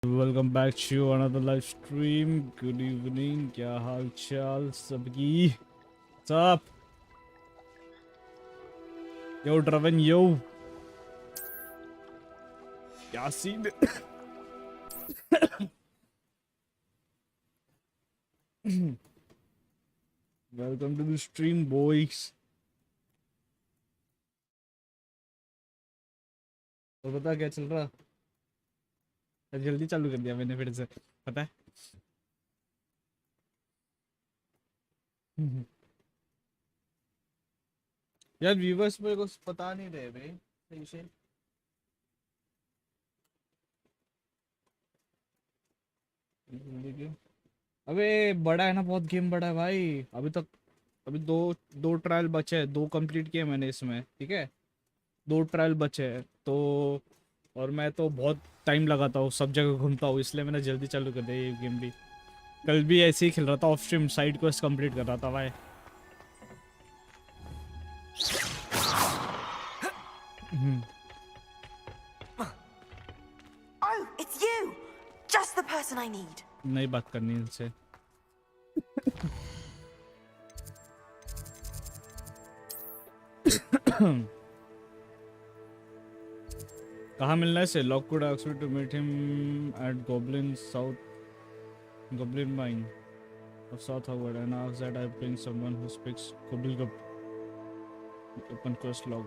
Welcome back to another live stream. Good evening, क्या हाल चाल सबकी? सब यो ड्रवन यो क्या scene? Welcome to the stream boys. और बता क्या चल रहा? जल्दी चालू कर दिया मैंने फिर से, पता है। यार व्यूवर्स मेरे को पता नहीं रहे भाई सही से। अबे बड़ा है ना, बहुत गेम बड़ा है भाई। अभी तक अभी दो दो ट्रायल बचे हैं, दो कंप्लीट किए मैंने इसमें, ठीक है। दो ट्रायल बचे हैं तो, और मैं तो बहुत टाइम लगाता हूँ, सब जगह घूमता हूँ, इसलिए मैंने जल्दी चालू कर दिया ये गेम भी। कल भी ऐसे ही खेल रहा था, of stream side quest complete कर रहा था भाई। Oh, it's you! Just the person I need. नहीं बात करनी इनसे। कहाँ मिलना है इसे? Lockwood asked me to meet him at goblin south goblin mine of South Hogwarts and asked that I bring someone who speaks gobbledygook. Open quest log.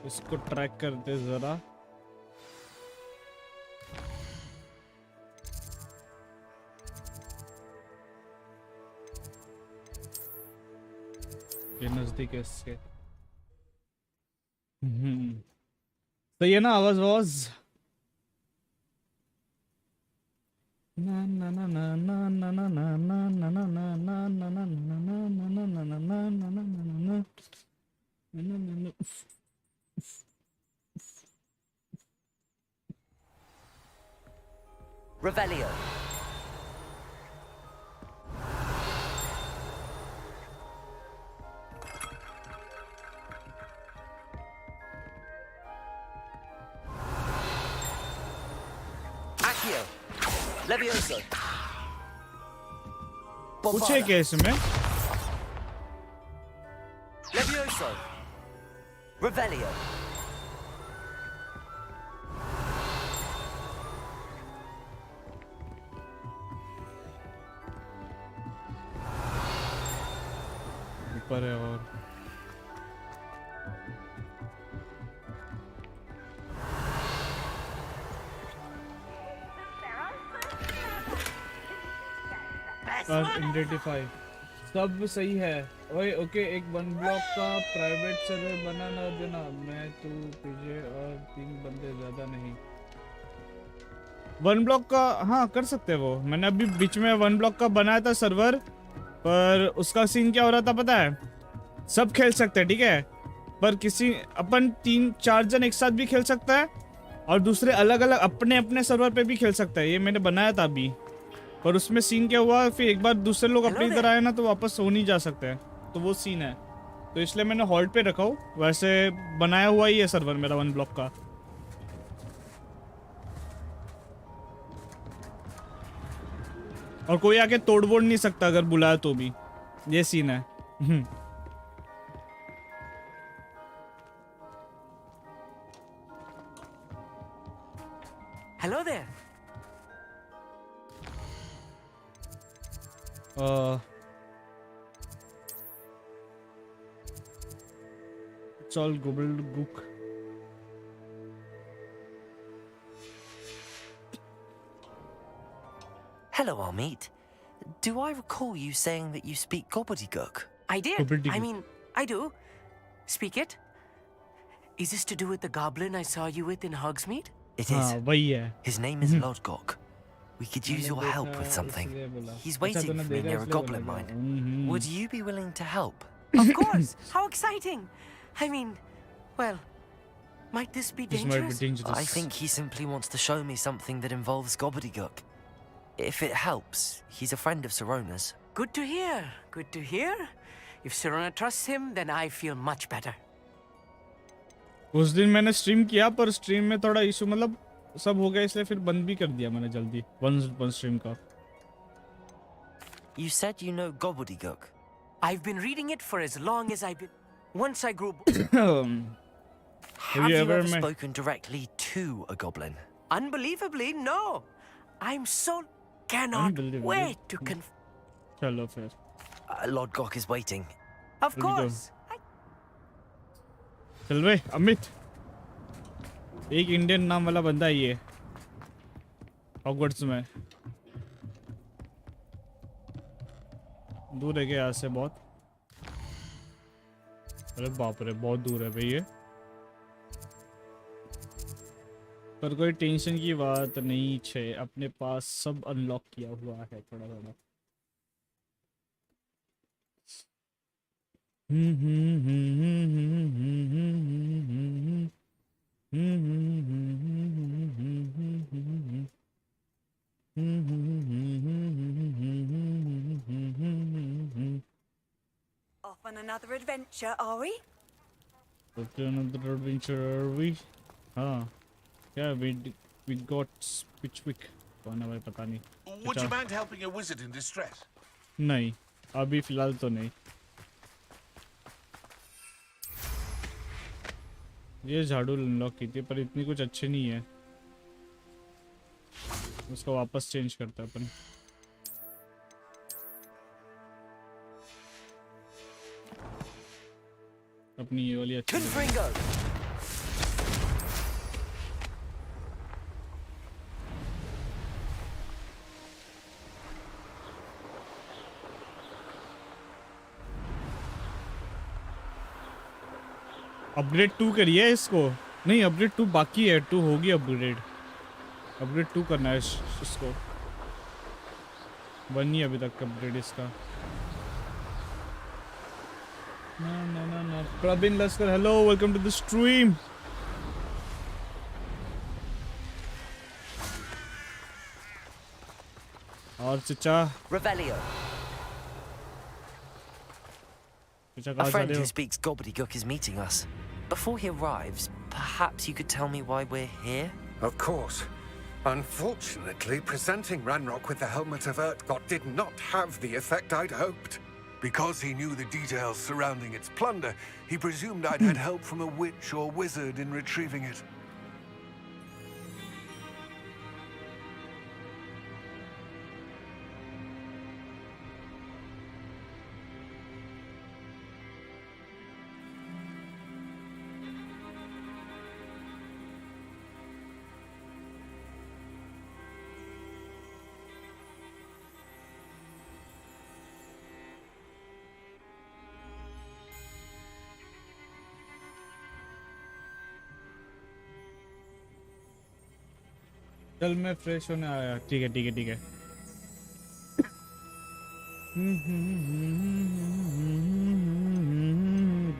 इसको track करते जरा। ये नजदीक है इसके। सही है ना आवाज? ना ना ना ना ना ना ना ना ना ना ना ना ना ना ना ना ना ना ना। Revelio. Accio. Levioso. पूछे क्या इसमें? Levioso. Revelio. ऊपर है और आइडेंटिफाई सब सही है। ओए ओके, एक वन ब्लॉक का प्राइवेट सर्वर बना ना देना। मैं तू तुझे और 3 बंदे ज्यादा नहीं। वन ब्लॉक का हाँ कर सकते हैं वो। मैंने अभी बीच में वन ब्लॉक का बनाया था सर्वर, पर उसका सीन क्या हो रहा था पता है? सब खेल सकते हैं ठीक है, पर किसी अपन 3-4 जन एक साथ भी खेल सकता है, और दूसरे अलग अलग अपने अपने सर्वर पे भी खेल सकता है। ये मैंने बनाया था अभी, पर उसमें सीन क्या हुआ, फिर एक बार दूसरे लोग अपनी तरह आए ना तो वापस हो नहीं जा सकते हैं, तो वो सीन है। तो इसलिए मैंने हॉल्ट पे रखा हूँ। वैसे बनाया हुआ ही है सर्वर मेरा वन ब्लॉक का। और कोई आके तोड़ वोड़ नहीं सकता अगर बुलाया तो भी, ये सीन है। Hello there. It's all gobbledygook. Hello, Amd. Do I recall you saying that you speak gobbledygook? I did. Gobbledygook. I mean, I do. Speak it. Is this to do with the goblin I saw you with in Hogsmeade? It हाँ is. वही है। His name is Lodgok. We could use your help with something. He's waiting for me near a goblin mine. Would you be willing to help? Of course. How exciting. I mean, well, might this be This might be dangerous? dangerous. I think he simply wants to show me something that involves gobbledygook. If it helps, he's a friend of Serona's. Good to hear. Good to hear. If Serona trusts him, then I feel much better. उस दिन मैंने stream किया पर stream में थोड़ा issue मतलब सब हो गया इसलिए फिर बंद भी कर दिया मैंने जल्दी वन स्ट्रीम का. You said you know gobbledygook. I've been reading it for as long as I've been. Once I grew. Have you you ever ever met- spoken directly to a goblin? Unbelievably, no. I'm so cannot Unbelievably. wait to चलो फिर. Lord Gok is waiting. Of Here we go. course. चल बे अमित. एक Indian नाम वाला बंदा है ये Hogwarts में. दूर है क्या यहाँ से बहुत? अरे बाप रे बहुत दूर है भाई ये. पर कोई टेंशन की बात नहीं छे, अपने पास सब अनलॉक किया हुआ है थोड़ा थोड़ा. Off on another adventure, are we? Another adventure are we? हाँ क्या we got Spitchwick. कौन है भाई पता नहीं. Would you mind helping a wizard in distress? नहीं अभी फिलहाल तो नहीं. ये झाड़ू अनलॉक की थी पर इतनी कुछ अच्छी नहीं है. उसको वापस चेंज करते हैं अपन. अपनी ये वाली अच्छी Confringo. अपग्रेड 2 करिए इसको. नहीं अपग्रेड 2 बाकी है. 2 होगी अपग्रेड. अपग्रेड 2 करना है इसको. 1 नहीं अभी तक अपग्रेड इसका. ना Praveen Laskar hello welcome to the stream. और चचा Revelio. चचा A कहाँ जा friend रहे who हो? speaks gobbledygook is meeting us. Before he arrives, perhaps you could tell me why we're here? Of course. Unfortunately, presenting Ranrock with the helmet of Urtkot did not have the effect I'd hoped. Because he knew the details surrounding its plunder, he presumed I'd had help from a witch or wizard in retrieving it. चल मैं fresh होने आया. ठीक है ठीक है ठीक है.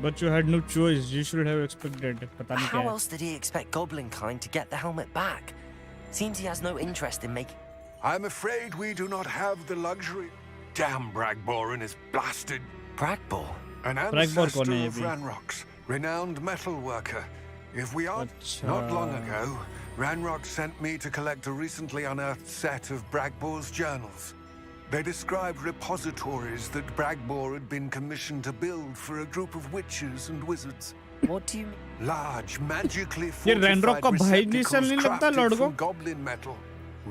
But you had no choice. You should have expected. पता नहीं क्या How है. else did he expect goblin kind to get the helmet back? Seems he has no interest in making. I'm afraid we do not have the luxury. Damn Bragbor and his blasted... Bragbor? An Bragbor ancestor कौन है ये of भी? Ranrock's, renowned metal worker. If we are... अच्छा. Not long ago, Ranrock sent me to collect a recently unearthed set of Bragbor's journals. They described repositories that Bragbor had been commissioned to build for a group of witches and wizards. What do you mean? Large, magically ये Ranrock का fortified भाई निशान receptacles नहीं लगता Lord crafted को? from goblin metal.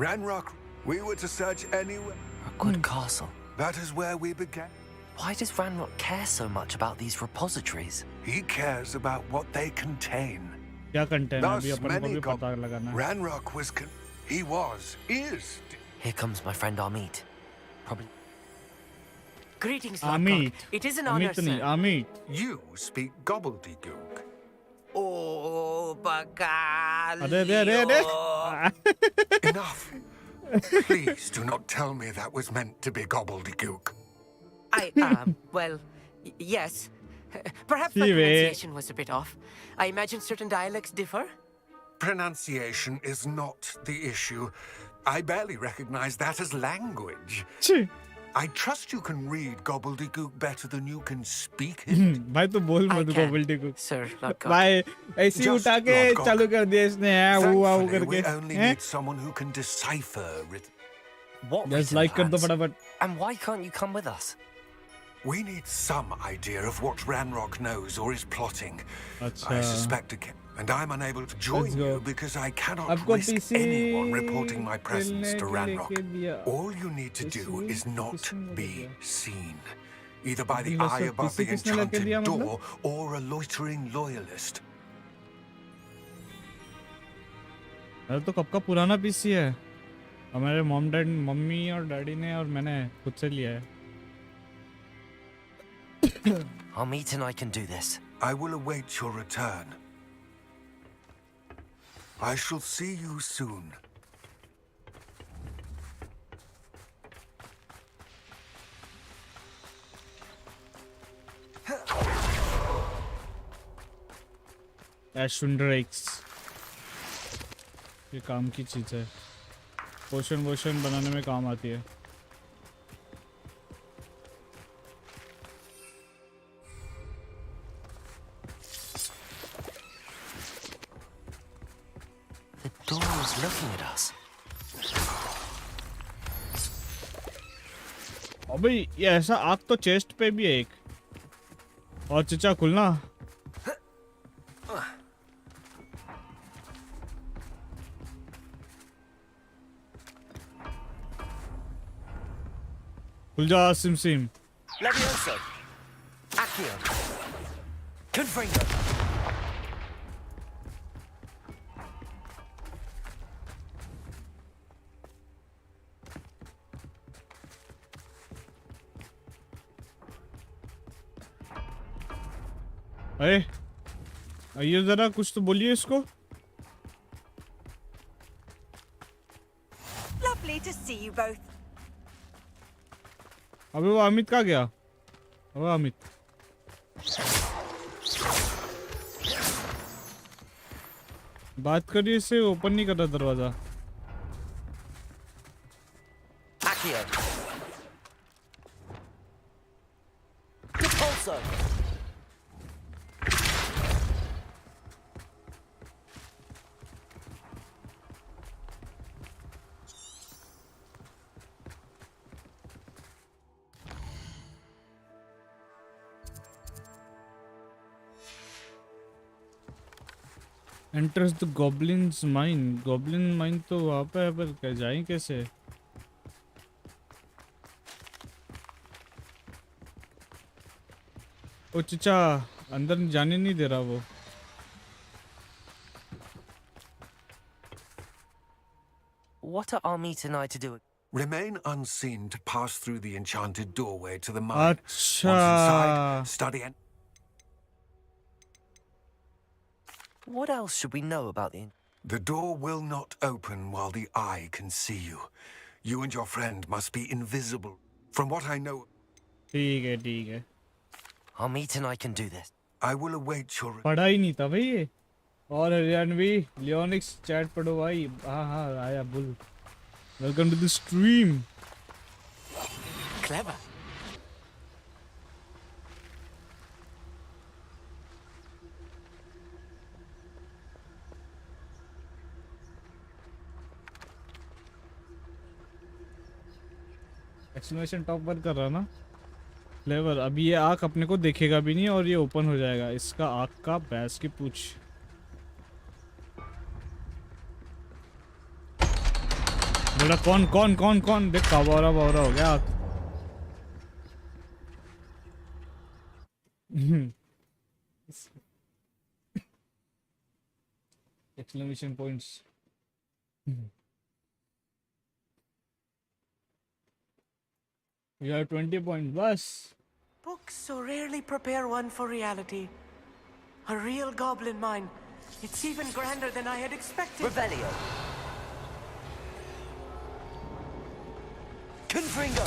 Ranrock, we were to search anywhere. A good castle. That is where we began. Why does Ranrock care so much about these repositories? He cares about what they contain. क्या content है अभी Thus अपन को many भी पता लगाना है. Ranrock was is. Here comes my friend Amd. Probably. Greetings, Lord Amit. Gok. It is an honor, Amit नहीं sir. Amit. You speak gobbledygook. Oh, Bagal. अरे Enough. Please do not tell me that was meant to be gobbledygook. Well, yes. Perhaps Sí, my ve. pronunciation was a bit off. I imagine certain dialects differ. Pronunciation is not the issue. I barely recognize that as language. छी. I trust you can read gobbledygook better than you can speak it. भाई तो बोल I मत can, gobbledygook Sir Lord God. भाई ऐसे ही Just उठा के Lord God. चालू कर दिया इसने है वो Thankfully, करके we only हैं? need someone who can decipher written. What Just written like कर दो plans? फटाफट And why can't you come with us? We need some idea of what Ranrock knows or is plotting. अच्छा I suspect again, and I'm unable to join Let's go. you because I cannot आपको risk PC anyone reporting my presence खेलने to के Ranrock. लेके दिया All you need to do PC is not किसने be दिया? seen, either by the मतलब eye सब above PC the किसने लेके enchanted दिया मतलब? door or a loitering loyalist. अरे तो कब का पुराना पीसी है हमारे मम्मी और डैडी ने और मैंने खुद से लिया है Amd and I can do this. I will await your return. I shall see you soon. एशुंड्रेक्स ये काम की चीज है पोशन वोशन बनाने में काम आती है The door is looking at us. अबे ये ऐसा आग तो चेस्ट पे भी है एक और चिचा खुलना खुल जा SIM SIM Levioso. Accio. Confringo. अरे ये जरा कुछ तो बोलिए इसको Lovely to see you both. अबे वो अमित कहाँ गया अबे अमित बात करिए इससे ओपन नहीं कर रहा दरवाजा Accio. Repulso. Enters the goblins mine goblin mine तो वहाँ पे है पर क्या जाएं कैसे ओ चिचा अंदर जाने नहीं दे रहा वो What are Amd and I to do? Remain unseen to pass through the enchanted doorway to the mine. Once अच्छा inside, study and What else should we know about the... the door will not open while the eye can see you. You and your friend must be invisible. From what I know, ठीक है Amd and I can do this. I will await your... पढ़ा ही नहीं था भाई ये और Haryanvi लियोनिक्स chat पढ़ो भाई हाँ आया Bull welcome to the stream Clever. Exclamation top पर कर रहा ना फ्लेवर अभी ये आँख अपने को देखेगा भी नहीं और ये ओपन हो जाएगा इसका आँख का भैंस की पूछ बेटा कौन देख बावरा हो गया आँख exclamation points You have 20 points, bus. Books so rarely prepare one for reality. A real goblin mine. It's even grander than I had expected. Revelio. Confringo.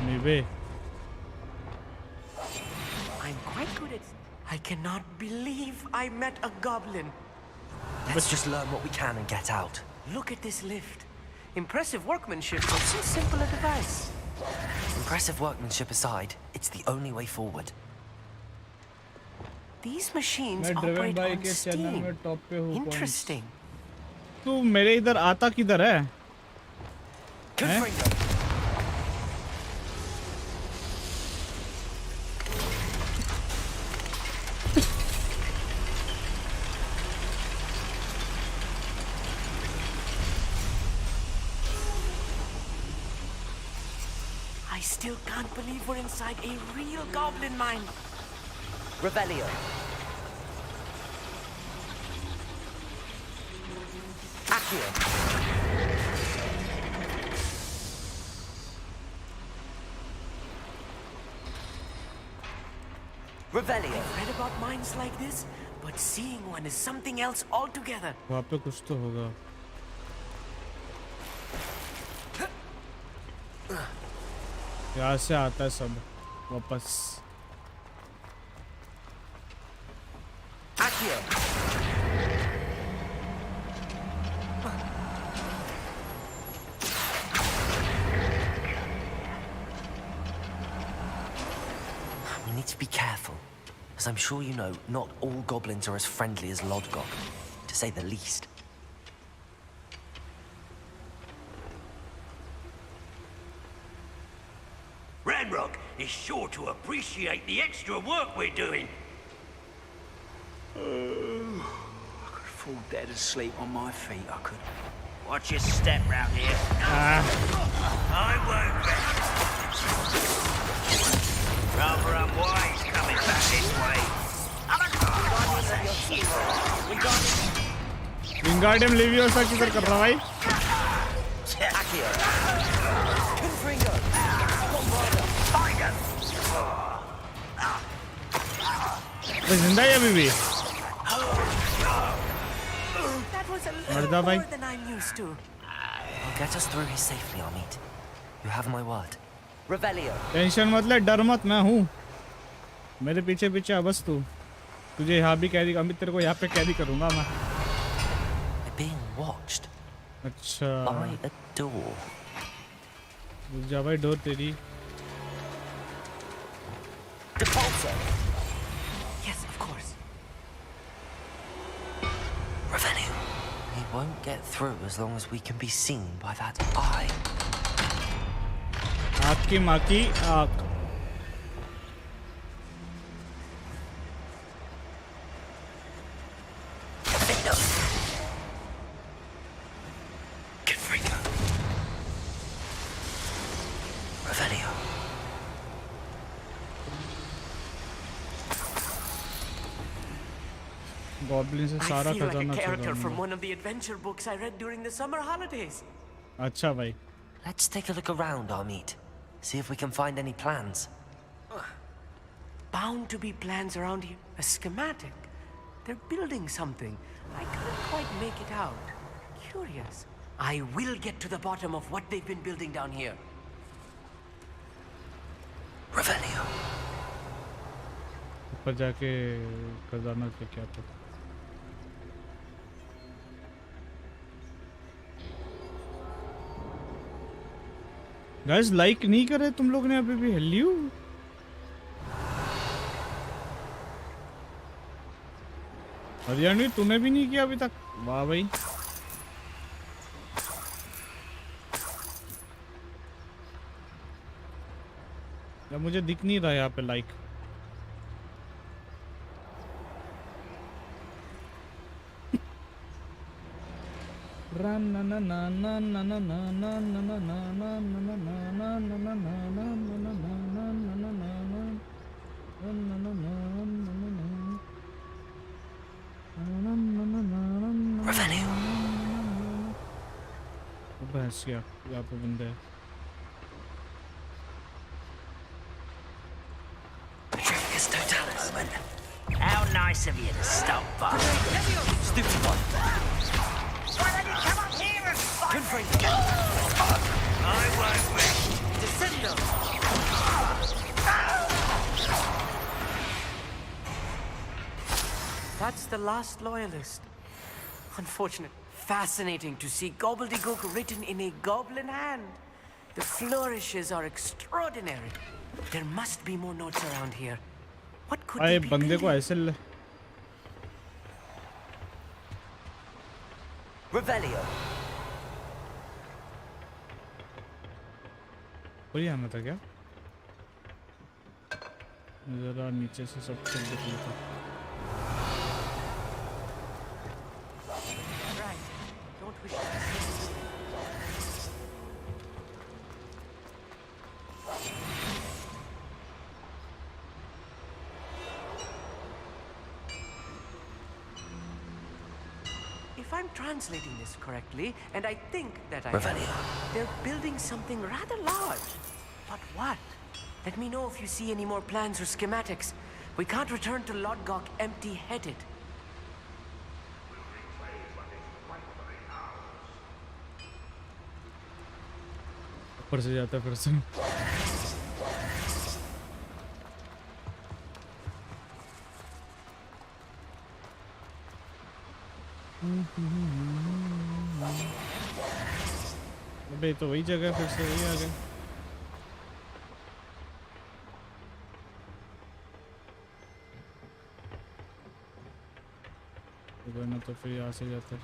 Maybe. I'm quite good at... I cannot believe I met a goblin. Let's just learn what we can and get out. Look at this lift. Impressive workmanship for so simple a device. Impressive workmanship aside, it's the only way forward. These machines मैं driven operate by on के channel steam. में top पे हूँ। Interesting. तू मेरे इधर आता किधर है? Confringo. I still can't believe we're inside a real goblin mine. Revelio. Accio. Revelio. I've read about mines like this, but seeing one is something else altogether. वहाँ पे कुछ तो होगा। यहाँ से आता है सब वापस। Accio. We need to be careful, as I'm sure you know, not all goblins are as friendly as Lodgok, to say the least. Ranrock is sure to appreciate the extra work we're doing. I could fall dead asleep on my feet, I could. Watch your step round here. I won't rest. Rather unwise coming back this way. Wingardium leviosa किधर कर रहा भाई? Accio. Confringo. वो जिंदा है अभी भी? That was a Marda little bhai. more than I'm used to. I'll get us through here safely, Amd. You have my word. Revelio. Tension मत ले, डर मत, मैं हूँ। मेरे पीछे पीछे बस तू। तुझे यहाँ भी कैरी, अमित तेरे को यहाँ पे कैरी करूँगा मैं। We're being watched अच्छा। by a door. जा भाई डोर तेरी। Depulso. Yes, of course. Revelio. We won't get through as long as we can be seen by that eye. आपकी माँ की आँख। Confringo. Revelio. गॉब्लिन से I सारा feel like खजाना a character चुरा from लूँगा। one of the adventure books I read during the summer holidays. अच्छा भाई। Let's take a look around, Amd. See if we can find any plans. Bound to be plans around here. A schematic. They're building something. I can't quite make it out. Curious. I will get to the bottom of what they've been building down here. Revelio. ऊपर जाके खजाना के क्या पता। Guys like नहीं करे तुम लोग ने अभी भी? हेलो हरियाणवी, तूने भी नहीं किया अभी तक? वाह भाई। या मुझे दिख नहीं रहा यहाँ पे लाइक। बस यहाँ पे बंदे हैं। Trigus totalis. How nice of you to stop by. Stupid one. Why don't you come up here and fight? Confringo. I won't rest. Descendo! That's the last loyalist. Unfortunate. Fascinating to see gobbledygook written in a goblin hand. The flourishes are extraordinary. There must be more notes around here. What could अरे they be बंदे को building? ऐसे Revelio. वही आना था क्या? जरा नीचे से सब कुछ देख लेता। Right. Don't wish to If I'm translating this correctly, and I think that I am, they're building something rather large. But what? Let me know if you see any more plans or schematics. We can't return to Lodgok empty-headed. ऊपर से जाता है फिर से। अबे तो वही जगह फिर से वही आ गए। वरना तो फिर यहाँ से जाता है।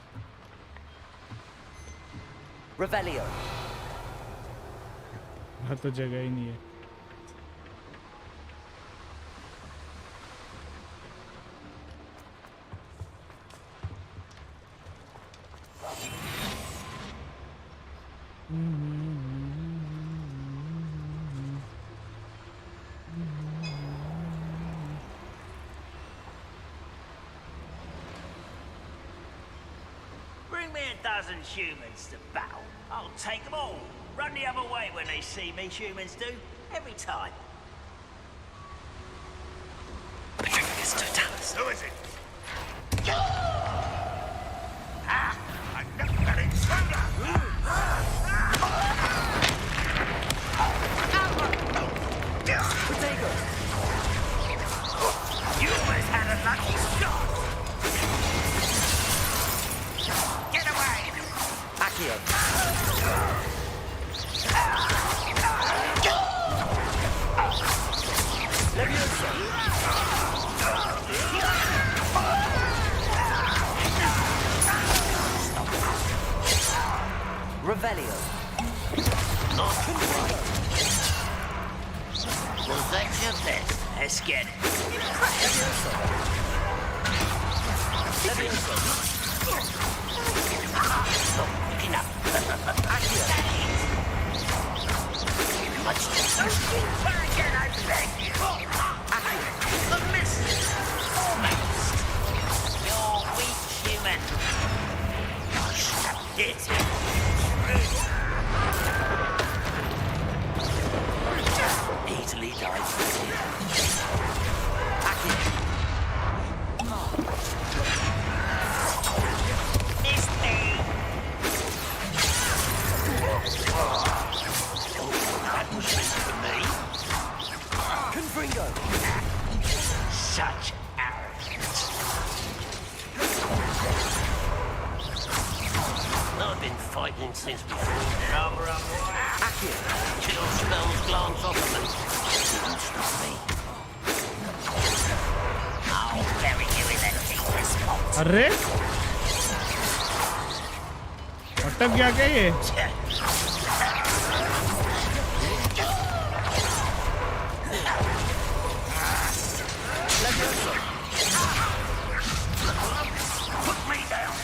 Revelio. यहाँ तो जगह ही नहीं है। Bring me a dozen humans to battle. I'll take them all. Run the other way when they see me, humans do. Every time. It's Totalis. Who is it? Ah! I never got intruder! Potato. You always had a lucky shot! Get away! Accio. Leviosa. Revelio. Well, that's your best. Let's get it. Leviosa. Leviosa. Stop looking up. Accio. Much to try again, I beg you. The miss. Almost. You're weak, human. It's easily died. Accio. Missed me. That was meant for me. Confringo. Such arrogance. I've been fighting since before the armor up. Accio. Chill spells glance off of them. Don't stop me. I'll bury you in the deepest spot. अरे अटक गया क्या ये? Put me down.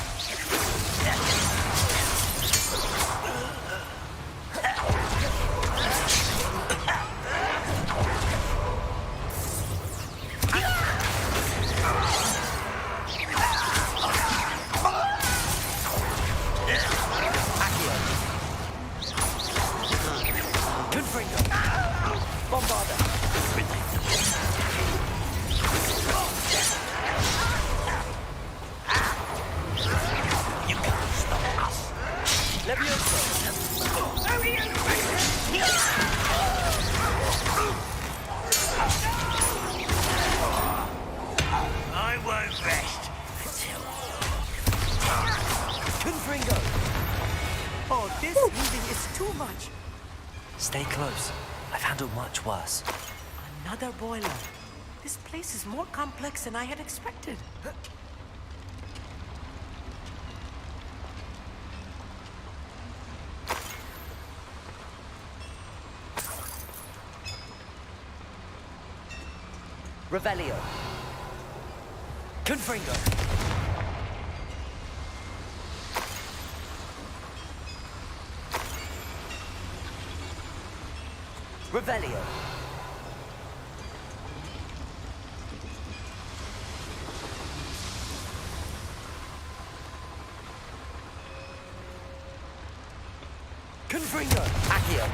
Confringo. Bombarda. You can't stop us. Leviosa. I won't rest until Confringo. Oh, this healing is too much. Stay close. I've handled much worse. Another boiler. This place is more complex than I had expected. Revelio. Confringo. Revelio. Confringo. Accio.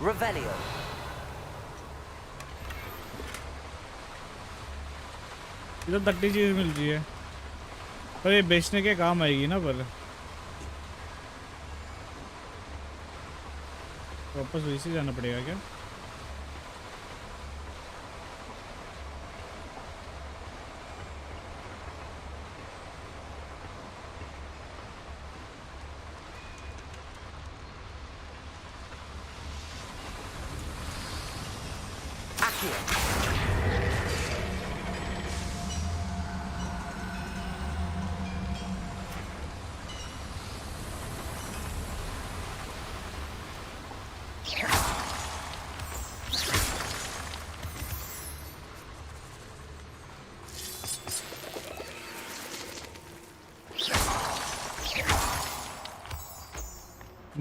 Revelio. ये तो 30 चीज मिल रही है पर ये बेचने के काम आएगी ना पर वापस वैसे जाना पड़ेगा क्या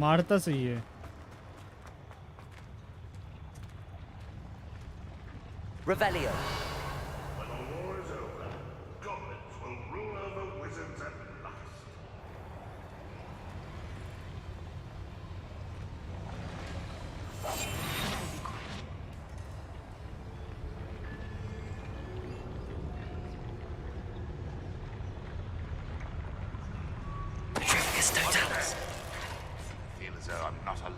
मारता सही है Revelio. When the war is over, goblins will rule over wizards at last. I feel as though I'm not alone.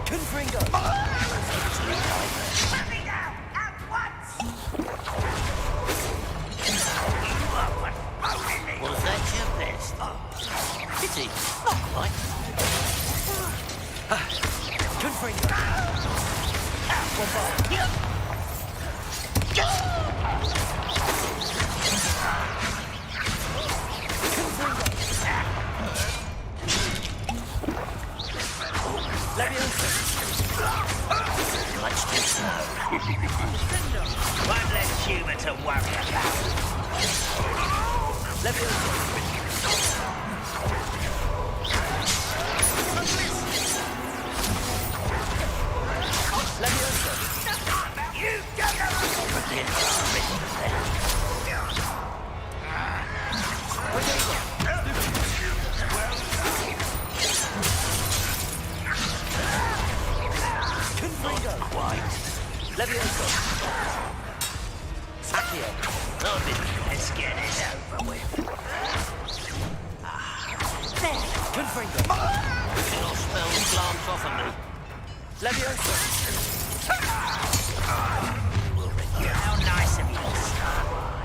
Confringo. Let me down at once! Was that your best? Pity. Not quite. Confringo. Much too slow. One less human to worry about. You don't know Levioso. Accio. Let's get it over with. Confringo. Your spells glance off of me. Levioso. How nice of you to start by.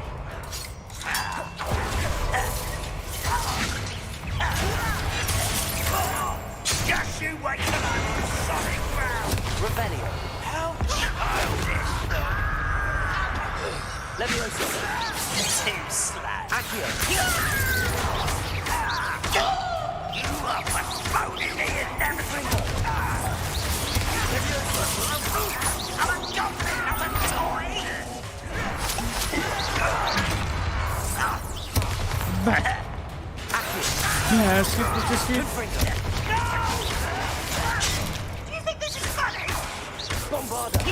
Just you wait till I'm on solid ground. Revelio. How childish. Levioso. Too slack. Accio. You are postponing me inevitable. I'm a goblin, not a toy. Yeah, skip. Confringo. harder.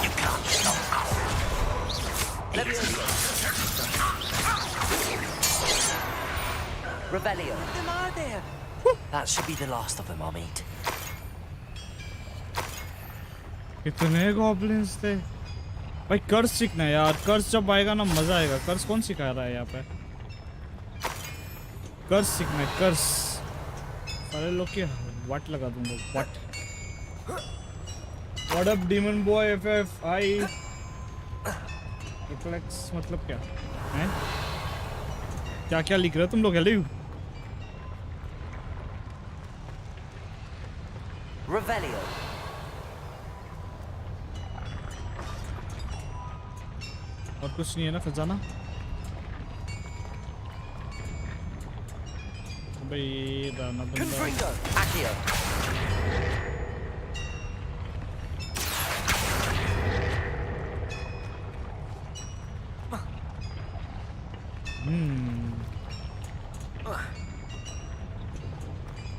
You can't stop. Revelio. What them are there? That should be the last of them, Amd. कितने goblins थे भाई। कर्स सीखना है यार, कर्स जब आएगा ना मजा आएगा। कर्स कौन सिखा रहा है यहाँ पे? कर्स सीखना है, कर्स। सारे लोग की वाट लगा दूंगा, वाट। What up demon boy FFI reflex मतलब क्या है? क्या क्या लिख रहे हो तुम लोग? Hello Revelio. और कुछ नहीं है ना खजाना? भाई राना बंदा। Confringo. Accio.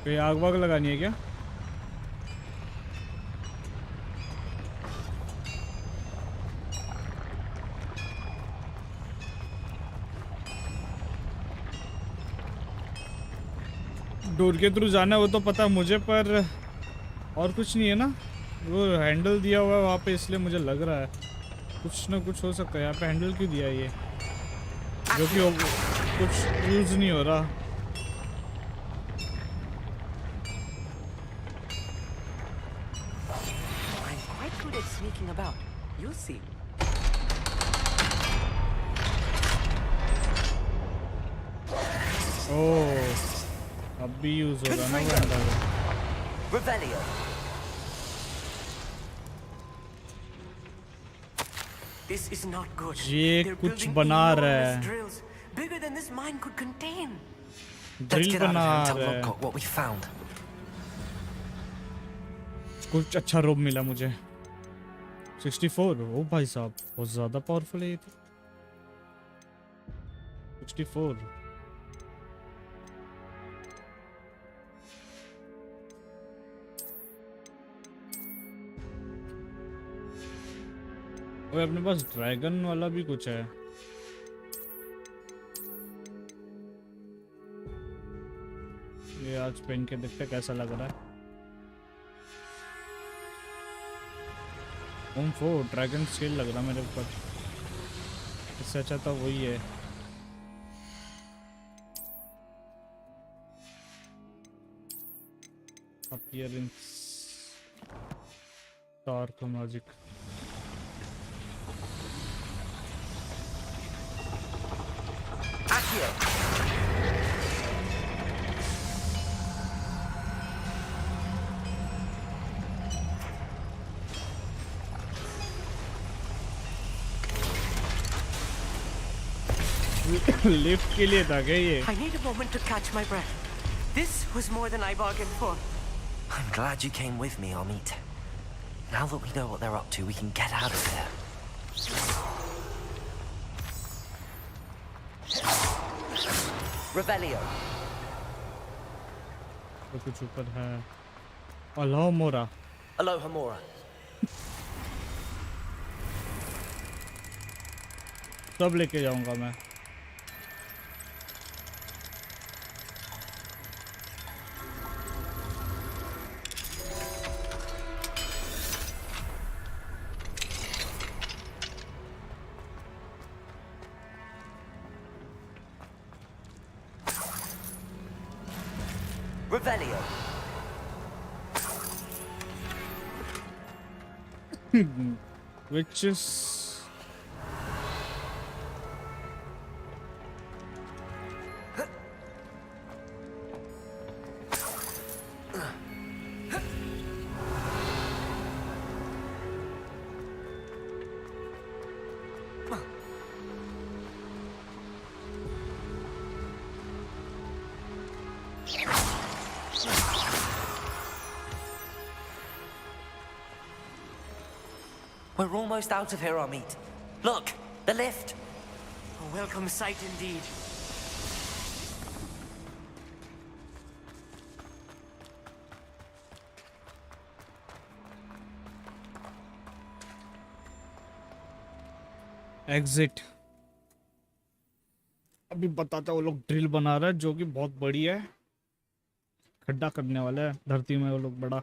कोई आग वाग लगानी है क्या? डोर के थ्रू जाना है वो तो पता मुझे, पर और कुछ नहीं है ना। वो हैंडल दिया हुआ है वहाँ पे, इसलिए मुझे लग रहा है कुछ ना कुछ हो सकता है। यहाँ पे हैंडल क्यों दिया है ये, जो कि कुछ यूज नहीं हो रहा। I'm quite good at sneaking about. You'll see. ओह अब भी यूज हो रहा है ना वो handle. Revelio. This is not good. ये They're कुछ building बना रहा enormous है। drills, bigger than this mine could contain. Let's drill get out of बना here and tell रहा है। Lockhart what we found. कुछ अच्छा रोब मिला मुझे। 64। ओ भाई साहब बहुत ज्यादा पावरफुल है ये तो। 64। और अपने पास ड्रैगन वाला भी कुछ है। ये आज पहन के देखते कैसा लग रहा है। ड्रैगन स्केल लग रहा मेरे ऊपर। इससे अच्छा तो वही है। Appearance dark magic. Accio. Lift के लिए था क्या ये? I need a moment to catch my breath. This was more than I bargained for. I'm glad you came with me, Amd. Now that we know what they're up to, we can get out of there. Revelio. तो कुछ ऊपर है। अल्लाह मोरा। Aloha Mora. सब लेके जाऊंगा मैं। Revelio. Which is We're almost out of here, Amd. Look, the lift. A welcome sight indeed. Exit. अभी बताता, वो लोग ड्रिल बना रहे हैं जो कि बहुत बड़ी है, खड्डा करने वाला है धरती में वो लोग बड़ा।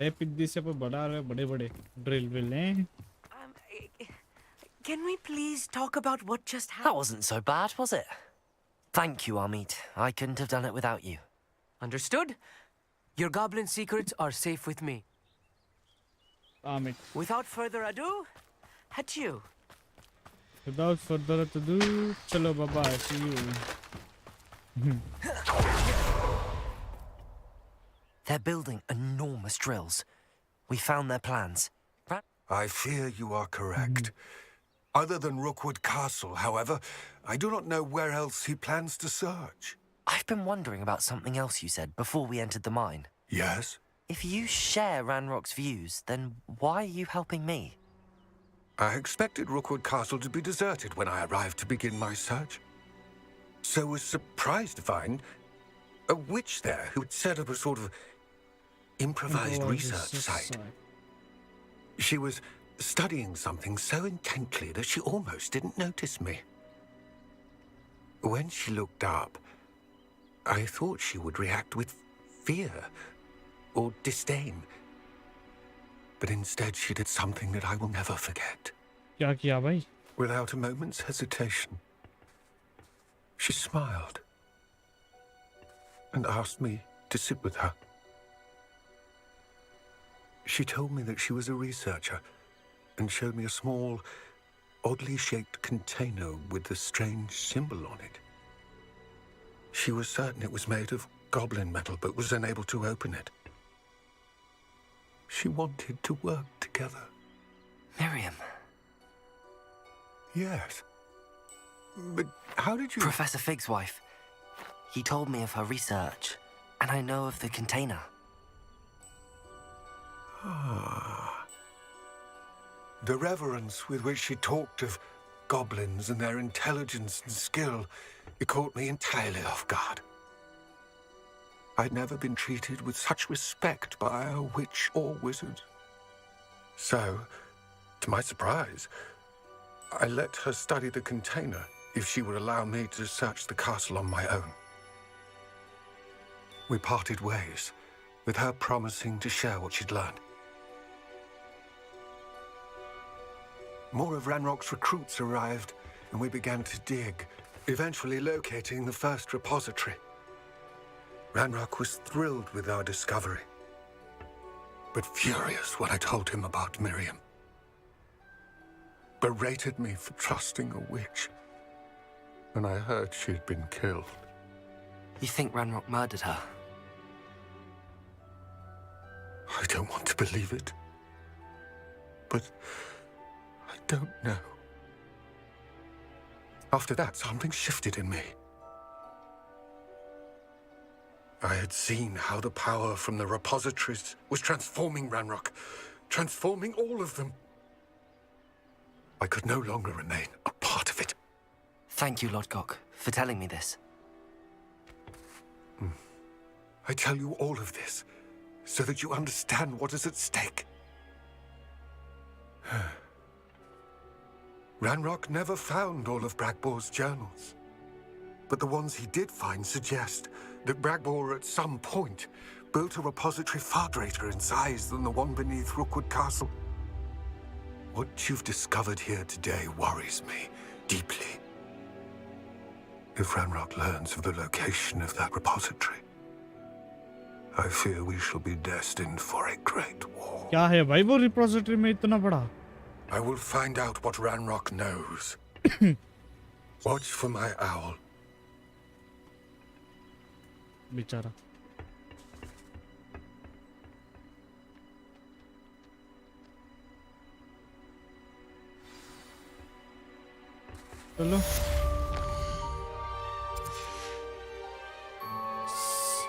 पिद्दी से बड़ा रहे, बड़े बड़े ड्रिल विल हैं। Can we please talk about what just That happened? wasn't so bad, was it? Thank you, Amd. I couldn't have done it without you. Understood? Your goblin secrets are safe with me. Amd. Without further ado, adieu. Without further ado, chalo bye-bye, see you. They're building enormous drills. We found their plans. I fear you are correct. Other than Rookwood Castle, however, I do not know where else he plans to search. I've been wondering about something else you said before we entered the mine. Yes? If you share Ranrock's views, then why are you helping me? I expected Rookwood Castle to be deserted when I arrived to begin my search. So was surprised to find a witch there who had set up a sort of improvised research site. She was studying something so intently that she almost didn't notice me. When she looked up, I thought she would react with fear or disdain. But instead she did something that I will never forget. क्या किया भाई? Without a moment's hesitation, she smiled and asked me to sit with her. She told me that she was a researcher and showed me a small, oddly shaped container with a strange symbol on it. She was certain it was made of goblin metal, but was unable to open it. She wanted to work together. Miriam. Yes. But how did you... Professor Fig's wife. He told me of her research, and I know of the container. Ah. The reverence with which she talked of goblins and their intelligence and skill, it caught me entirely off guard. I'd never been treated with such respect by a witch or wizard. So, to my surprise, I let her study the container if she would allow me to search the castle on my own. We parted ways, with her promising to share what she'd learned. More of Ranrock's recruits arrived, and we began to dig, eventually locating the first repository. Ranrock was thrilled with our discovery, but furious when I told him about Miriam. Berated me for trusting a witch, and I heard she'd been killed. You think Ranrock murdered her? I don't want to believe it, but I don't know. After that, something shifted in me. I had seen how the power from the repositories was transforming Ranrock, transforming all of them. I could no longer remain a part of it. Thank you, Lodgok, for telling me this. I tell you all of this so that you understand what is at stake. Ranrock never found all of Bragbor's journals, but the ones he did find suggest that Bragbor at some point built a repository far greater in size than the one beneath Rookwood Castle. What you've discovered here today worries me deeply. If Ranrock learns of the location of that repository, I fear we shall be destined for a great war. क्या है भाई वो repository में इतना बड़ा? I will find out what Ranrock knows. Watch for my owl. बेचारा। चलो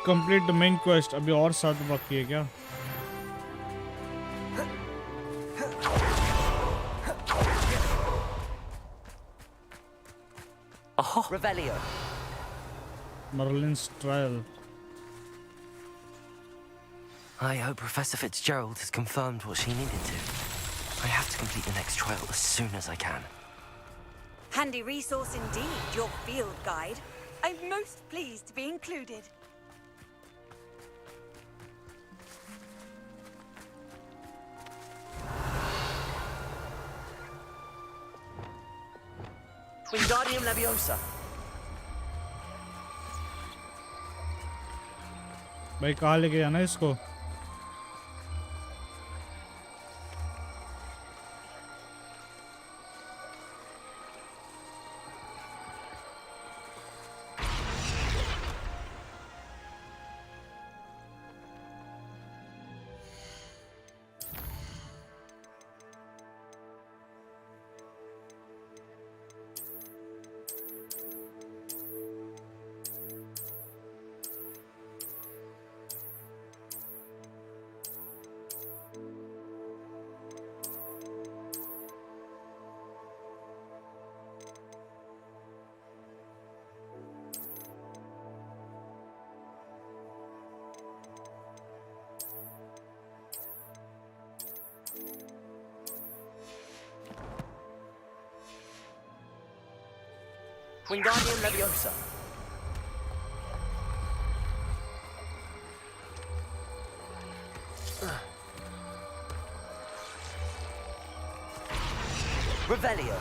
complete the main quest. अभी और 7 बाकी है क्या? Revelio. Merlin's trial. I hope Professor Fitzgerald has confirmed what she needed to. I have to complete the next trial as soon as I can. Handy resource indeed, your field guide. I'm most pleased to be included. Wingardium Leviosa. भाई कहाँ लेके जाना है इसको? Wingardium Leviosa. Revelio.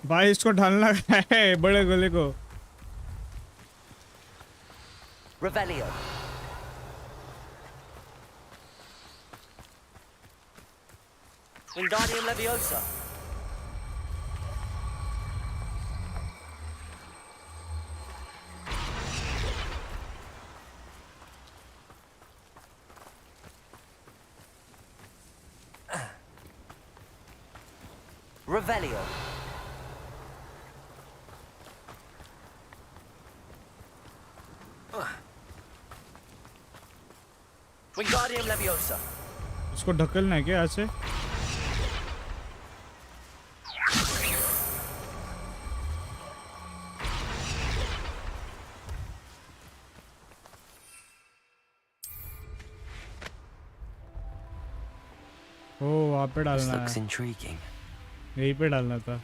भाई इसको ढालना है बड़े गोले को. Revelio. Wingardium Leviosa. Revelio. Wingardium Leviosa. इसको ढकलना है क्या ऐसे? ओ वहाँ पे This डालना looks है. intriguing. यहीं पे डालना था.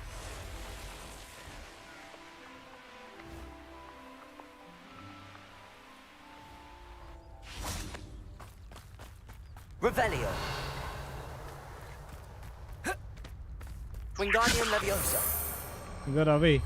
Revelio. Wingardium Leviosa. इधर आ भाई.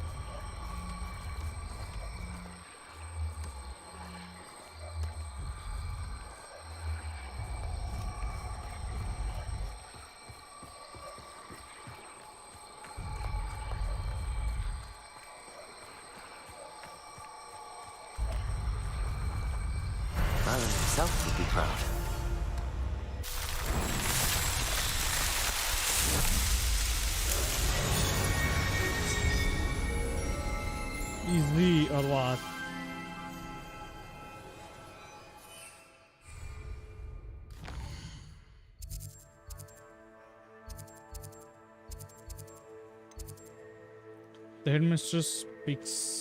Alan himself would be proud. Easy or what? The headmistress speaks.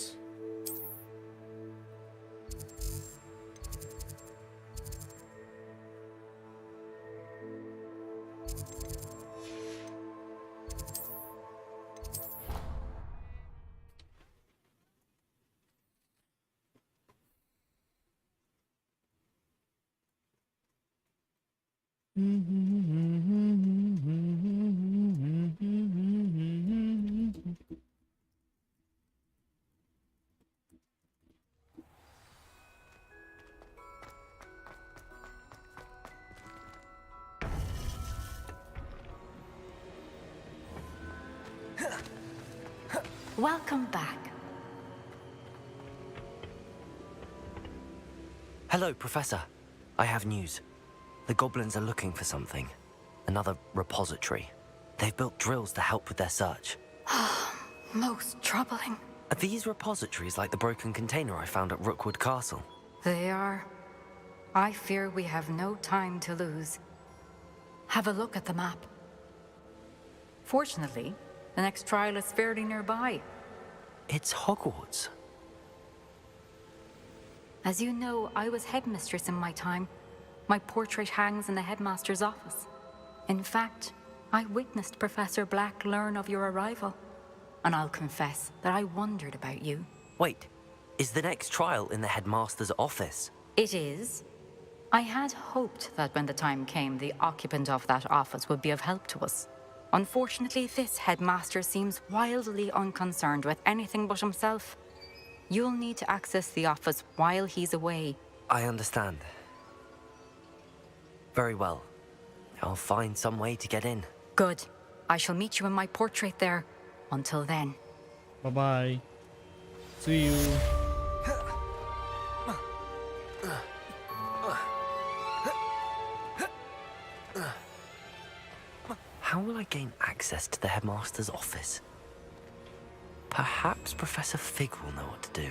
Welcome back. Hello, Professor. I have news. The goblins are looking for something. Another repository. They've built drills to help with their search. Most troubling. Are these repositories like the broken container I found at Rookwood Castle? They are. I fear we have no time to lose. Have a look at the map. Fortunately, the next trial is fairly nearby. It's Hogwarts. As you know, I was headmistress in my time. My portrait hangs in the headmaster's office. In fact, I witnessed Professor Black learn of your arrival. And I'll confess that I wondered about you. Wait, is the next trial in the headmaster's office? It is. I had hoped that when the time came, the occupant of that office would be of help to us. Unfortunately, this headmaster seems wildly unconcerned with anything but himself. You'll need to access the office while he's away. I understand. Very well. I'll find some way to get in. Good. I shall meet you in my portrait there. Until then. Bye-bye. See you. How will I gain access to the headmaster's office? Perhaps Professor Fig will know what to do.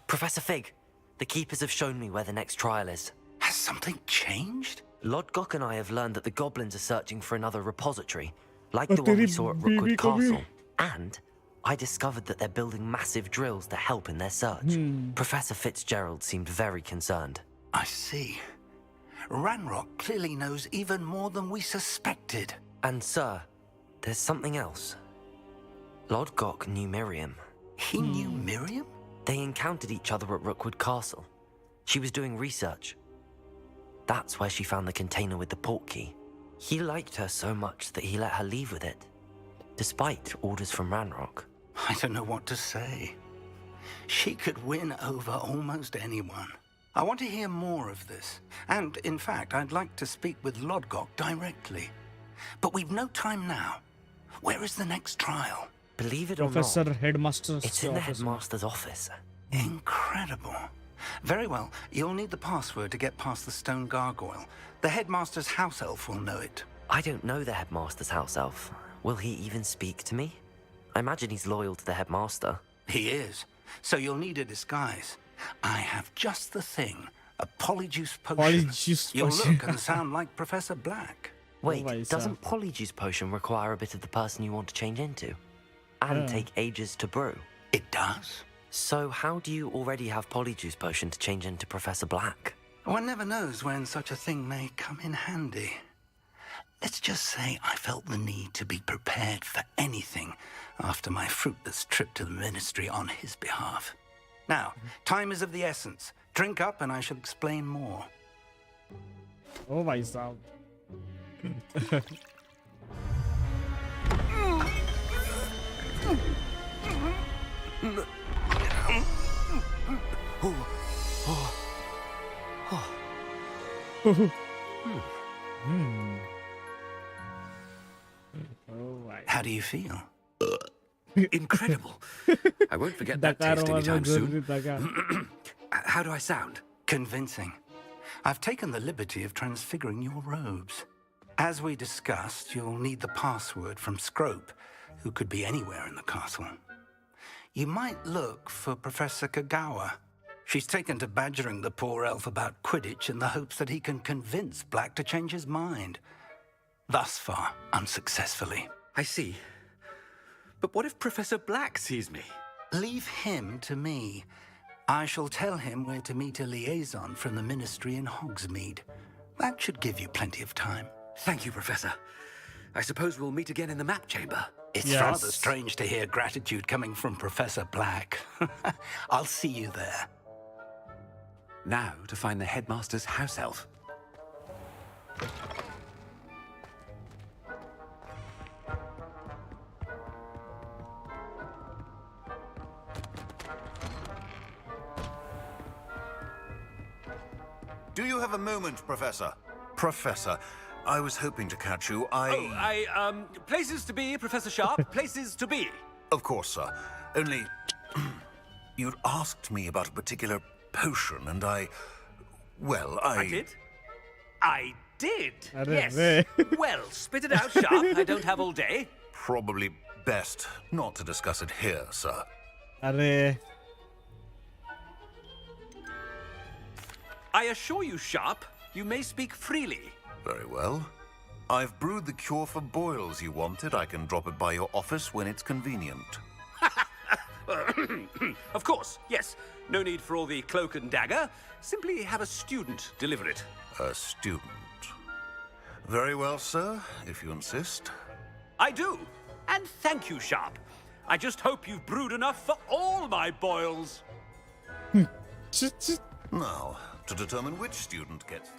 Professor Fig, the Keepers have shown me where the next trial is. Has something changed? Lodgok and I have learned that the goblins are searching for another repository, like the one we saw at Rookwood Castle. And I discovered that they're building massive drills to help in their search. Professor Fitzgerald seemed very concerned. I see. Ranrock clearly knows even more than we suspected. And sir, there's something else. Lodgok knew Miriam. He knew Miriam? They encountered each other at Rookwood Castle. She was doing research. That's where she found the container with the port key. He liked her so much that he let her leave with it, despite orders from Ranrock. I don't know what to say. She could win over almost anyone. I want to hear more of this. And, in fact, I'd like to speak with Lodgok directly. But we've no time now. Where is the next trial? Believe it or Professor not, Headmaster's it's in the office. headmaster's office. Incredible. Very well. You'll need the password to get past the stone gargoyle. The headmaster's house elf will know it. I don't know the headmaster's house elf. Will he even speak to me? I imagine he's loyal to the headmaster. He is. So you'll need a disguise. I have just the thing. A polyjuice potion. You'll look and sound like Professor Black. Wait, doesn't polyjuice potion require a bit of the person you want to change into? And take ages to brew? It does. So how do you already have polyjuice potion to change into Professor Black? One never knows when such a thing may come in handy. Let's just say I felt the need to be prepared for anything after my fruitless trip to the ministry on his behalf. Now, time is of the essence. Drink up and I shall explain more. Oh, my God. How do you feel? Incredible. I won't forget that taste anytime soon. How do I sound? Convincing. I've taken the liberty of transfiguring your robes. As we discussed, you'll need the password from Scrope, who could be anywhere in the castle. You might look for Professor Kagawa. She's taken to badgering the poor elf about Quidditch in the hopes that he can convince Black to change his mind. Thus far, unsuccessfully. I see. But what if Professor Black sees me? Leave him to me. I shall tell him where to meet a liaison from the Ministry in Hogsmeade. That should give you plenty of time. Thank you, Professor. I suppose we'll meet again in the map chamber. It's rather strange to hear gratitude coming from Professor Black. I'll see you there. Now to find the headmaster's house elf. Do you have a moment, Professor? Professor, I was hoping to catch you. Places to be, Professor Sharp. Places to be. Of course, sir. Only... you'd asked me about a particular potion, and I did? I did? Yes. Arre. Well, spit it out, Sharp. I don't have all day. Probably best not to discuss it here, sir. Arre. I assure you, Sharp, you may speak freely. Very well. I've brewed the cure for boils you wanted. I can drop it by your office when it's convenient. Of course, yes. No need for all the cloak and dagger. Simply have a student deliver it. A student. Very well, sir, if you insist. I do. And thank you, Sharp. I just hope you've brewed enough for all my boils. Now, to determine which student gets...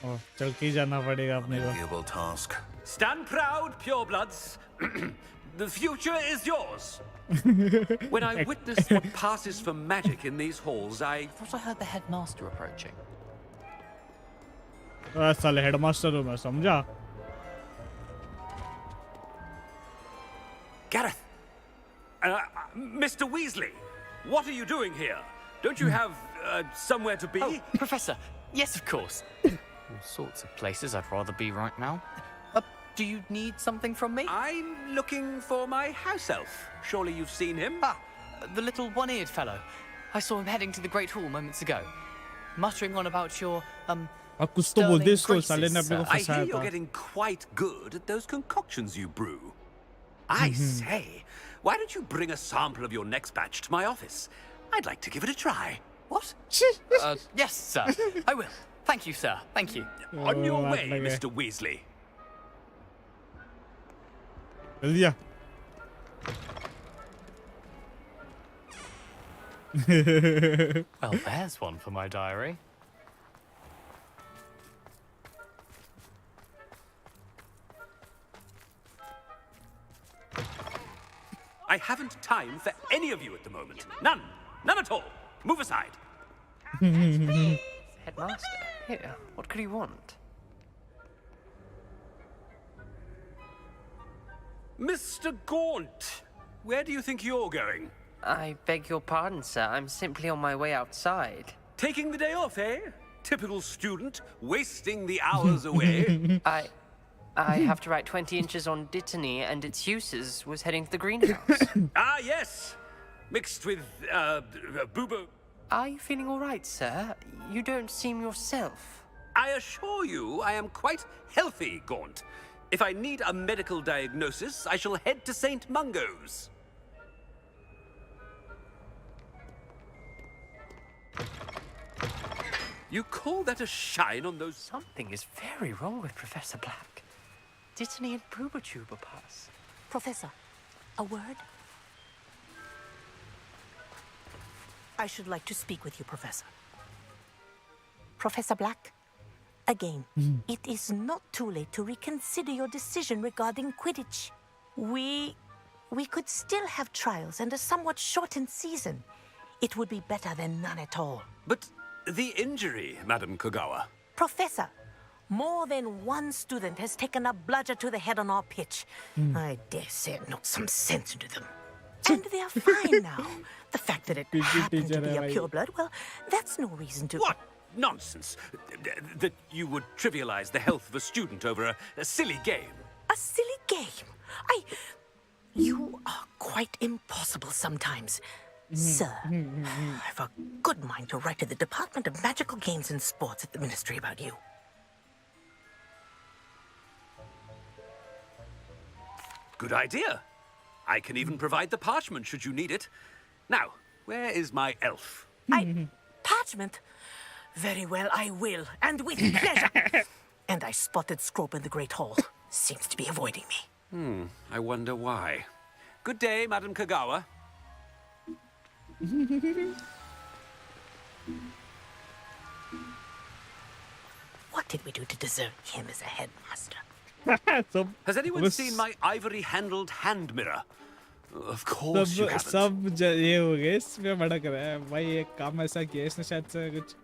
Oh, चल के जाना पड़ेगा अपने को. Agreeable task. Stand proud, purebloods. The future is yours. When I witnessed what passes for magic in these halls, I thought I heard the headmaster approaching. साले headmaster हूँ मैं, समझा? Gareth, Mr. Weasley, what are you doing here? Don't you have somewhere to be? Oh, Professor, yes, of course. All sorts of places I'd rather be right now. Do you need something from me? I'm looking for my house elf. Surely you've seen him? Ah, the little one-eared fellow. I saw him heading to the Great Hall moments ago, muttering on about your, कुछ तो बोल दे इसको, साले ने अपने को I फंसाया hear you're था. getting quite good at those concoctions you brew. I say, why don't you bring a sample of your next batch to my office? I'd like to give it a try. What? Yes, sir. I will. Thank you, sir. Thank you. On your way, Mr. Weasley. जल्दी आ. Well, there's one for my diary. I haven't time for any of you at the moment. None. None at all. Move aside. Headmaster, here, what could he want? Mr. Gaunt, where do you think you're going? I beg your pardon, sir. I'm simply on my way outside. Taking the day off, eh? Typical student, wasting the hours away. I have to write 20 inches on Dittany and its uses. Was heading to the greenhouse. Ah, yes. Mixed with, boobo. Are you feeling all right, sir? You don't seem yourself. I assure you I am quite healthy, Gaunt. If I need a medical diagnosis, I shall head to St. Mungo's. You call that a shine on those... Something is very wrong with Professor Black. Dittany and Boobertuber pass. Professor, a word? I should like to speak with you, Professor. Professor Black, again, it is not too late to reconsider your decision regarding Quidditch. We could still have trials and a somewhat shortened season. It would be better than none at all. But the injury, Madam Kagawa. Professor, more than one student has taken a bludger to the head on our pitch. I dare say it knocked some sense into them. And they are fine now. The fact that it happened to be a pureblood, well, that's no reason to... What nonsense! That you would trivialize the health of a student over a silly game. A silly game. You are quite impossible sometimes. Sir, I've a good mind to write to the Department of Magical Games and Sports at the Ministry about you. Good idea. I can even provide the parchment should you need it. Now, where is my elf? Parchment? Very well, I will, and with pleasure. And I spotted Scrope in the Great Hall. Seems to be avoiding me. I wonder why. Good day, Madam Kagawa. What did we do to deserve him as a headmaster? Has anyone seen my ivory-handled hand mirror? Of course you haven't. सब ये हो गए इसमें भड़क रहा है भाई एक काम ऐसा किया इसने शायद से कुछ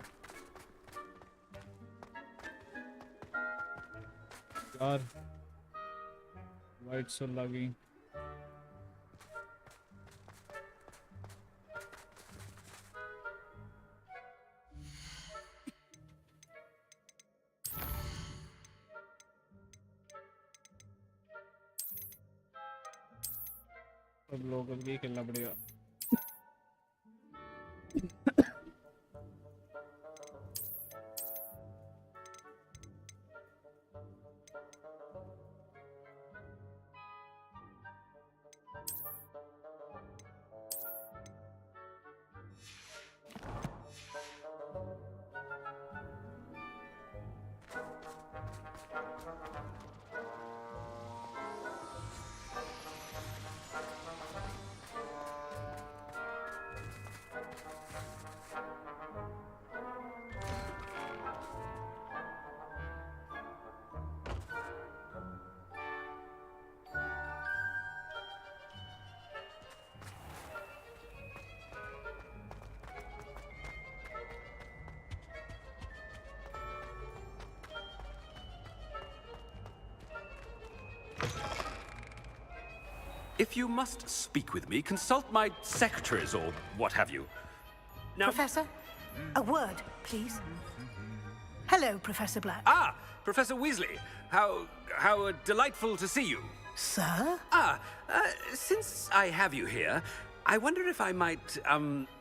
यार वाइट सो लगी सब लोगों को भी खेलना पड़ेगा If you must speak with me, consult my secretaries or what have you. Now, Professor, a word, please. Hello, Professor Black. Ah, Professor Weasley. How delightful to see you. Sir? Since I have you here, I wonder if I might,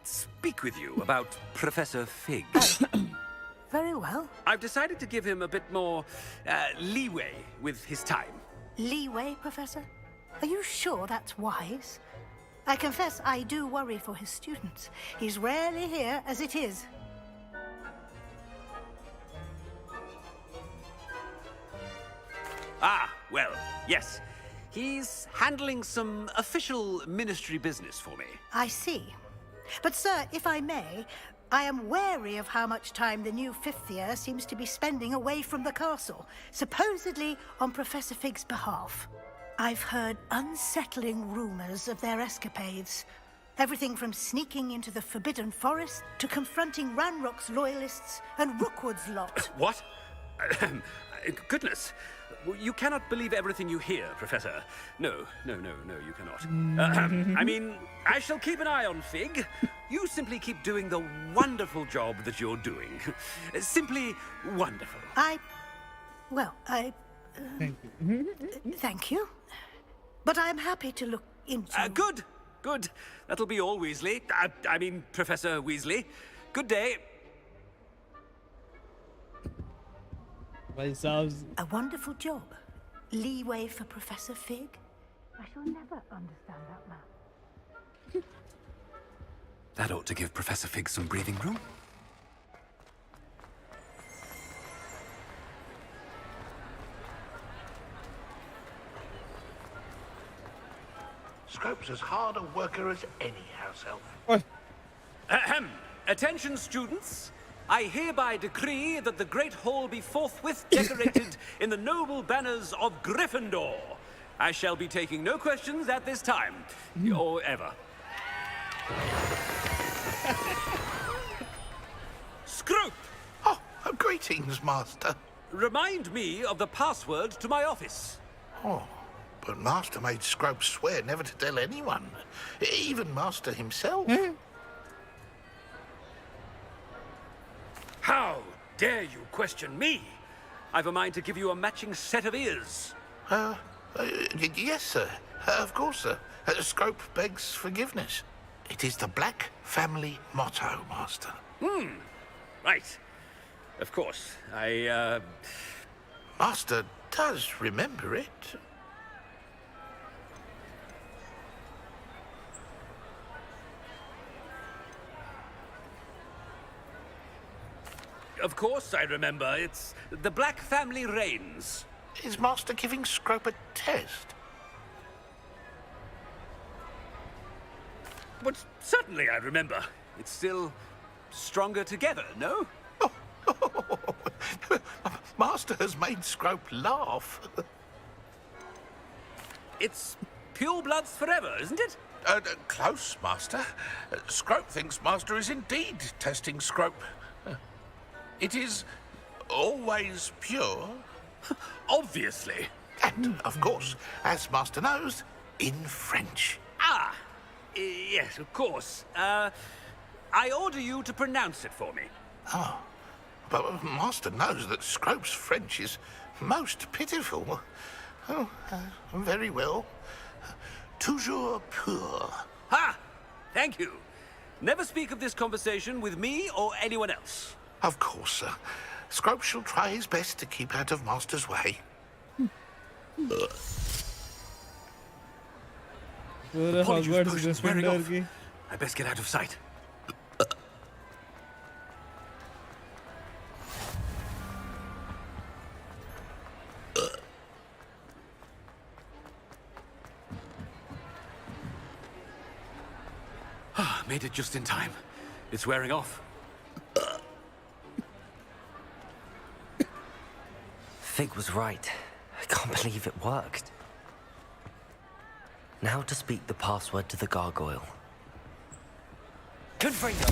speak with you about Professor Fig. Very well. I've decided to give him a bit more, leeway with his time. Leeway, Professor? Are you sure that's wise? I confess I do worry for his students. He's rarely here as it is. Ah, well, yes. He's handling some official ministry business for me. I see. But, sir, if I may, I am wary of how much time the new fifth year seems to be spending away from the castle, supposedly on Professor Fig's behalf. I've heard unsettling rumors of their escapades. Everything from sneaking into the Forbidden Forest to confronting Ranrock's loyalists and Rookwood's lot. What? Goodness. You cannot believe everything you hear, Professor. No, you cannot. I mean, I shall keep an eye on Fig. You simply keep doing the wonderful job that you're doing. Simply wonderful. Thank you. Thank you. But I'm happy to look into... Good. That'll be all, Weasley. I mean, Professor Weasley. Good day. A wonderful job. Leeway for Professor Fig. I shall never understand that man. That ought to give Professor Fig some breathing room. Scrope's as hard a worker as any house elf. Ahem. Attention, students. I hereby decree that the Great Hall be forthwith decorated in the noble banners of Gryffindor. I shall be taking no questions at this time, or ever. Scrope! Oh, greetings, Master. Remind me of the password to my office. Oh, but Master made Scrope swear never to tell anyone, even Master himself. How dare you question me? I've a mind to give you a matching set of ears. Yes, sir. Of course, sir. Scrope begs forgiveness. It is the Black family motto, Master. Right. Of course. Master does remember it. Of course I remember. It's the Black family reigns. Is Master giving Scrope a test? But certainly I remember. It's still stronger together, no? Master has made Scrope laugh. It's pure bloods forever, isn't it? Close, Master. Scrope thinks Master is indeed testing Scrope. It is always pure. Obviously. And, of course, as Master knows, in French. Ah! Yes, of course. I order you to pronounce it for me. Oh. But Master knows that Scrope's French is most pitiful. Oh, very well. Toujours pur. Ha! Thank you. Never speak of this conversation with me or anyone else. Of course, sir. Scrope shall try his best to keep out of Master's way. Hogwarts Gryffindor की. I best get out of sight. Made it just in time. It's wearing off. Fig was right. I can't believe it worked. Now to speak the password to the gargoyle. Confringo!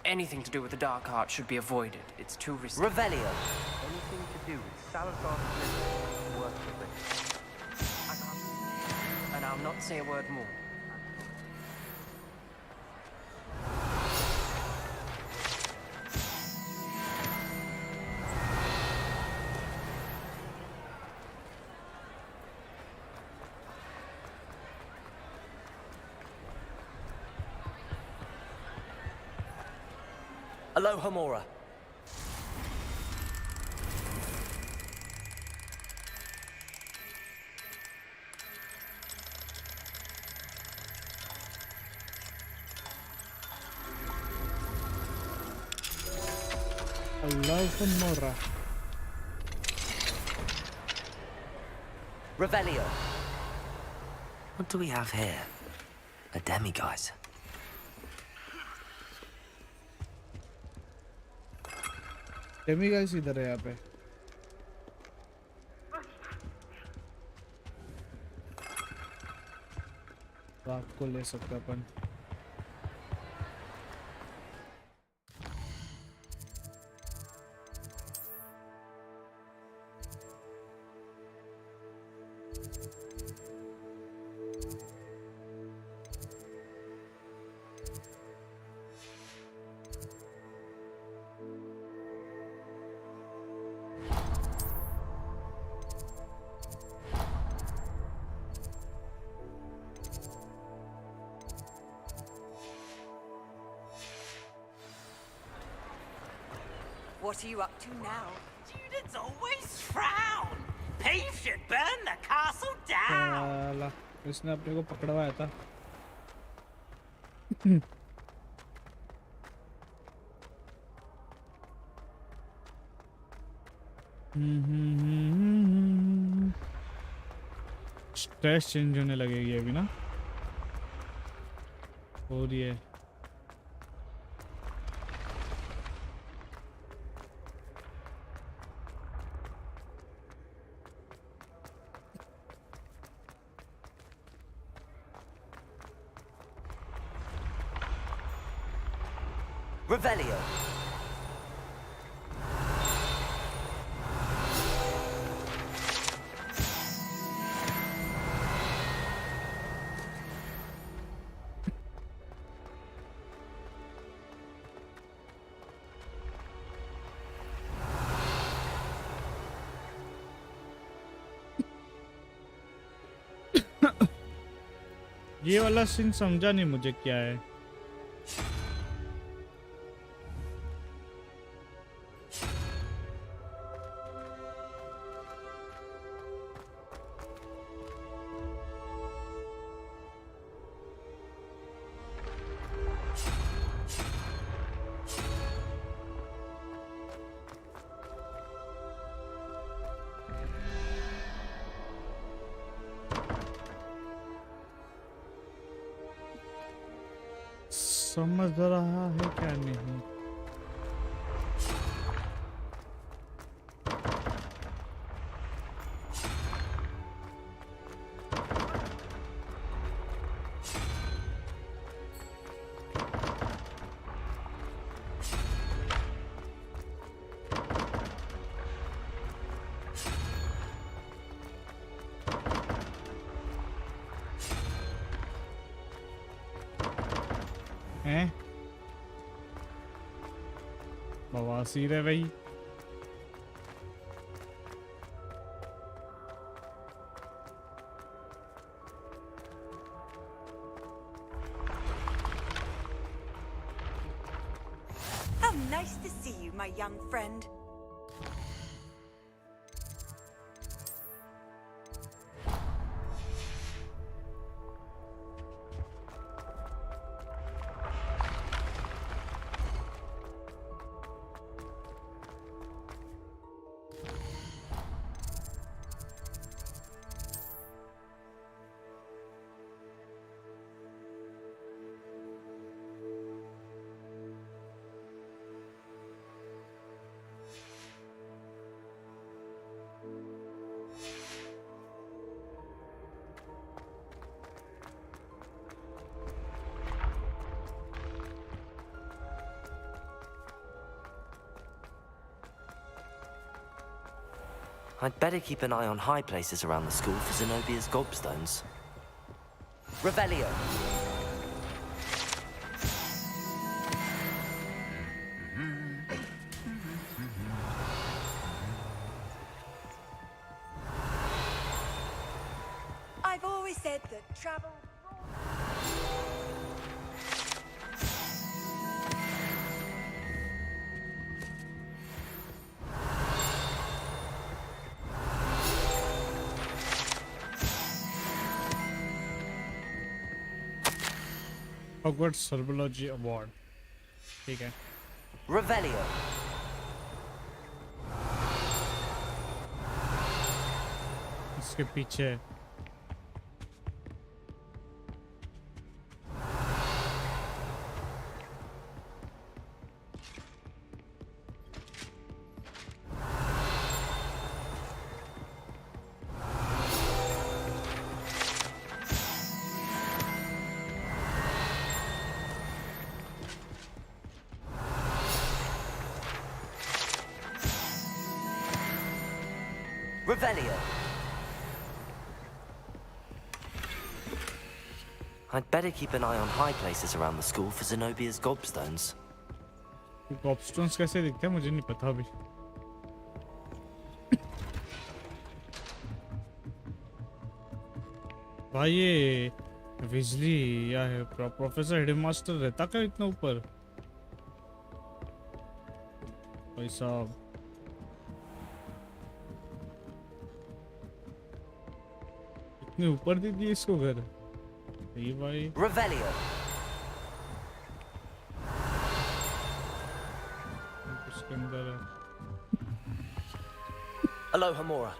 Anything to do with the dark art should be avoided. It's too risky. Revelio. Anything to do with Salazar's business, work with it. I can't. And I'll not say a word more. Aloha Mora. Aloha Mora. Revelio. What do we have here? A demiguise. डेमिगाइस इधर है यहाँ पे. रात को ले सकते अपन. What are you up to now? Students always frown. Peace should burn the castle down. साला इसने अपने को पकड़वाया था. स्ट्रेस चेंज होने लगेगी अभी ना. हो रही है. Revelio. ये वाला सीन समझा नहीं मुझे क्या है। समझ रहा है क्या नहीं? हैं? बवासीर है भाई। How nice to see you, my young friend. I'd better keep an eye on high places around the school for Zenobia's gobstones. Revelio. I've always said that travel... Hogwarts Herbology Award, ठीक है। Revelio. इसके पीछे Revelio. I'd better keep an eye on high places around the school for Zenobia's gobstones. गॉबस्टोन्स कैसे दिखते हैं मुझे नहीं पता अभी। भाई ये विजली या है प्रोफेसर हेडमास्टर रहता क्या इतना ऊपर? भाई साहब इतने ऊपर दे दिए इसको घर। ये भाई Revelio. उसके अंदर है। Aloha Mora.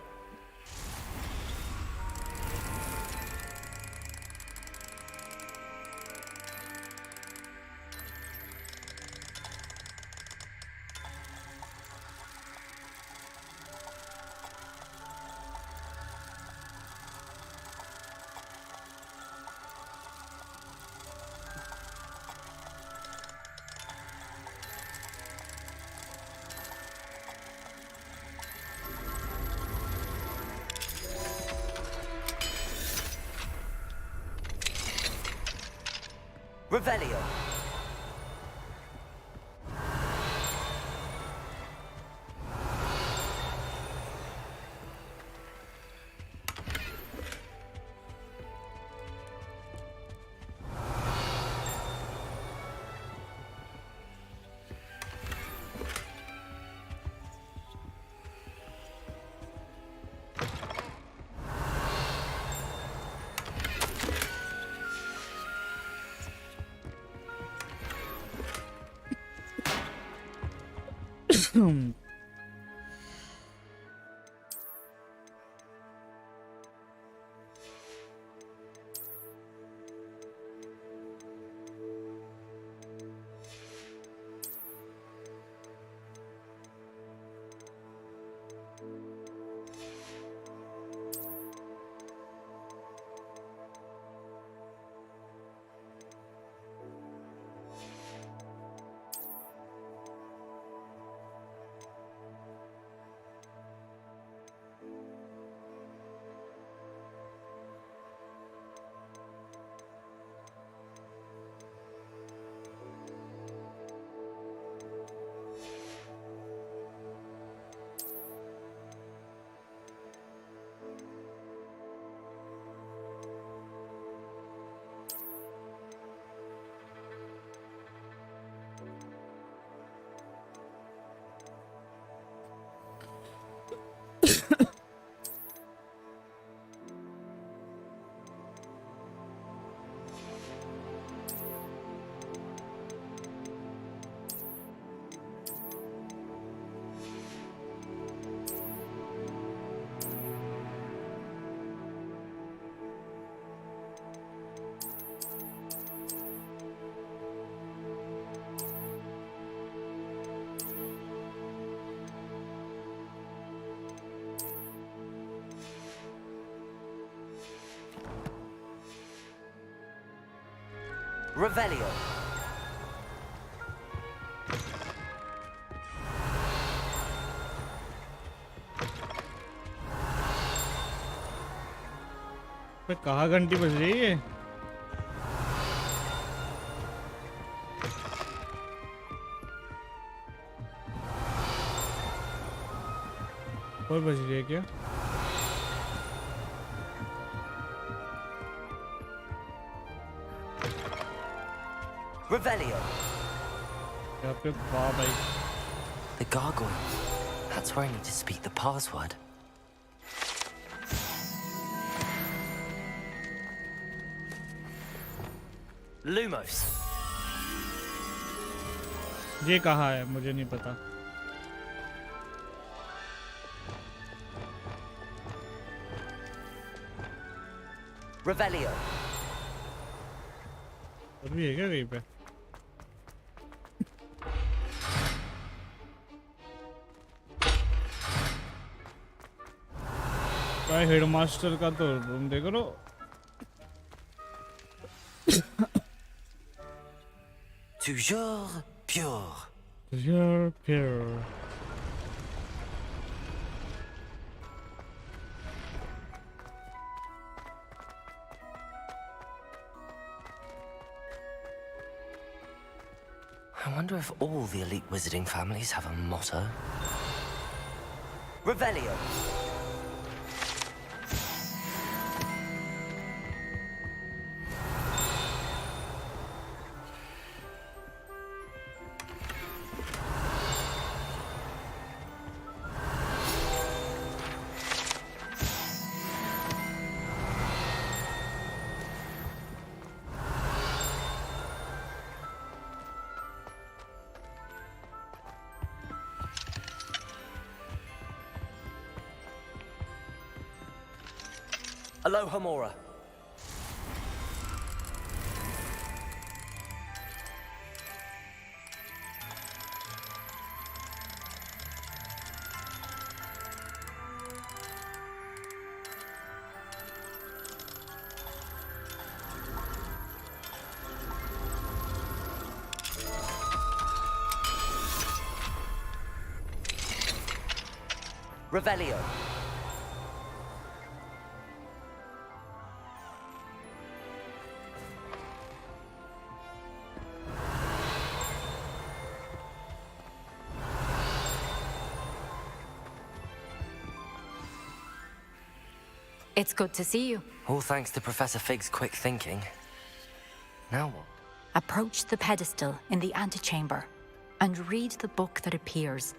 Revelio. Revelio. पे कहाँ घंटी बज रही है? और बज रही है क्या? Revelio. The gargoyle. That's where I need to speak the password. Lumos. ये कहाँ है? मुझे नहीं पता. Revelio. और भी है क्या कहीं पे? भाई हेडमास्टर का तो रूम देख लो. Toujours pure. Toujours pure. I wonder if all the elite wizarding families have a motto. Revelio. Aloha Mora. Revelio. It's good to see you. All thanks to Professor Fig's quick thinking. Now what? Approach the pedestal in the antechamber and read the book that appears.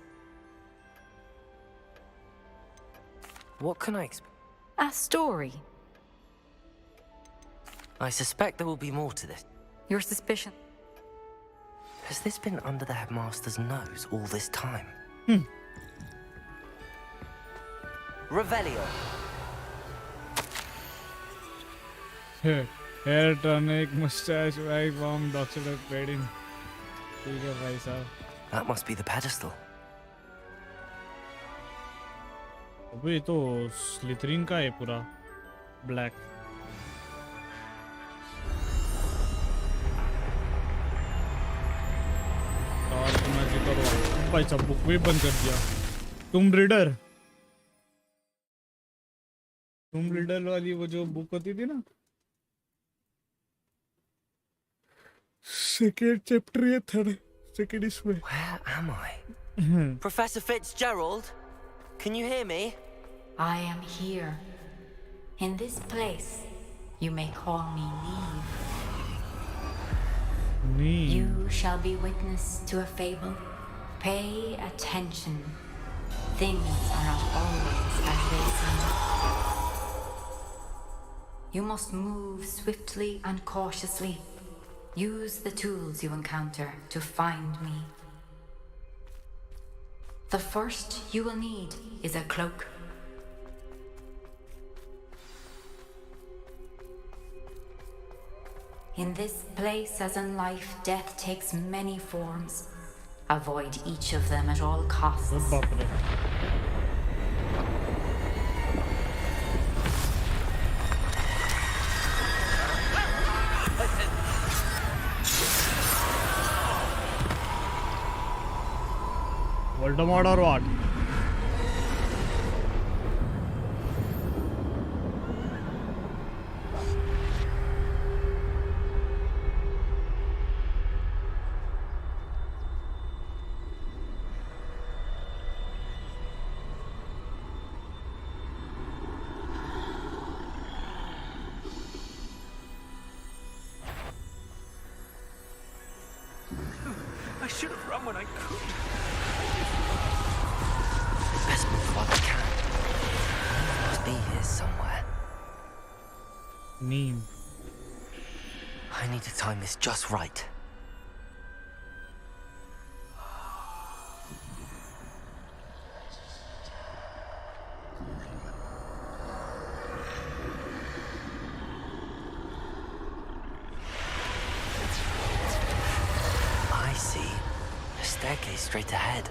What can I expect? A story. I suspect there will be more to this. Your suspicion? Has this been under the headmaster's nose all this time? Revelio. Hair tonic, mustache, white bomb, doctor fading. ठीक है भाई साहब. That must be the pedestal. अबे ये तो स्लिथरिन का है पूरा ब्लैक. डार्क मैजिक और भाई सब बुक भी बंद कर दिया. टूम रीडर वाली वो जो बुक होती थी ना. सेकेंड चैप्टर या थर्ड सेकेंड इसमें. Where am I? Professor Fitzgerald? Can you hear me? I am here. In this place, you may call me Neve. You shall be witness to a fable. Pay attention. Things are not always as they seem. You must move swiftly and cautiously. Use the tools you encounter to find me. The first you will need is a cloak. In this place, as in life, death takes many forms. Avoid each of them at all costs. Voldemort or what? I should have run when I could. Best move while I can. He must be here somewhere. Neem. I need to time this just right. I see. A staircase straight ahead.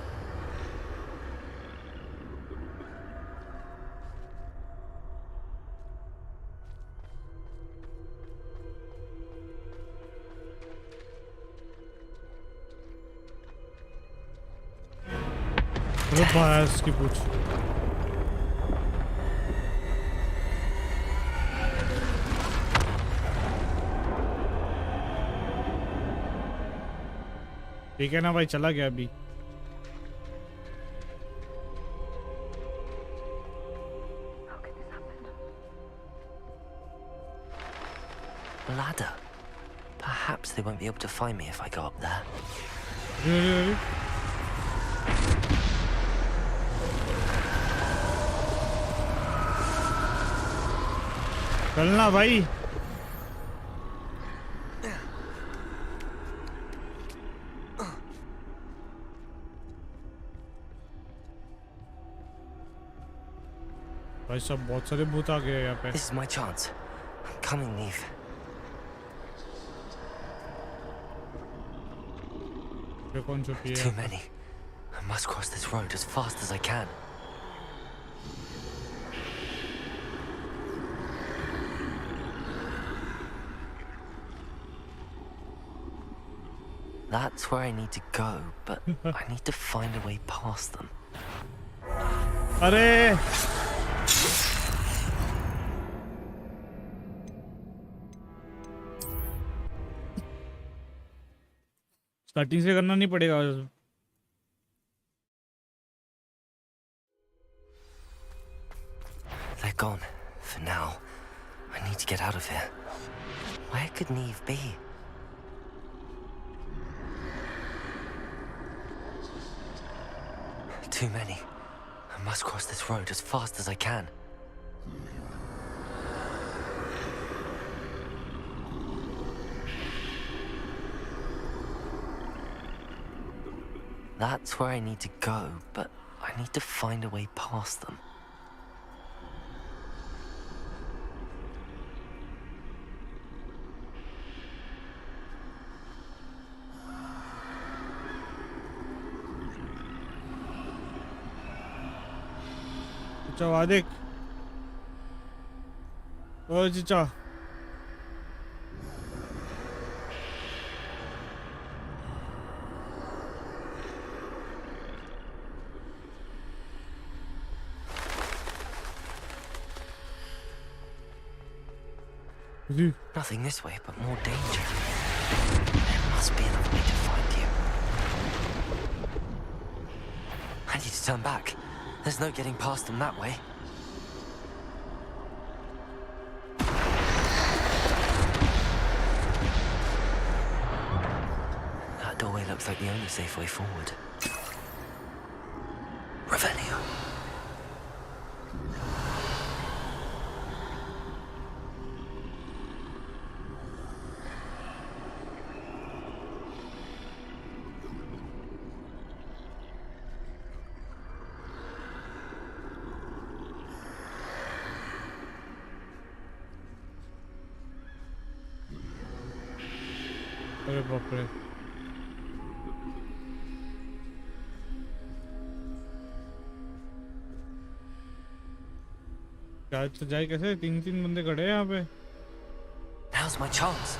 पास की पूछ. ठीक है ना भाई, चला गया अभी. Ladder. Perhaps they won't be able to find me if I go up there. चलना भाई. भाई सब बहुत सारे भूत आ गए यहाँ पे. This is my chance. I'm coming, Neve. कौन छुपी है? Too many. I must cross this road as fast as I can. That's where I need to go, but I need to find a way past them. अरे starting से करना नहीं पड़ेगा. They're gone for now. I need to get out of here. Where could Neve be? Too many. I must cross this road as fast as I can. That's where I need to go, but I need to find a way past them. चचा वहाँ देख, ओ चचा Nothing this way, but more danger. There must be another way to find you. I need to turn back. There's no getting past them that way. That doorway looks like the only safe way forward. Revelio. अरे बाप रे, क्या तो जाए कैसे? तीन तीन बंदे खड़े हैं यहाँ पे। Now's my chance.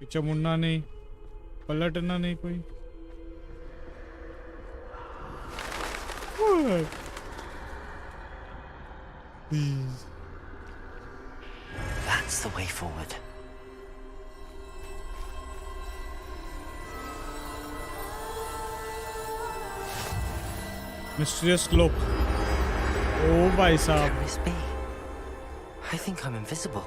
पीछे मुड़ना नहीं, पलटना नहीं कोई। Please. That's the way forward. Mysterious cloak. Oh, भाई साहब. Can this be? I think I'm invisible.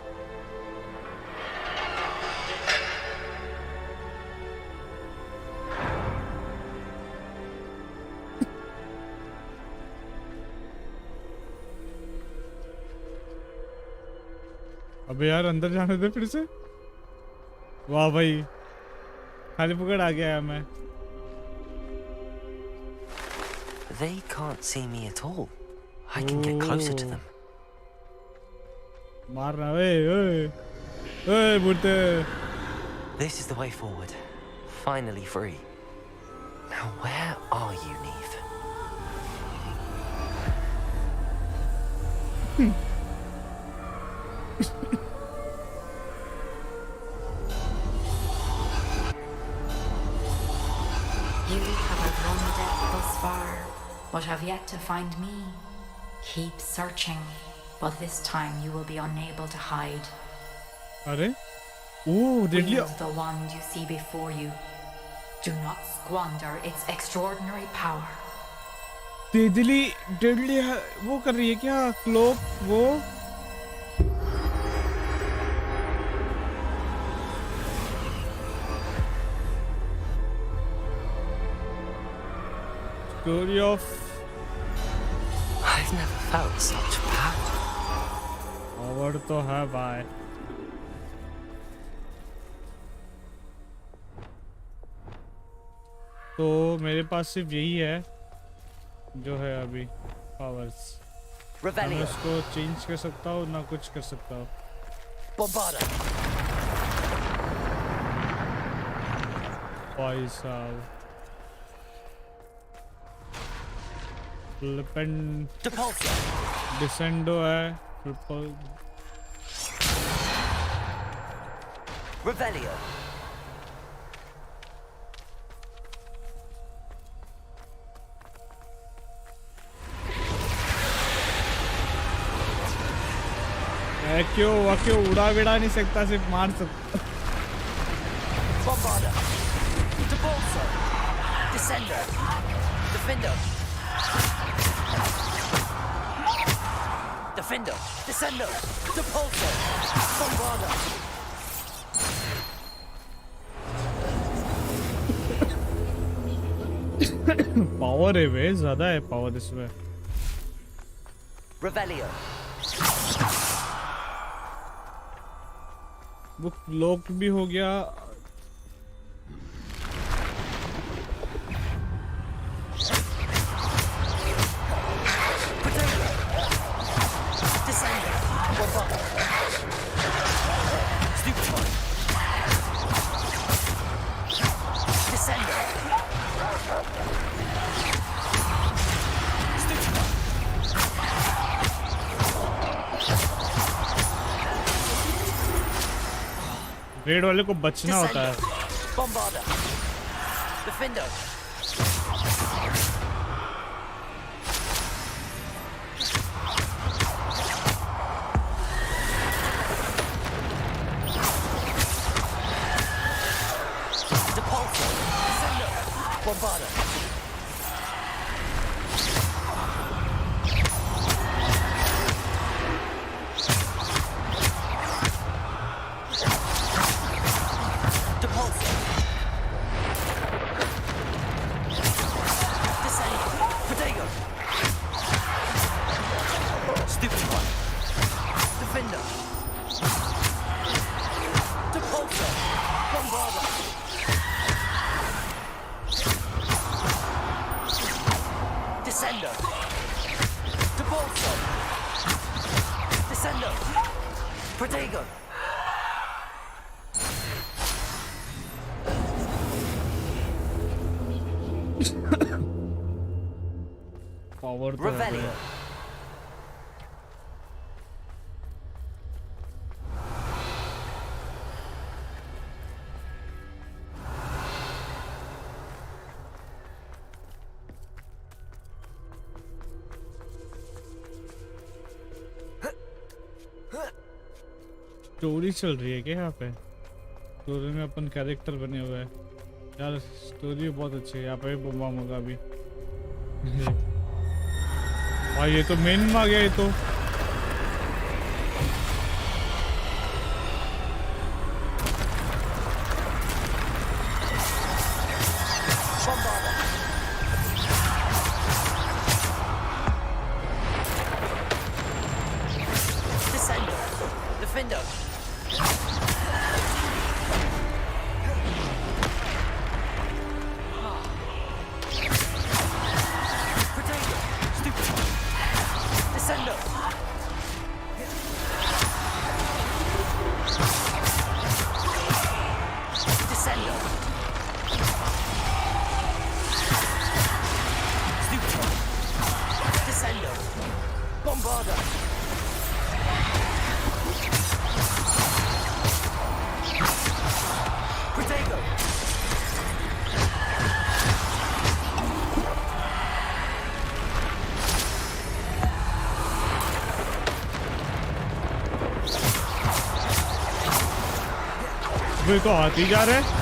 अबे यार अंदर जाने दे फिर से। वाह भाई, खाली पकड़ आ गया मैं। They can't see me at all. I can get closer to them. मारना ओए बुड्ढे। This is the way forward. Finally free. Now where are you, Neve? You have outrun death thus far, but have yet to find me. Keep searching, but this time you will be unable to hide. अरे, ओह deadly. Wield the wand you see before you. Do not squander its extraordinary power. deadly है, वो कर रही है क्या? Cloak वो? Story of. I've never felt such power. Power तो है भाई। तो मेरे पास सिर्फ यही है जो है अभी पावर्स। मैं उसको चेंज कर सकता हूँ ना कुछ कर सकता हूँ। भाई साहब फ्लिपन डिसेंडो है, ट्रिपल Revelio. क्यों उड़ा विड़ा नहीं सकता, सिर्फ मार सकता। Bombarder. Depulso. Descender. Defender. Defender. Descender. Depulso. Bombarder. Power है वे, ज्यादा है पावर इसमें। Revelio. वो लॉक भी हो गया। रेड वाले को बचना होता है। Bombarder. Defender. Depulsor. Defender. Bombarder. Power तो Revelio. स्टोरी चल रही है क्या यहाँ पे? स्टोरी में अपन कैरेक्टर बने हुए हैं यार। स्टोरी बहुत अच्छी है। यहाँ पे भी बम होगा अभी। भाई ये तो मेन में आ गया ये तो। तो आती जा रहे हैं।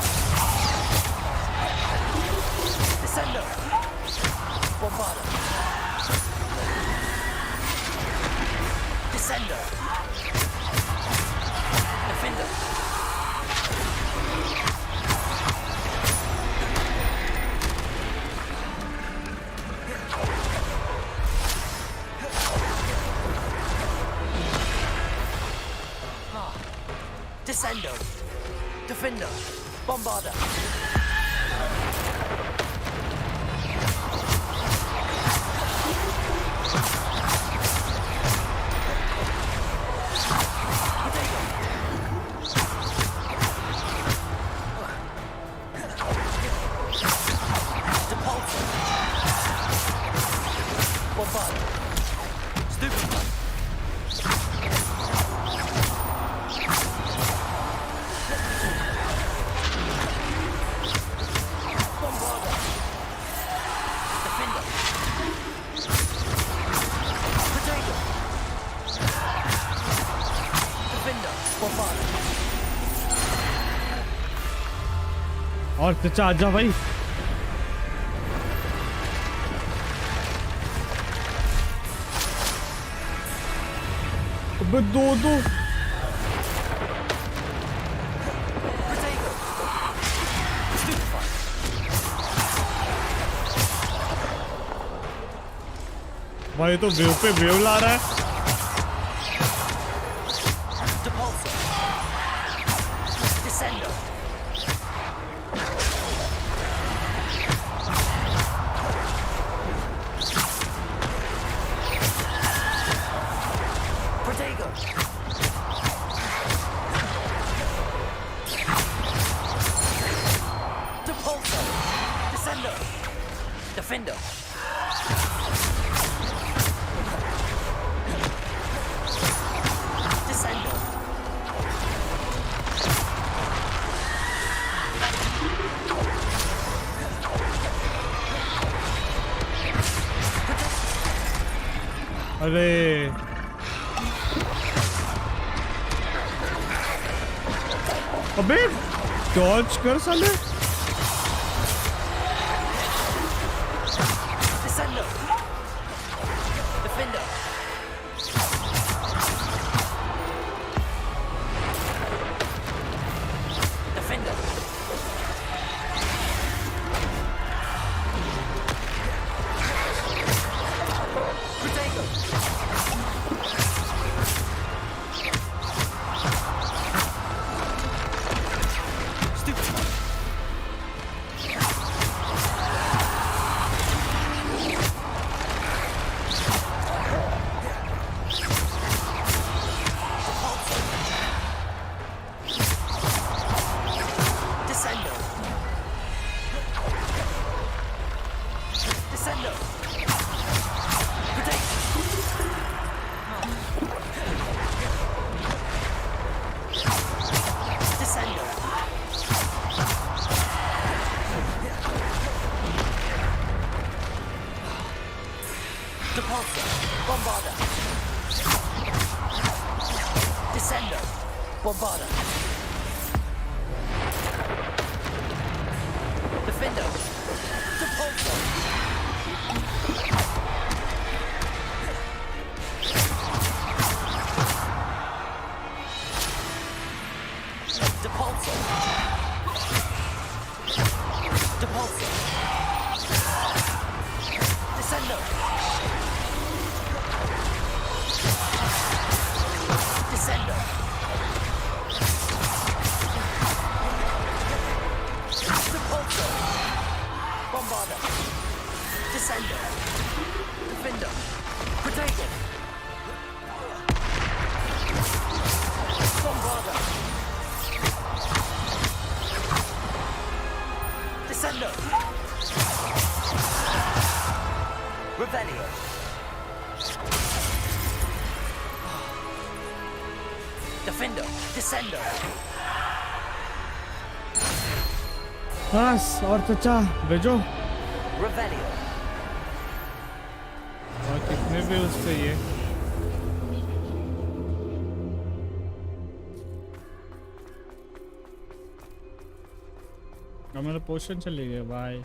Descendo. Defender. Bombarder. और चचा आजा भाई। अबे दो भाई तो वेव पे वेव ला रहा है। अरे अबे डॉज कर साले। बस और चचा भेजो। और कितने भी उस पे ये अब मेरा पोर्शन चले गया भाई।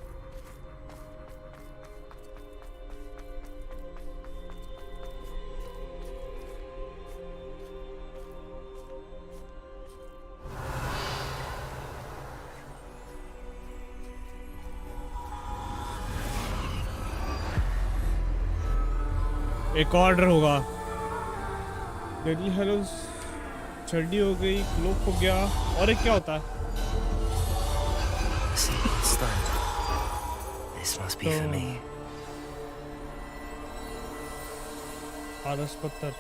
एक ऑर्डर होगा। डेडली हेलो छड़ी हो गई, क्लोक हो गया, और एक क्या होता है? This must be for me. आरस पत्थर।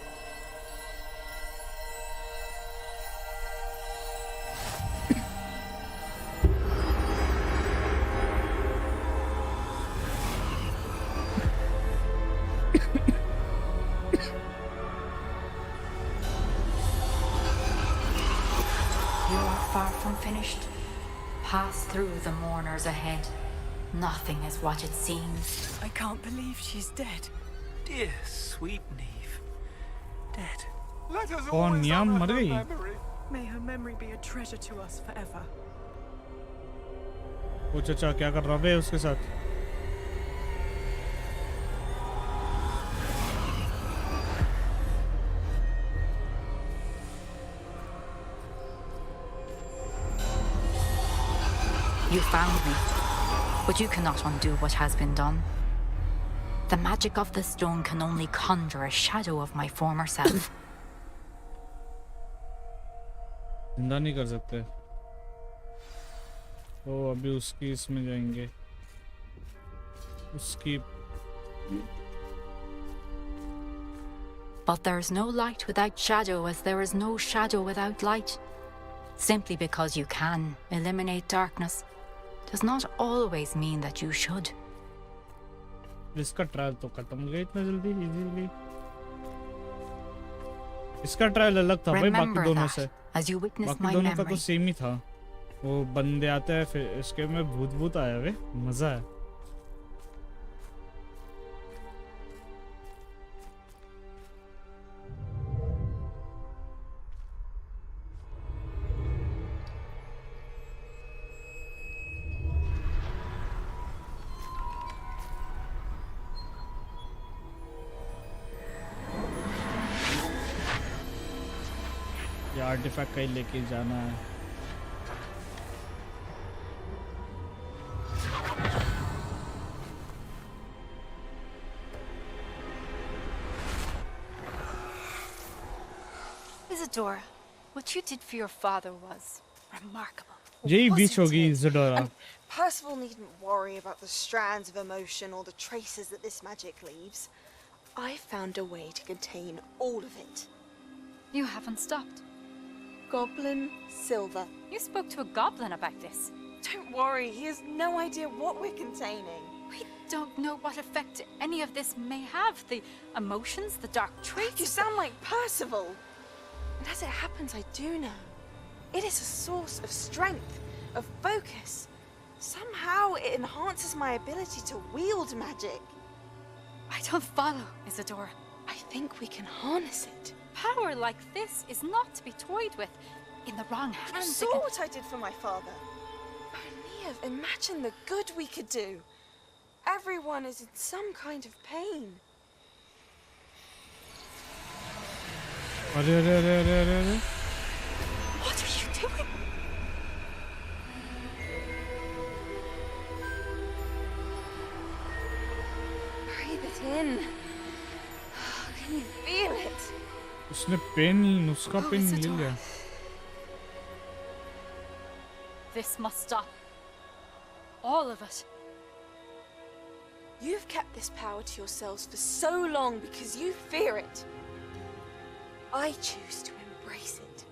Pass through the mourners ahead. Nothing is what it seems. I can't believe she's dead. Dear sweet Neve. Dead. Let us कौन नियम मर गई? May her memory be a treasure to us forever. वो चचा क्या कर रहा है उसके साथ? You found me, but you cannot undo what has been done. The magic of the stone can only conjure a shadow of my former self. जिंदा नहीं कर सकते। ओ अभी उसकी इसमें जाएंगे। उसकी But there's no light without shadow, as there is no shadow without light. Simply because you can eliminate darkness does not always mean that you should. इसका ट्रायल तो खत्म हो गया इतना जल्दी इजीली। इसका ट्रायल अलग था भाई बाकी दोनों से। बाकी दोनों का तो सेम ही था। वो बंदे आते हैं फिर इसके में भूत आया वे मजा है। आर्टिफैक्ट कहीं लेके जाना है। Isadora, what you did for your father was remarkable. यही बीच होगी Isadora। Percival needn't worry about the strands of emotion or the traces that this magic leaves. I found a way to contain all of it. You haven't stopped. Goblin Silver. You spoke to a goblin about this. Don't worry, he has no idea what we're containing. We don't know what effect any of this may have. The emotions, the dark traits. You sound like Percival. And as it happens, I do know. It is a source of strength, of focus. Somehow it enhances my ability to wield magic. I don't follow, Isadora. I think we can harness it. Power like this is not to be toyed with. In the wrong hands. You saw what I did for my father. O'Neill, imagine the good we could do. Everyone is in some kind of pain. What are you doing? Breathe it in. Can you feel it? उसने pen उसका pen ले लिया। This must stop. All of it. You've kept this power to yourselves for so long because you fear it. I choose to embrace it.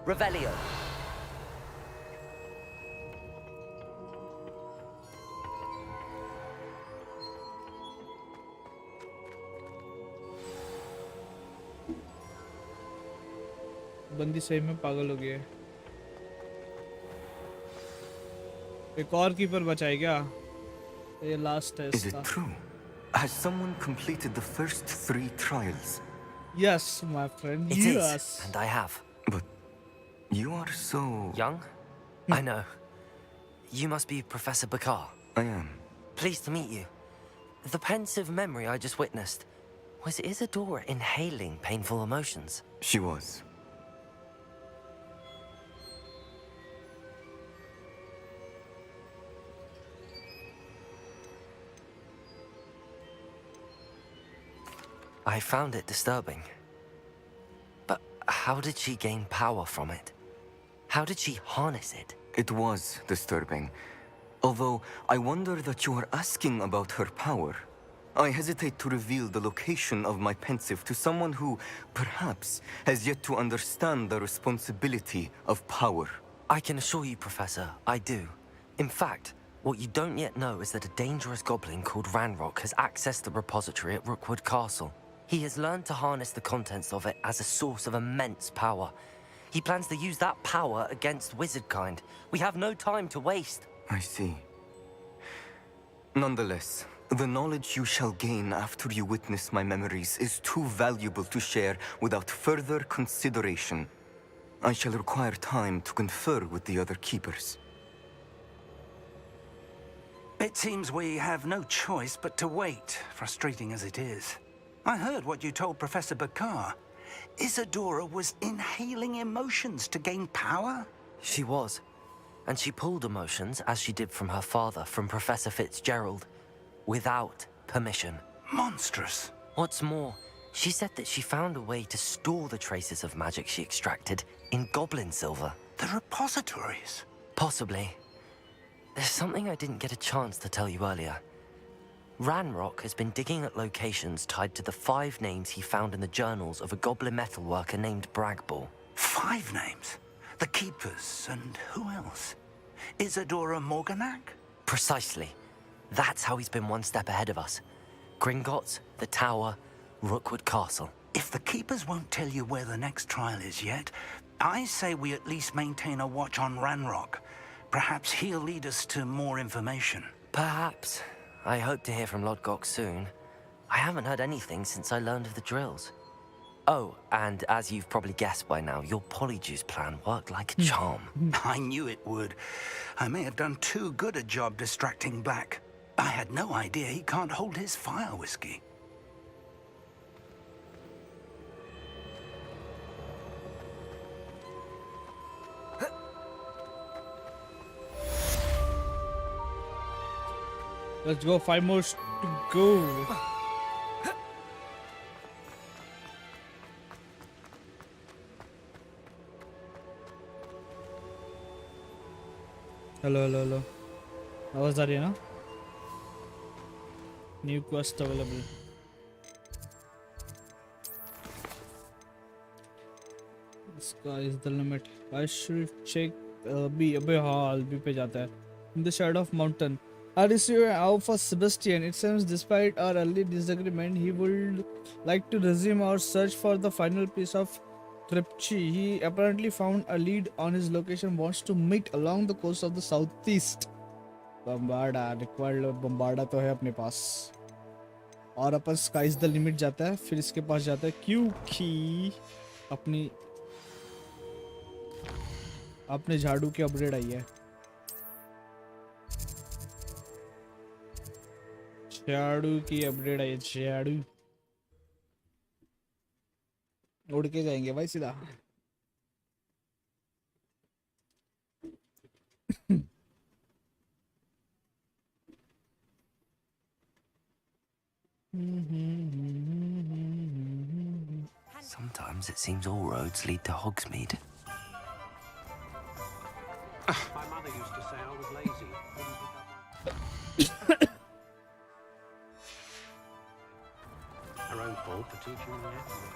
Revelio. बंदी सही में पागल हो गई है। एक और कीपर बचाए क्या? ये लास्ट है इसका। Is it true? Has someone completed the first 3 trials? Yes, my friend. It yes. is, and I have. But you are so young. I know. You must be Professor Bakar. I am. Pleased to meet you. The pensive memory I just witnessed, was Isadora inhaling painful emotions? She was. I found it disturbing. But how did she gain power from it? How did she harness it? It was disturbing. Although I wonder that you are asking about her power. I hesitate to reveal the location of my pensive to someone who, perhaps, has yet to understand the responsibility of power. I can assure you, Professor, I do. In fact, what you don't yet know is that a dangerous goblin called Ranrock has accessed the repository at Rookwood Castle. He has learned to harness the contents of it as a source of immense power. He plans to use that power against wizardkind. We have no time to waste. I see. Nonetheless, the knowledge you shall gain after you witness my memories is too valuable to share without further consideration. I shall require time to confer with the other keepers. It seems we have no choice but to wait, frustrating as it is. I heard what you told Professor Bakar. Isadora was inhaling emotions to gain power? She was. And she pulled emotions, as she did from her father, from Professor Fitzgerald, without permission. Monstrous. What's more, she said that she found a way to store the traces of magic she extracted in goblin silver. The repositories? Possibly. There's something I didn't get a chance to tell you earlier. Ranrock has been digging at locations tied to the 5 names he found in the journals of a goblin metalworker named Bragball. 5 names? The Keepers, and who else? Isadora Morganac? Precisely. That's how he's been one step ahead of us. Gringotts, the Tower, Rookwood Castle. If the Keepers won't tell you where the next trial is yet, I say we at least maintain a watch on Ranrock. Perhaps he'll lead us to more information. Perhaps. I hope to hear from Lodgok soon. I haven't heard anything since I learned of the drills. Oh, and as you've probably guessed by now, your polyjuice plan worked like a charm. I knew it would. I may have done too good a job distracting Black. I had no idea he can't hold his fire whiskey. Let's go, 5 more to go. Hello. आवाज आ रही है ना? New quest available. Sky is the limit. I should check B. अबे हाँ, B पे जाता है. In the shadow of mountain. I received an offer for Sebastian. It seems despite our early disagreement, he would like to resume our search for the final piece of Tripchi. He apparently found a lead on his location, wants to meet along the coast of the southeast. Bombarda, required Bombarda तो है अपने पास. और अपन skies the limit जाता है, फिर इसके पास जाता है क्योंकि अपने झाड़ू की अपग्रेड आई है. झाड़ू की अपग्रेड आई है. झाड़ू उड़ के जाएंगे भाई सीधा. Sometimes it seems all roads lead to Hogsmeade. My mother used to say I was lazy. Her own fault for teaching me everything.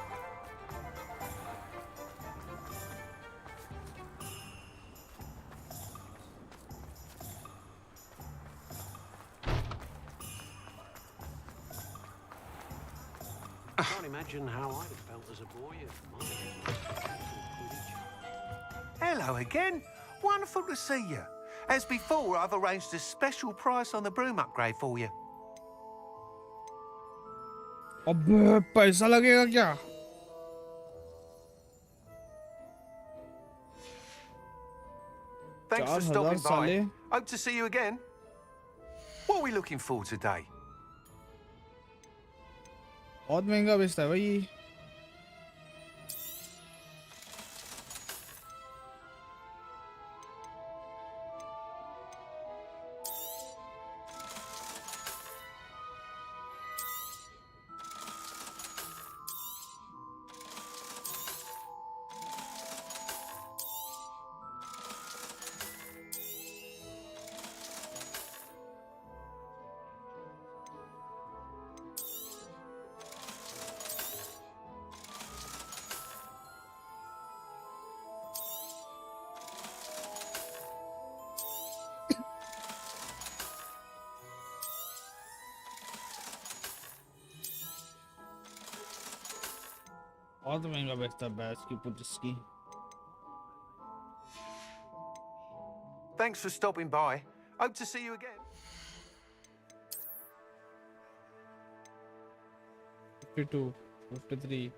I can't imagine how I'd have felt as a boy if my Hello again. Wonderful to see you. As before, I've arranged a special price on the broom upgrade for you. अबे पैसा लगेगा क्या? Thanks for stopping by. Hope to see you again. What are we looking for today? बहुत महंगा बेचता है भाई. बहुत महंगा बेचता है बैच की पुटिस्की. Thanks for stopping by. Hope to see you again. 52, 53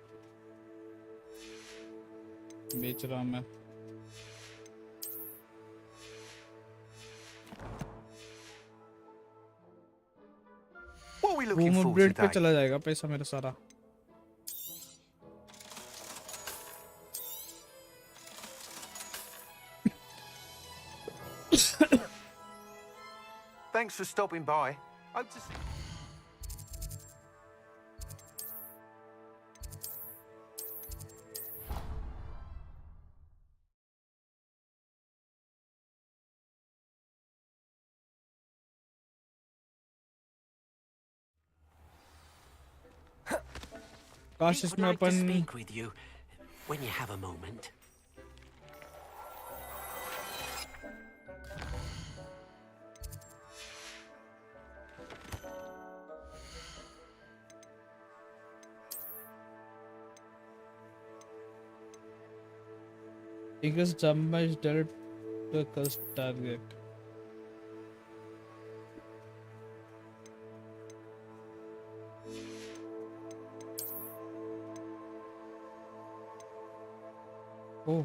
बेच रहा मैं। What are we room looking for upgrade पे today? चला जाएगा पैसा मेरा सारा। Thanks for stopping by. Hope to see. काश Pete would इसमें like to upon speak with you when you have a moment. increase damage dealt to a cursed target. Oh.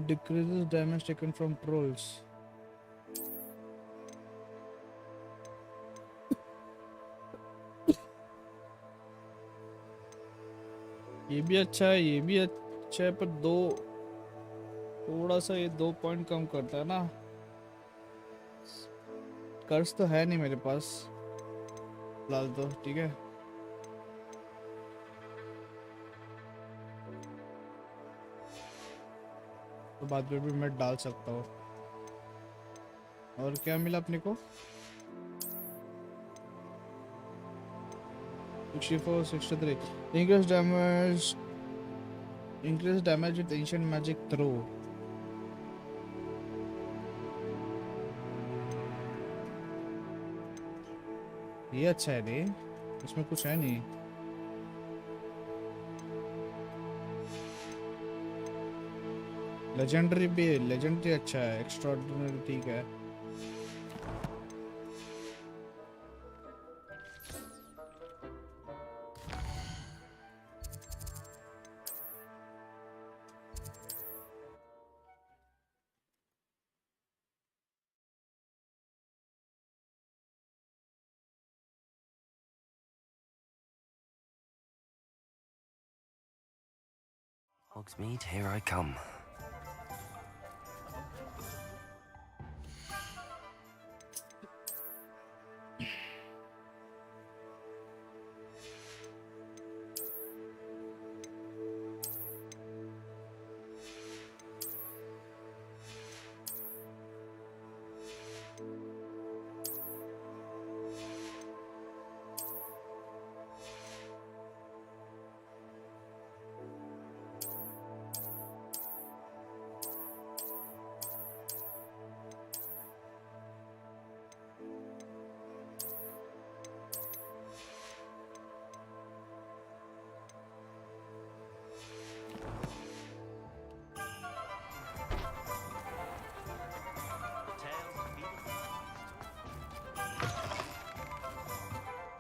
Decreases damage taken from trolls. ये भी अच्छा है, ये भी अच्छा है, पर दो थोड़ा सा ये 2 पॉइंट कम करता है ना। कर्ज तो है नहीं मेरे पास फिलहाल तो, ठीक है। तो बाद में भी मैं डाल सकता हूँ। और क्या मिला अपने को? 64, 63 increase damage with ancient magic throw. ये अच्छा है रे, इसमें कुछ है नहीं। लेजेंडरी भी है, लेजेंडरी अच्छा है, एक्स्ट्राऑर्डिनरी ठीक है। Hogsmeade, here I come.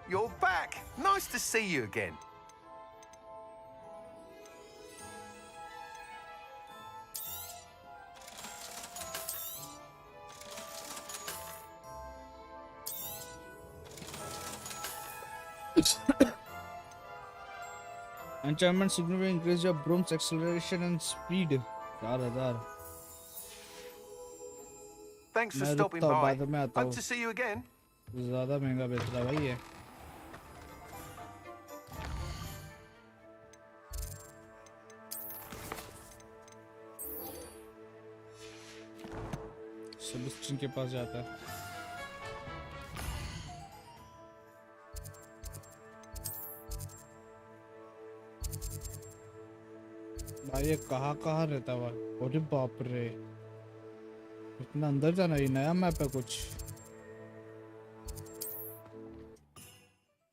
You're back. Nice to see you again. Enchantment significantly increase your broom's acceleration and speed. 4000. Thanks for मैं stopping रुकता हूँ, by. बाद में आता Hope हूँ। to see you again. ज़्यादा महंगा बेच रहा भाई ये। सेबेस्टियन के पास जाता है। भाई ये कहाँ रहता है? अरे बाप रे, इतना अंदर जाना, ही नया मैप है कुछ।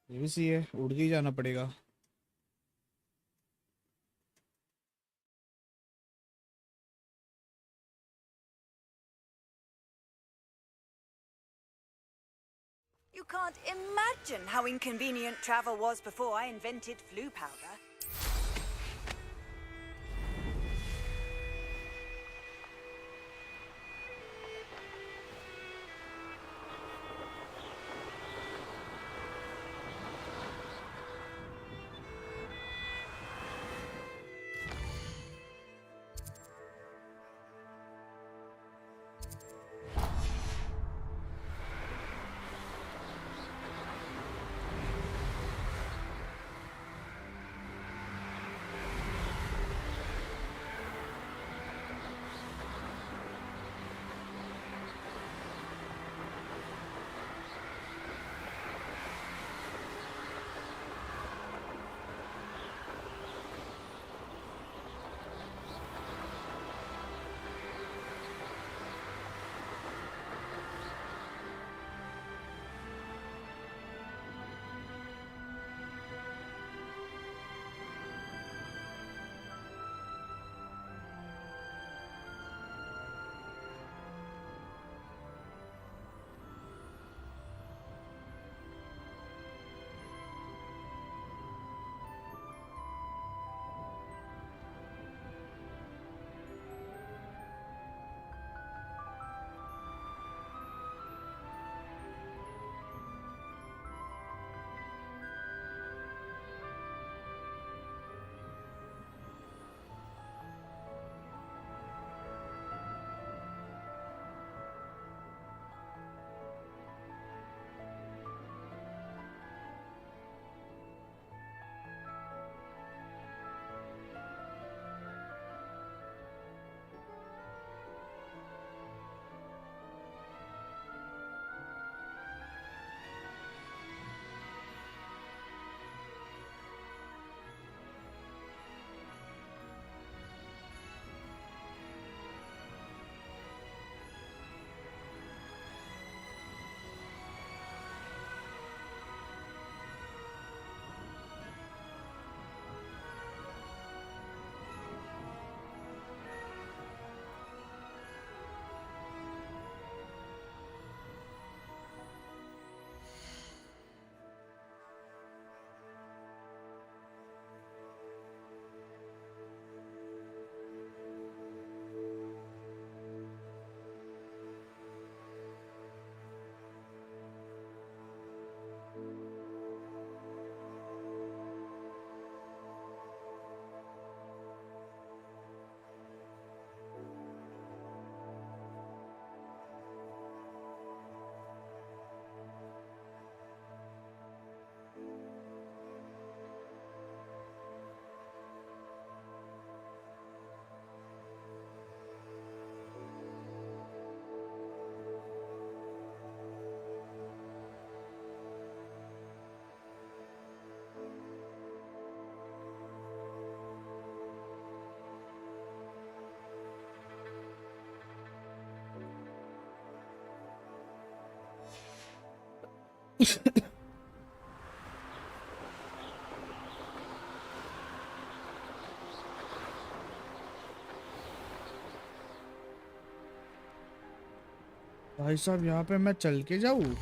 ये भी सही है, उड़ के ही जाना पड़ेगा। You can't imagine how inconvenient travel was before I invented flu powder. भाई साहब यहाँ पे मैं चल के जाऊँ?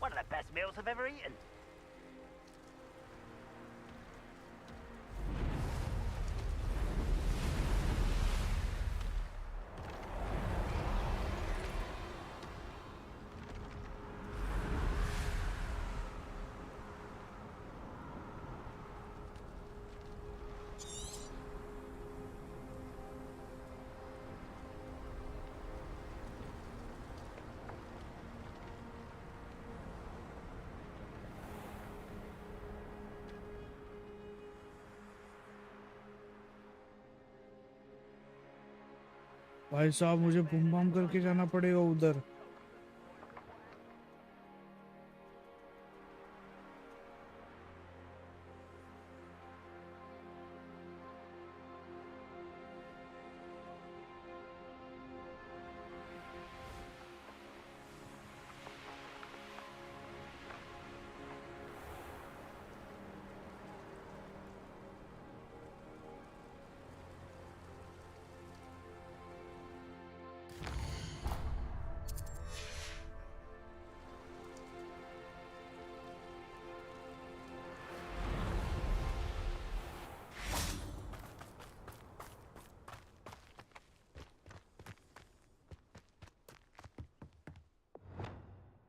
One of the best meals I've ever eaten. भाई साहब मुझे बम बम करके जाना पड़ेगा उधर।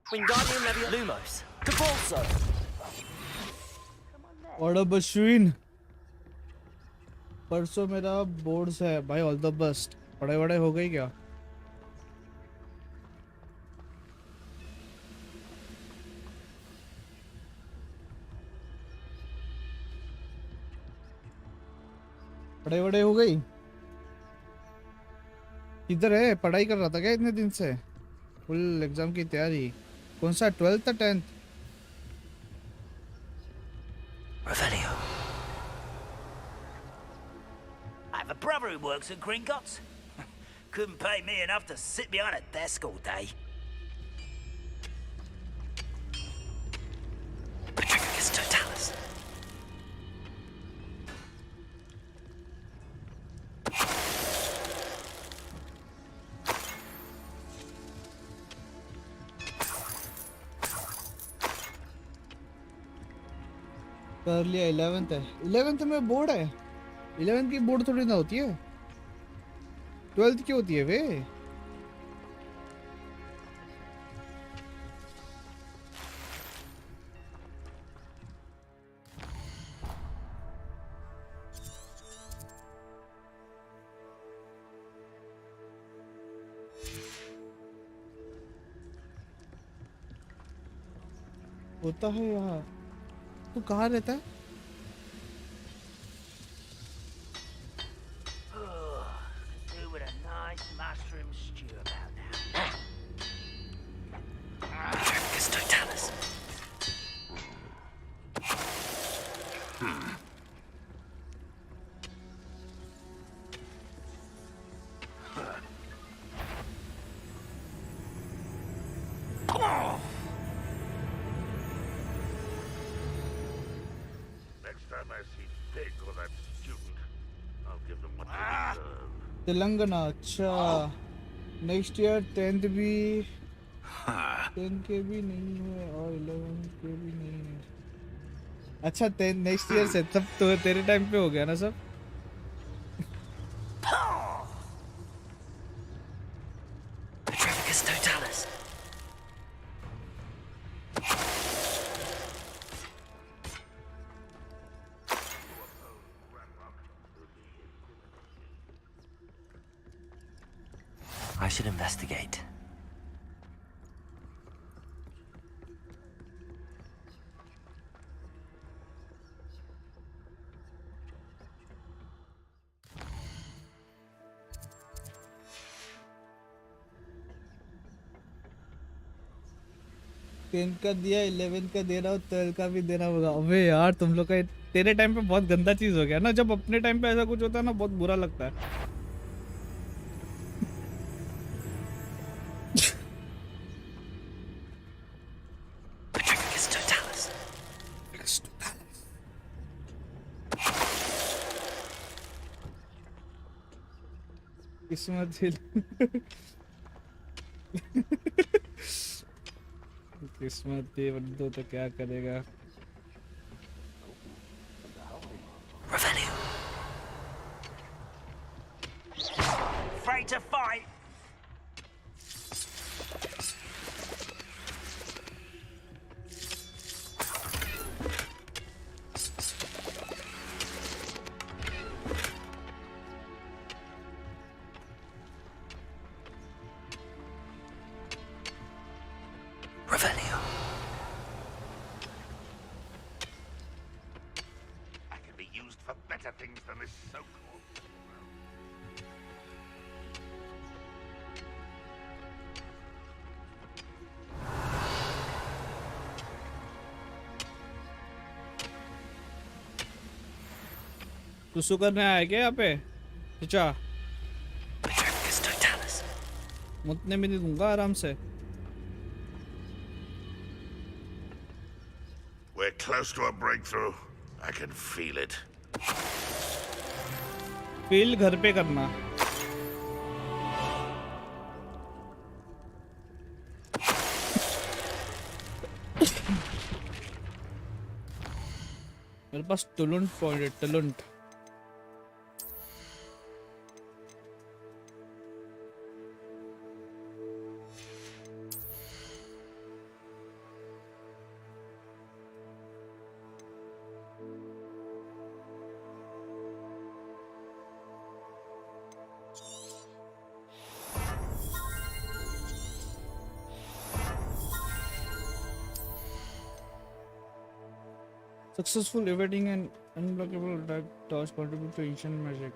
Wingardium Leviosa. Lumos. Cabalso. और बश्विन परसों मेरा बोर्ड्स है भाई, ऑल द बेस्ट। पढ़ाई वढ़ाई हो गई क्या? पढ़ाई वढ़ाई हो गई? किधर है? पढ़ाई कर रहा था क्या इतने दिन से? फुल एग्जाम की तैयारी? कौन सा, 12th या 10th? Revelio. I have a brother who works at Gringotts. Couldn't pay me enough to sit behind a desk all day. Petrificus totalis. कर लिया। 11th है, 11th में बोर्ड है। 11th की बोर्ड थोड़ी ना होती है, 12th की होती है वे। होता है यहाँ। तू कहाँ रहता है? Do with a nice mushroom stew about now. Petrificus totalis. Next time I see Pig or that student, I'll give them what they deserve. Telangana, अच्छा। नेक्स्ट ईयर 10th भी 10 के भी नहीं है और 11 के भी नहीं है। अच्छा 10 नेक्स्ट ईयर से, तब तो तेरे टाइम पे हो गया ना सब। Petrificus totalis. I should investigate. Tenth का दिया, 11th का दे रहा हूँ, 12th का भी देना होगा। अबे यार तुम लोग का तेरे टाइम पे बहुत गंदा चीज हो गया ना। जब अपने टाइम पे ऐसा कुछ होता है ना, बहुत बुरा लगता है। Petrificus totalis. किस्मत किस्मत दे दो तो क्या करेगा। Revelio. Afraid to fight. Revelio. I can be used for better things than this so-called. सुसु करने आया क्या यहाँ पे? अच्छा मुतने भी नहीं दूंगा आराम से. We're close to a breakthrough. I can feel it. Feel घर पे करना. मेरे पास टुलुंट पॉइंट है, टुलुंट. Successful evading an unblockable attack dodge contribute to ancient magic.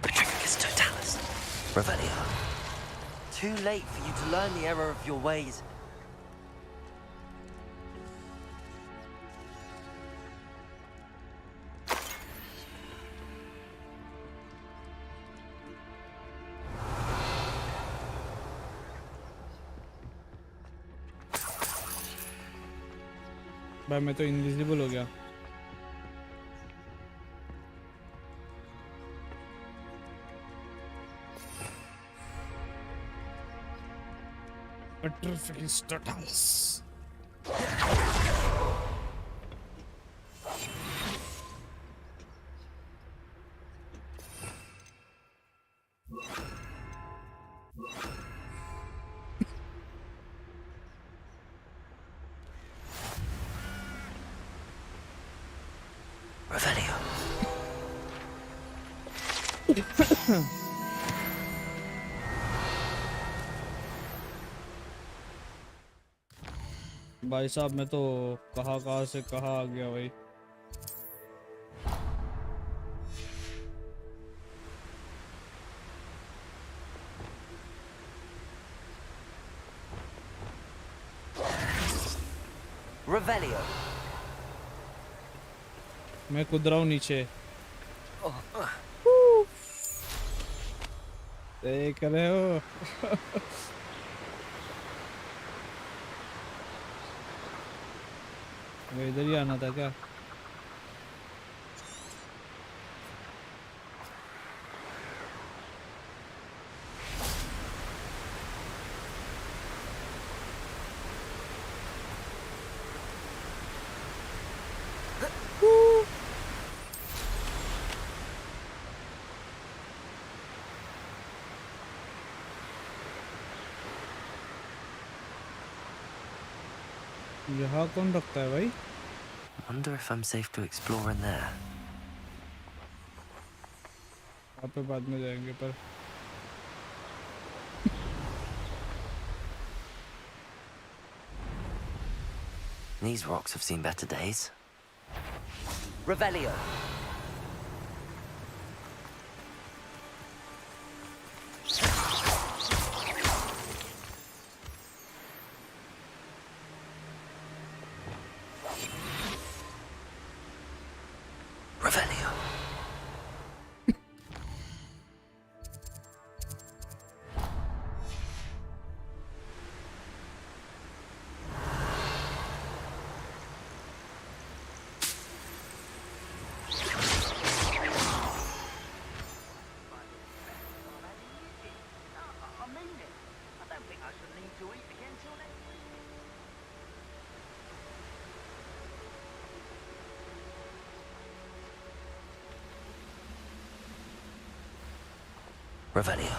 Petrificus totalis. Revelio. Too late for you to learn the error of your ways. भाई मैं तो invisible हो गया. Petrificus totalis. Revelio. भाई साहब मैं तो कहाँ से कहाँ आ गया भाई. Revelio. मैं कूद रहा हूँ नीचे. देख रहे हो? इधर ही आना था क्या? यहाँ कौन रखता है भाई? Wonder if I'm safe to explore in there. आप पे बाद में जाएंगे पर. These rocks have seen better days. Revelio. Revelio. Revelio.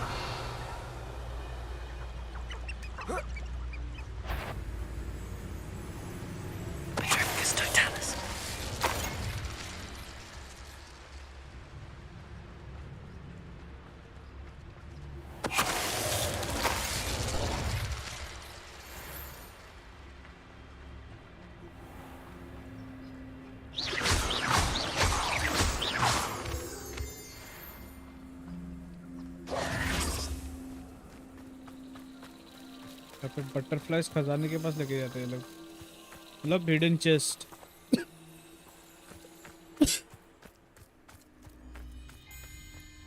Petrificus totalis. फिर बटरफ्लाइज खजाने के पास लेके जाते हैं लोग, मतलब hidden chest.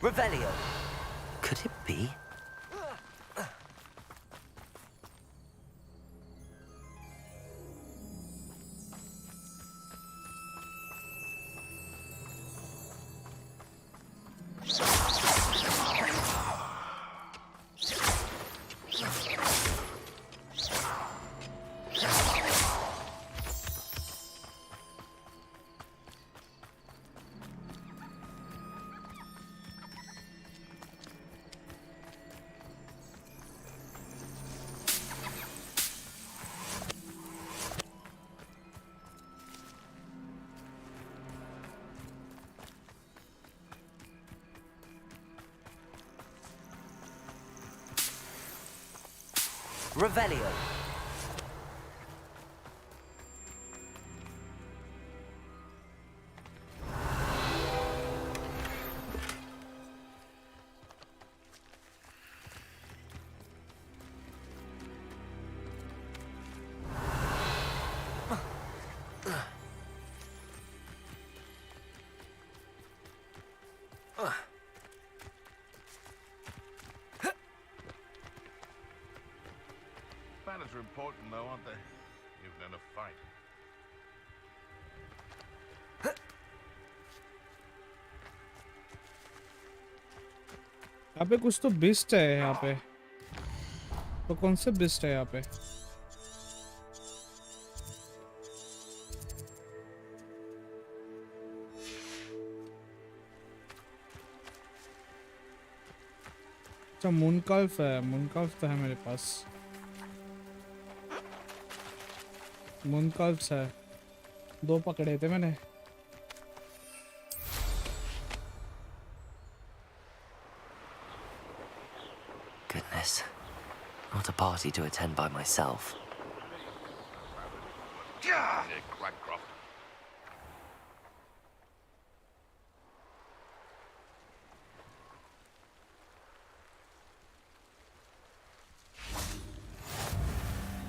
Revelio. Could it be? Revelio. Banners are important, though, aren't they? Even in a fight. यहाँ पे कुछ तो बिस्ट है यहाँ पे, तो कौन से बिस्ट है यहाँ पे? अच्छा मूनकाल्फ है, मूनकाल्फ तो है मेरे पास, मूनकाल्फ है, 2 पकड़े थे मैंने। Goodness. Not a party to attend by myself.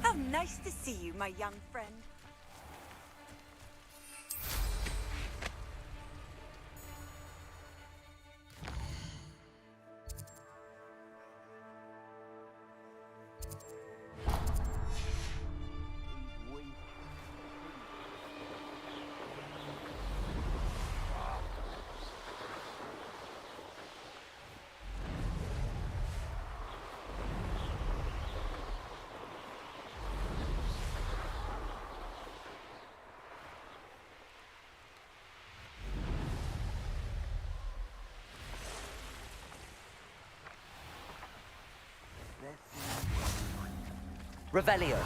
How nice to see you, my young friend. Revelio.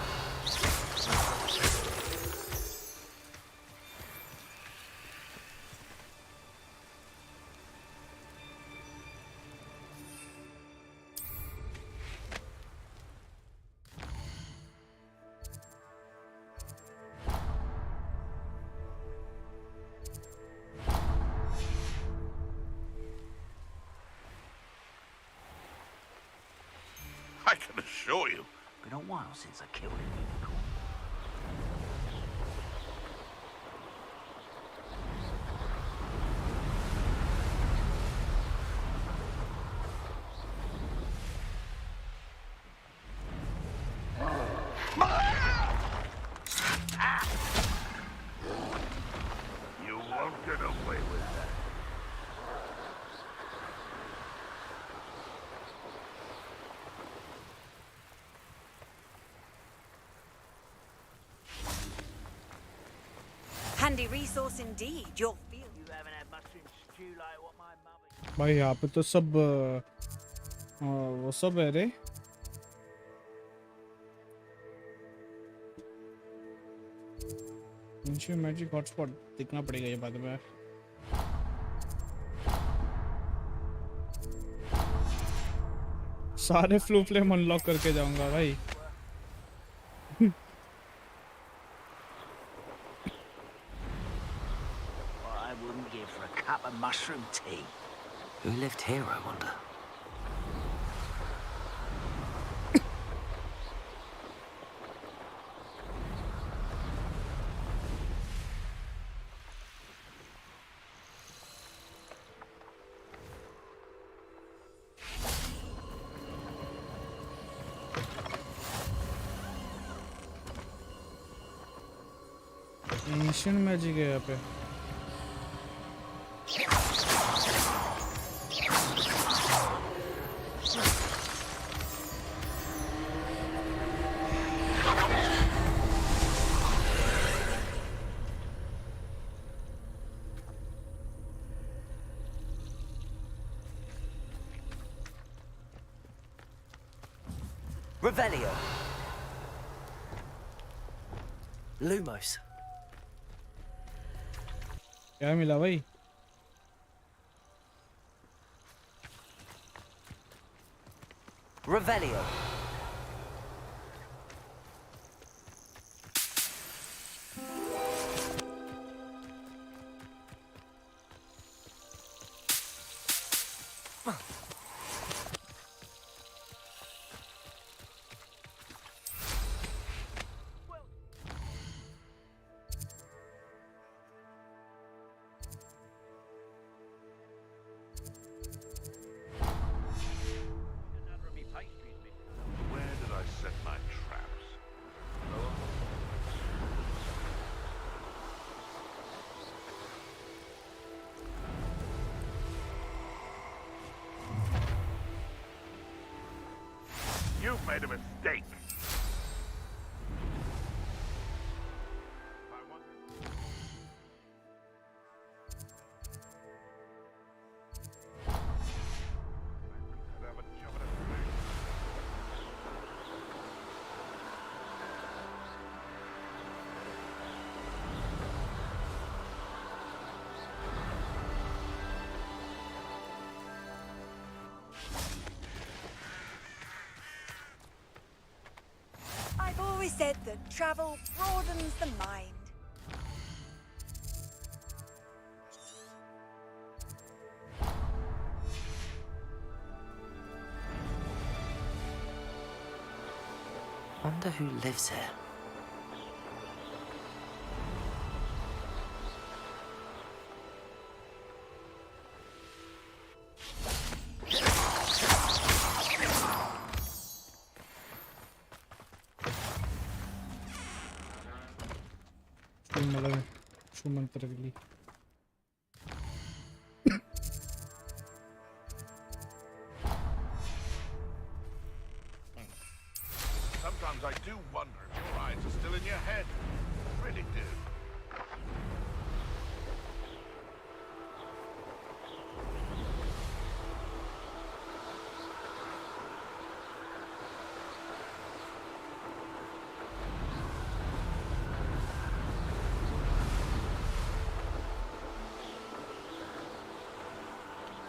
I can assure you. Been a while since I killed a unicorn. You won't get away with that. Handy resource indeed. Your field. You haven't had mushroom stew like what my mother. भाई यहाँ पे तो सब वो सब है रे। Ancient magic hotspot दिखना पड़ेगा ये बाद में। सारे फ्लू फ्लेम अनलॉक करके जाऊंगा भाई। I wouldn't give for a cup of mushroom tea. Who lived here, I wonder? Mission magic है यहाँ पे। Revelio. Lumos. क्या मिला भाई? Revelio. Where did I set my traps? You've made a mistake. I've always said that travel broadens the mind. Wonder who lives here. Sometimes I do wonder if your eyes are still in your head. I really do.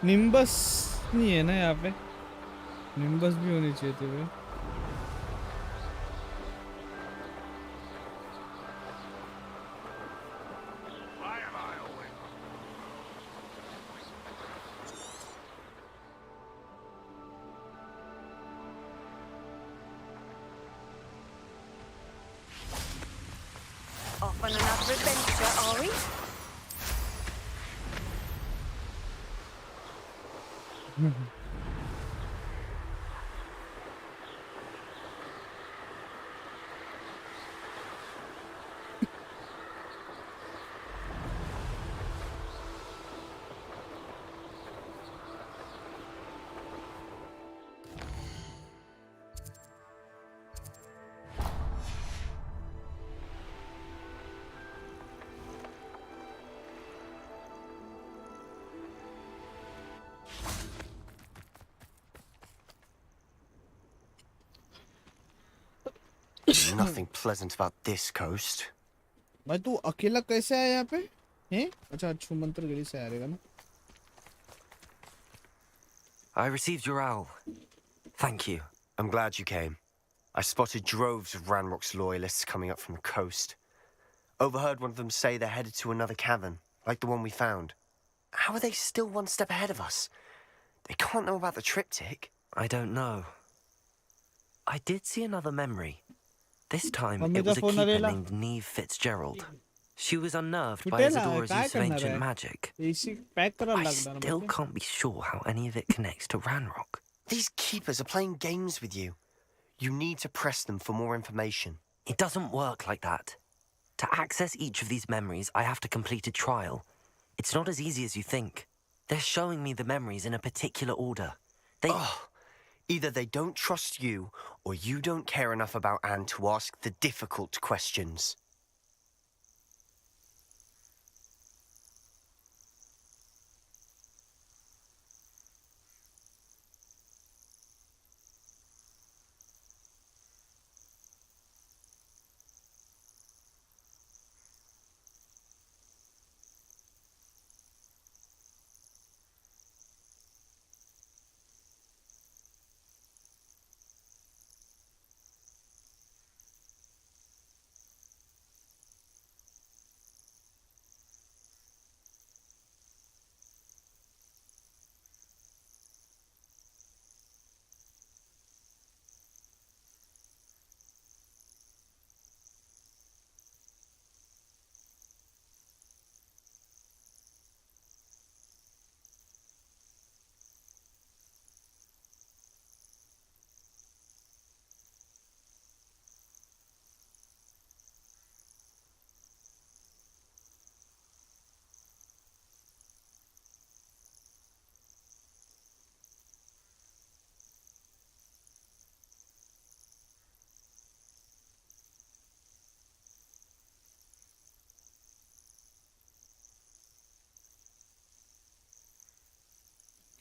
Nimbus नहीं है ना यहाँ पे? Nimbus भी होनी चाहिए थी भाई। Off on another adventure, are we? Nothing pleasant about this coast. भाई तू अकेला कैसे आया यहाँ पे? हैं? अच्छा छुमंतर गिरी से आएगा ना? I received your owl. Thank you. I'm glad you came. I spotted droves of Ranrock's loyalists coming up from the coast. Overheard one of them say they're headed to another cavern, like the one we found. How are they still one step ahead of us? They can't know about the triptych. I don't know. I did see another memory. This time it was a keeper named Neve Fitzgerald. She was unnerved by Isadora's use of ancient magic. I still can't be sure how any of it connects to Ranrock. These keepers are playing games with you. You need to press them for more information. It doesn't work like that. To access each of these memories, I have to complete a trial. It's not as easy as you think. They're showing me the memories in a particular order. Either they don't trust you, or you don't care enough about Anne to ask the difficult questions.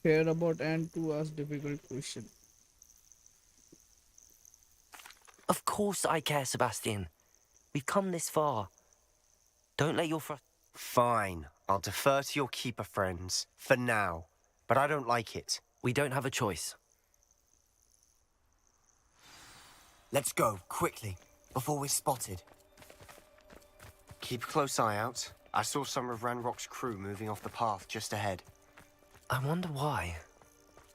Care about and to ask difficult question. Of course I care, Sebastian. We've come this far. Don't let your Fine. I'll defer to your keeper friends. For now. But I don't like it. We don't have a choice. Let's go, quickly, before we're spotted. Keep a close eye out. I saw some of Ranrock's crew moving off the path just ahead. I wonder why.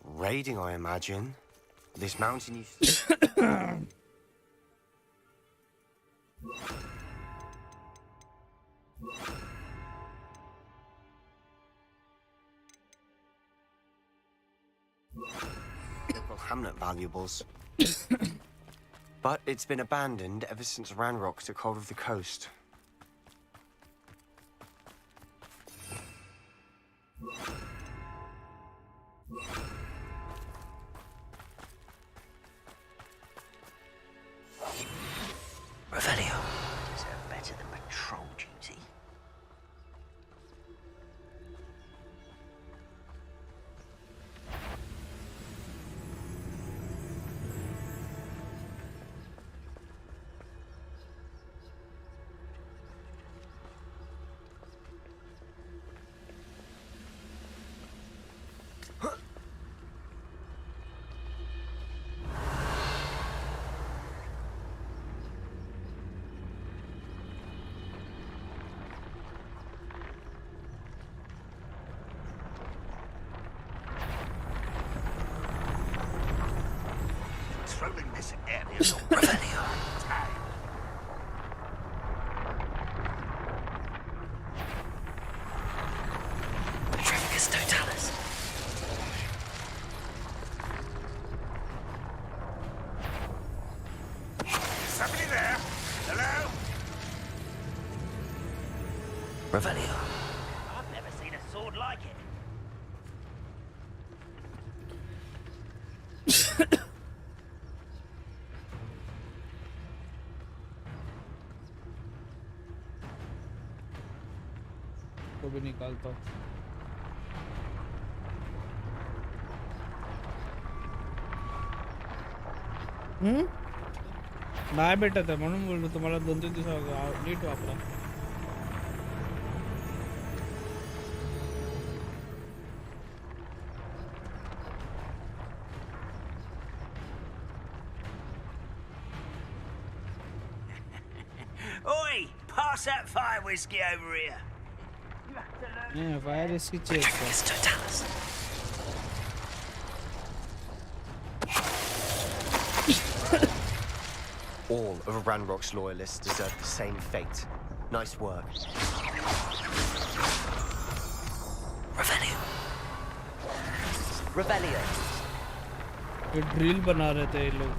Raiding, I imagine. This mountain used local hamlet valuables. But it's been abandoned ever since Ranrock took hold of the coast. Revelio. Deserve better than patrol duty. Patrolling this area. Revelio. Petrificus totalis. Somebody there? Hello? Revelio. I've never seen a sword like it. को भी निकालता हूँ. नाही भेटत आहे म्हणून बोललो तुम्हाला 2-3 दिवस नीट वापरा. Oi! Pass that fire whiskey over here. You have to learn. Fire इसकी check Petrificus totalis. All of Ranrock's loyalists deserve the same fate. Nice work. Revelio. Revelio. ये ड्रिल बना रहे थे ये लोग.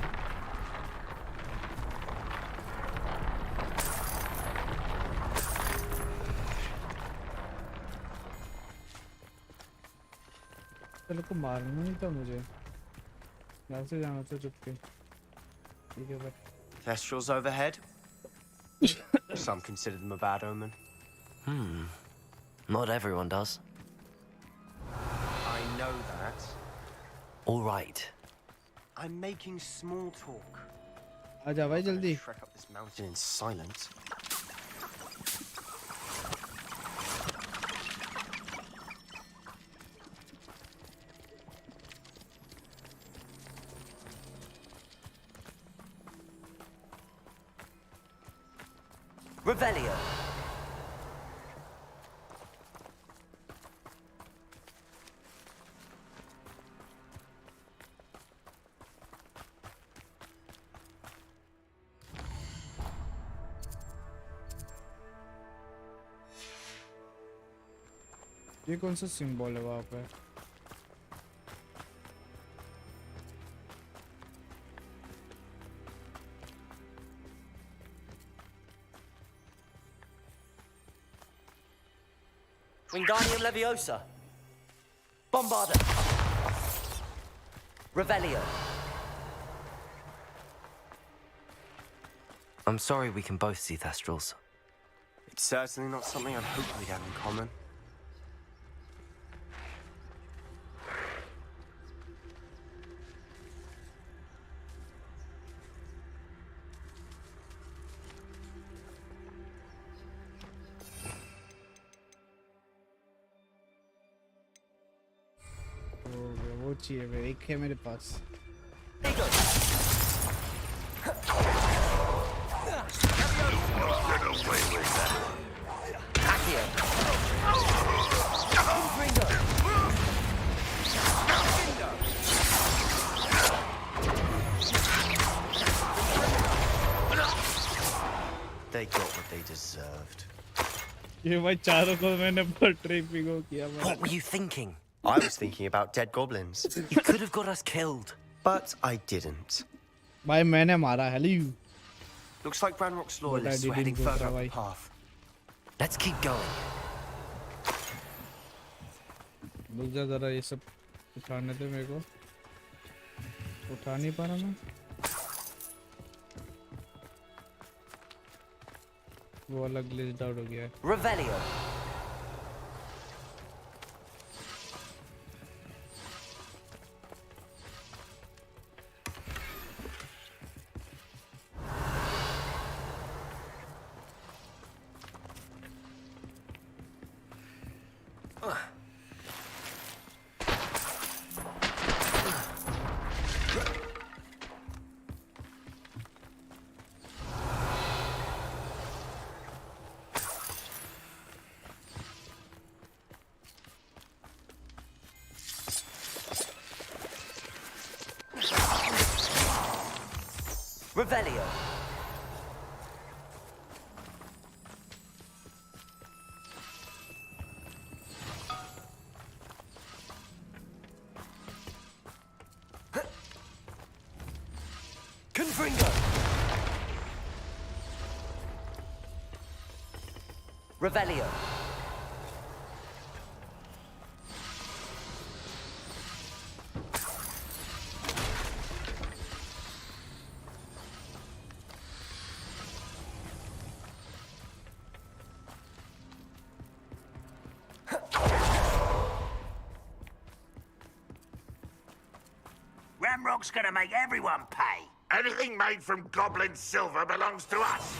तेरे को मारना नहीं था मुझे, यहाँ से जाना था चुपके। ठीक है भाई। Thestrals overhead? Some consider them a bad omen. Not everyone does. I know that. All right. I'm making small talk. आजा भाई जल्दी। Trek up this mountain in silence. Revelio. ये कौन सा सिंबल है वहाँ पे? Wingardium Leviosa. Bombarda. Revelio. I'm sorry we can both see Thestrals. It's certainly not something I'd hoped we'd have in common. वो चाहिए भाई, एक है मेरे पास। They got what they deserved. ये भाई चारों को मैंने पटरी पिघो किया। What were you thinking? I was thinking about dead goblins. You could have got us killed. But I didn't. भाई मैंने मारा है ली। Looks like Ranrock's loyalists were heading further up the path. Let's keep going. रुक जा जरा, ये सब उठाने दे मेरे को। उठा नहीं पा रहा मैं। वो वाला ग्लिच्ड आउट हो गया है। Revelio. Revelio. Confringo. Revelio. Ramrock's gonna make everyone pay. Anything made from goblin silver belongs to us.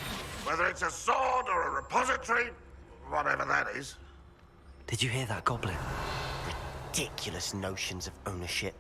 Whether it's a sword or a repository, whatever that is. Did you hear that, Goblin? Ridiculous notions of ownership.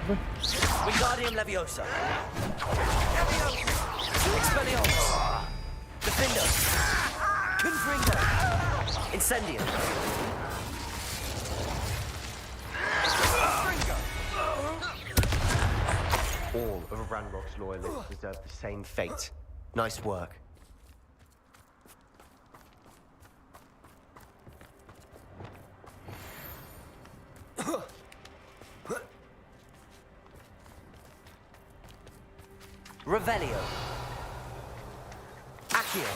पे? Wingardium Leviosa. Expelliarmus. Defender. Confringo. Incendium. All of Ranrock's loyalists deserve the same fate. Nice work. Revelio. Accio.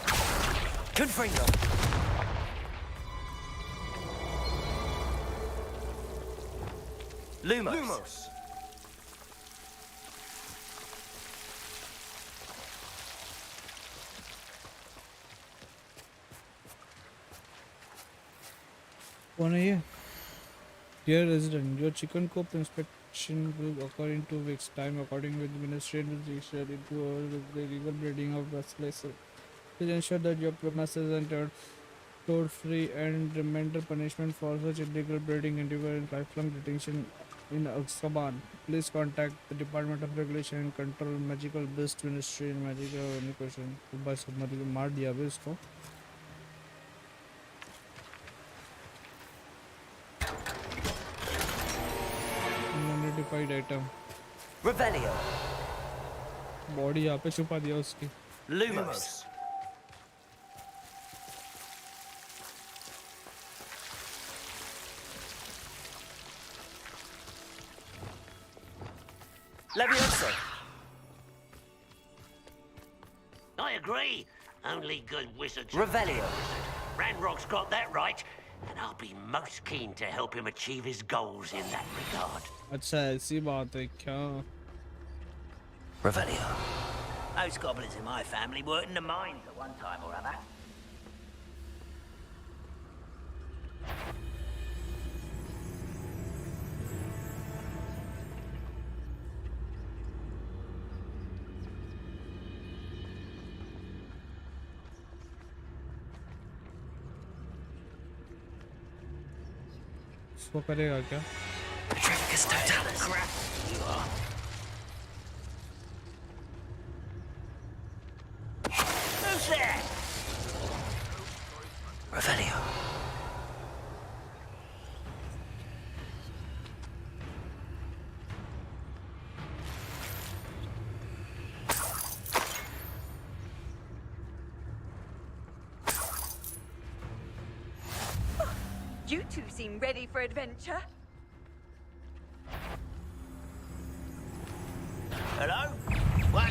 Confringo. Lumos. कौन है ये? Dear resident, your chicken coop inspection will occur in 2 weeks' time according with the ministry and will issue into the illegal breeding of Westlace. Please ensure that your premises are toad-free and remainder punishment for such illegal breeding and lifelong detention in Azkaban. Please contact the Department of Regulation and Control Magical Beast Ministry in Magical any question. बस मार दिया अभी इसको. Unidentified item. Revelio. Body यहाँ पे छुपा दिया उसकी. Lumos. Leviosa. I agree. Only good wizards. Revelio. Ranrock's got that right, and I'll be most keen to help him achieve his goals in that regard. अच्छा ऐसी बात है क्या? Revelio. Those goblins in my family worked in the mines at one time or other. इसको करेगा क्या? Petrificus Totalis. You are. Who's there? Revelio. You two seem ready for adventure. Hello? What?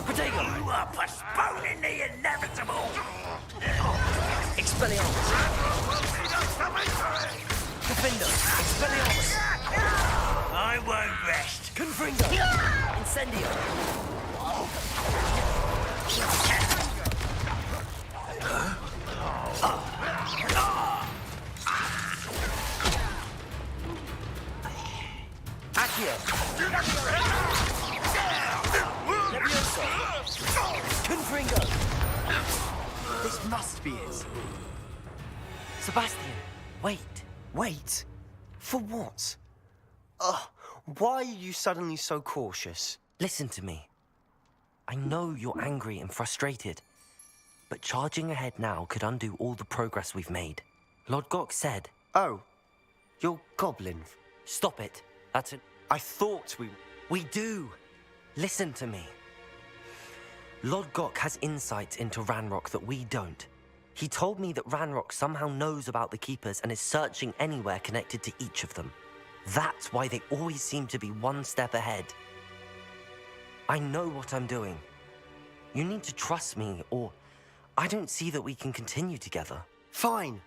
Protego. You are postponing the inevitable. Expelliarmus. Defender. Expelliarmus. I won't rest. Confringo. Incendio. Accio. Leviosa. Confringo. This must be it. Sebastian, Wait. For what? Why are you suddenly so cautious? listen to me. I know you're angry and frustrated, but charging ahead now could undo all the progress we've made. Lord Gok said... Oh, you're goblin. Stop it. That's it. I thought we... We do. Listen to me. Lord Gok has insights into Ranrock that we don't. He told me that Ranrock somehow knows about the Keepers and is searching anywhere connected to each of them. That's why they always seem to be one step ahead. I know what I'm doing. You need to trust me, or I don't see that we can continue together. Fine.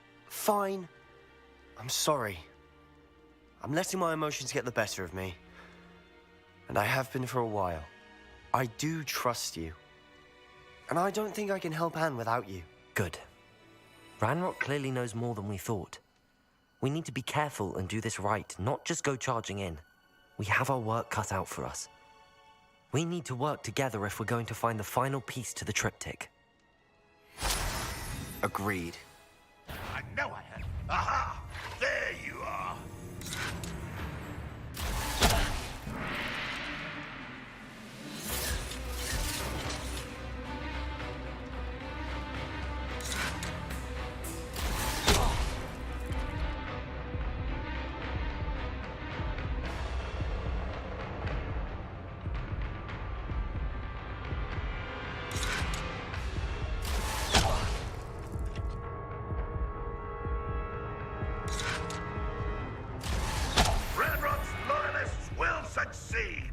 I'm sorry. I'm letting my emotions get the better of me. And I have been for a while. I do trust you. And I don't think I can help Anne without you. Good. Ranrock clearly knows more than we thought. We need to be careful and do this right, not just go charging in. We have our work cut out for us. We need to work together if we're going to find the final piece to the triptych. Agreed. I know Aha! There you are. Ranrock's loyalists will succeed!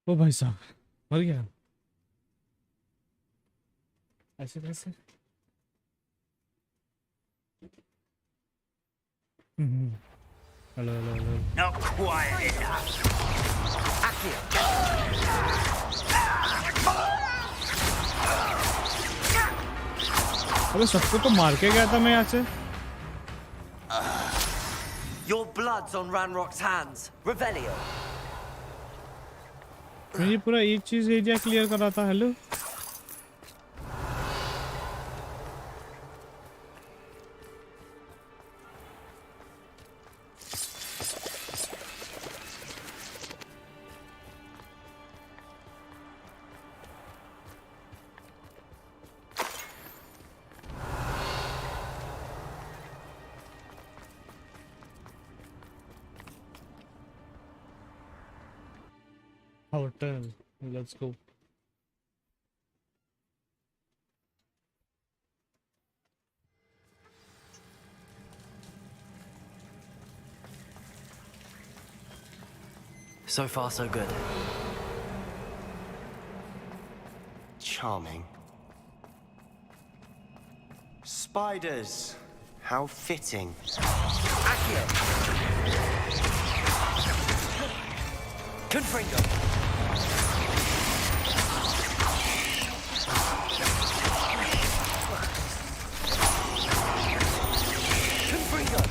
ओ भाई साहब मर गया ऐसे कैसे hello hello hello Not quiet enough. अबे सबको तो मार के गया था मैं यहाँ से Your blood's on Ranrock's hands. Revelio. मुझे पूरा एक चीज एरिया क्लियर कर रहा था hello hotel let's go So far, so good. Charming. Spiders. How fitting. Accio. Confringo. Confringo.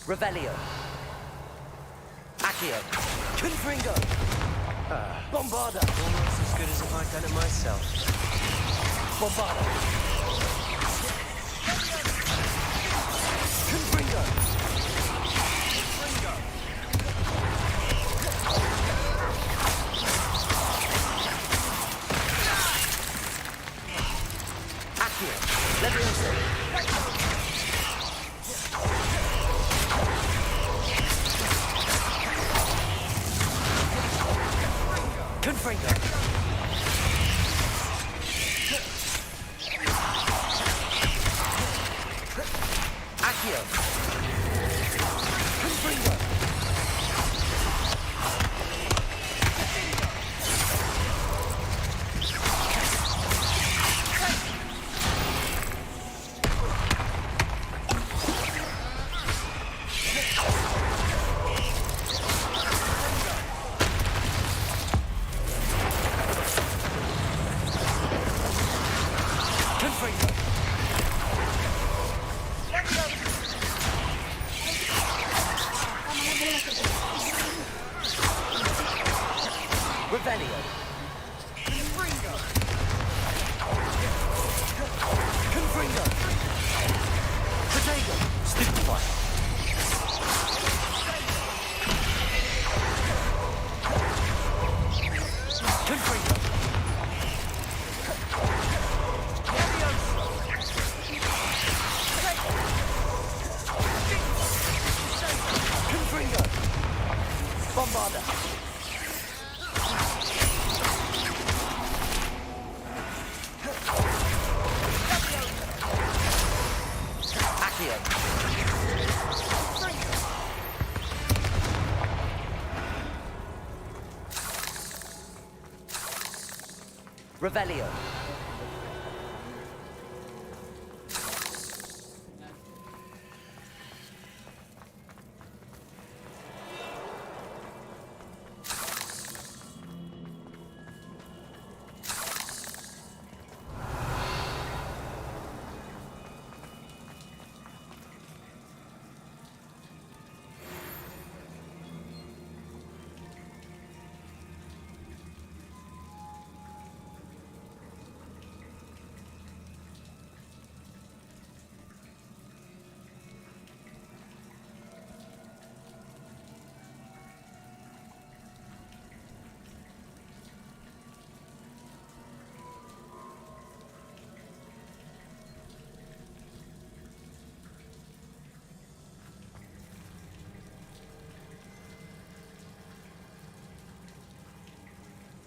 Revelio. Accio. Confringo. Bombarda. Almost as good as if I'd done it myself. Bombarda. Confringo. Confringo. Accio. Levioso. Confringo. Accio. Confringo. Confringo. Revelio. Confringo. Confringo. Protego. Stupefy. Confringo. Confringo. Bombarda. Accio. Revelio.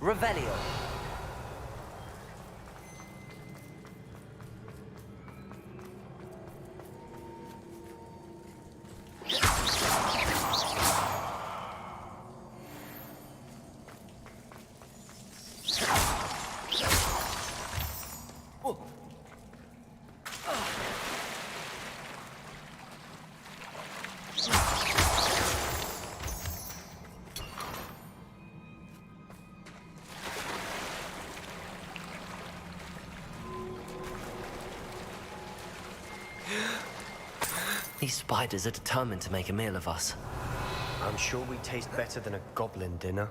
Revelio. These spiders are determined to make a meal of us. I'm sure we taste better than a goblin dinner.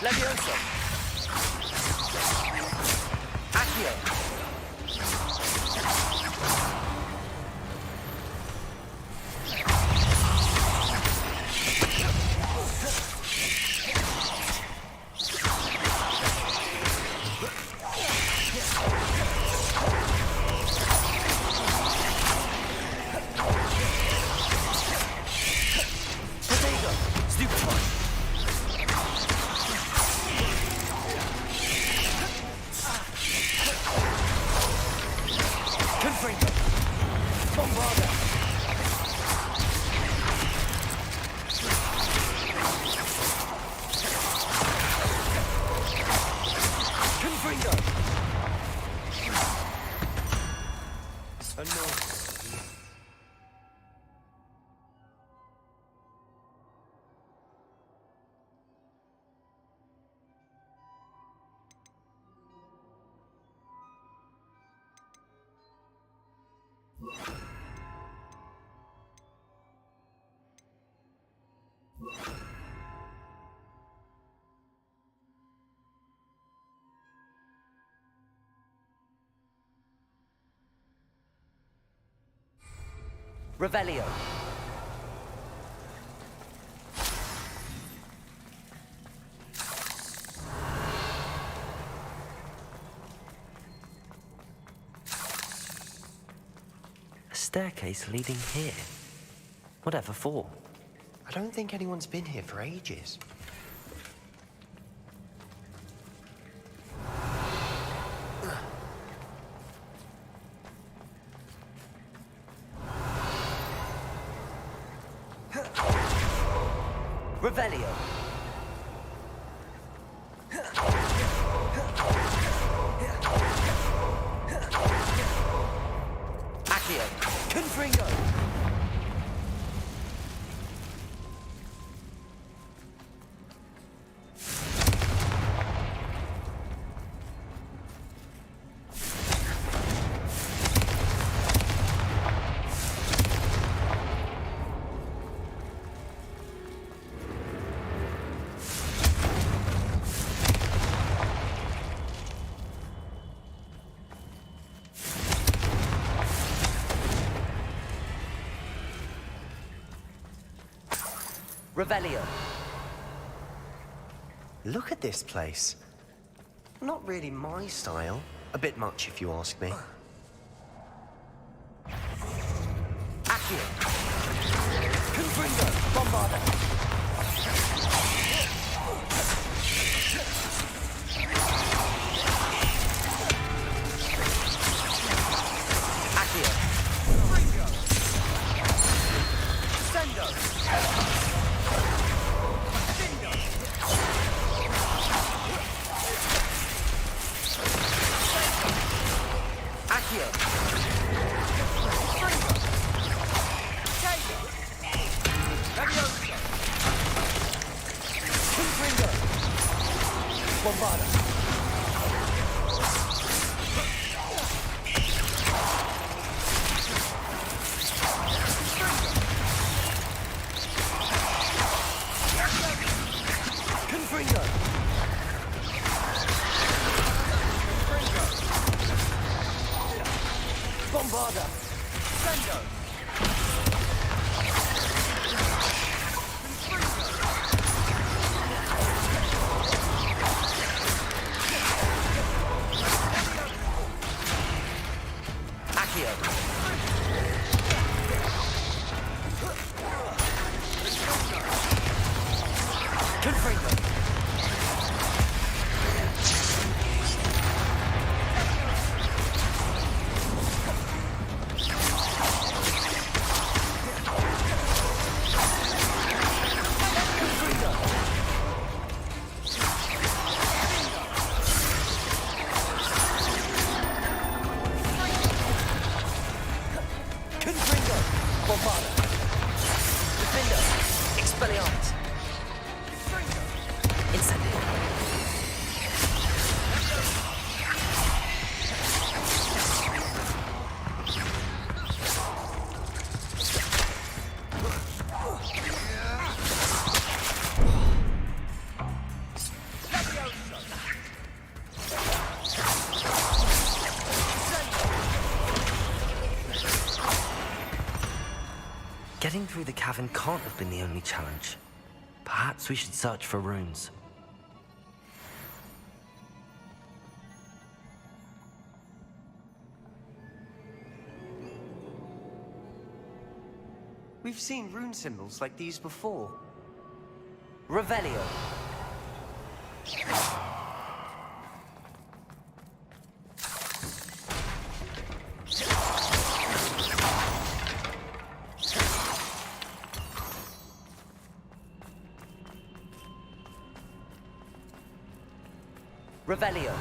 Levioso. Accio. Revelio. A staircase leading here. Whatever for? I don't think anyone's been here for ages. Revelio. Accio. Confringo. Revelio. Look at this place. Not really my style. A bit much, if you ask me. Accio. Confringo. Bombarda. Accio. Sendo. Accio. Levioso. Bombarda. Defender. Expelliarmus. Incendio. Getting through the cavern can't have been the only challenge. Perhaps we should search for runes. We've seen rune symbols like these before. Revelio. Revelio.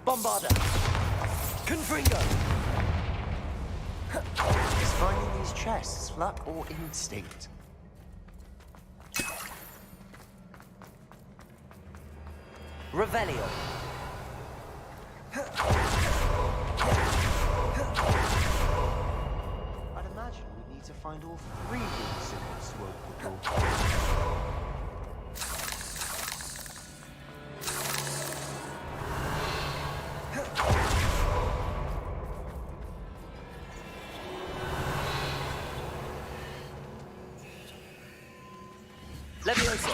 Bombarda. Confringo. Is finding these chests luck or instinct? Revelio. I'd imagine we need to find all three rune symbols to open the door. Levioso.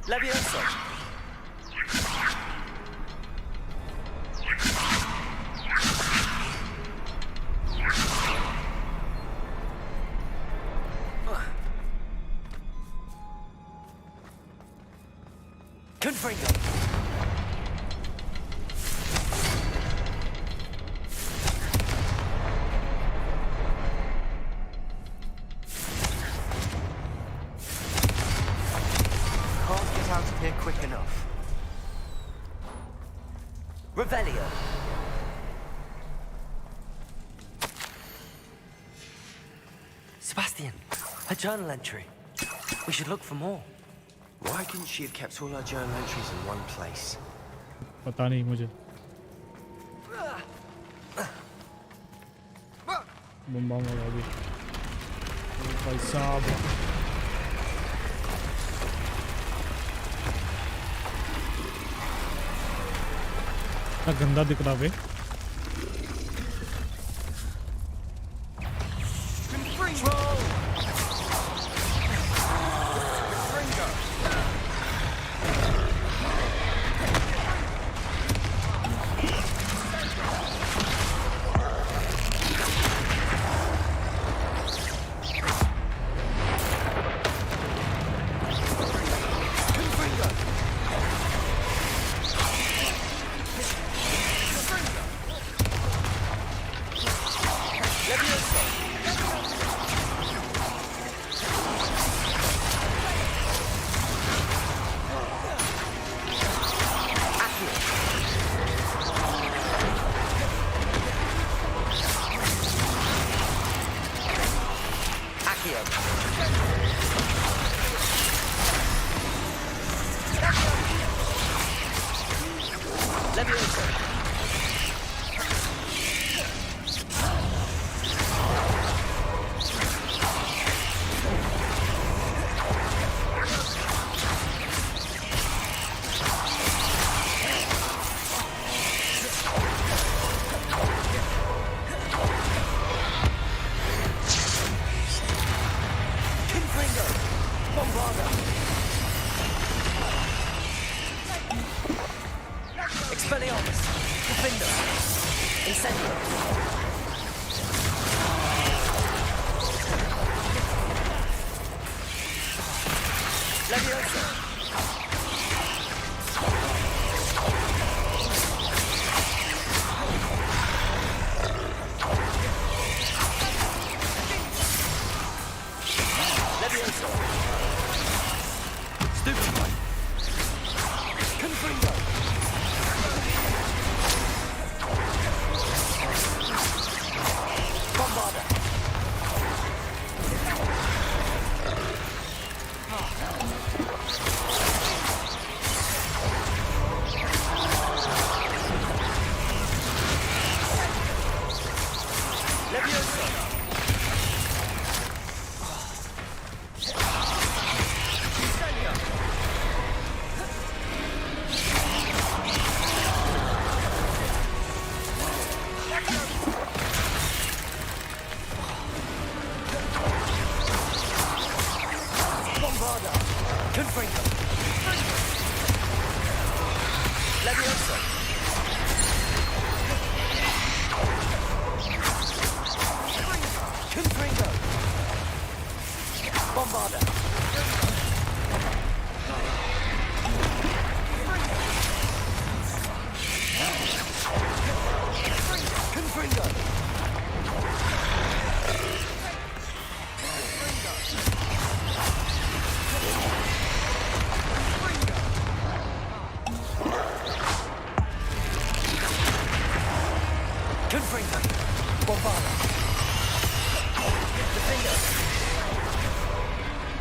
Levioso. Confringo. Here quick enough. Revelio. Sebastian, a journal entry. We should look for more. Why couldn't she have kept all her journal entries in one place? पता नहीं मुझे. बम बम लगा दी. भाई साहब. गंदा दिख रहा है. Expelliarmus. Defender. Incendio.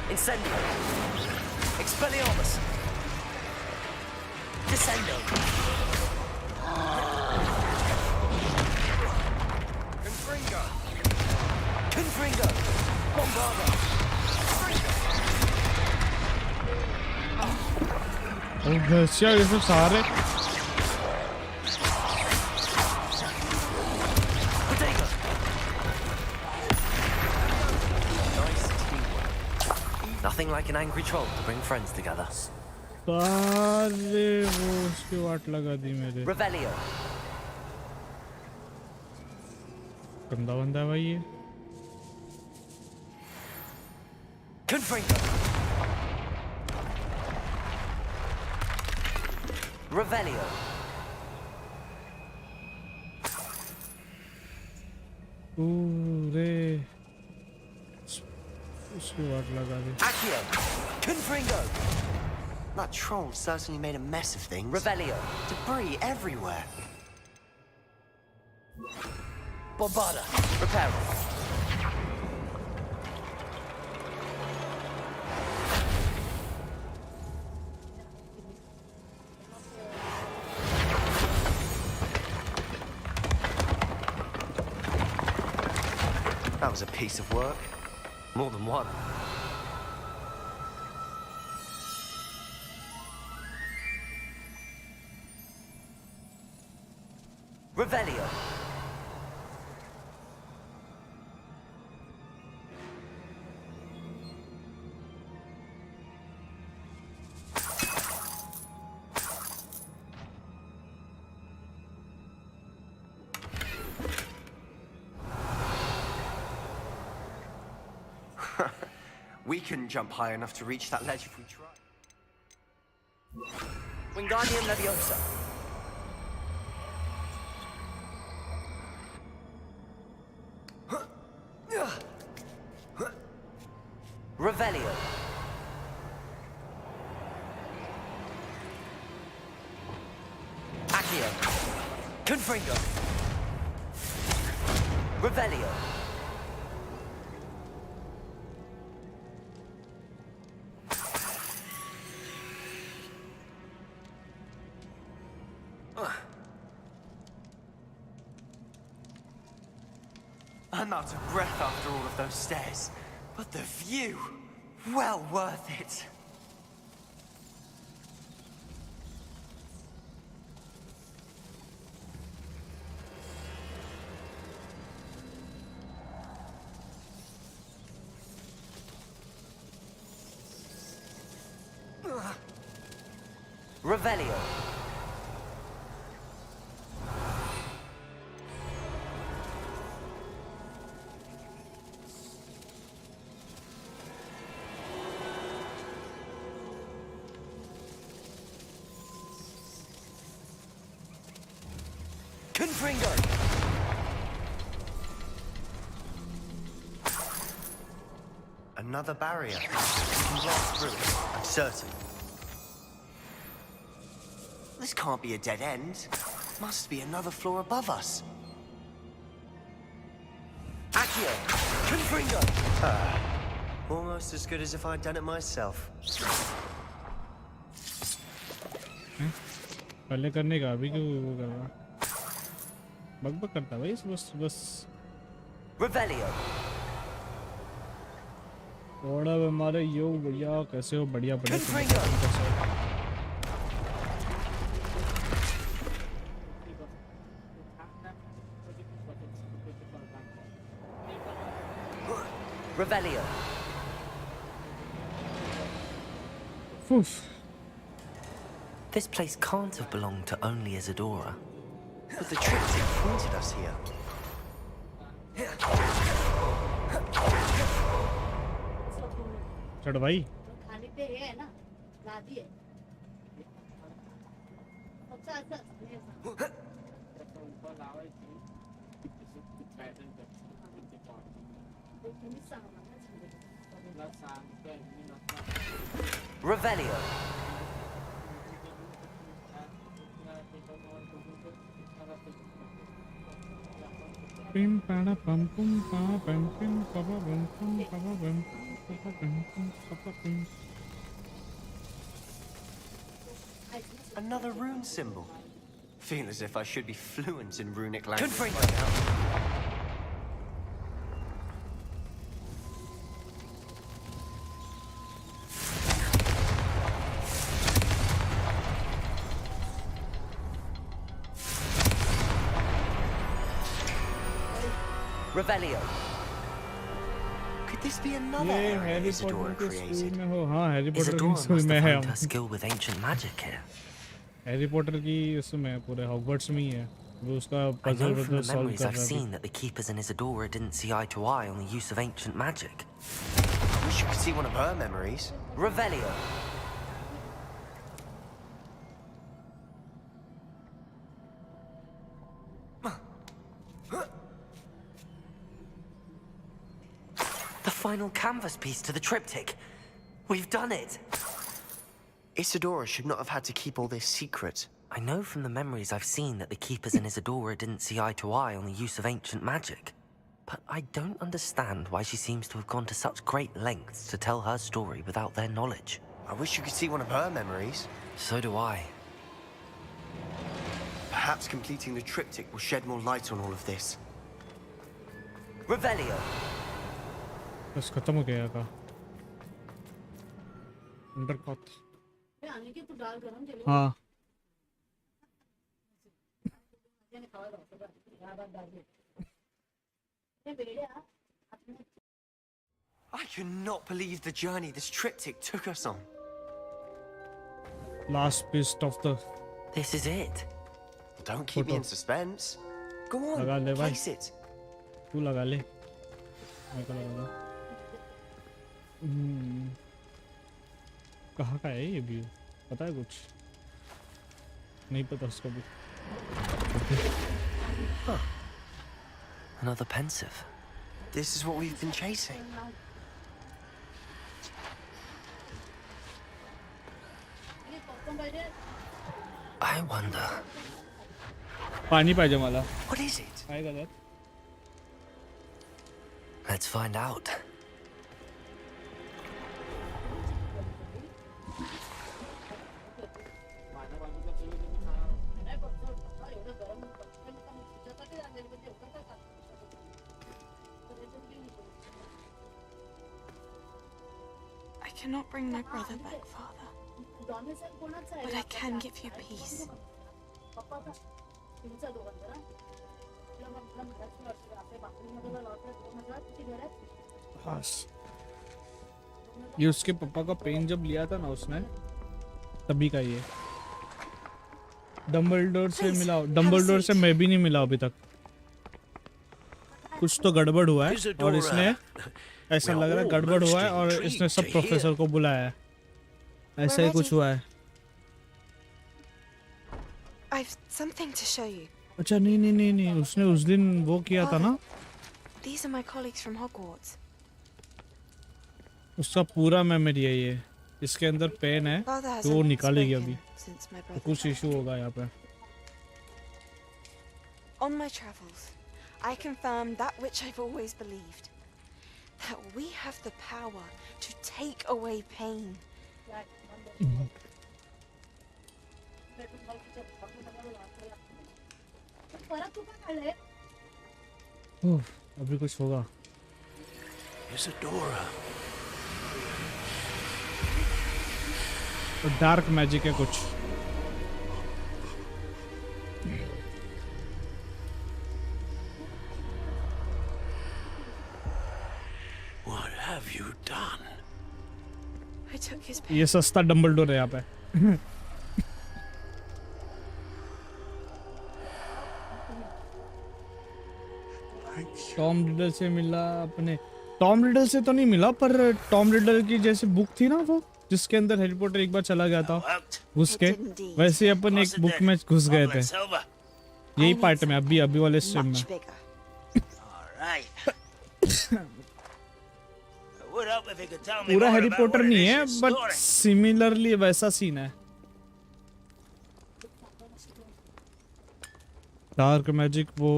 Incendio. Expelliarmus. Descendo. Confringo. Confringo. Bombardo. घसिया ये सब सारे Nothing like an angry troll to bring friends together. सारे वो उसकी वाट लगा दी मेरे Revelio. गंदा बंदा है भाई ये Confringo. Revelio. पूरे उसकी वाट लगा दी Accio. Confringo. That troll certainly made a mess of things. Revelio. Debris everywhere. Bombarda. Reparo. That was a piece of work. More than one. Revelio. We couldn't jump high enough to reach that ledge if we tried. Wingardium Leviosa. Revelio. Accio. Confringo. Revelio. I'm out of breath after all of those stairs, but the view, well worth it. Revelio. Confringo! Another barrier. We can blast through it, I'm certain. This can't be a dead end. Must be another floor above us. Accio! Confringo! Almost as good as if I'd done it myself. पहले करने का अभी क्यों वो कर रहा? बकबक करता भाई बस. Revelio. थोड़ा हमारे यो भैया कैसे हो बढ़िया Revelio. This place can't have belonged to only Isadora. But the triptych pointed us here. चढ़ भाई. Revelio. Pim pada pam pum pa pam pim pa pa pam pum pa pa pam pa pa pam pum pa pa pam. Another rune symbol. Feel as if I should be fluent in runic language. Revelio. Could this be another area Isadora created? Isadora must have honed her skill with ancient magic here. Harry Potter की उसमें पूरे Hogwarts में ही है. वो उसका I know puzzle from the solve memories कर I've रहा है. seen that the keepers in Isadora didn't see eye to eye on the use of ancient magic. I wish you could see one of her memories. Revelio. The final canvas piece to the triptych. We've done it. Isadora should not have had to keep all this secret. I know from the memories I've seen that the keepers in Isadora didn't see eye to eye on the use of ancient magic. But I don't understand why she seems to have gone to such great lengths to tell her story without their knowledge. I wish you could see one of her memories. So do I. Perhaps completing the triptych will shed more light on all of this. Revelio. बस खत्म हो गया का. अंडरकॉट. हाँ. I cannot believe the journey this triptych took us on. Last piece of the. This is it. Don't keep me in suspense. Go on, लगा ले भाई. place it. तू लगा ले. मैं को लगा. कहाँ का है ये व्यू? पता है कुछ? नहीं पता उसका भी. Huh. Another pensive. This is what we've been chasing. I wonder. पानी पाहिजे मला. What is it? काय करत? Let's find out. I cannot bring my brother back, Father. But I can give you peace. ये उसके पापा का पेन जब लिया था ना उसने तभी का ये डम्बलडोर से मिला. डम्बलडोर से मैं भी नहीं मिला अभी तक. कुछ तो गड़बड़ हुआ है और इसने ऐसा लग रहा है गड़बड़ हुआ है और इसने सब प्रोफेसर को बुलाया है. ऐसा ही कुछ हुआ है. I've something to show you. अच्छा नहीं उसने उस दिन वो किया था ना, These are my colleagues from Hogwarts. उसका पूरा मेमोरी है ये, इसके अंदर पेन है Father तो वो hasn't निकालेगी अभी, spoken since my तो brother कुछ died. इशू होगा यहाँ पे। On my travels, I confirmed that which I've always believed. That we have the power to take away pain. अभी कुछ होगा। Isadora. तो डार्क मैजिक है कुछ। What have you done? I took his ये सस्ता डम्बलडोर है यहाँ पे। टॉम रिडल से मिला अपने, टॉम रिडल से तो नहीं मिला पर टॉम रिडल की जैसे बुक थी ना वो, जिसके अंदर हैरी पॉटर एक बार चला गया था घुस के, वैसे ही अपन एक बुक में घुस गए थे, यही पार्ट में अभी वाले स्ट्रीम में। पूरा हैरी पॉटर नहीं है बट सिमिलरली वैसा सीन है। डार्क मैजिक वो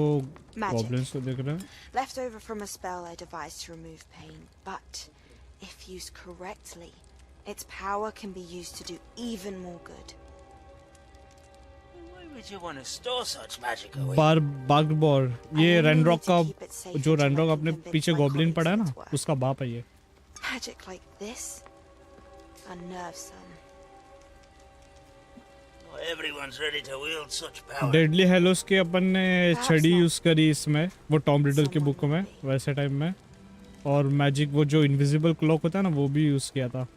गॉब्लिन्स को देख रहे हैं। Left over from a spell I devised to remove pain, but if used correctly, its power can be used to do even more good. Why would you want to store such magic away? बागबॉर, ये Ranrok का, जो Ranrok अपने पीछे goblin पड़ा है ना, उसका बाप है ये। Magic like this unnerves some. Not everyone's ready to wield such power. Deadly Hallows के अपन ने छड़ी यूज करी इसमें, वो टॉम रिडल के बुक में वैसे टाइम में, और मैजिक वो जो इनविजिबल क्लॉक होता है ना वो भी यूज किया था।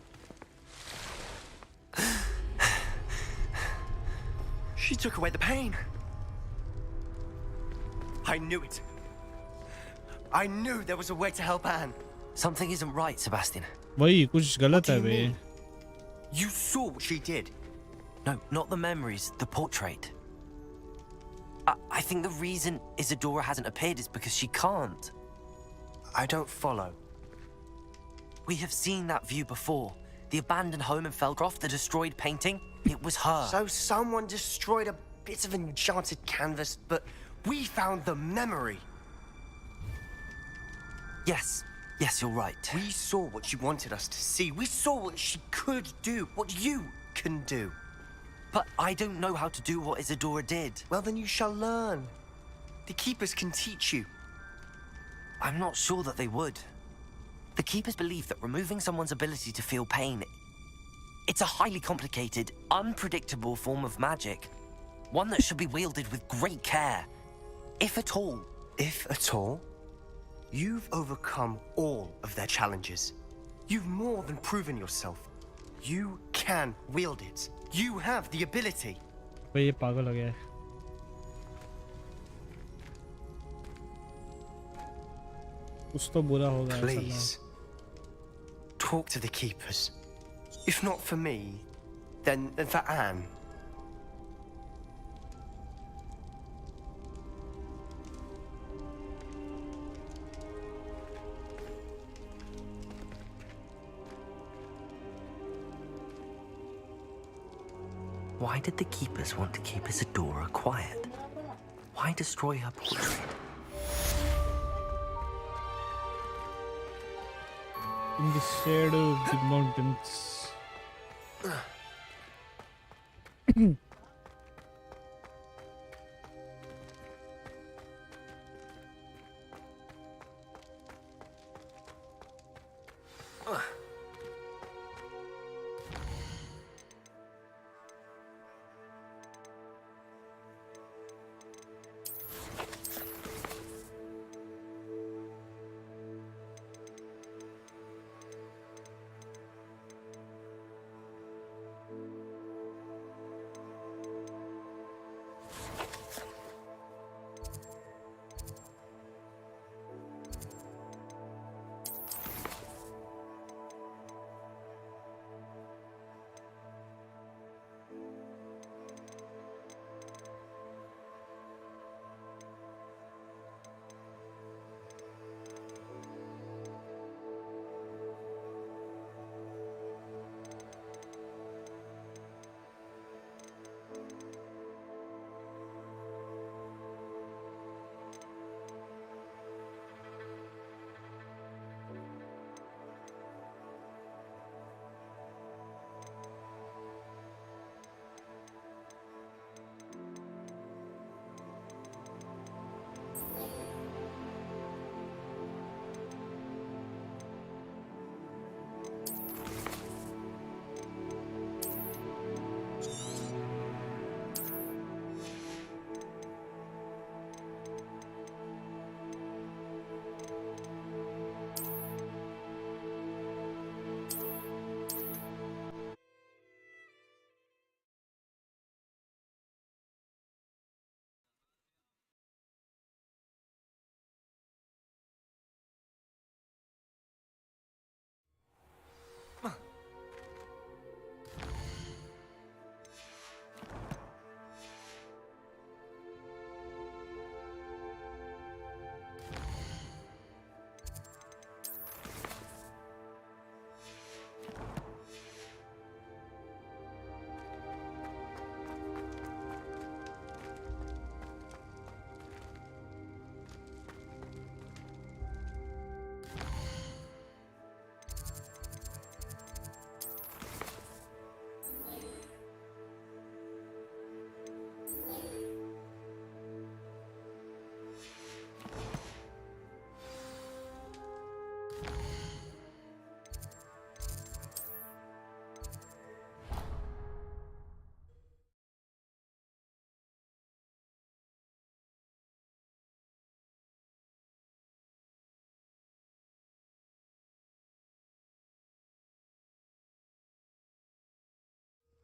She took away the pain. I knew it. I knew there was a way to help Anne. Something isn't right, Sebastian. वही कुछ गलत है बे। You saw what she did. No, not the memories, the portrait. I think the reason Isadora hasn't appeared is because she can't. I don't follow. We have seen that view before. The abandoned home in Felcroft, the destroyed painting. It was her. So someone destroyed a bit of enchanted canvas, but we found the memory. Yes, you're right. We saw what she wanted us to see. We saw what she could do, what you can do. But I don't know how to do what Isadora did. Well, then you shall learn. The Keepers can teach you. I'm not sure that they would. The Keepers believe that removing someone's ability to feel pain, it's a highly complicated, unpredictable form of magic. One that should be wielded with great care. If at all. If at all? You've overcome all of their challenges. You've more than proven yourself. You can wield it. You have the ability. भाई ये पागल हो गया है। कुछ तो बुरा होगा। Please, talk to the Keepers. If not for me, then for Anne. Why did the Keepers want to keep Isadora quiet? Why destroy her portrait? In the shadow of the mountains.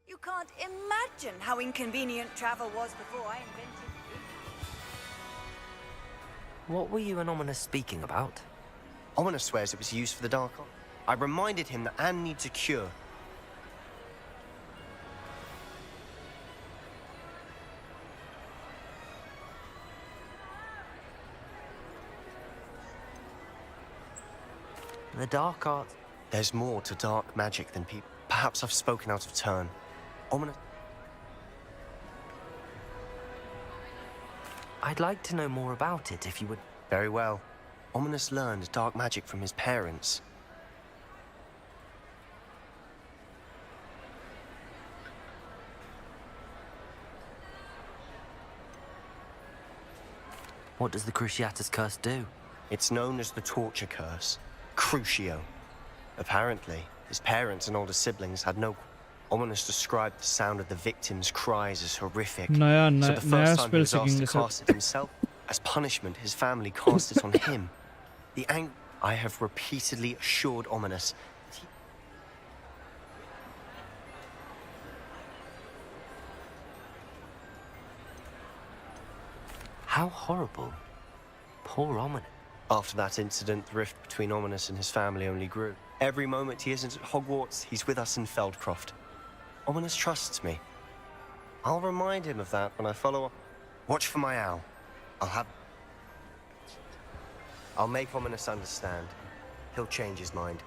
You can't imagine how inconvenient travel was before I invented it. What were you and Ominous speaking about? Ominous swears it was used for the Dark Art. I reminded him that Anne needs a cure. The Dark Art? There's more to dark magic than people. Perhaps I've spoken out of turn. Ominous... I'd like to know more about it, if you would... Very well. Ominous learned dark magic from his parents. What does the Cruciatus Curse do? It's known as the Torture Curse. Crucio. Apparently, his parents and older siblings had no... Ominous described the sound of the victims' cries as horrific. So the first time he was asked to cast it himself, as punishment, his family cast it on him. I have repeatedly assured Ominous that he... How horrible. Poor Ominous. After that incident, the rift between Ominous and his family only grew. Every moment he isn't at Hogwarts, he's with us in Feldcroft. Ominous trusts me. I'll remind him of that when I follow up. Watch for my owl. I'll make Ominous understand. He'll change his mind.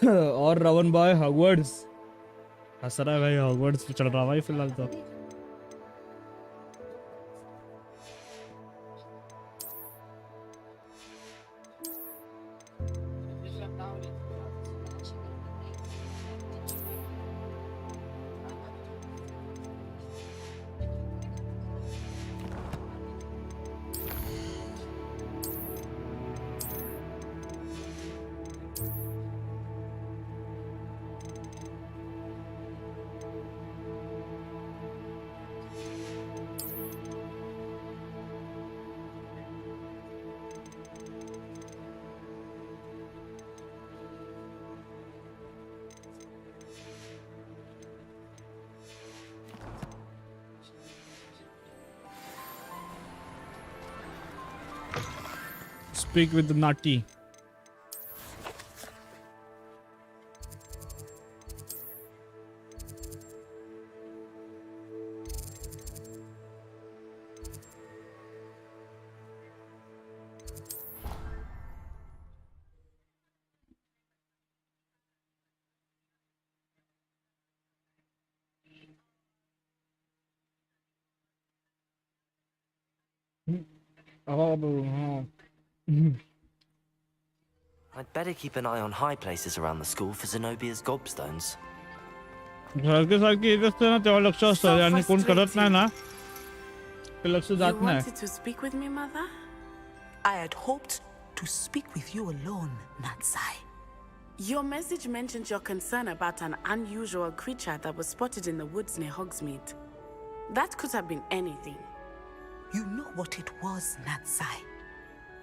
और Ravan boy Hogwarts हंस रहा है भाई Hogwarts पे चल रहा भाई फिलहाल तो speak with the Nati. I'd better keep an eye on high places around the school for Zenobia's gobstones. सारखे सारखे येत असते ना तेव्हा लक्ष असतं आणि कोण करत नाही ना ते लक्ष जात You नाही. wanted to speak with me, Mother? I had hoped to speak with you alone, Natsai. Your message mentioned your concern about an unusual creature that was spotted in the woods near Hogsmeade. That could have been anything. You know what it was, Natsai.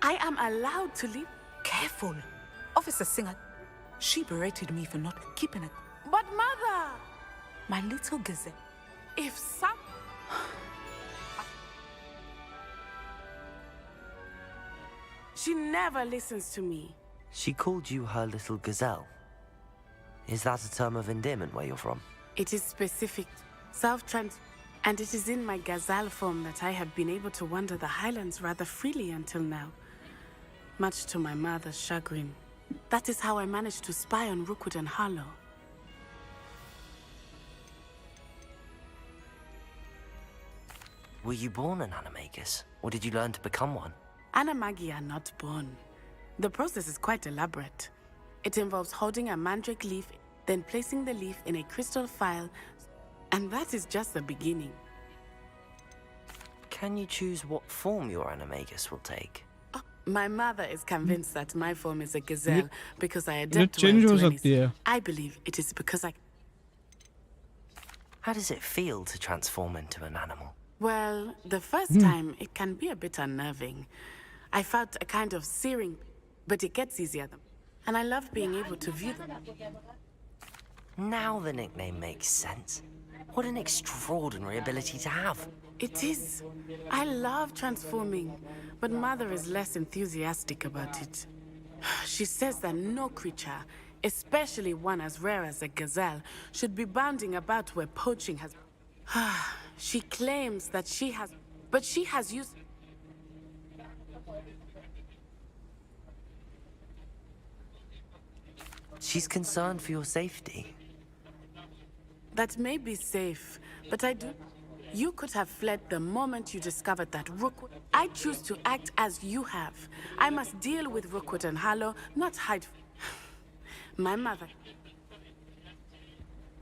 I am allowed to leave. Careful. Officer Singer, she berated me for not keeping it. But Mother! My little gazelle. If some... She never listens to me. She called you her little gazelle. Is that a term of endearment where you're from? It is specific, self-trans... And it is in my gazelle form that I have been able to wander the highlands rather freely until now. Much to my mother's chagrin. That is how I managed to spy on Rookwood and Harlow. Were you born an animagus, or did you learn to become one? Animagi are not born. The process is quite elaborate. It involves holding a mandrake leaf, then placing the leaf in a crystal phial, and that is just the beginning. Can you choose what form your animagus will take? My mother is convinced that my form is a gazelle because I ये adapt change well हो to सकती any... है. I believe it is because I... How does it feel to transform into an animal? Well, the first time, it can be a bit unnerving. I felt a kind of searing, but it gets easier. And I love being able to view them. Now the nickname makes sense. What an extraordinary ability to have. It is. I love transforming, but Mother is less enthusiastic about it. She says that no creature, especially one as rare as a gazelle, should be bounding about where poaching has... She claims that she has... But she has used... She's concerned for your safety. That may be safe, but I do... You could have fled the moment you discovered that Rookwood... I choose to act as you have. I must deal with Rookwood and Harlow, not hide... My mother...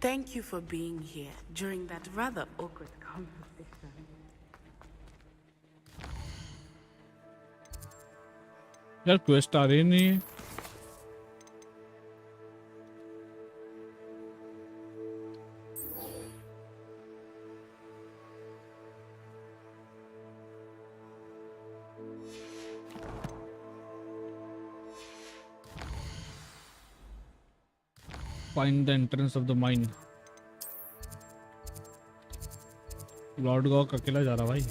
Thank you for being here during that rather awkward conversation. यार quest आ रही नहीं. Find the entrance of the mine. Lord Gogh अकेला जा रहा भाई.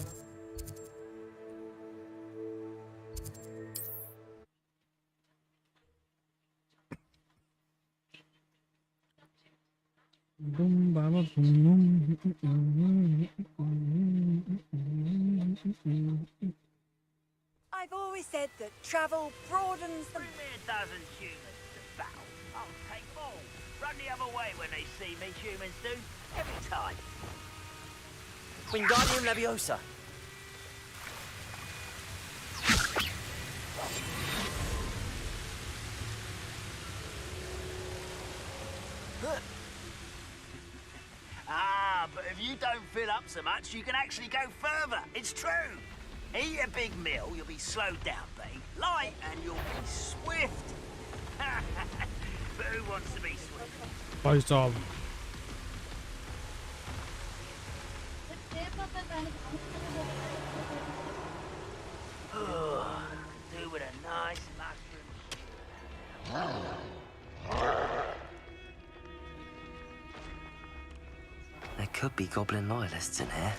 I've always said that travel broadens the... Bring me a dozen humans to battle. I'll take them all. Run the other way when they see me, humans do. Every time. Wingardium Leviosa. But if you don't fill up so much, you can actually go further. It's true. Eat a big meal, you'll be slowed down, babe. Light, and you'll be swift. But who wants to be swift? भाई साहब. Do with a nice mushroom. There could be goblin loyalists in here.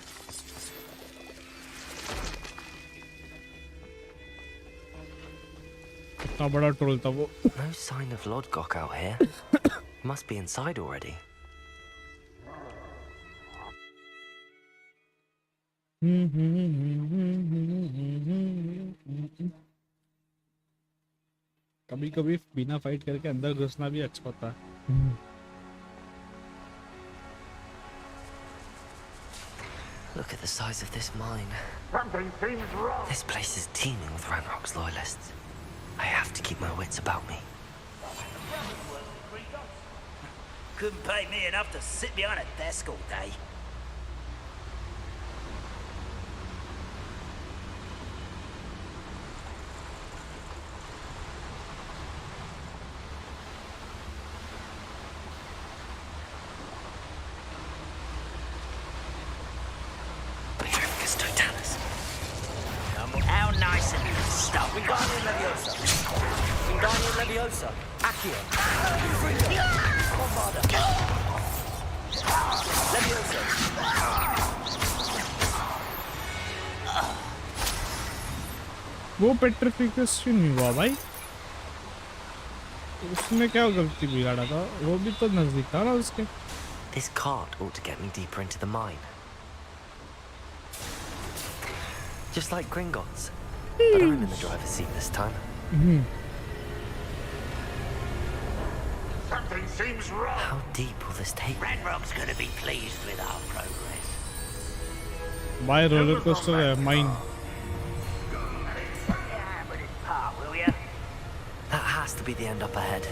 कितना बड़ा troll था वो. No sign of Lodgok out here. He must be inside already. कभी-कभी बिना fight करके अंदर घुसना भी अच्छा होता है. Look at the size of this mine. Something seems wrong. This place is teeming with Ranrock's loyalists. I have to keep my wits about me. Couldn't pay me enough to sit behind a desk all day. How nice of you to stop. Wingardium Leviosa. Wingardium Leviosa. Accio. Bombarda. Leviosa. वो petrification नहीं हुआ भाई. उसने क्या गलती बिगाड़ा था? वो भी तो नजदीक था ना उसके. This cart ought to get me deeper into the mine. Just like Gringotts. But I'm in the driver's seat this time. Something seems wrong. How deep will this take me? Ranrock's gonna be pleased with our progress. By roller coaster है mine. Will ya? That has to be the end up ahead.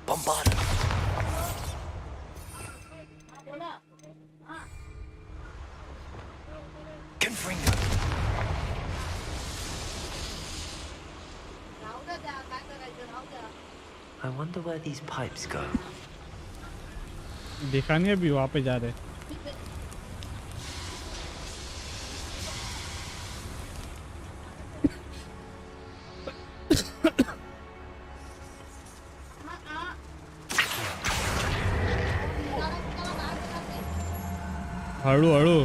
Bombarda. Confringo. I wonder where these pipes go. देखा नहीं अभी वहाँ पे जा रहे. हळू हळू.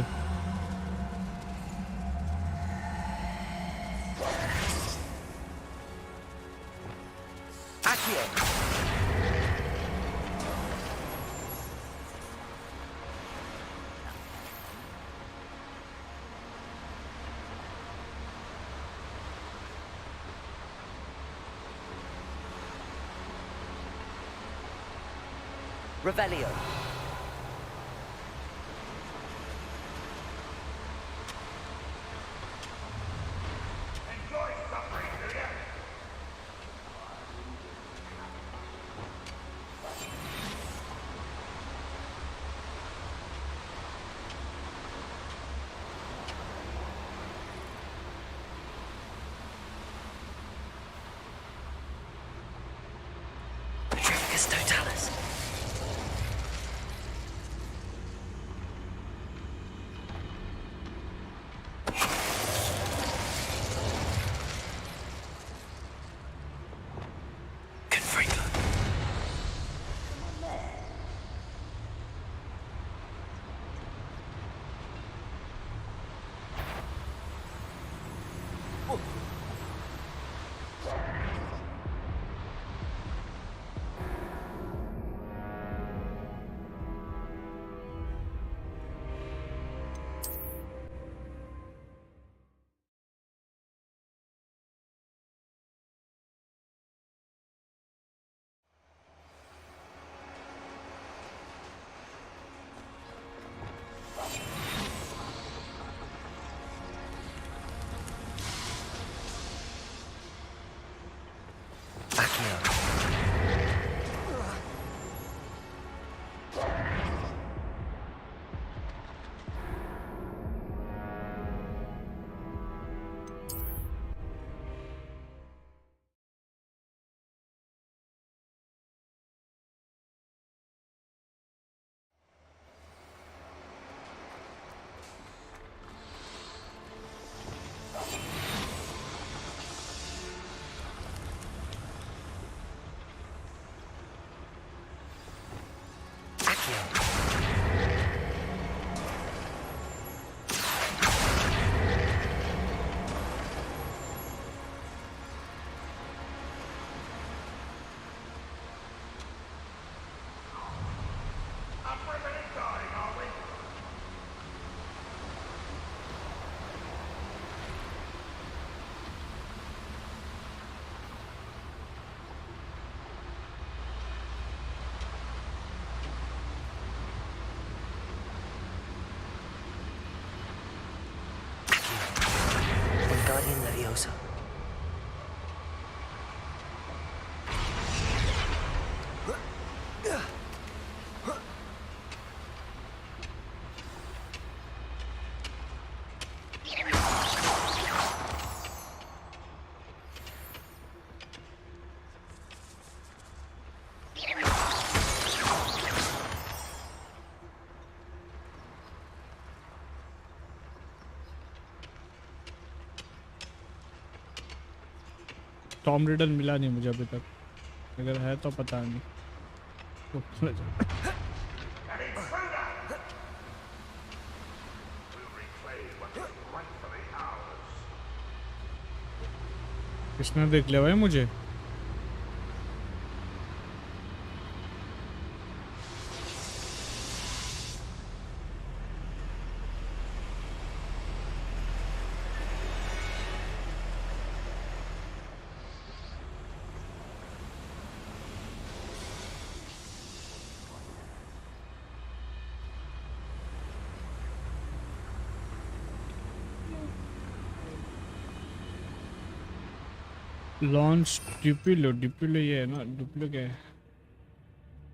Revelio. Petrificus totalis. Tom riddle मिला नहीं मुझे अभी तक, अगर है तो पता नहीं। किसने देख लिया भाई मुझे? लॉन्च डिप्लो ये है ना, डिप्लो क्या है?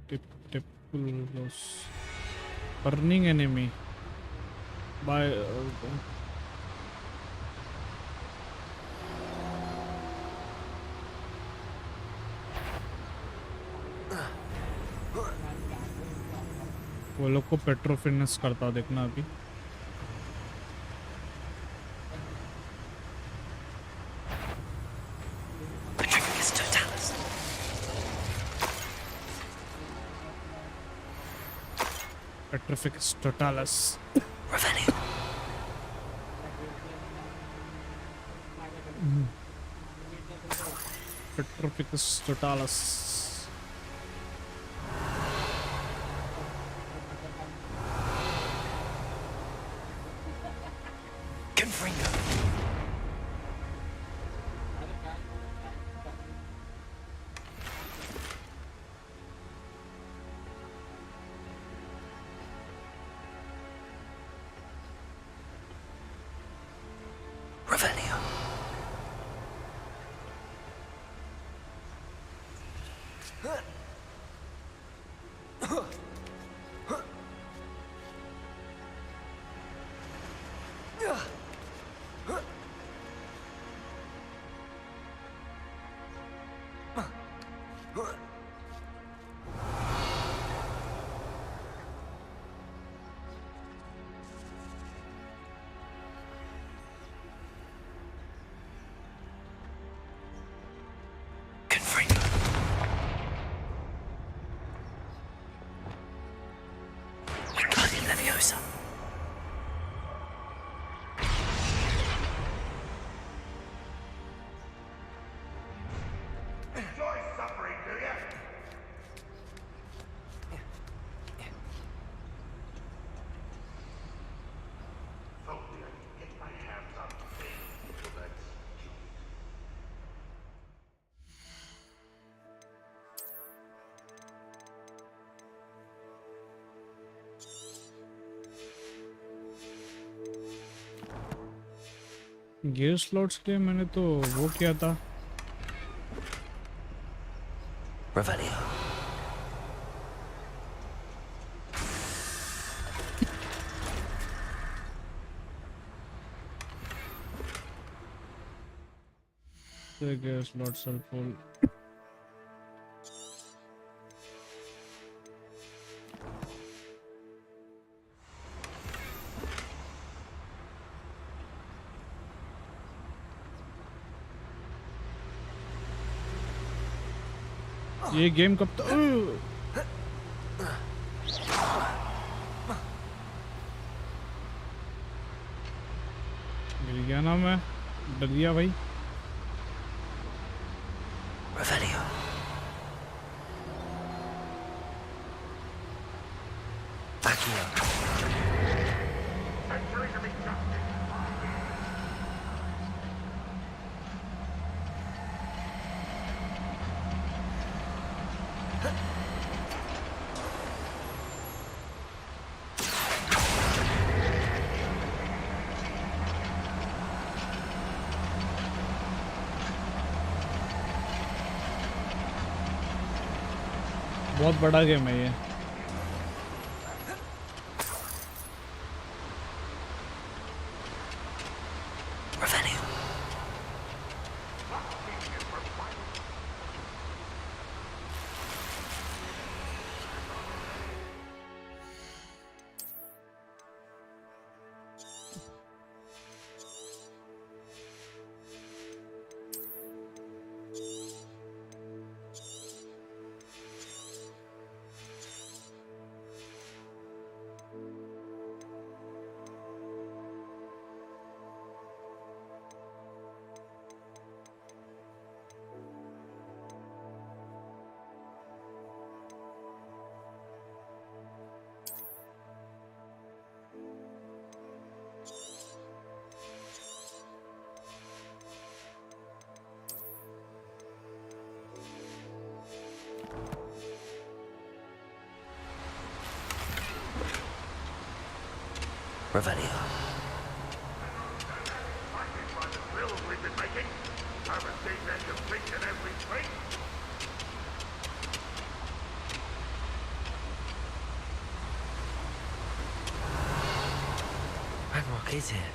टिपुलस बर्निंग एनिमी बाय वो लोग को पेट्रो फिटनेस करता देखना अभी। Petrificus totalis. Revelio. Petrificus totalis. Confringo. Revelio. Leviosa. Enjoy suffering, do ya? If only I could get my hands on things so that's gear slots के लिए मैंने तो वो किया था। Revelio. The gear slots are full. ये game कब तक गिर गया ना मैं, डर गया भाई। Revelio. Accio. बहुत बड़ा गेम है ये। Revelio. Revelio. By the drills we've been making, haven't seen their completion every week. Ranrock is here.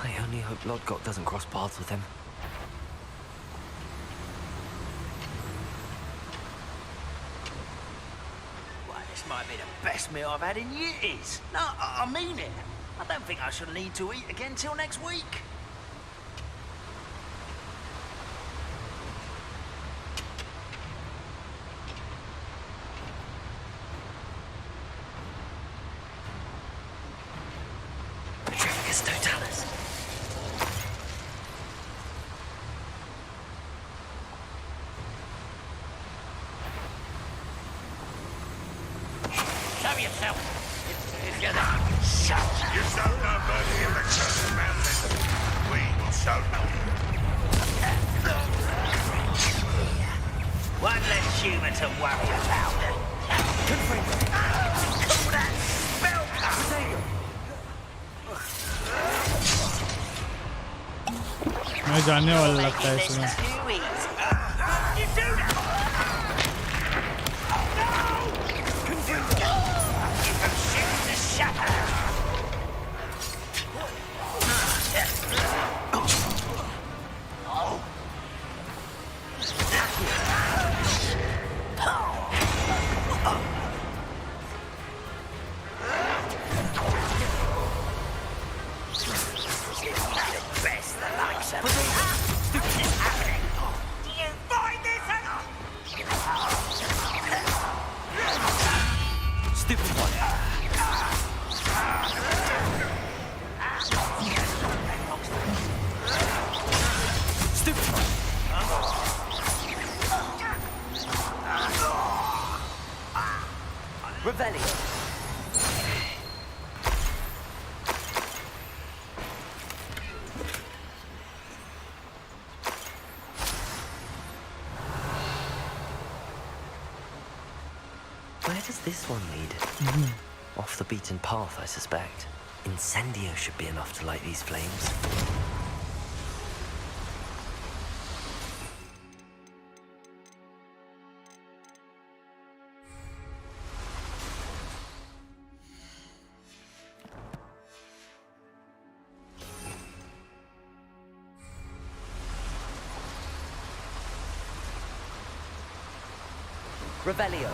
I only hope Lodgok doesn't cross paths with him. Well, this might be the best meal I've had in years. No, I mean it. I don't think I shall need to eat again till next week. Petrificus totalis. Show yourself. If you're there. Shut. You show no mercy in the cursed mountain. We will show no. One less human to worry about. Call that spell. मैं जाने वाला लगता है इसमें. You do that. You can shoot the shatter. Best the likes of What's happening? Do you find this Stupid one. Stupid one. Revelio. Where does this one lead? Off the beaten path, I suspect. Incendio should be enough to light these flames. Revelio.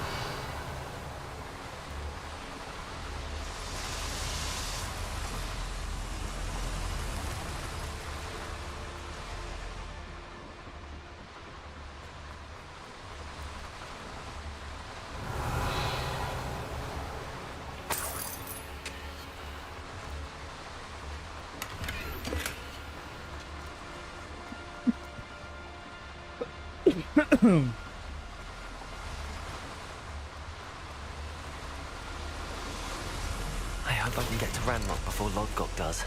I hope I can get to Ranrock before Lodgok does.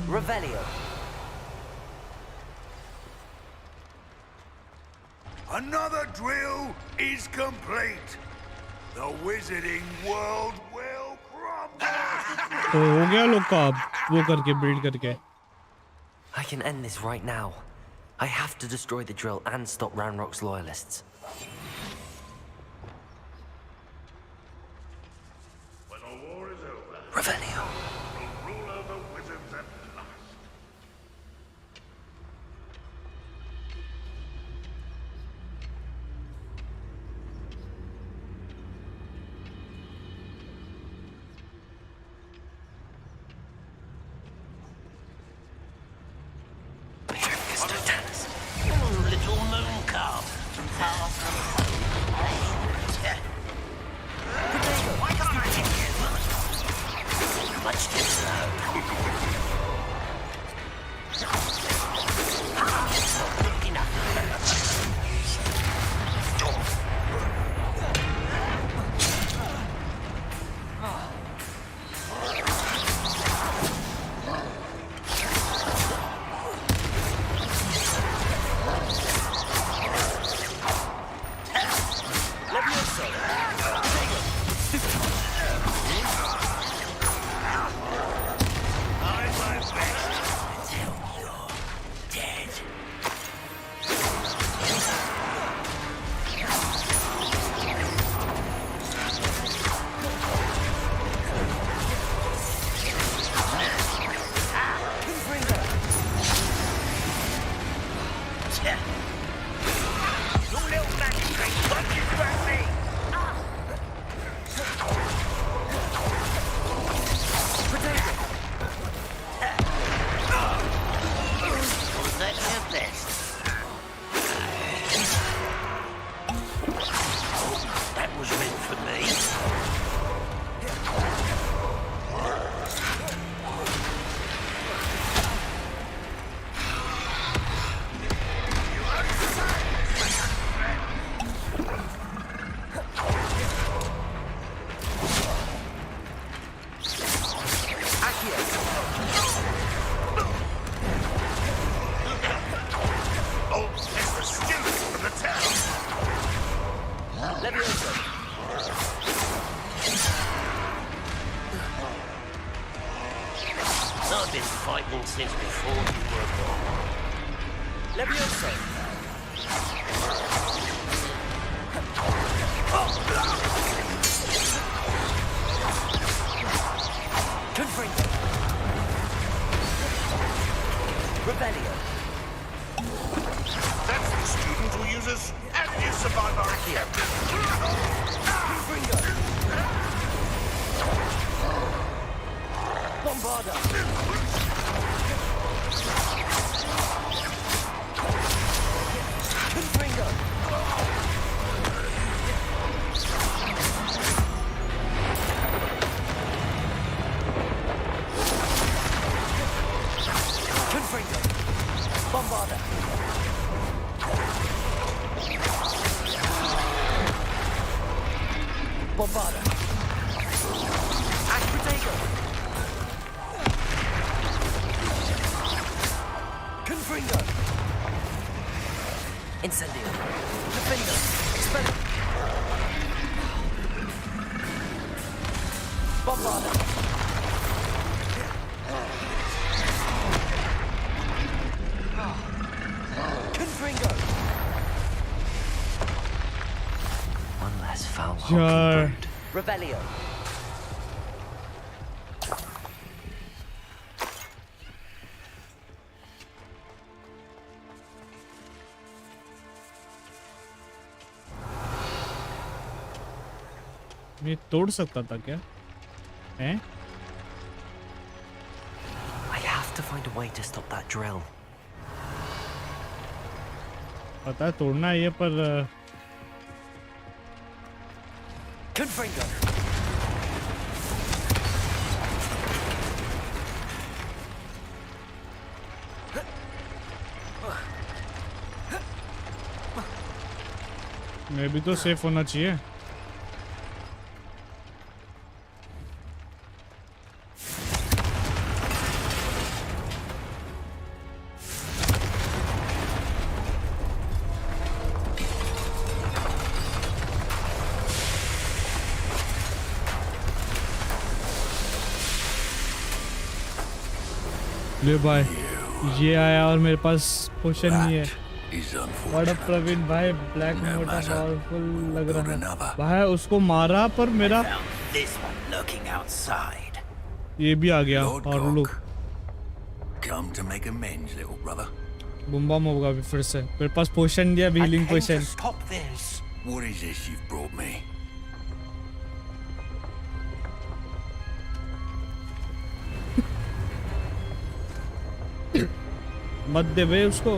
Revelio. Another drill is complete. The wizarding world will crumble. तो हो गया लोग का वो करके build करके. I can end this right now. I have to destroy the drill and stop Ranrock's loyalists. When the war is over, Revelio. we'll rule over wizards at last. Little moon calf. Why can't I hit you? Much too slow. Enough. I've been fighting since before you were born. Levioso. Confringo. Rebellion. That's the student who uses and you survive our captain. Confringo. Bombarda. Confringo. Confringo. Bombarda. Bombarda. Acrotego. Confringo. Incendio. Defendo. Expelliarmus. Bombarda. Confringo. One less foul यार Rebellion. ये तोड़ सकता था क्या हैं? I have to find a way to stop that drill. पता है तोड़ना है ये पर Confringo. मैं भी तो सेफ होना चाहिए ले भाई ये आया और मेरे पास पोशन नहीं है बड़ा प्रवीण भाई ब्लैक मोटा पावरफुल लग रहा है भाई उसको मारा पर मेरा ये भी आ गया और look Come to make amends, little brother. बुम्बा होगा भी फिर से मेरे पास पोशन दिया healing potion Stop this. What is this you've brought me? मत दे बे उसको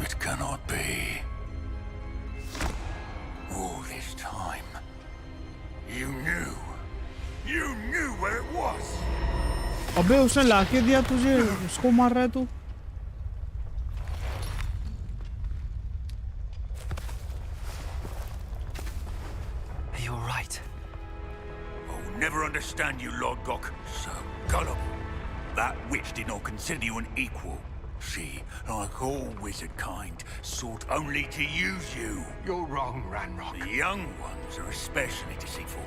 It cannot be. All this time, you knew where it was. अबे उसने लाके दिया तुझे उसको मार रहा है तू Are you all right? I'll never understand you, Lord Gok. So gullible. That witch did not consider you an equal. She, like all wizard kind, sought only to use you. You're wrong, Ranrock. The young ones are especially deceitful.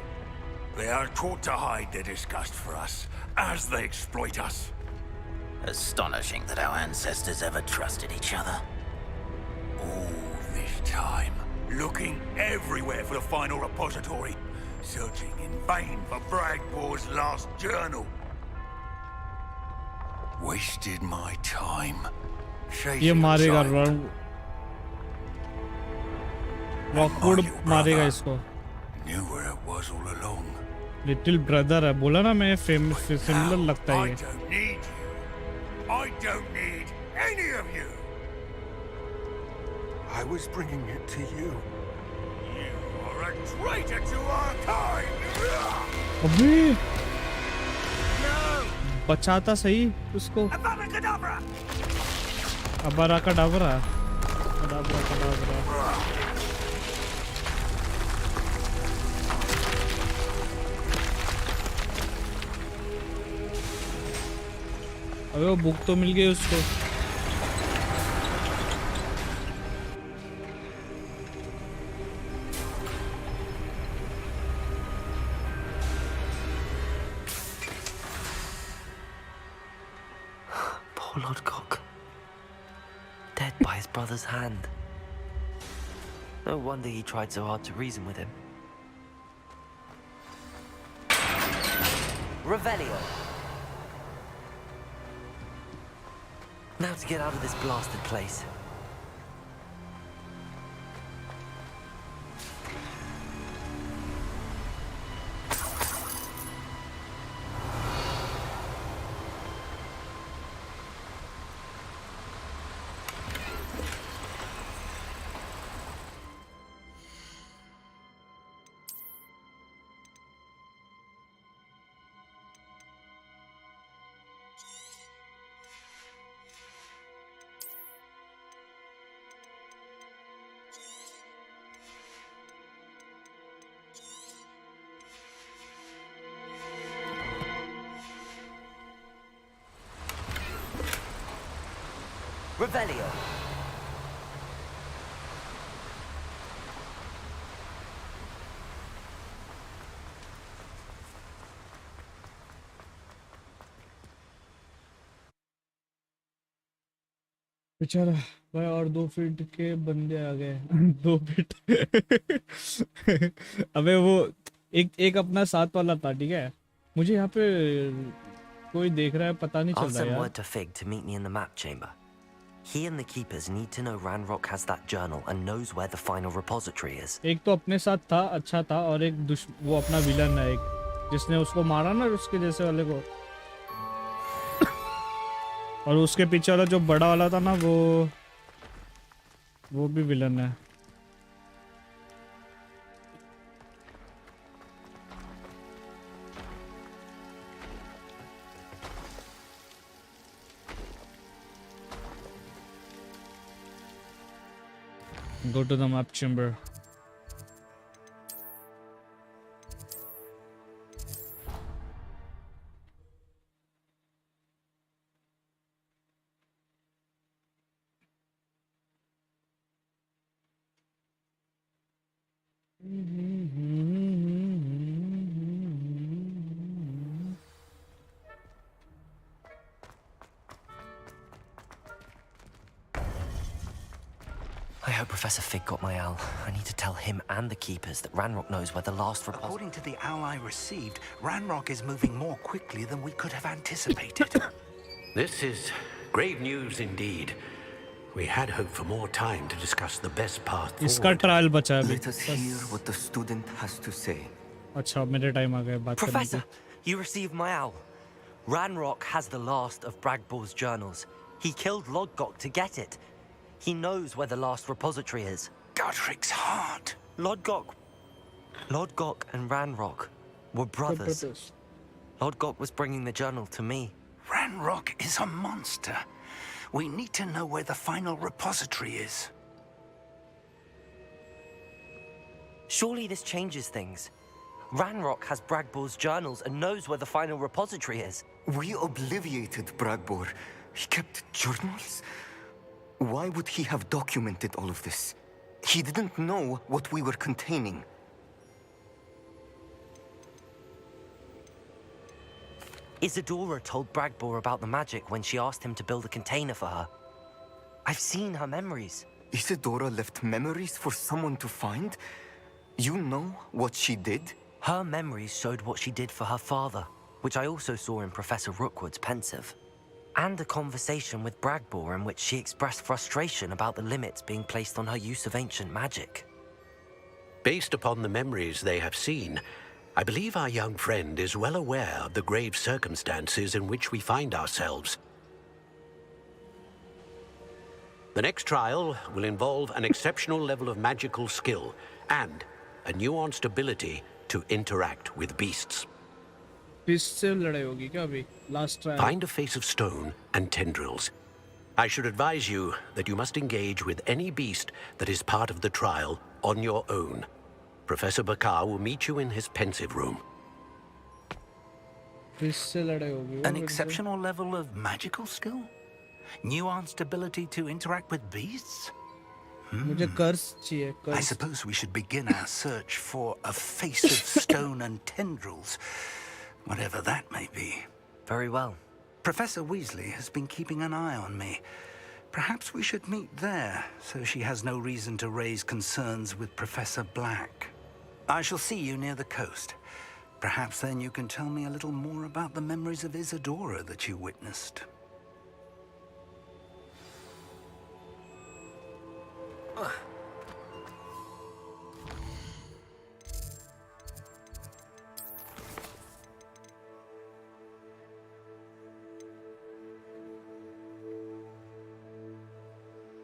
They are taught to hide their disgust for us, as they exploit us. Astonishing that our ancestors ever trusted each other. All this time, looking everywhere for the final repository, searching in vain for Bragbor's last journal. Wasted my time. ये मारेगा Rockwood मारेगा इसको Knew where it was all along. Little brother है बोला ना मैं similar लगता है I don't need you. I don't need any of you. I was bringing it to you. You are a traitor to our kind. अबे बचाता सही उसको Abracadabra. अबारा का डाबरा कडाबरा कडाबरा अबे वो बुक तो मिल गई उसको Lodgok. Dead by his brother's hand. No wonder he tried so hard to reason with him. Revelio. Now to get out of this blasted place. Revelio. बेचारा भाई, और 2 फीट के बंदे आ गए। 2 फीट। अबे वो एक अपना साथ वाला था, ठीक है। मुझे यहाँ पे कोई देख रहा है, पता नहीं चल I'll रहा send यार। word to Fig to meet me in the map chamber. He and the keepers need to know Ranrock has that journal and knows where the final repository is. एक तो अपने साथ था, अच्छा था, और एक वो अपना विलन है, एक जिसने उसको मारा ना, उसके जैसे वाले को। और उसके पीछे वाला जो बड़ा वाला था ना, वो भी विलन है। Go to the map chamber. I hope Professor Fig got my owl. I need to tell him and the keepers that Ranrock knows where the last According to the owl I received, Ranrock is moving more quickly than we could have anticipated. This is grave news indeed. We had hoped for more time to discuss the best path forward. इसका trial बचा है अभी। Let us hear what the student has to say. अच्छा, मेरे time आ गया बात करने Professor, की। you received my owl. Ranrock has the last of Bragbor's journals. He killed Lodgok to get it. He knows where the last repository is. Godric's heart. Lodgok and Ranrock were brothers. Lodgok was bringing the journal to me. Ranrock is a monster. We need to know where the final repository is. Surely this changes things. Ranrock has Bragbor's journals and knows where the final repository is. We obliviated Bragbor. He kept journals? Why would he have documented all of this? He didn't know what we were containing. Isadora told Bragbor about the magic when she asked him to build a container for her. I've seen her memories. Isadora left memories for someone to find? You know what she did? Her memories showed what she did for her father, which I also saw in Professor Rookwood's pensive. And a conversation with Bragbor in which she expressed frustration about the limits being placed on her use of ancient magic. Based upon the memories they have seen, I believe our young friend is well aware of the grave circumstances in which we find ourselves. The next trial will involve an exceptional level of magical skill and a nuanced ability to interact with beasts. Find a face of stone and tendrils. I should advise you that you must engage with any beast that is part of the trial on your own. Professor Bakar will meet you in his pensive room. An exceptional level of magical skill? Nuanced ability to interact with beasts? I suppose we should begin our search for a face of stone and tendrils, whatever that may be. Very well. Professor Weasley has been keeping an eye on me. Perhaps we should meet there, so she has no reason to raise concerns with Professor Black. I shall see you near the coast. Perhaps then you can tell me a little more about the memories of Isadora that you witnessed.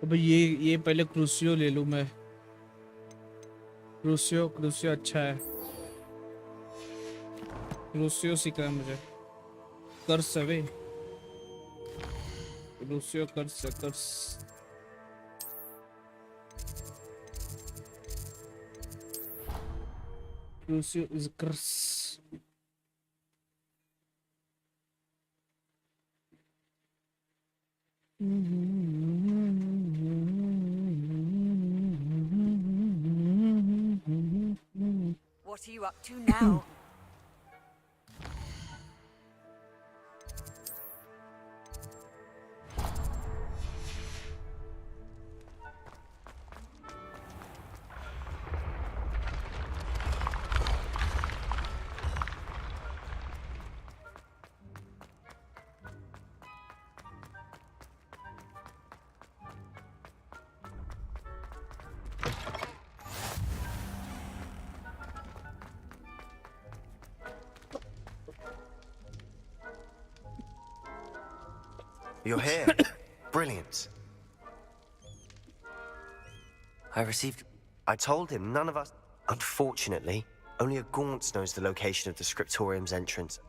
अब ये पहले क्रूसियो ले लूं मैं। क्रूसियो अच्छा है। क्रूसियो सीखना है मुझे। कर्स है Crucio curse. Crucio is curse. What are you up to now? You're here. Brilliant. I told him none of us... Unfortunately, only a Gaunts knows the location of the Scriptorium's entrance.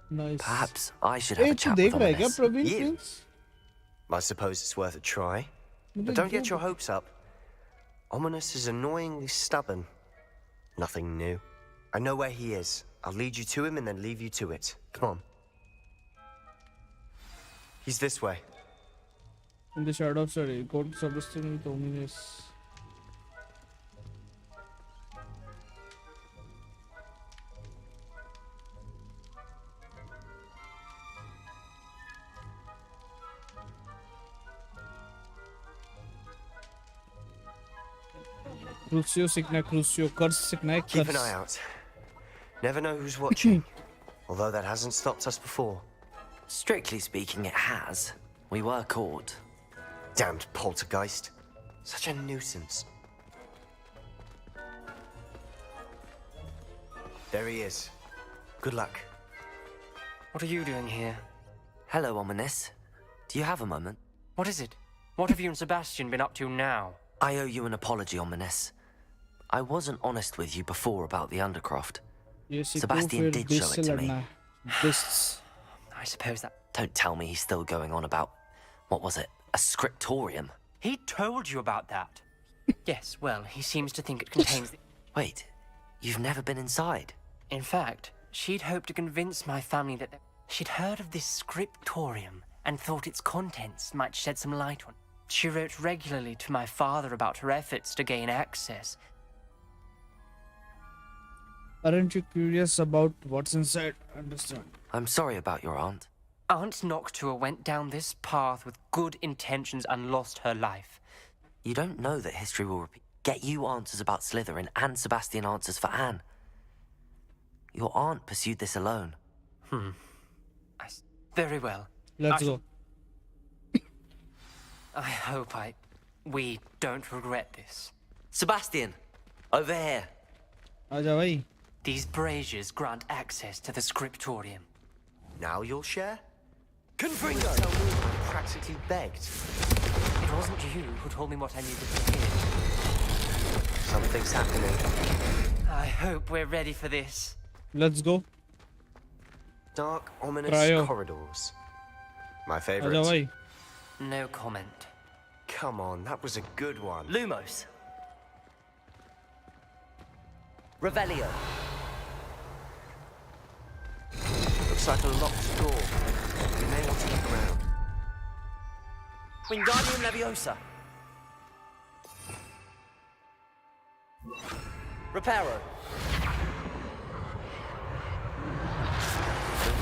Nice. Perhaps I should have a chat with Ominous. You? Prince? I suppose it's worth a try. But don't get your hopes up. Ominous is annoyingly stubborn. Nothing new. I know where he is. I'll lead you to him and then leave you to it. Come on. He's this way. In the shadow of study, go to Sebastian with Ominous. Crucio signa Crucio, curse signa curse. Keep an eye out. Never know who's watching. Although that hasn't stopped us before. Strictly speaking, it has. We were caught. Damned poltergeist. Such a nuisance. There he is. Good luck. What are you doing here? Hello, Ominous. Do you have a moment? What is it? What have you and Sebastian been up to now? I owe you an apology, Ominous. I wasn't honest with you before about the Undercroft. Sebastian did show it to me. I suppose that... Don't tell me he's still going on about... What was it? A scriptorium? He told you about that. Yes, well, he seems to think it contains... Wait, you've never been inside? In fact, she'd hoped to convince my family that... She'd heard of this scriptorium and thought its contents might shed some light on it. She wrote regularly to my father about her efforts to gain access. Aren't you curious about what's inside? Understand. I'm sorry about your aunt. Aunt Noctua went down this path with good intentions and lost her life. You don't know that history will repeat. Get you answers about Slytherin and Sebastian answers for Anne. Your aunt pursued this alone. Very well. Let's go. I hope we don't regret this. Sebastian, over here. Aaja bhai. These braziers grant access to the scriptorium. Now you'll share? Confringo! Tell me I practically begged. It wasn't you who told me what I needed to hear. Something's happening. I hope we're ready for this. Let's go. Dark, ominous corridors. My favorite. Aaja bhai. No comment. Come on, that was a good one. Lumos. Revelio. Looks like a locked door. We may want to look around. Wingardium Leviosa. Reparo.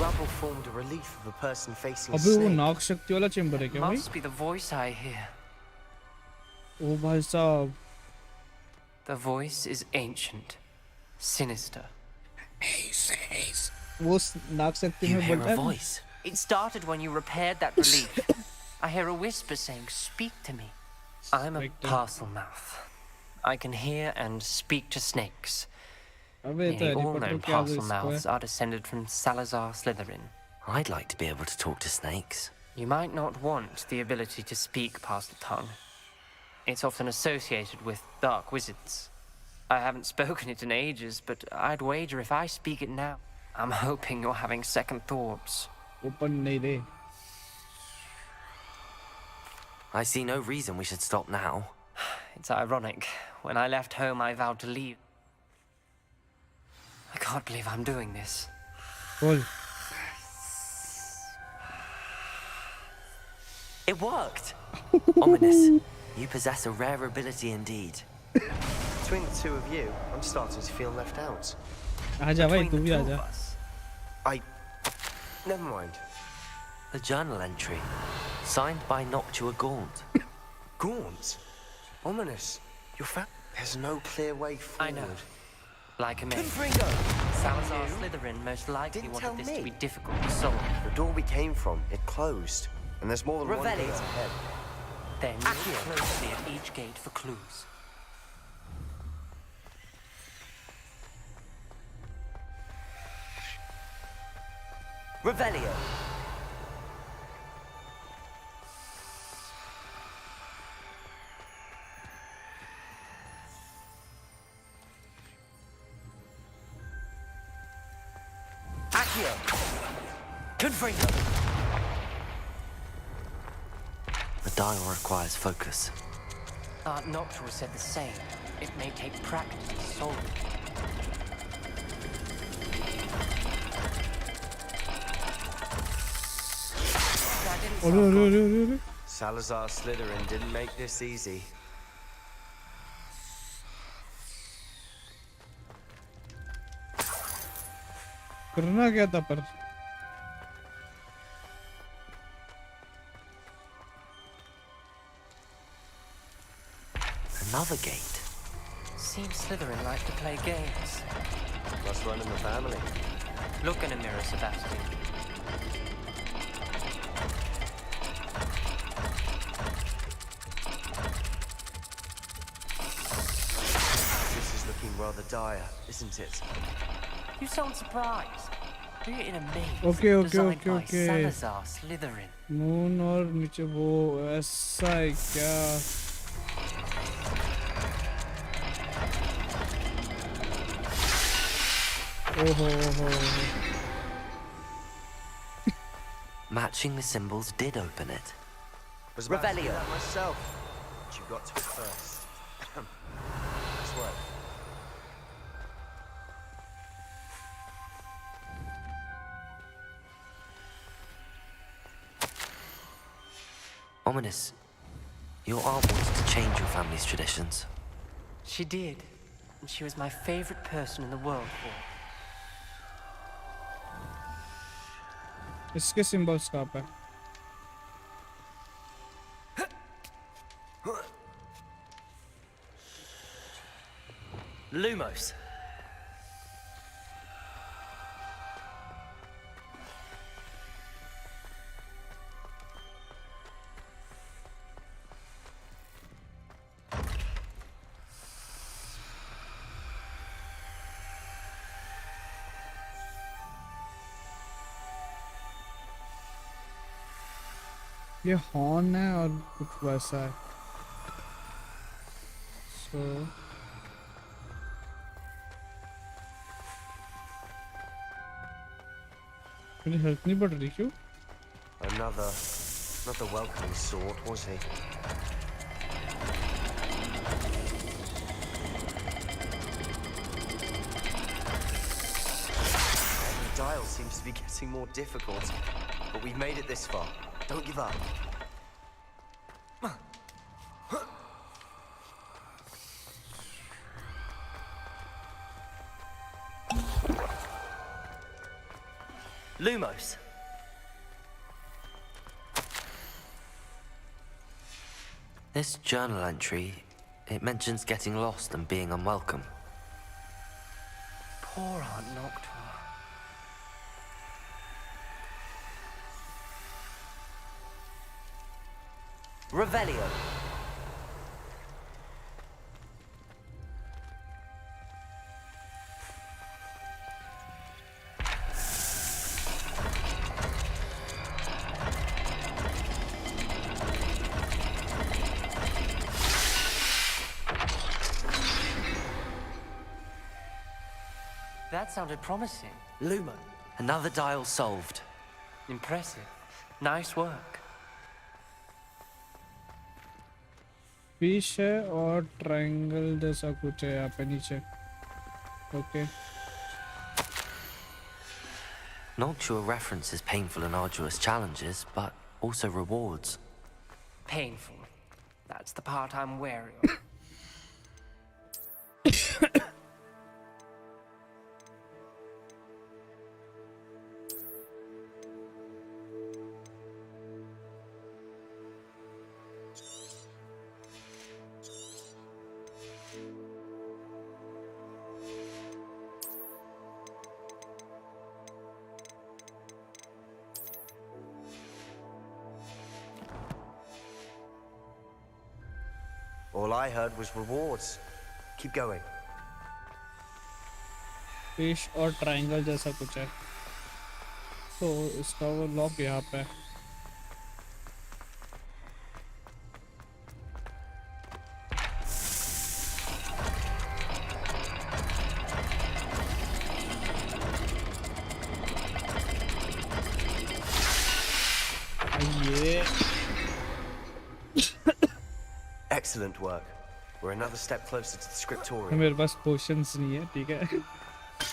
rubble formed a relief of a person facing a अबे वो snake. नाग शक्ति वाला chamber है क्या भाई? Must be the voice I hear. ओ भाई साहब. The voice is ancient, sinister. वो नाग शक्ति में बोलता है. It started when you repaired that relief. I hear a whisper saying, "Speak to me." I'm a parcel mouth. I can hear and speak to snakes. Nearly all known parcel mouths are descended from Salazar Slytherin. I'd like to be able to talk to snakes. You might not want the ability to speak parcel tongue. It's often associated with dark wizards. I haven't spoken it in ages, but I'd wager if I speak it now, I'm hoping you're having second thoughts. Open nahi de. I see no reason we should stop now. It's ironic. When I left home, I vowed to leave. I can't believe I'm doing this. Cool. It worked! Ominous. You possess a rare ability indeed. Between the two of you, I'm starting to feel left out. आजा भाई तू भी आजा. Never mind. The journal entry, signed by Noctua Gaunt. Gaunt? Ominous. There's no clear way forward. I know. Like a man. Confringo! Salazar Slytherin most likely wanted this to be difficult to solve. The door we came from, it closed. And there's more than one gate ahead. Then look closely at each gate for clues. Revelio. Accio. Confringo. The dial requires focus. Art Noctua said the same. It may take practice to solve it. Salazar Slytherin didn't make this easy. करना क्या था पर? Another gate. Seems Slytherin like to play games. Must run in the family. Look in a mirror, Sebastian. This is looking rather dire, isn't it? You sound surprised. We're in a maze Okay. designed by Salazar Slytherin. Moon और नीचे वो ऐसा है क्या? Oh. Matching the symbols did open it. Was about to do Revelio. that myself. But you got to it first. Nice work. Ominous. Your aunt wanted to change your family's traditions. She did. And she was my favorite person in the world for it. इसके symbols कहाँ पे? Lumos. ये horn है और कुछ वैसा है. So मेरी हेल्थ नहीं बढ़ रही क्यों? Another, not the welcoming sort, was he? The dial seems to be getting more difficult, but we've made it this far. Don't give up. Lumos. This journal entry, it mentions getting lost and being unwelcome. Poor Aunt Noctua. Revelio. That sounded promising. Lumo. Another dial solved. Impressive. Nice work. Fish है और triangle जैसा कुछ है यहाँ पे नीचे. Okay. Noctua references painful and arduous challenges, but also rewards. Painful. That's the part I'm wary of. All I heard was rewards. Keep going. Fish और triangle जैसा कुछ है. तो इसका वो लॉक यहाँ पे है. Excellent work. We're another step closer to the scriptorium. मेरे पास पोशंस नहीं है, ठीक है.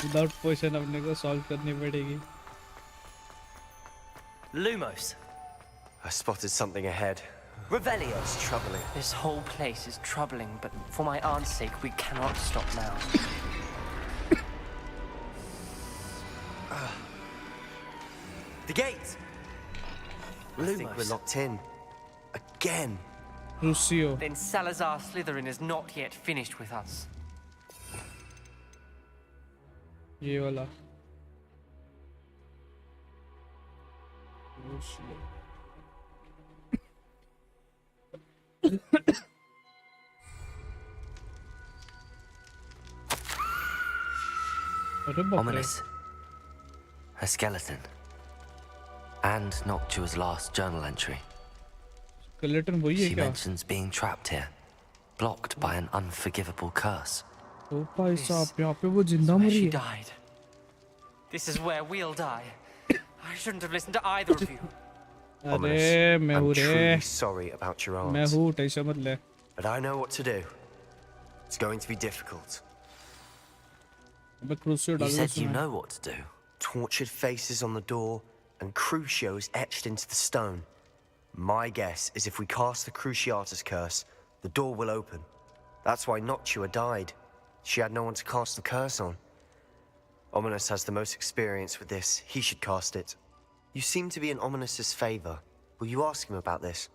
विदाउट पोशन अपने को सॉल्व करनी पड़ेगी. Lumos. I spotted something ahead. Revelio. It's troubling. This whole place is troubling, but for my aunt's sake, we cannot stop now. The gate! I think we're locked in. Again. Crucio. Then Salazar Slytherin is not yet finished with us. ये वाला. Ominous. A skeleton. And Noctua's last journal entry. Skeleton वही है She क्या? mentions being trapped here, blocked by an unforgivable curse. ओ भाई साहब, यहाँ पे वो जिंदा मरी She है. died. This is where we'll die. I shouldn't have listened to either of you. अरे मैं हूँ I'm truly रे. sorry about your मैं aunt. हूँ, टेंशन मत ले. But I know what to do. It's going to be difficult. अबे क्रूसियो You डालो said you उसमें. know what to do. Tortured faces on the door and crucios etched into the stone. My guess is if we cast the Cruciatus curse, the door will open. That's why Noctua died. She had no one to cast the curse on. Ominous has the most experience with this. He should cast it. You seem to be in Ominous's favor. Will you ask him about this?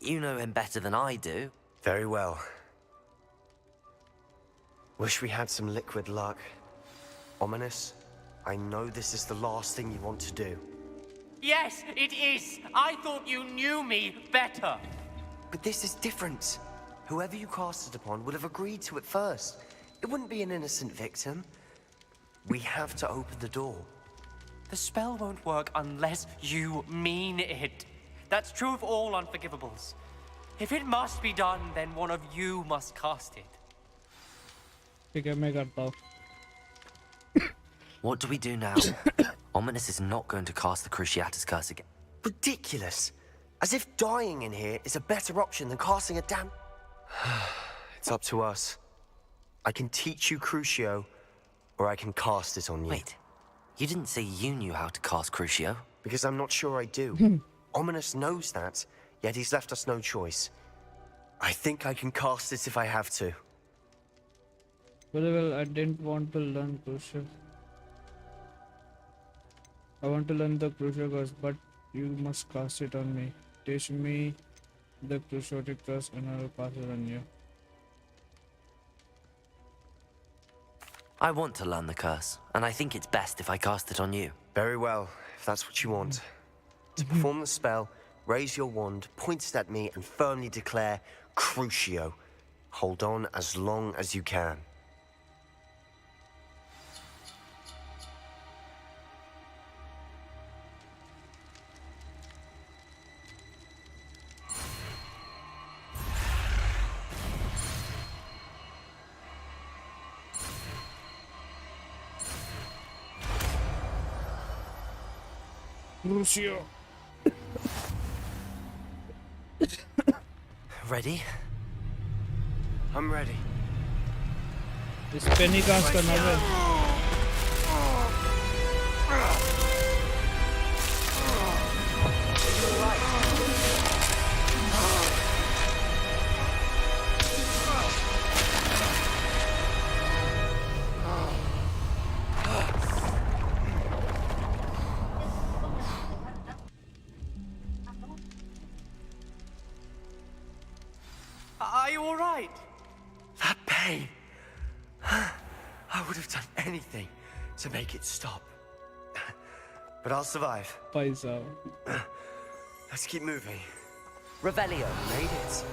You know him better than I do. Very well. Wish we had some liquid luck. Ominous, I know this is the last thing you want to do. Yes, it is. I thought you knew me better. But this is different. Whoever you cast it upon would have agreed to it first. It wouldn't be an innocent victim. We have to open the door. The spell won't work unless you mean it. That's true of all unforgivables. If it must be done, then one of you must cast it. ठीक है, मैं करता हूँ. What do we do now? Ominous is not going to cast the Cruciatus curse again. Ridiculous. As if dying in here is a better option than casting a damn... It's up to us. I can teach you Crucio, or I can cast it on you. Wait, you didn't say you knew how to cast Crucio? Because I'm not sure I do. Ominous knows that, yet he's left us no choice. I think I can cast it if I have to. Well, I didn't want to learn crucial. I want to learn the crucial curse, but you must cast it on me. Teach me the cruciatic curse and I will cast it on you. I want to learn the curse, and I think it's best if I cast it on you. Very well, if that's what you want. To perform the spell, raise your wand, point it at me, and firmly declare Crucio. Hold on as long as you can. Crucio. Ready? I'm ready. This penny cast another. Are you all right? That pain. I would have done anything to make it stop. But I'll survive. Paisa. Let's keep moving. Revelio. Made it.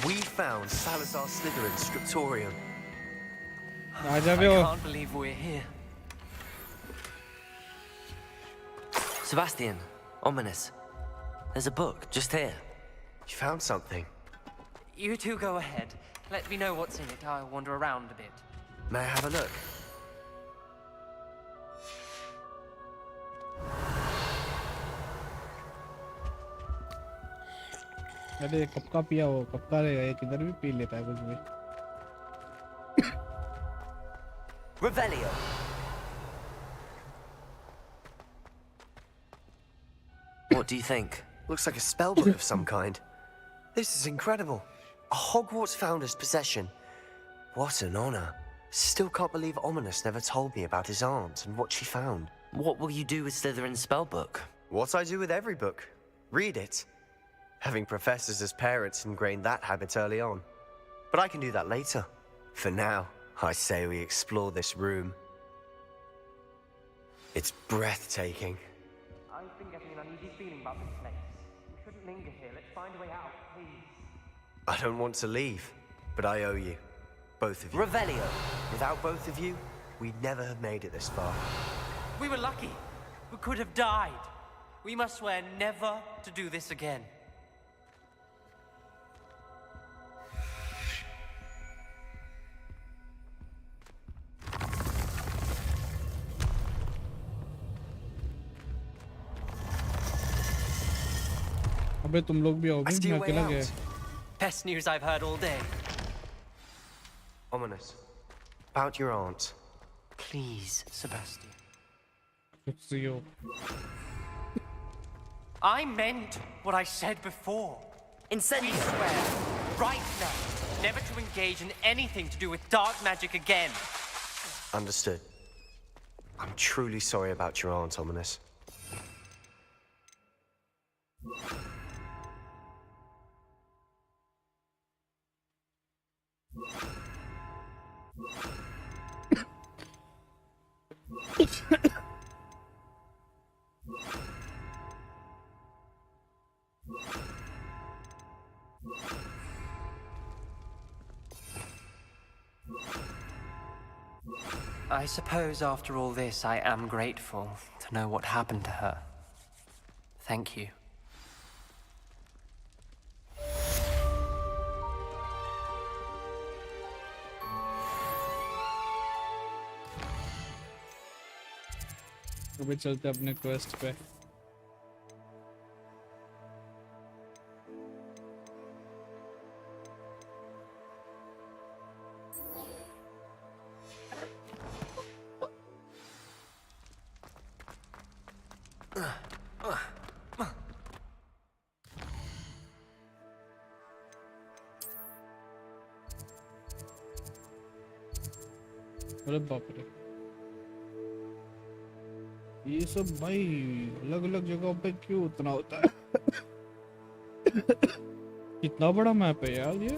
We found Salazar Slytherin's scriptorium. I can't believe we're here. Sebastian, ominous. There's a book just here. You found something. You two go ahead. Let me know what's in it. I'll wander around a bit. May I have a look? अरे कब का पिया हो कब का रहेगा ये किधर भी पी लेता है कुछ भी Revelio. What do you think? Looks like a spellbook of some kind. This is incredible. A Hogwarts founder's possession. What an honor. Still can't believe Ominous never told me about his aunt and what she found. What will you do with Slytherin's spellbook? What I do with every book. Read it. Having professors as parents ingrained that habit early on. But I can do that later. For now, I say we explore this room. It's breathtaking. I've been getting an uneasy feeling about this place. We shouldn't linger here. Let's find a way out, please. I don't want to leave, but I owe you. Both of you. Revelio. Without both of you, we'd never have made it this far. We were lucky. We could have died. We must swear never to do this again. अबे तुम लोग भी आओगे मैं अकेला गया Best news I've heard all day. Ominous. About your aunt. Please, Sebastian. It's you. I meant what I said before. Incendio. We swear, right now, never to engage in anything to do with dark magic again. Understood. I'm truly sorry about your aunt, Ominous. I suppose after all this, I am grateful to know what happened to her. Thank you. अबे चलते अपने quest पे अरे बाप रे, ये सब भाई अलग अलग जगहों पे क्यों उतना होता है? कितना बड़ा मैप है यार ये।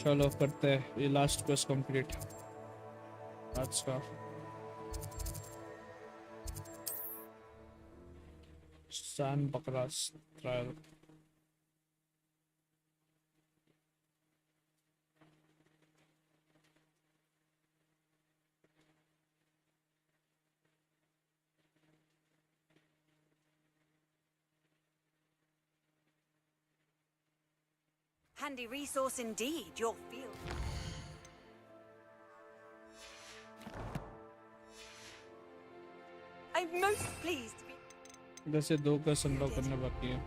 चलो करते हैं ये लास्ट क्वेस्ट कंप्लीट आज का। सैन बकरास trial. Handy resource indeed, your field. I'm most pleased to be... वैसे 2 का संग्रह करने बाकी है।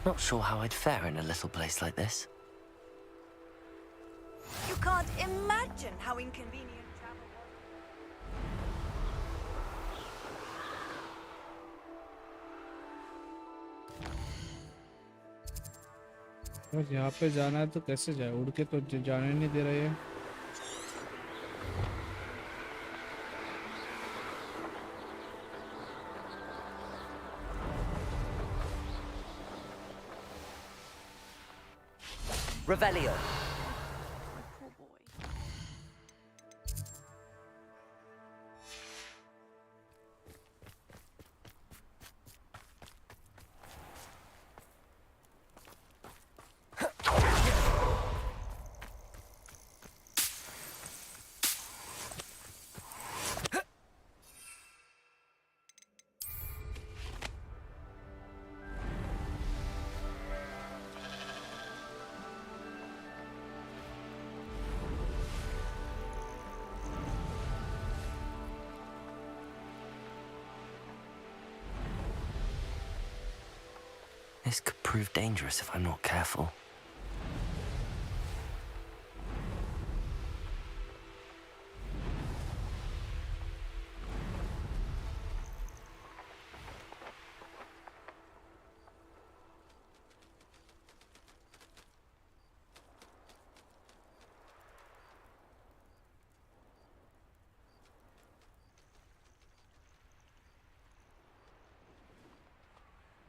Not sure how I'd fare in a little place like this. You can't imagine how inconvenient travel was. बस यहाँ पे जाना है तो कैसे जाए? उड़ के तो जाने नहीं दे रहे हैं। Revelio. My poor boy. This could prove dangerous if I'm not careful.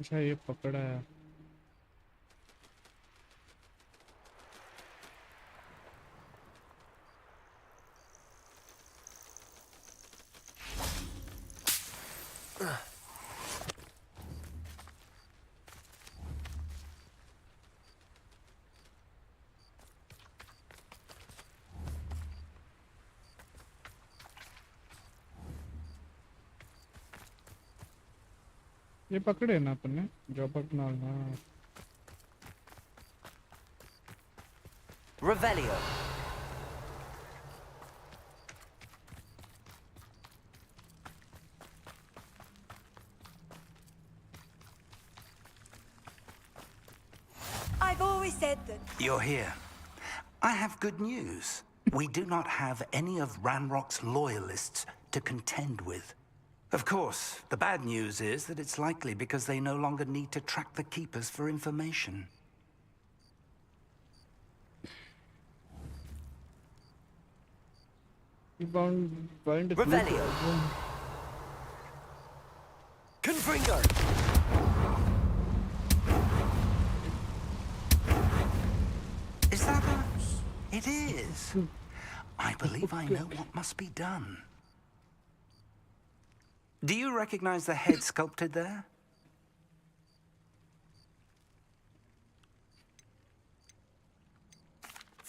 अच्छा ये पकड़ा है। ये पकड़े ना अपन ने जो पकड़ना ना। Revelio. I've always said that. You're here. I have good news. We do not have any of Ranrock's loyalists to contend with. Of course, the bad news is that it's likely because they no longer need to track the keepers for information. Revelio. Confringo. Is that a... It is. I believe I know what must be done. Do you recognize the head sculpted there?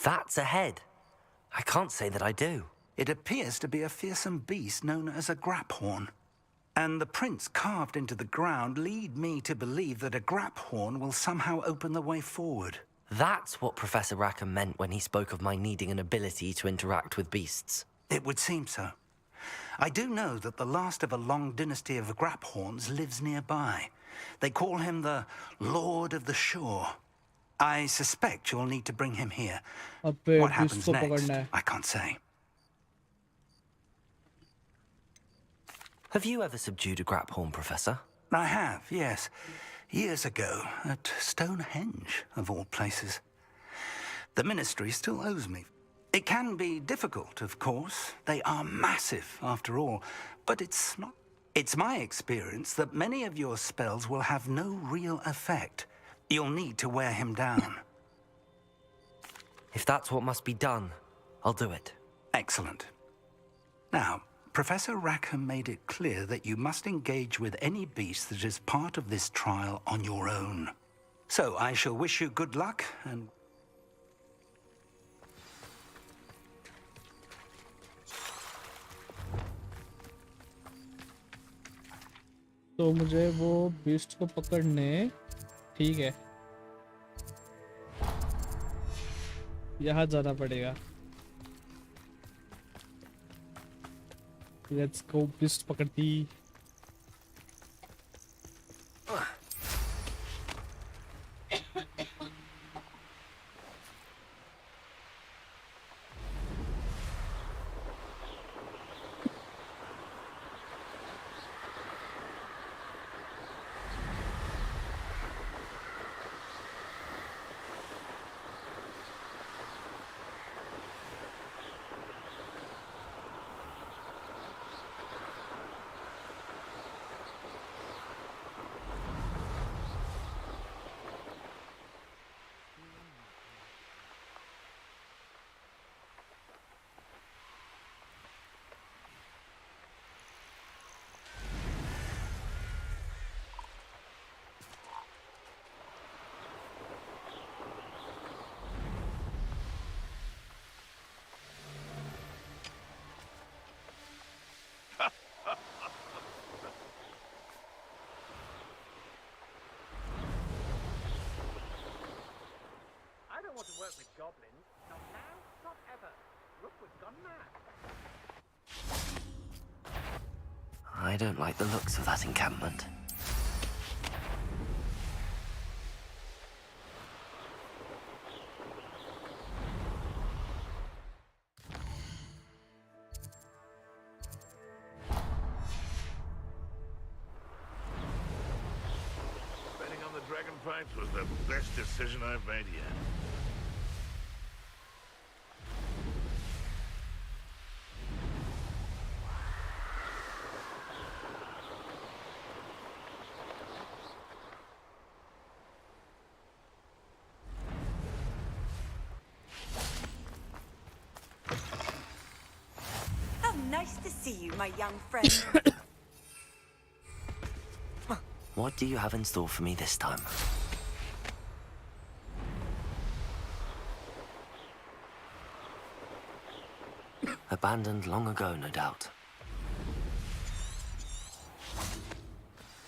That's a head. I can't say that I do. It appears to be a fearsome beast known as a graphorn. And the prints carved into the ground lead me to believe that a graphorn will somehow open the way forward. That's what Professor Rackham meant when he spoke of my needing an ability to interact with beasts. It would seem so. I do know that the last of a long dynasty of graphorns lives nearby. They call him the Lord of the Shore. I suspect you'll need to bring him here. What happens next, I can't say. Have you ever subdued a graphorn, Professor? I have, yes. Years ago, at Stonehenge, of all places. The Ministry still owes me. It can be difficult, of course. They are massive, after all. But it's not. It's my experience that many of your spells will have no real effect. You'll need to wear him down. If that's what must be done, I'll do it. Excellent. Now, Professor Rackham made it clear that you must engage with any beast that is part of this trial on your own. So I shall wish you good luck and... तो मुझे वो beast को पकड़ने ठीक है यहाँ जाना पड़ेगा लेट्स गो बीस्ट पकड़ती want to work with goblins. Not now, not ever. Rookwood's gone mad. I don't like the looks of that encampment. Betting on the dragon fights was the best decision I've made yet. Nice to see you, my young friend. What do you have in store for me this time? Abandoned long ago, no doubt.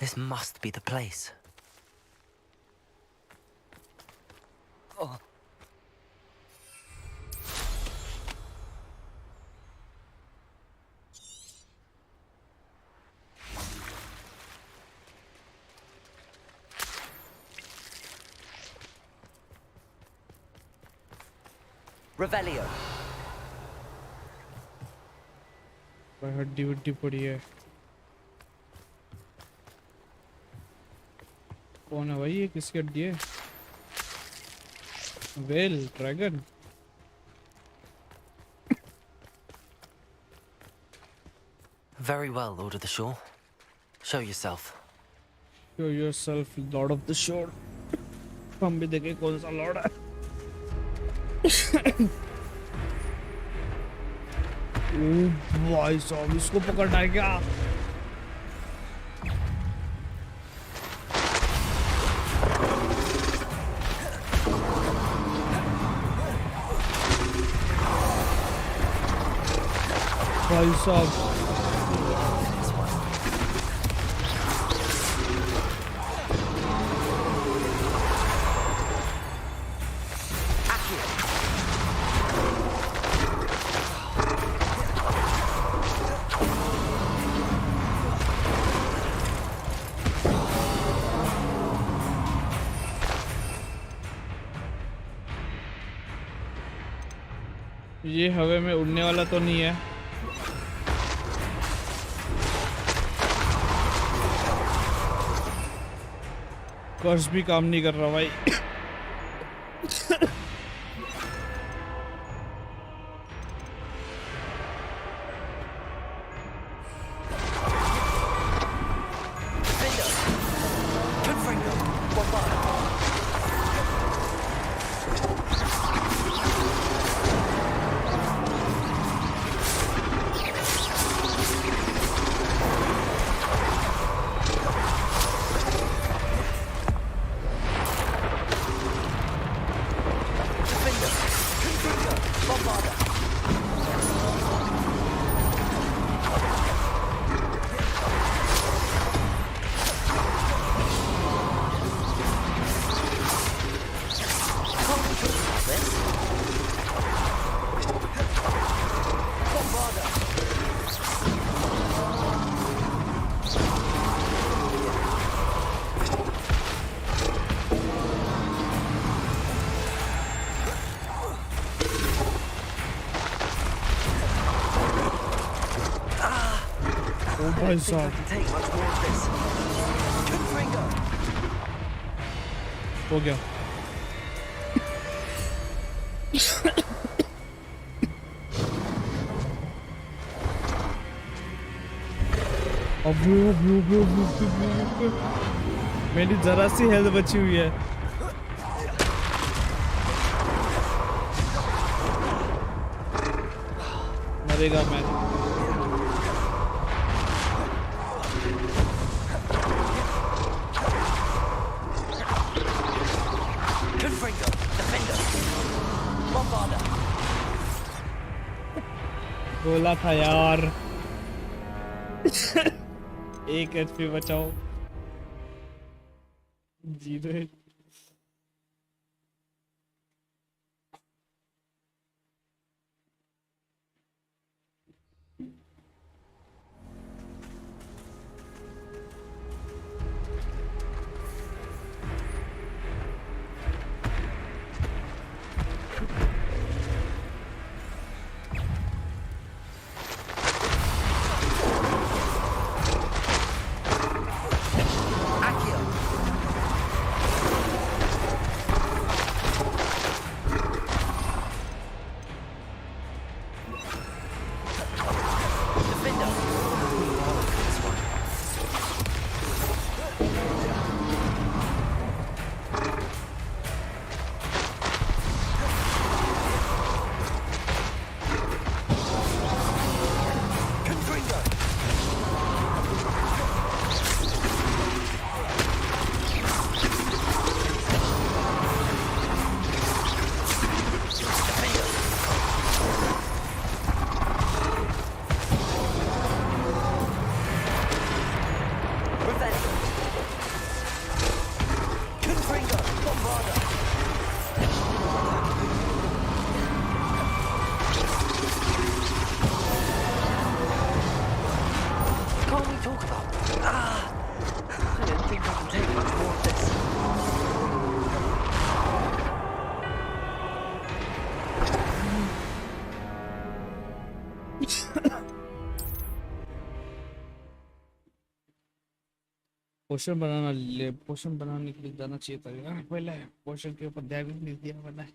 This must be the place. Oh. Revelio. हड्डी वड्डी पड़ी है कौन है भाई ये? किसके अड्डी है? Well dragon. Very well, Lord of the Shore. Show yourself. Show yourself, Lord of the Shore. हम भी देखें कौन सा लॉर्ड है. भाई साहब इसको पकड़ना है क्या? भाई साहब ये हवा में उड़ने वाला तो नहीं है. कर्स भी काम नहीं कर रहा भाई. भाई साहब हो गया. मेरी जरा सी हेल्थ बची हुई है. मरेगा मैं. बोला था यार. एक एचपी बचाओ. 0 पोशन बनाने के लिए जाना चाहिए था यार, पहले पोशन के ऊपर ध्यान भी नहीं दिया मैंने।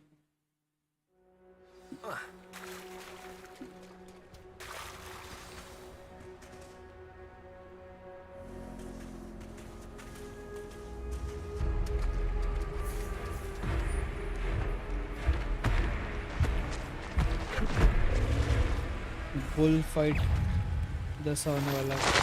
बुल फाइट जैसा होने वाला है।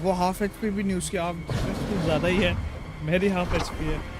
वो हाफ एचपी भी नहीं, उसकी आप ज़्यादा ही है, मेरी हाफ एचपी है।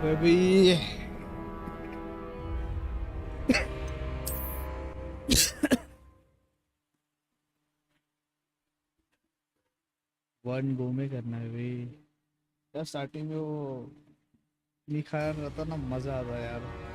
Baby. वन गो में करना है भाई यार। स्टार्टिंग में वो नहीं खाया रहता ना, मजा आता है यार।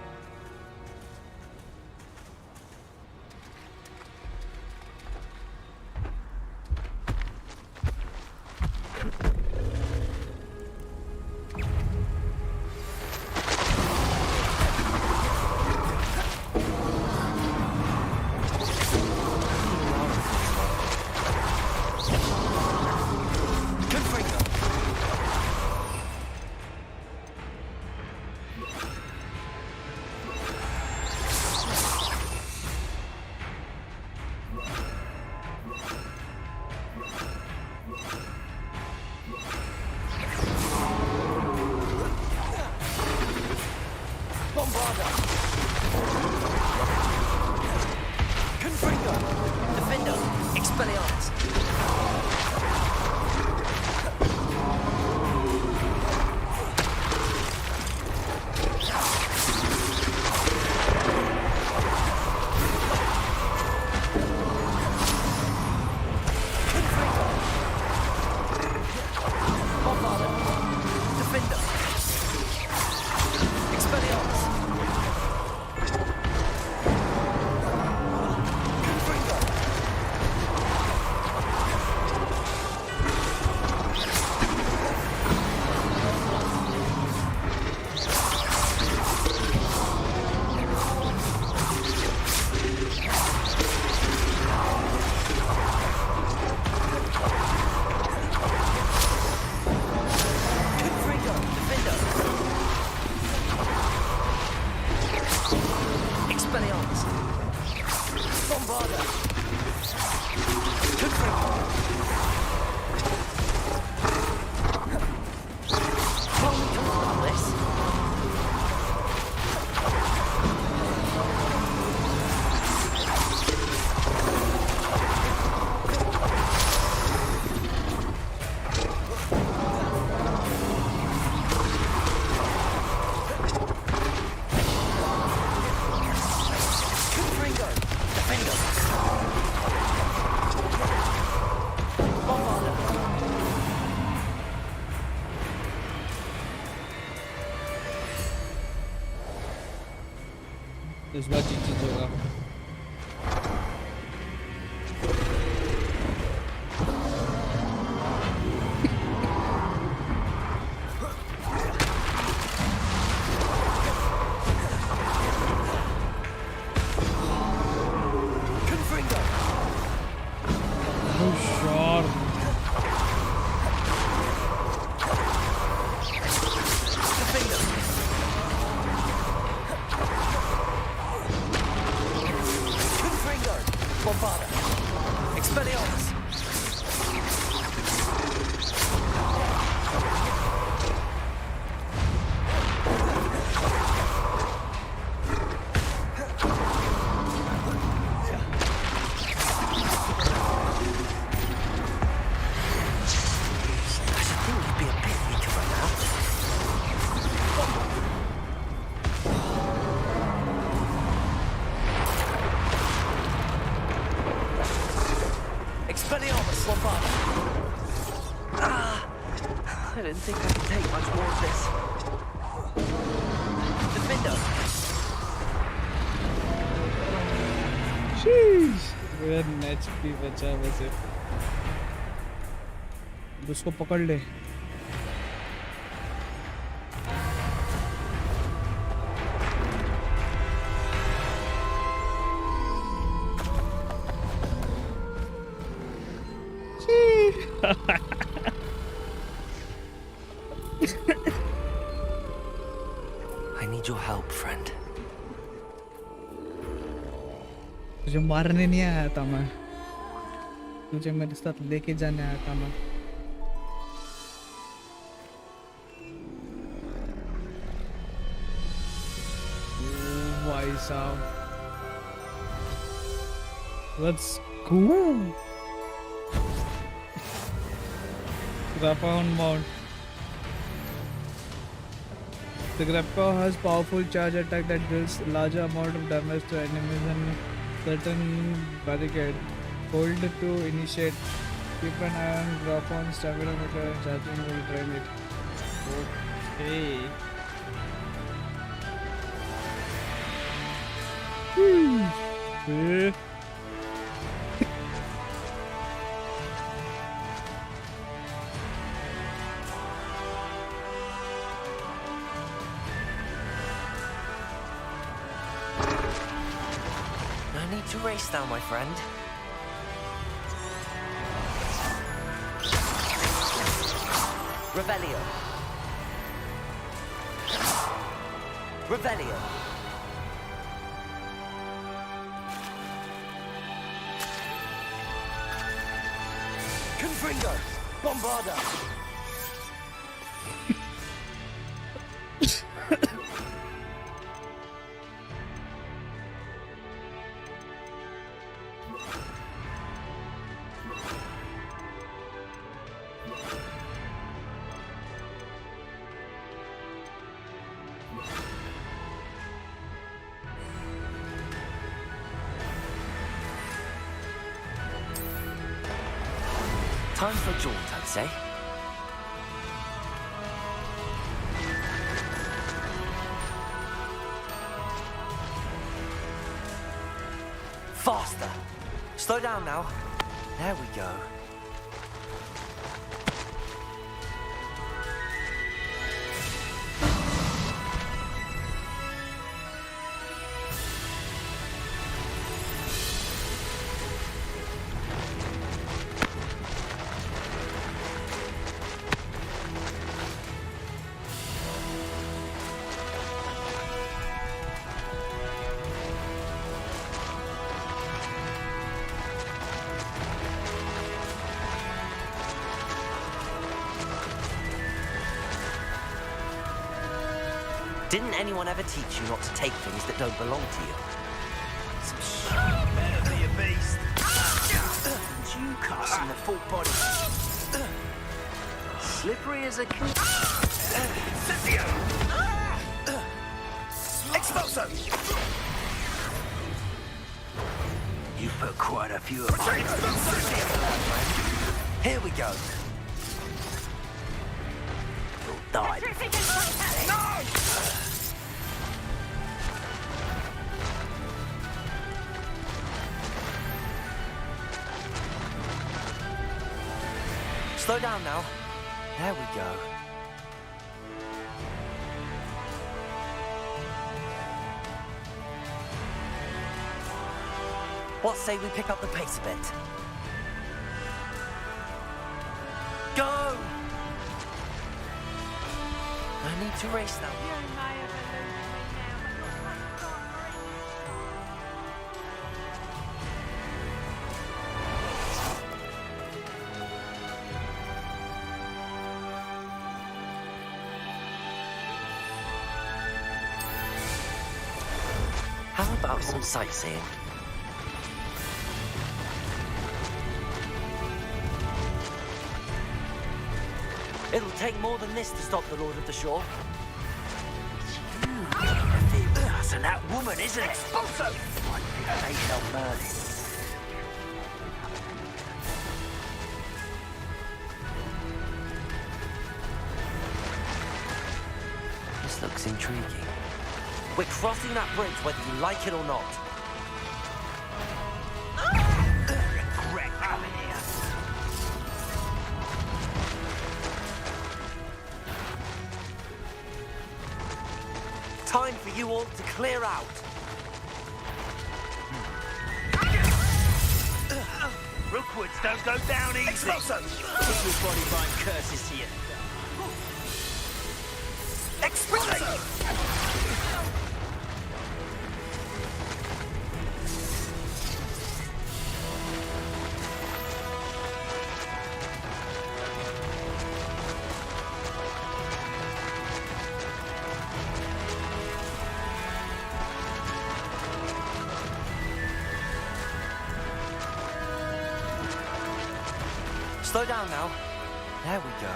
इस बार चीज होगा। I didn't think I could take much more of this. Defender! Sheesh! One HP बचा वैसे। उसको पकड़ ले। I need your help, friend. तुझे मारने नहीं आया था मैं, तुझे मेरे साथ लेके जाने आया था मैं। भाई साहब, let's go. Grappa on mount. The Grappa has powerful charge attack that deals larger amount of damage to enemies and certain barricade. Hold to initiate. Keep an eye on Grappa on stamina meter and charging will drain it. Okay. Okay. To race now, my friend. Revelio. Revelio. Confringo. Bombarda. Time for a jaunt, I'd say. Faster! Slow down now. There we go. Didn't anyone ever teach you not to take things that don't belong to you? Better be a beast. And you casting the full body. Slippery as a Cynthia! Expulso! You put quite a few of mine. Here we go. You'll die. No! Slow down now. There we go. What say we pick up the pace a bit? Go! I need to race now. How about some sightseeing? It'll take more than this to stop the Lord of the Shore. That's that woman, isn't it? Also, they shall burn it. This looks intriguing. We're crossing that bridge whether you like it or not. Regret coming here. Time for you all to clear out. Rookwoods don't go down easy. Expulso! Everybody find curses here. Expulso! Slow down now. There we go.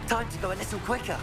Time to go a little quicker.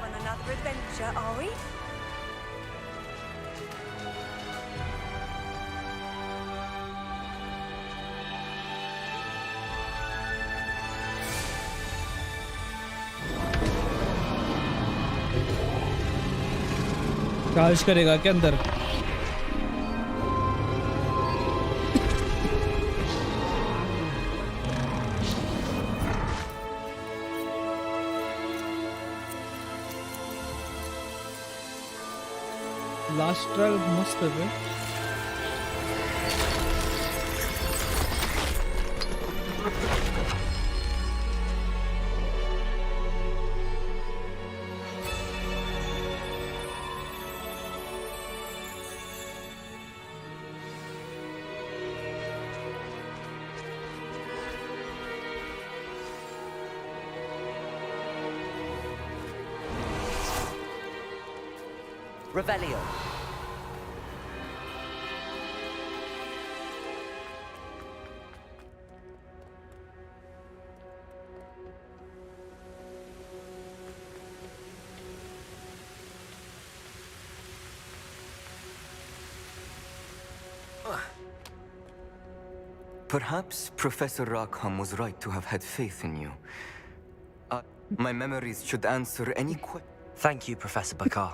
On another adventure, are we? Charge करेगा क्या अंदर? Last trial मस्त है। Revelio. Perhaps Professor Rackham was right to have had faith in you. My memories should answer any question. Thank you, Professor Bakar.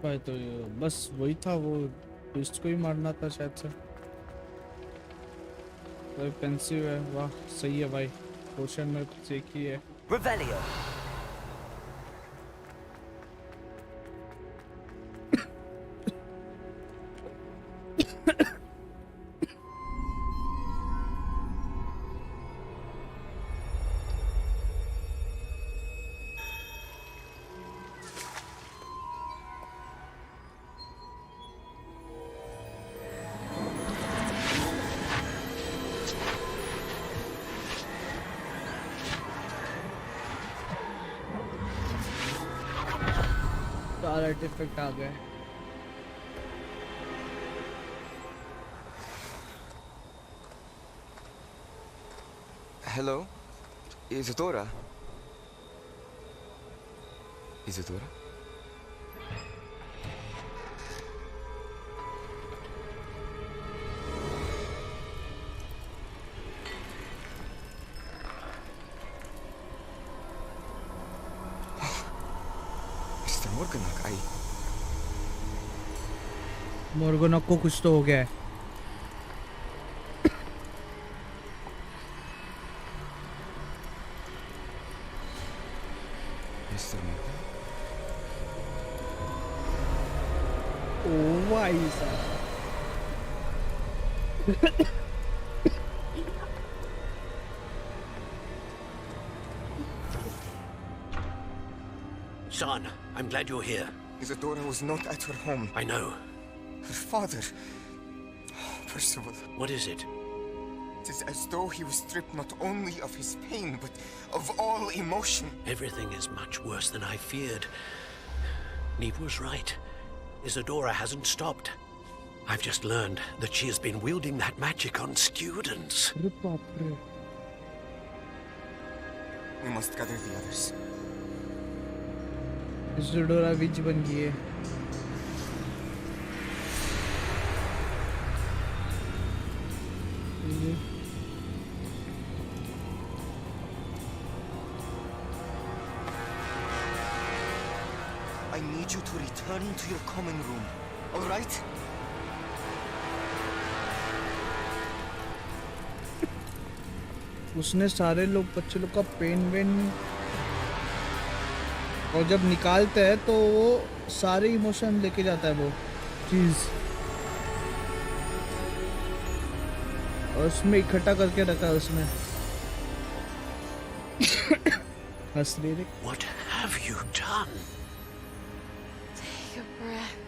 भाई तो बस वही था, वो ट्विस्ट को ही मारना था शायद से। तो पेंसिव है, वाह सही है भाई। क्वेश्चन में कुछ एक ही है। Revelio. सारा आर्टिफैक्ट आ गया। Hello, Isadora. Isadora? Mr. Morganach, Morganach को कुछ तो हो गया है। Mr. Morganach? Oh भाई साहब। Son, I'm glad you're here. Isadora was not at her home. I know. Her father. Percival. What is it? It is as though he was stripped not only of his pain, but of all emotion. Everything is much worse than I feared. Neve was right. Isadora hasn't stopped. I've just learned that she has been wielding that magic on students. We must gather the others. Isadora witch बन गई है। I need you to return to your common room, all right? उसने सारे लोग बच्चे लोग का pen when और जब निकालते हैं तो वो सारे इमोशन लेके जाता है वो चीज और उसमें इकट्ठा करके रखा है उसने। हंस रही है। What have you done? Take a breath.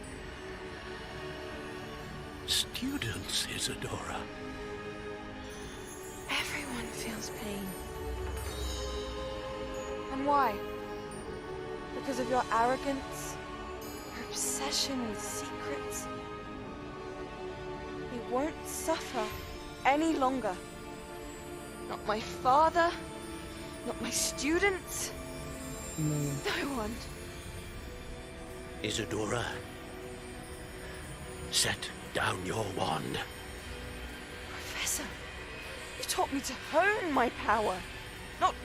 Students, Isadora. Everyone feels pain. And why? Because of your arrogance, your obsession with secrets. We won't suffer any longer. Not my father, not my students, no one. Isadora, set down your wand. Professor, you taught me to hone my power, not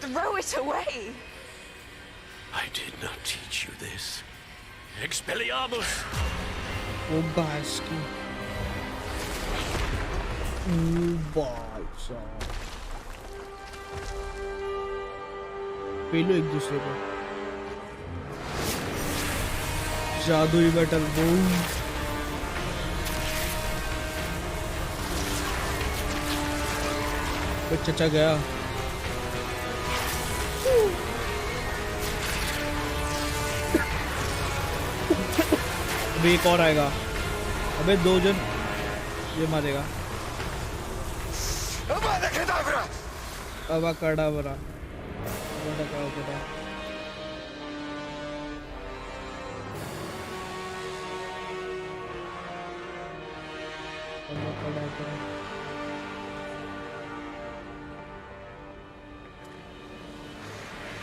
throw it away. I did not teach you this. Expelliarmus! Oh, Basky. Oh, Basha. पेलो एक दूसरे को जादुई battle boom चचा गया अबे एक और आएगा अबे दो जन ये मारेगा अब कड़ावरा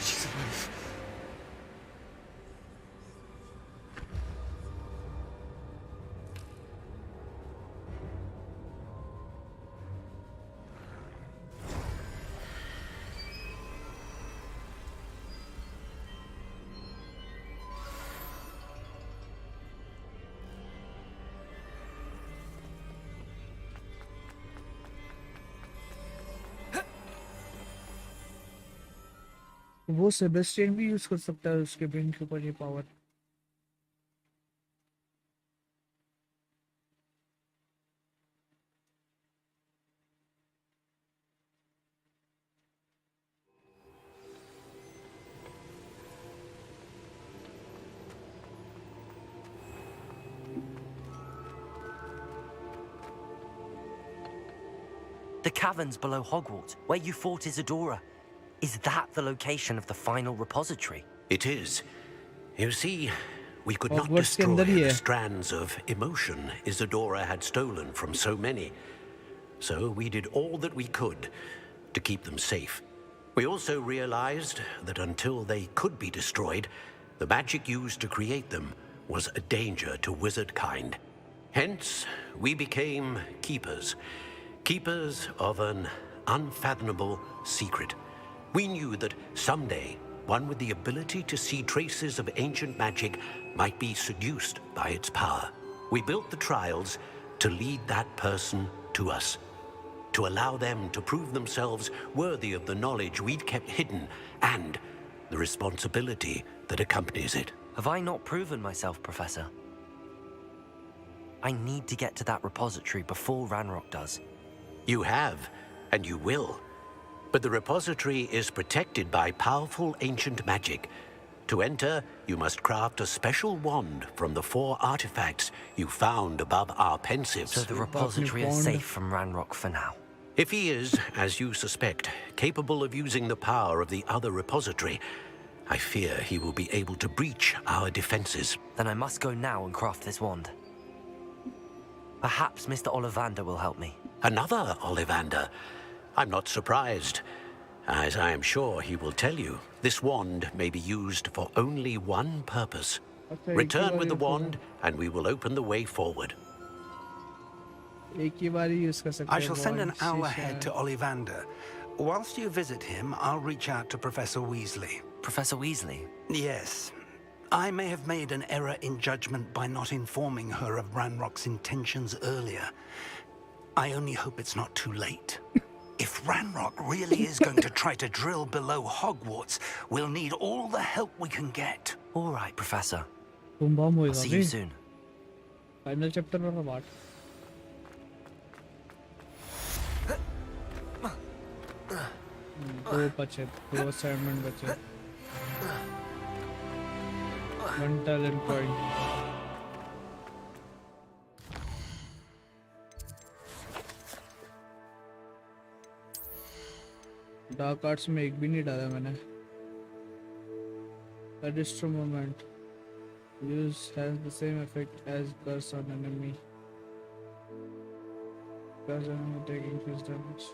She's alive. वो सेबेस्टियन भी यूज कर सकता है उसके ब्रेन के ऊपर ये power The caverns below Hogwarts, where you fought Isadora. Is that the location of the final repository? It is. You see, we could not Hogwarts के destroy अंदर ही the है. strands of emotion Isadora had stolen from so many. So we did all that we could to keep them safe. We also realized that until they could be destroyed, the magic used to create them was a danger to wizard kind. Hence, we became keepers. Keepers of an unfathomable secret. We knew that someday, one with the ability to see traces of ancient magic might be seduced by its power. We built the trials to lead that person to us, to allow them to prove themselves worthy of the knowledge we'd kept hidden and the responsibility that accompanies it. Have I not proven myself, Professor? I need to get to that repository before Ranrock does. You have, and you will. But the repository is protected by powerful ancient magic. To enter, you must craft a special wand from the 4 artifacts you found above our pensives. So the repository is safe from Ranrock for now. If he is, as you suspect, capable of using the power of the other repository, I fear he will be able to breach our defenses. Then I must go now and craft this wand. Perhaps Mr. Ollivander will help me. Another Ollivander? I'm not surprised. As I am sure he will tell you, this wand may be used for only one purpose. Okay, Return with the wand, and we will open the way forward. I shall send an owl ahead to Ollivander. Whilst you visit him, I'll reach out to Professor Weasley. Professor Weasley? Yes. I may have made an error in judgment by not informing her of Ranrock's intentions earlier. I only hope it's not too late. If Ranrock really is going to try to drill below Hogwarts, we'll need all the help we can get. All right, Professor. I'll see you soon. Final chapter वाला part. दो assignment बचे. 1 talent point. Dark arts में एक भी नहीं डाला मैंने. Registro moment. Use has the same effect as curse on enemy. Curse enemy take increased damage.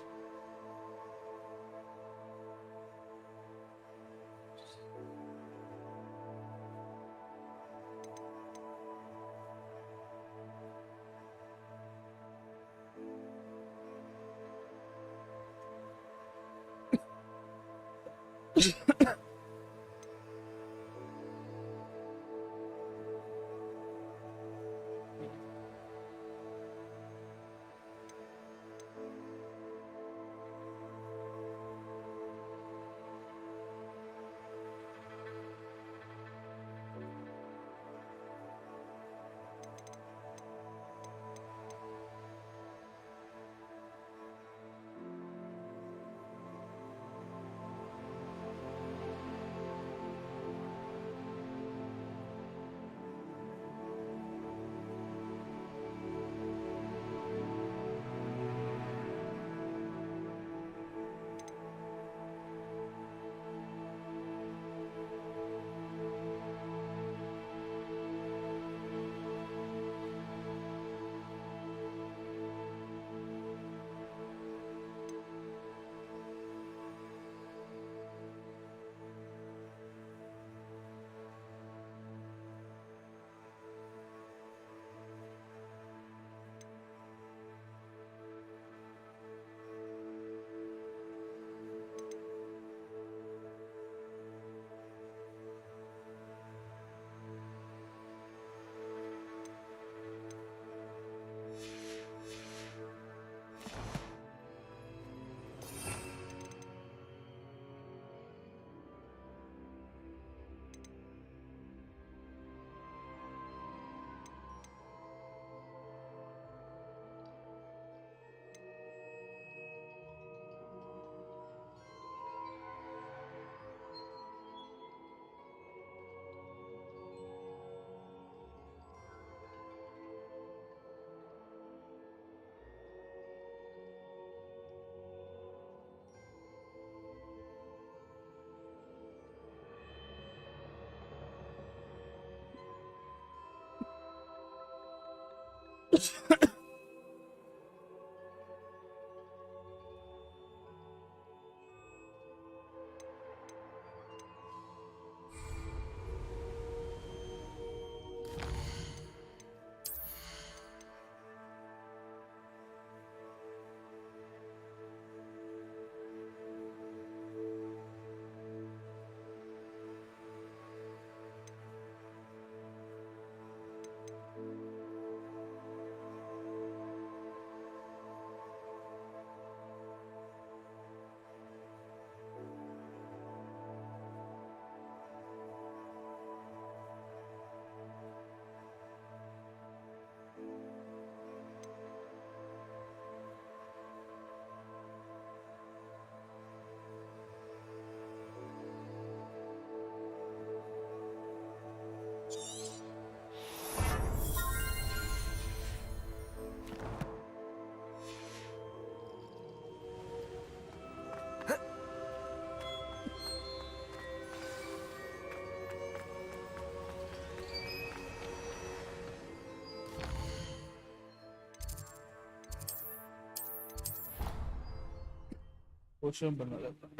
पोशन बना लेता हूँ।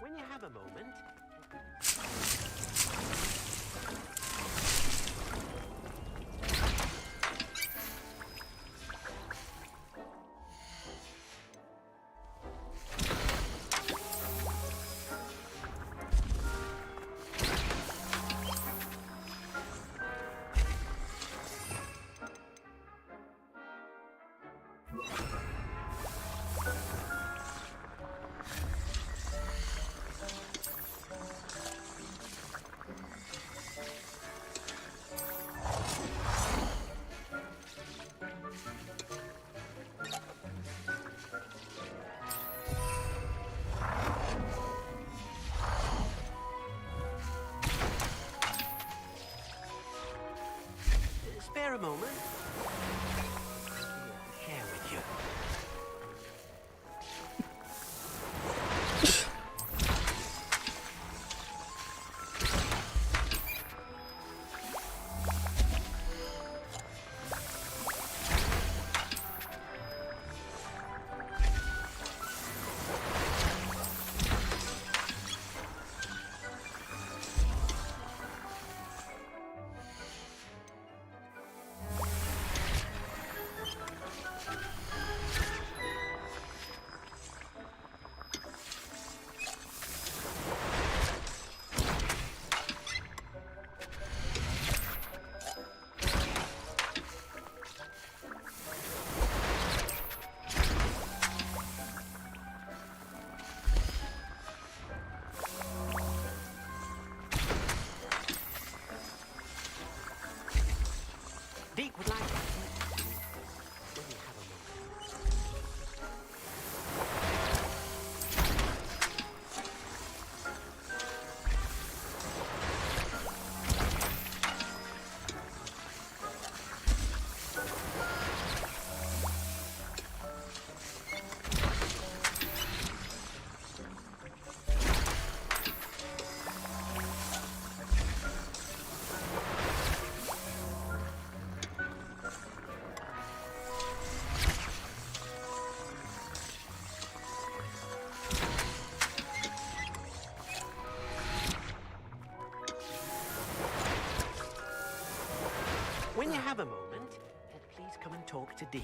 When you have a moment. Spare a moment. Share with you. Deke would like when you have a moment. When you have a moment, please come and talk to Deke.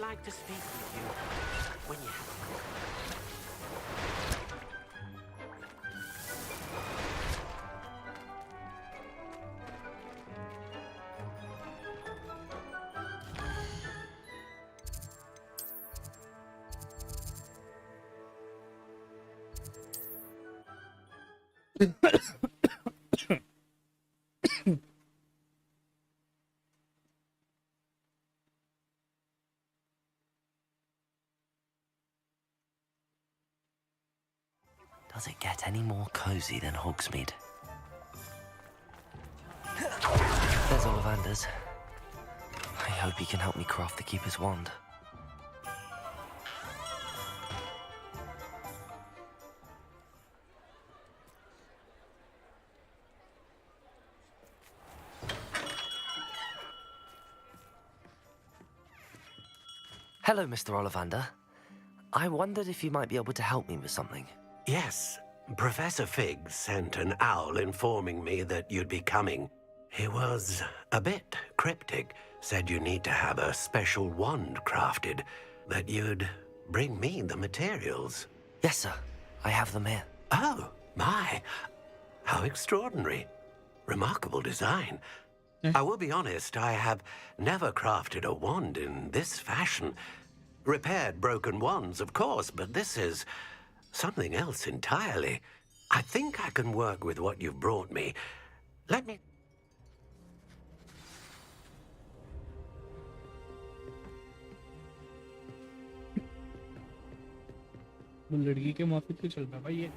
would like to speak with you when you have a call. Does it get any more cozy than Hogsmeade? There's Ollivander's. I hope he can help me craft the Keeper's Wand. Hello, Mr. Ollivander. I wondered if you might be able to help me with something. Yes, Professor Fig sent an owl informing me that you'd be coming. He was a bit cryptic, said you need to have a special wand crafted, that you'd bring me the materials. Yes, sir. I have them here. Oh, my. How extraordinary. Remarkable design. I will be honest, I have never crafted a wand in this fashion. Repaired broken wands, of course, but this is something else entirely. I think I can work with what you've brought me. Let me... लड़की के माफी क्यों चल रहा भाई ये?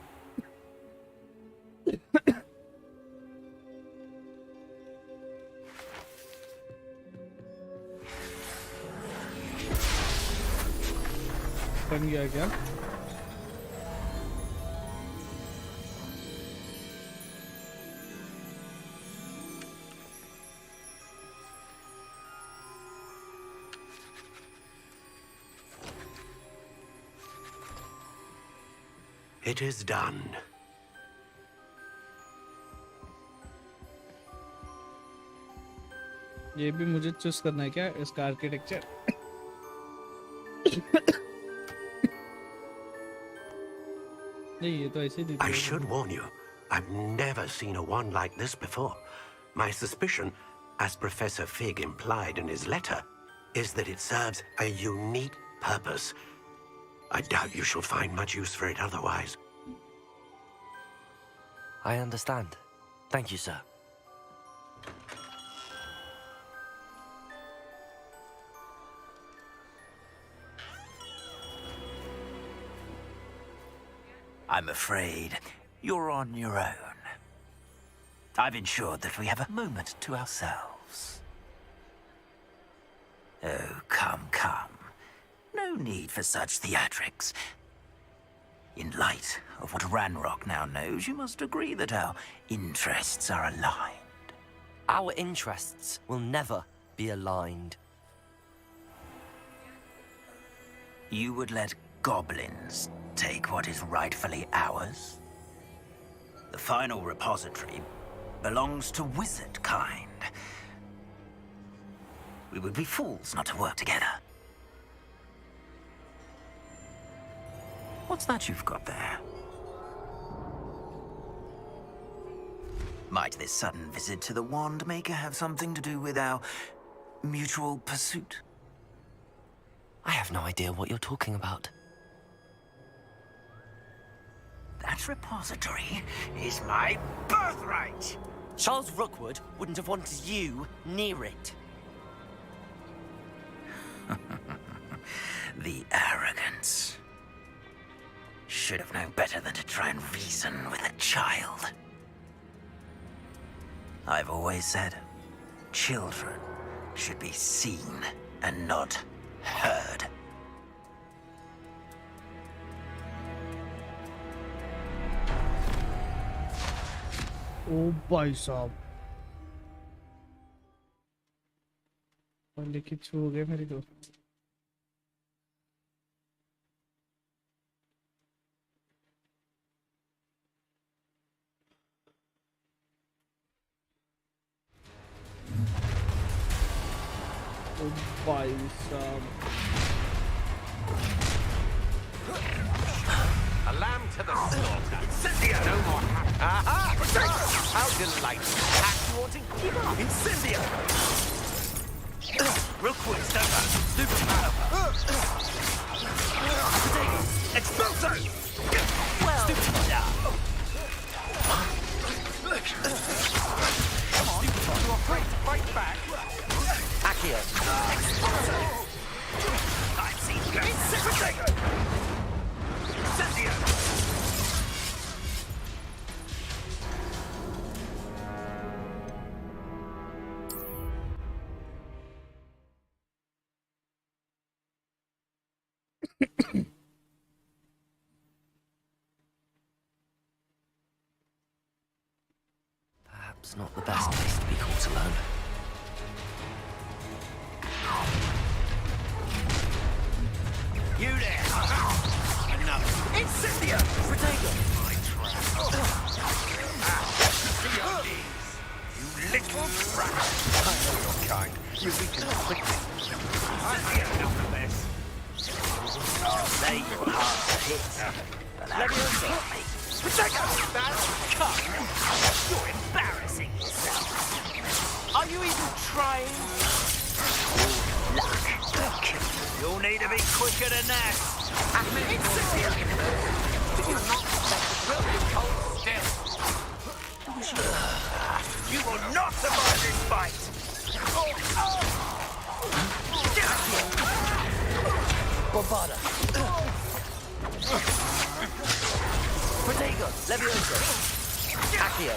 बन गया क्या? It is done. ये भी मुझे चूज करना है क्या इसका आर्किटेक्चर? नहीं ये तो ऐसे ही I should warn you, I've never seen a wand like this before. My suspicion, as Professor Fig implied in his letter, is that it serves a unique purpose. I doubt you shall find much use for it otherwise. I understand. Thank you, sir. I'm afraid you're on your own. I've ensured that we have a moment to ourselves. Oh, come, come. No need for such theatrics. In light of what Ranrock now knows, you must agree that our interests are aligned. Our interests will never be aligned. You would let goblins take what is rightfully ours? The final repository belongs to wizard kind. We would be fools not to work together. What's that you've got there? Might this sudden visit to the Wand Maker have something to do with our mutual pursuit? I have no idea what you're talking about. That repository is my birthright! Charles Rookwood wouldn't have wanted you near it. The arrogance. Should have known better than to try and reason with a child. I've always said, children should be seen and not heard. ओ भाई साहब लेकिन छू गए मेरी तो ओ भाई साहब to the slaughter. Incendio! No more happy. Aha! How delightful. Perhaps you want to give up. Incendio! Rookwood, step up. Superpower. Expulso! Well, come on, you're afraid to fight back. Accio. Expulso! I've seen great Secretary! Incendio! Perhaps not the best place to be caught alone. You there! Enough! Incendio! Protego! My trap! To your knees! You little brat! I know your kind. You weaken quickly. Incendio! Enough of this! They were hard to hit. Leviosa! Protego! Come! You're embarrassing yourself! Are you even trying? Luck. You'll need to be quicker than that! Incendio! Did you not expect the will be cold still? You will not survive this fight! Bombarda. Protego. Leviosa. Accio.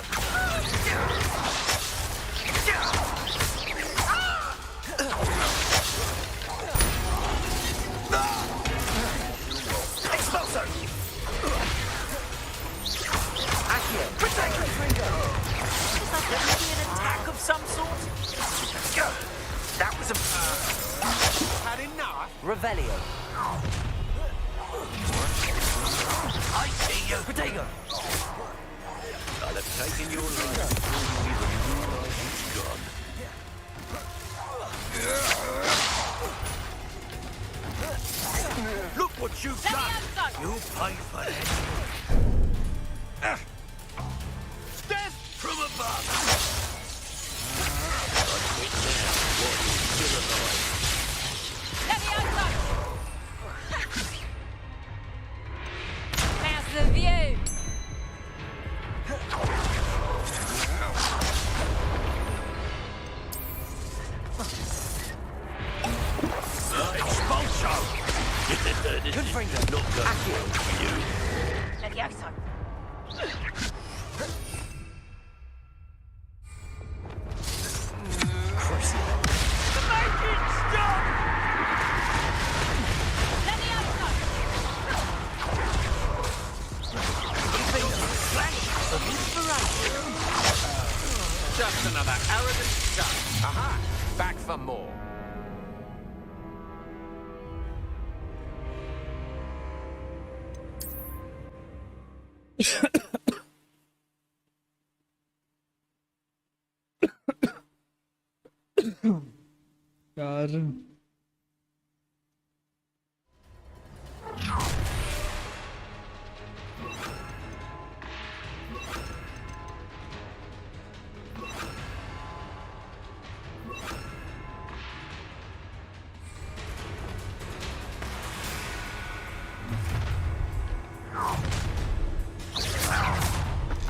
Expulso! Accio. Protego! Is that definitely an attack of some sort? That was a... Had enough? Revelio. I see you! Protego. I'll have taken your life before you even realize it's gone. Look what you've done! You pay for that! Death from above! I quit now while you're still alive. How's the view? Expulso! Good friend. Not good Accio. for you. Leviosa. The making stop! Leviosa. Flash of inspiration. Just another arrogant stunt. Aha! Back for more. यार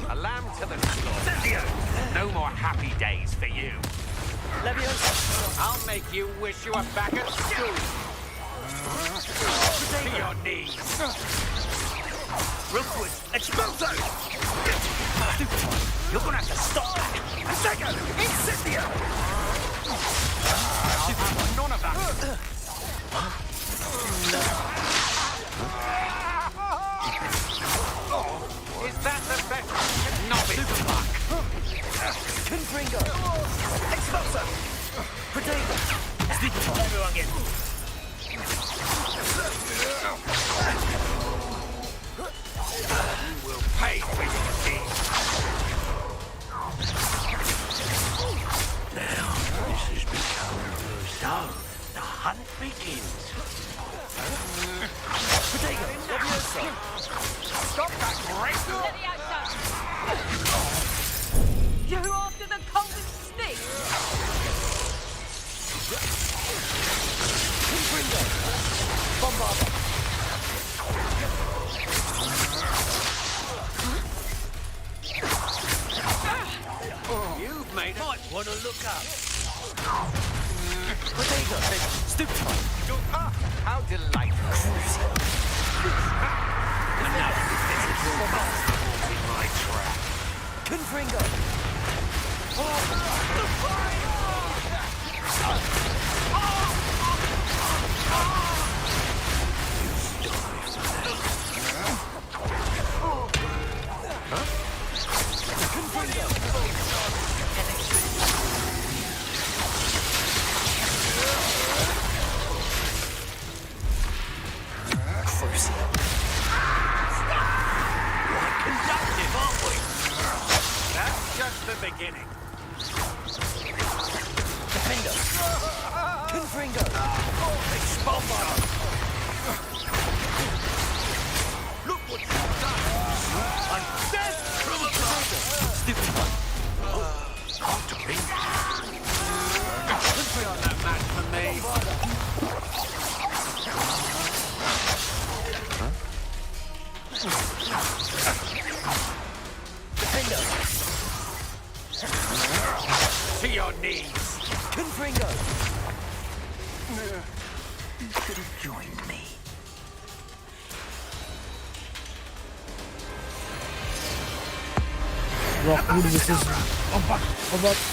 A lamb to the slaughter. No more happy days for you. Leviosa. I'll make you wish you were back at school. To your knees. Rookwood, expulso! You're gonna have to stop that. Protego! Incendio! I'll have none of that. Is that the best? Not Supermark. Confringo. Expulso! Protego. Everyone get... You will pay for your deeds. Now, this has become... So, the hunt begins. Protego. Leviosa. Stop that! You've made it. Might want to look up. Potato! Stupid one! How delightful. And now, this is your bastard in my trap. Confringo! Conductive, aren't we? That's just the beginning. Defender! Confringo! Bombarder! Look what you've done! I'm dead from above! Stupid one! Countering? Couldn't be on that match for me. Defender! To your knees! Confringo! You could have joined me. Rockwood versus Hogwarts.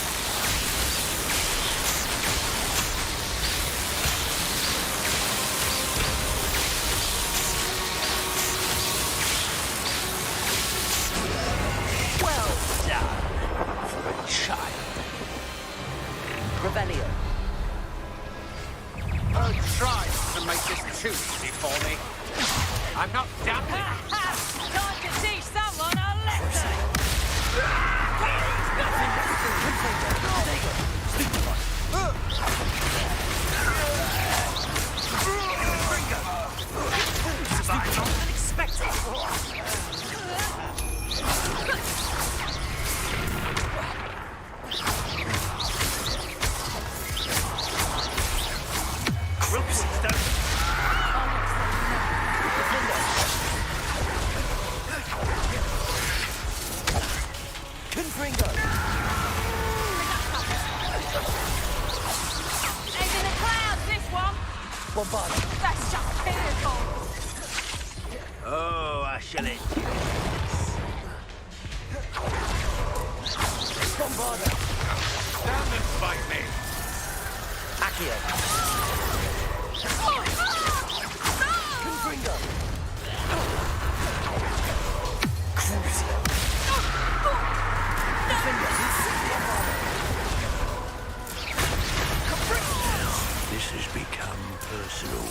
Well done for a child. Revelio. Tried to make this too easy for me. I'm not done. Time to teach someone a lesson! Unexpected. Confringo! He's in the clouds, this one! Bombarder. That's just pitiful! Oh, I shall enjoy this. Bombarder. Stand and fight me. Accio. Confringo. Crucio. This has become personal.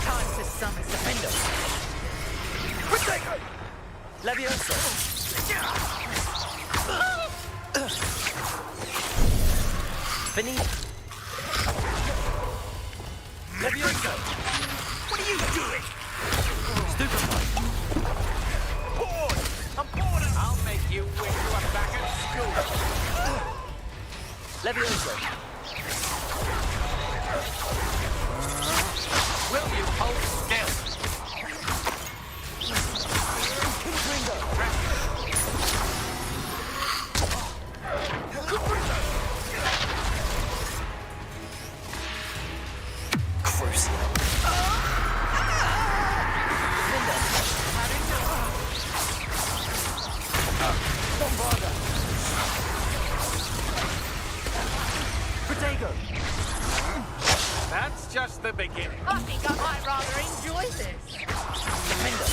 Time to summon Defender. Protego. Levioso. Benito. Levioso. What are you doing? Stupefy. Bored! I'm bored! I'll make you wish you were back at school. Levioso. Will you hold still? Confringo. Crucio. Bombarder. Protego. That's just the beginning. I think I might rather enjoy this. Defender.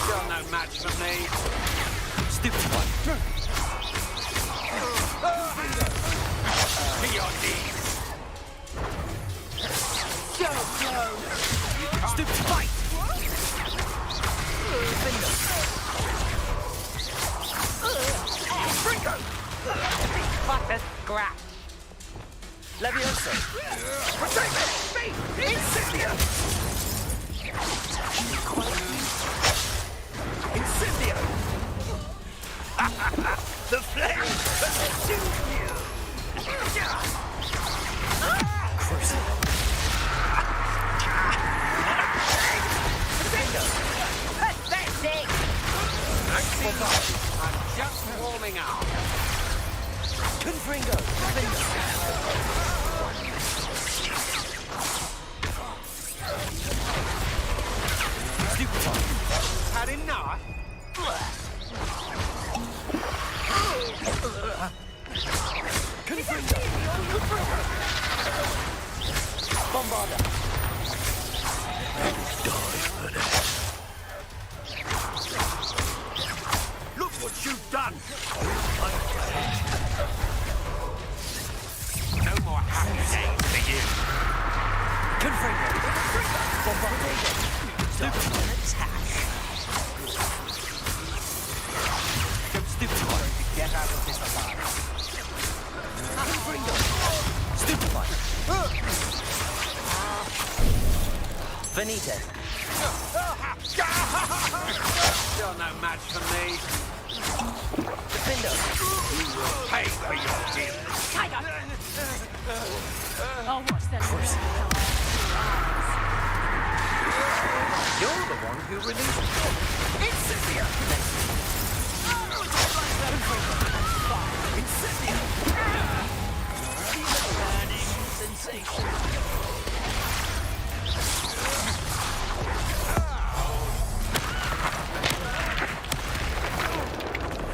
You're no match for me. Stupid one. To your knees. Go, go. Stupid fight. Defender. Fringo. Fuck this crap. Levioso. Protect me! Incendia! It's actually quite Incendio! The flames consume you! Pathetic! I'm just warming up. Confringo! Had enough? Bombarda! Look what you've done! No more happy days for you. Confringo! Bombarda! Superman attack! Don't stupefy to get out of this alive. Confringo! Stupefy! Venite! You're no match for me. Defender! You will pay for your deeds. Oh, what's that? You're the one who released it. Incendio! Incendio! Burning sensation.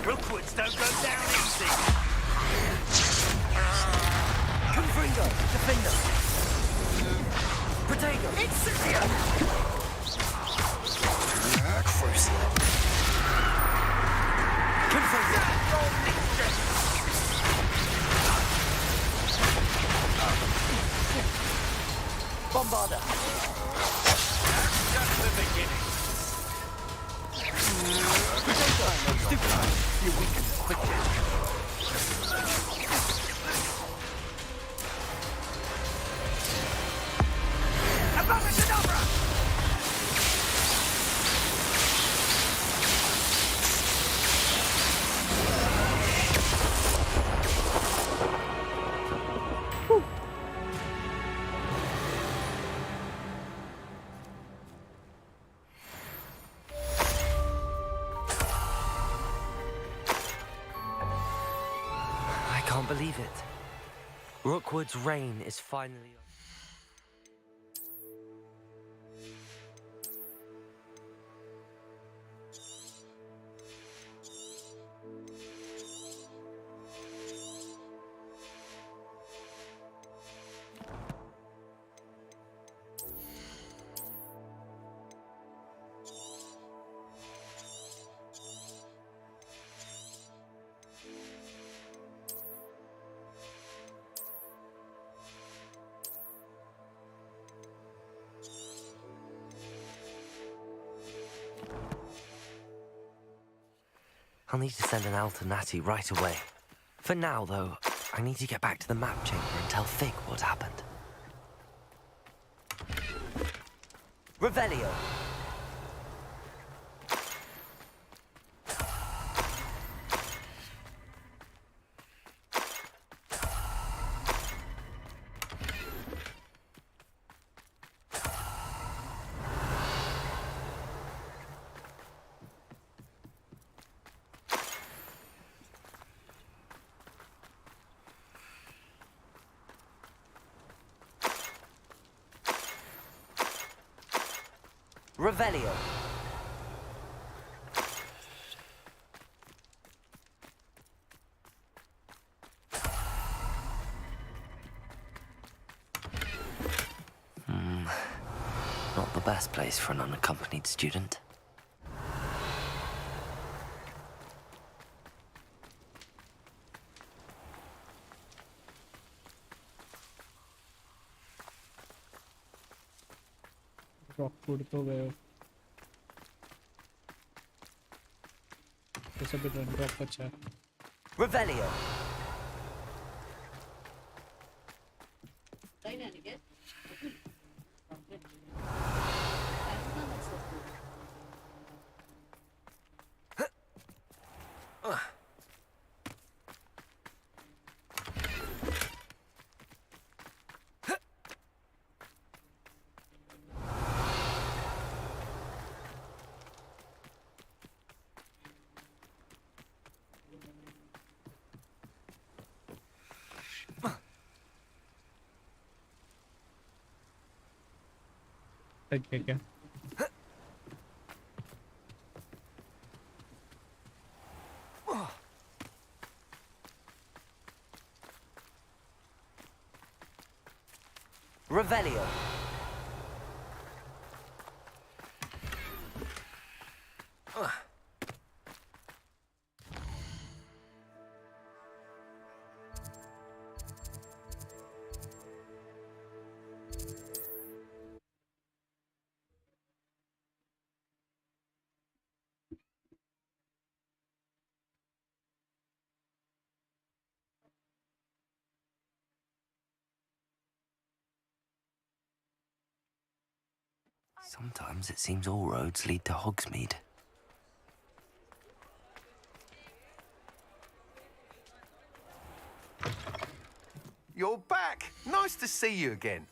Rookwoods don't go down easy. Confringo! Defender! Protego! Incendio! First. Confringo! Bombarda! Just the beginning. Stupid! You weaken quickly. I can't believe it. Rookwood's reign is finally... I'll need to send an alternati right away. For now, though, I need to get back to the map chamber and tell Fig what happened. Revelio! Revelio. Not the best place for an unaccompanied student. Rockwood तो गए जैसे भी drop अच्छा है Revelio. Okay. Revelio. Sometimes it seems all roads lead to Hogsmeade. You're back! Nice to see you again.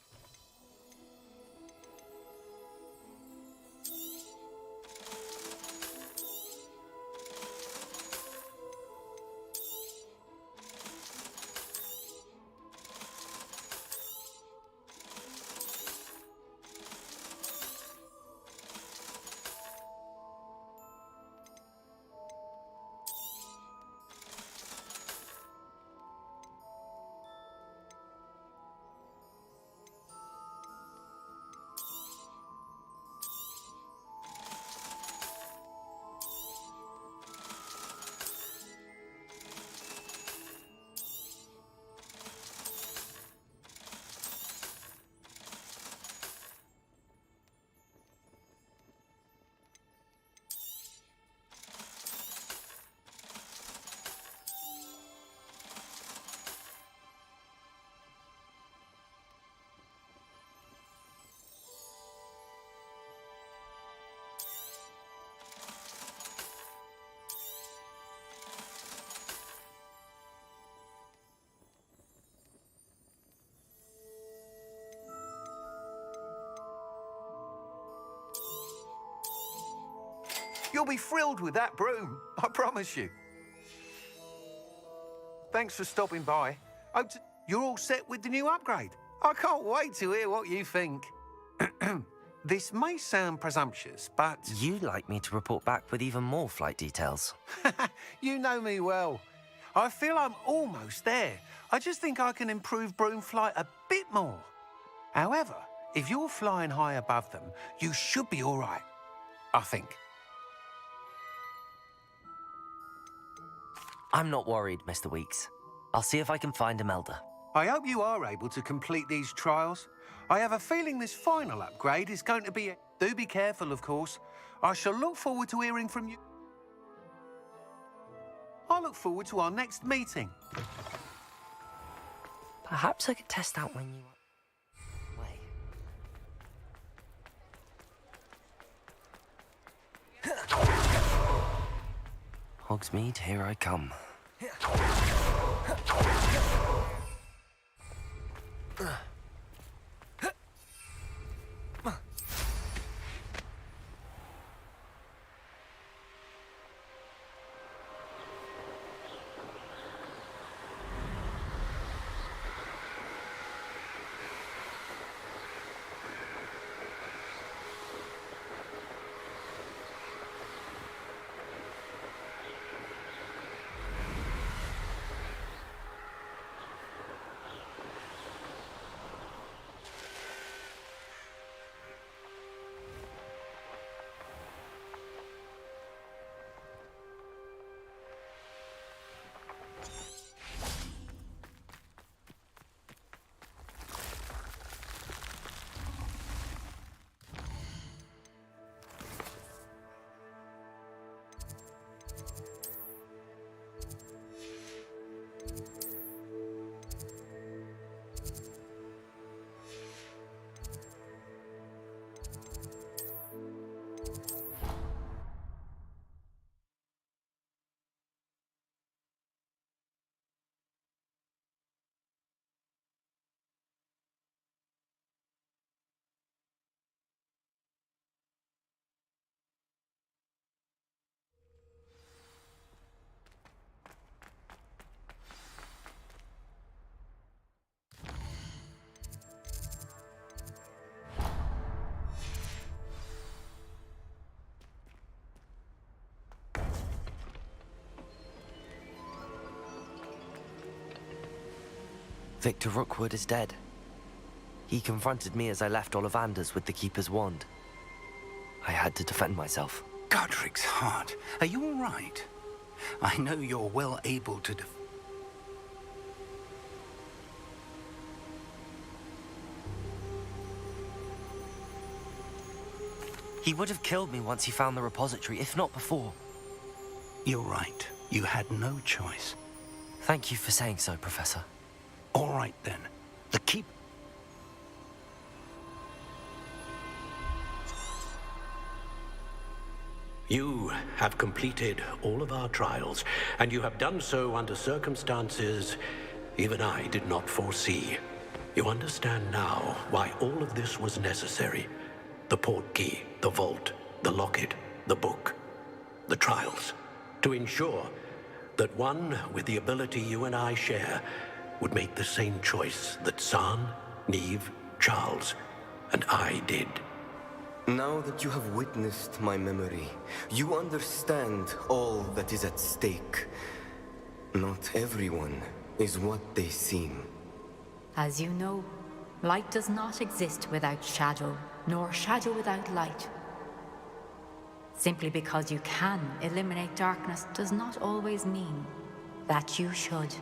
You'll be thrilled with that broom, I promise you. Thanks for stopping by. You're all set with the new upgrade. I can't wait to hear what you think. This may sound presumptuous, but... You'd like me to report back with even more flight details. You know me well. I feel I'm almost there. I just think I can improve broom flight a bit more. However, if you're flying high above them, you should be all right, I think. I'm not worried, Mr. Weeks. I'll see if I can find Imelda. I hope you are able to complete these trials. I have a feeling this final upgrade is going to be... Do be careful, of course. I shall look forward to hearing from you. I look forward to our next meeting. Perhaps I could test out my new... Hogsmeade, here I come. Victor Rookwood is dead. He confronted me as I left Ollivander's with the Keeper's wand. I had to defend myself. Godric's heart. Are you all right? I know you're well able to He would have killed me once he found the repository, if not before. You're right. You had no choice. Thank you for saying so, Professor. All right, then. The Keep... You have completed all of our trials, and you have done so under circumstances even I did not foresee. You understand now why all of this was necessary. The portkey, the vault, the locket, the book, the trials. To ensure that one with the ability you and I share would make the same choice that San, Neve, Charles, and I did. Now that you have witnessed my memory, you understand all that is at stake. Not everyone is what they seem. As you know, light does not exist without shadow, nor shadow without light. Simply because you can eliminate darkness does not always mean that you should.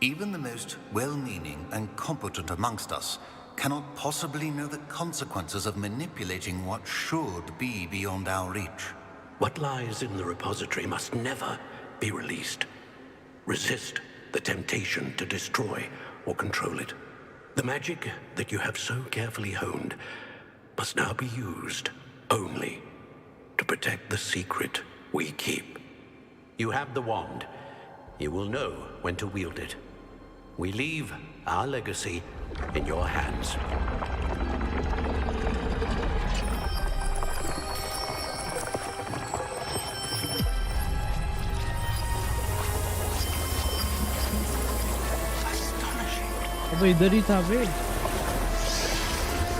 Even the most well-meaning and competent amongst us cannot possibly know the consequences of manipulating what should be beyond our reach. What lies in the repository must never be released. Resist the temptation to destroy or control it. The magic that you have so carefully honed must now be used only to protect the secret we keep. You have the wand. You will know when to wield it. We leave our legacy in your hands. अब इधर ही था बे.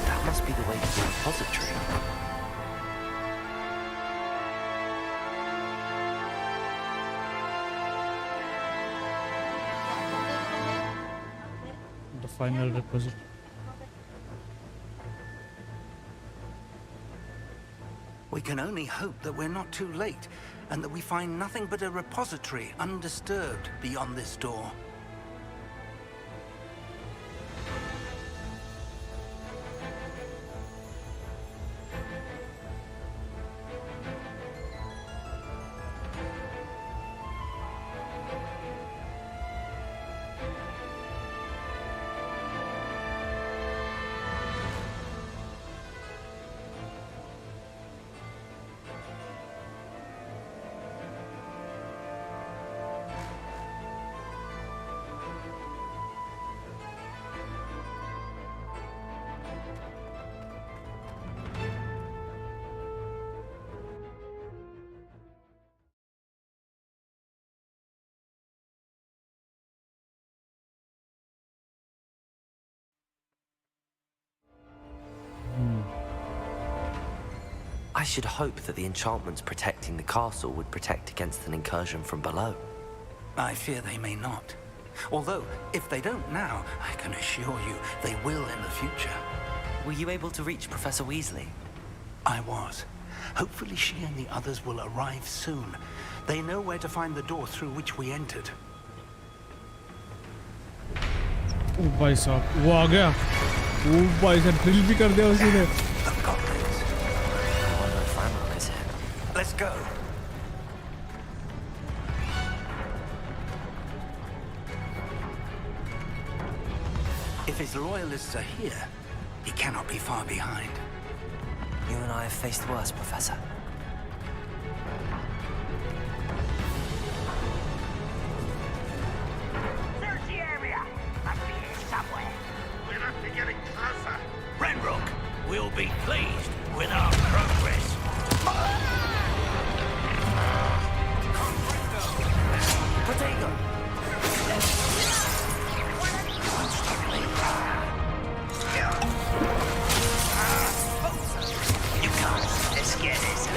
That must be the way to the repository. The final repository. We can only hope that we're not too late, and that we find nothing but a repository undisturbed beyond this door. I should hope that the enchantments protecting the castle would protect against an incursion from below. I fear they may not. Although, if they don't now, I can assure you they will in the future. Were you able to reach Professor Weasley? I was. Hopefully she and the others will arrive soon. They know where to find the door through which we entered. ओ भाई साहब वो आ गया. ओ भाई साहब drill भी कर दिया उसने. Let's go. If his loyalists are here, he cannot be far behind. You and I have faced worse, Professor. Search the area. Must be here somewhere. We must be getting closer. Ranrock will be pleased with our progress. Protego! You can't escape this.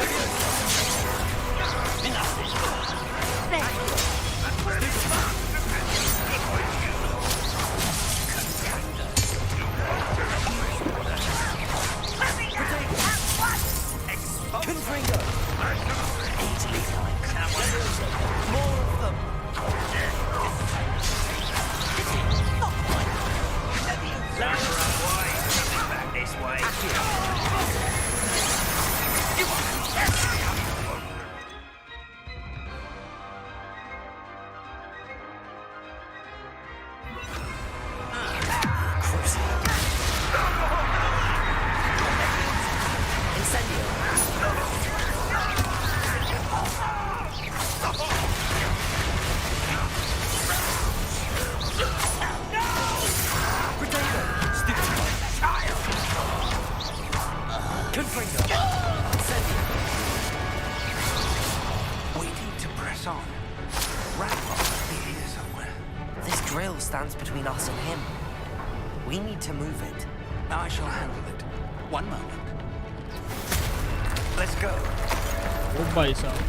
drill stands between us and him. We need to move it. I shall handle it. One moment. Let's go. ओ भाई साहब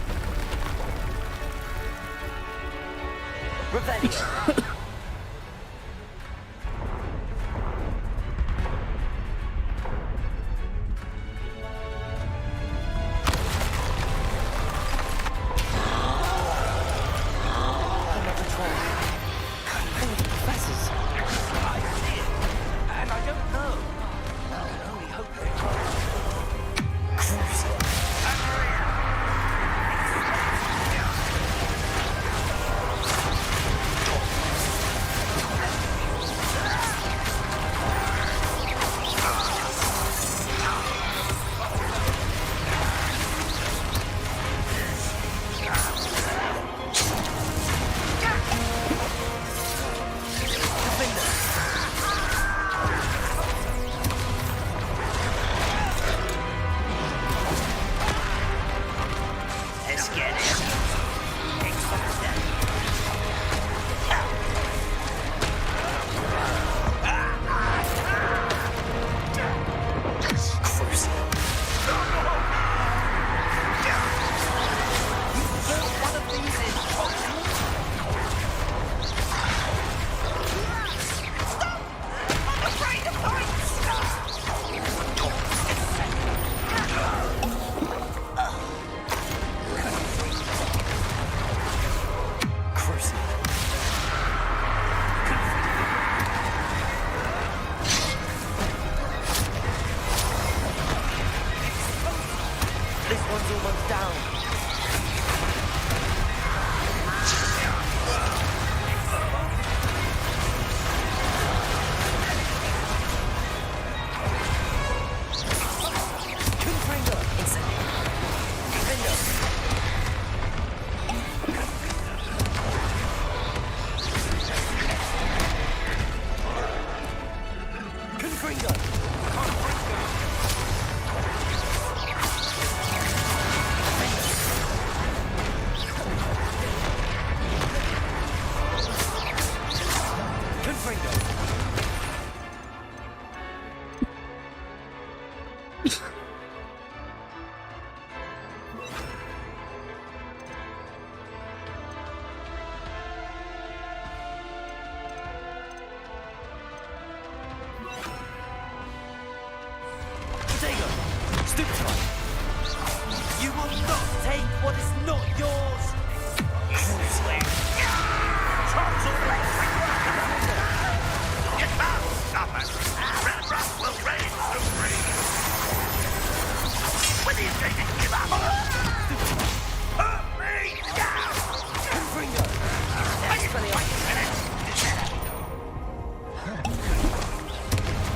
Revelio.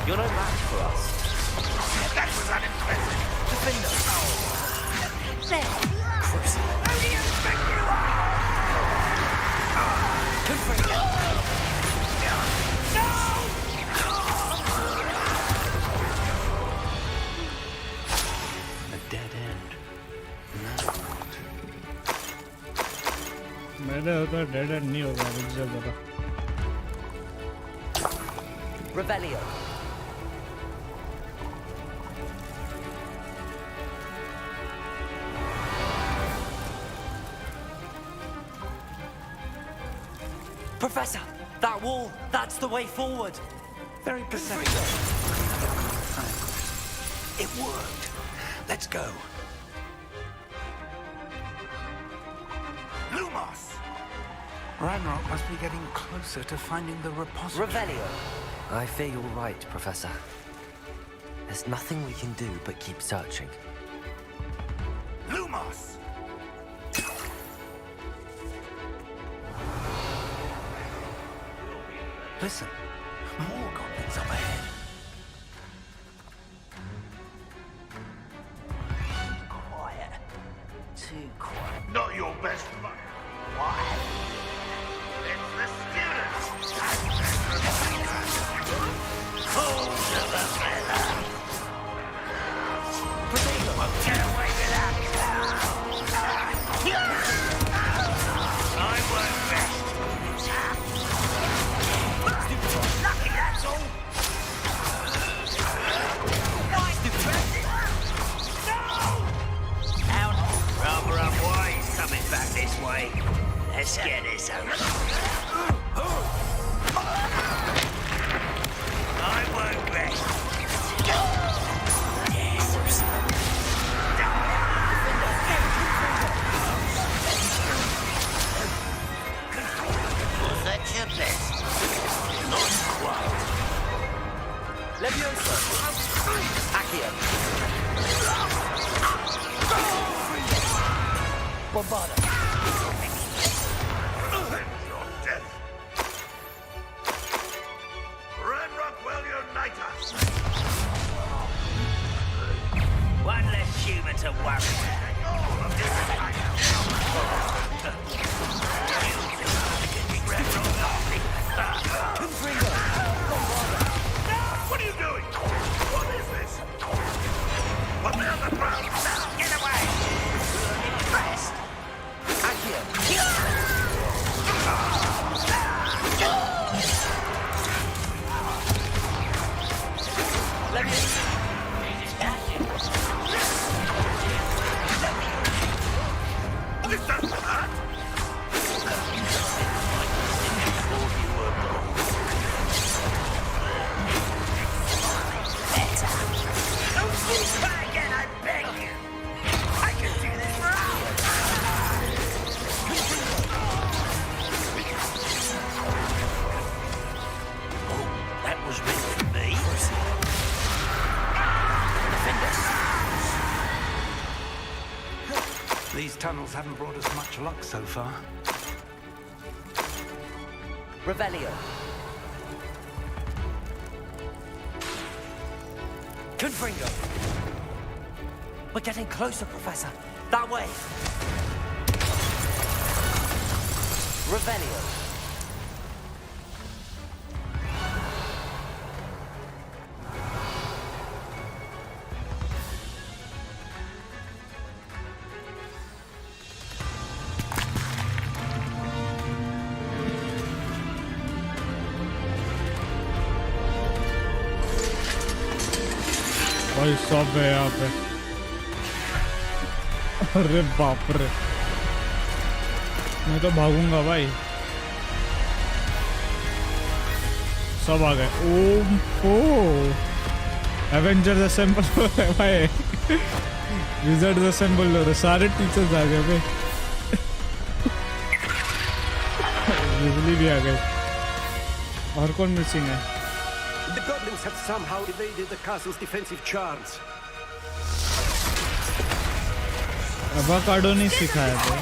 You're no match for us. That was unimpressive. Defender. There. Cruising. Who do you think you are? Confringo. A dead end. मैंने होता dead and नहीं होगा मुझे पता Revelio. Professor, that wall, that's the way forward. Very perceptive. It worked. Let's go. Lumos! Ranrock must be getting closer to finding the repository. Revelio. I fear you're right, Professor. There's nothing we can do but keep searching. Lumos! Listen, more goblins up ahead. Quiet. Too quiet. Not your best luck. Why? It's the students. Hold to the feather. Get away with that. I work best. Levioso. Accio. Bombarda. Your death. Ranrock will unite us. One less human to worry about. What are you doing? What is this? Put me on the ground now! Get away! Impressed? Accio. Levioso. This doesn't hurt! Don't you try again, I beg you! I can do this for hours! Oh, that was meant for me. These tunnels haven't brought us much luck so far. Revelio. Confringo. We're getting closer, Professor. That way. Revelio. भाई सब है यहाँ पे। अरे बाप रे, मैं तो भागूंगा भाई। सब आ गए। ओ एवेंजर्स असेंबल हो रहे भाई। विज़र्ड्स असेंबल हो रहे, सारे टीचर्स आ गए भाई। बिजली भी आ गई। और कौन मिसिंग है? The goblins have somehow evaded the castle's defensive charms. Avocado नहीं सिखाया था।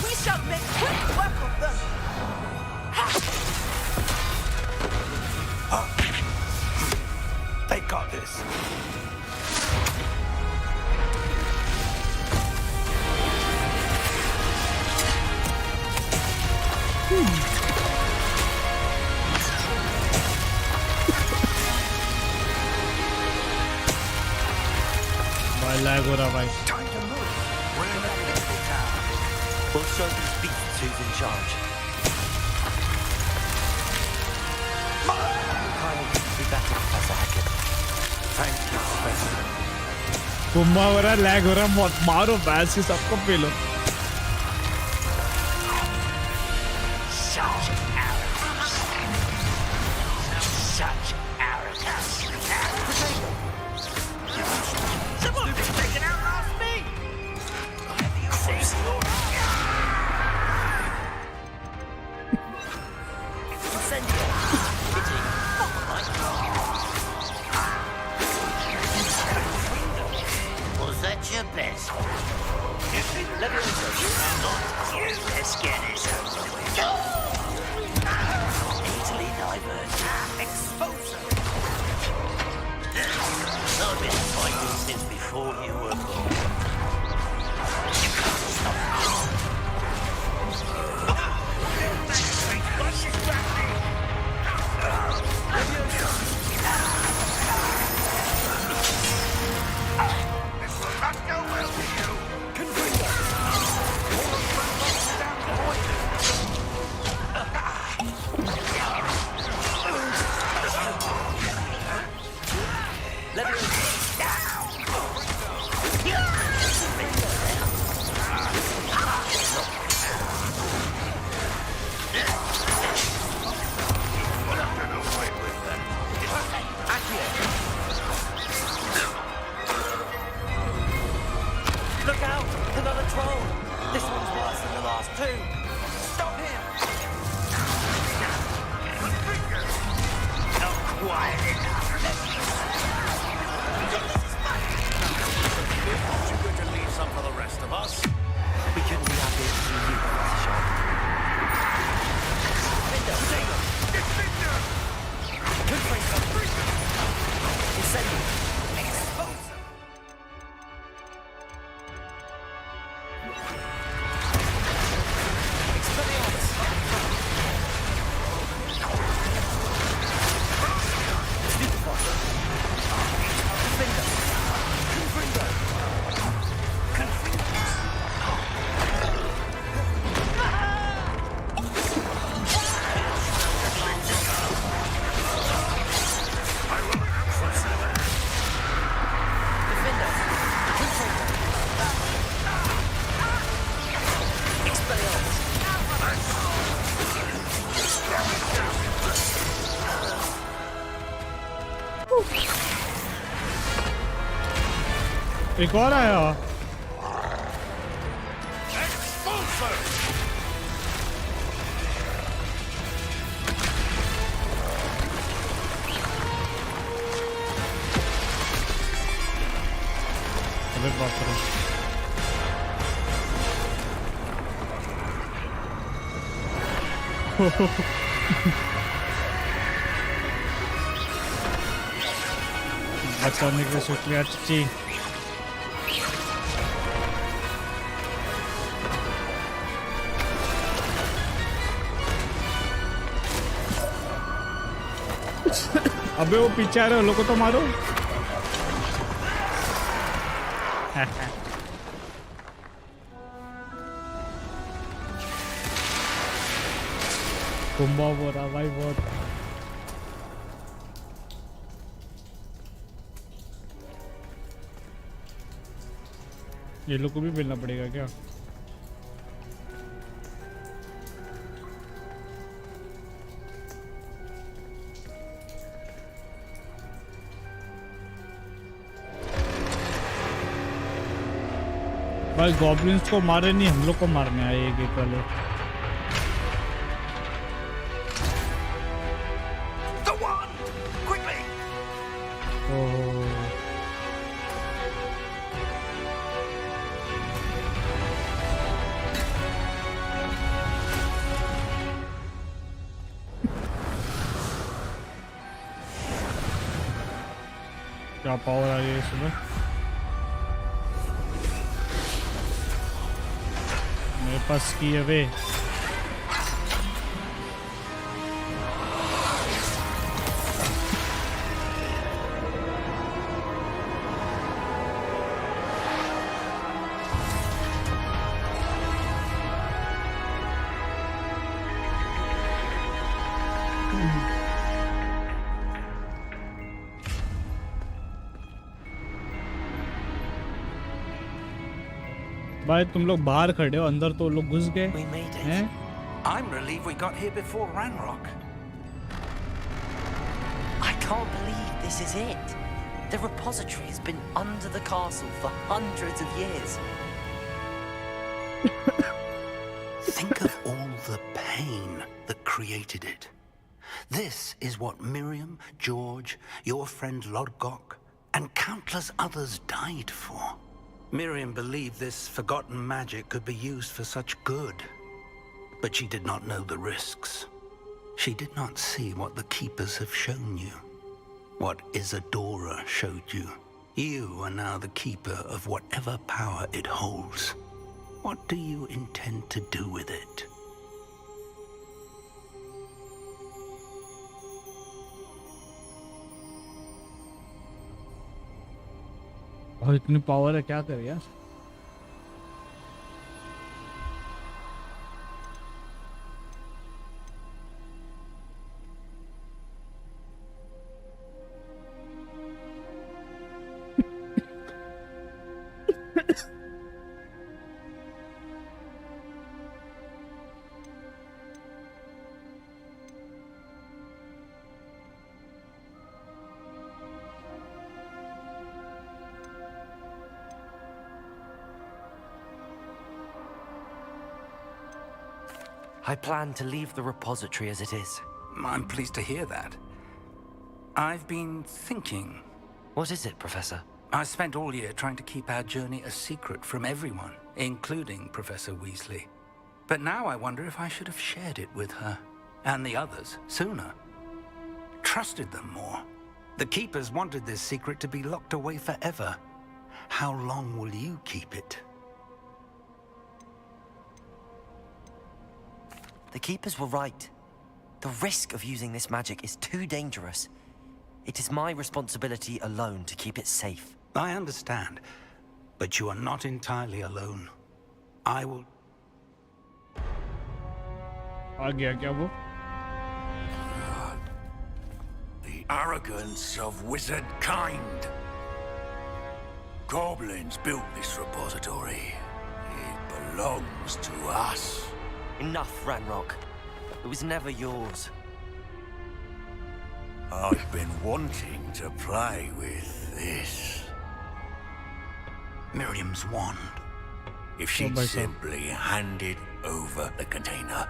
We shall make quick work of them. They got this. भाई लैग हो रहा भाई। We'll show these beasts who's in charge. Timing couldn't be better, Professor Hackett. Thank you, Professor. Kumbha हो रहा, lag हो रहा, मारो बैस से सबको पेलो। Such arrogance. Such arrogance. Someone has taken out last me! Was that your best? Let me not you. Let's get this over with. Easily diverse. Expose her. I've been fighting since before you were born. You can't stop me. What's this happening? This will not go well with you. Look out! Another troll! This one's worse than the last two! Stop him! Not quiet enough. एक और आया। अबे बाप रे। बचाने के शुक्रिया चाची। अबे वो पीछे आ रहे हो, लोगों को तो मारो। कुंभा हो रहा भाई बहुत। ये लोग को भी मिलना पड़ेगा क्या? भाई गॉब्लिन्स को मारे नहीं, हम लोग को मारने आए ये गेट वाले। क्या पावर आ गई इसमें? मेरे पास की है वे। भाई तुम लोग बाहर खड़े हो, अंदर तो लोग घुस गए हैं। I'm relieved we got here before Ranrock. I can't believe this is it. The repository has been under the castle for hundreds of years. Think of all the pain that created it. This is what Miriam, George, your friend Lodgok, and countless others died for. Miriam believed this forgotten magic could be used for such good, but she did not know the risks. She did not see what the Keepers have shown you, what Isadora showed you. You are now the Keeper of whatever power it holds. What do you intend to do with it? और इतनी power है, क्या करे यार। I plan to leave the repository as it is. I'm pleased to hear that. I've been thinking. What is it, Professor? I spent all year trying to keep our journey a secret from everyone, including Professor Weasley. But now I wonder if I should have shared it with her and the others sooner. Trusted them more. The Keepers wanted this secret to be locked away forever. How long will you keep it? The Keepers were right. The risk of using this magic is too dangerous. It is my responsibility alone to keep it safe. I understand, but you are not entirely alone. I will... आ गया क्या वो? The arrogance of wizard kind. Goblins built this repository. It belongs to us. Enough, Ranrock. It was never yours. I've been wanting to play with this. Miriam's wand. If she'd simply handed over the container,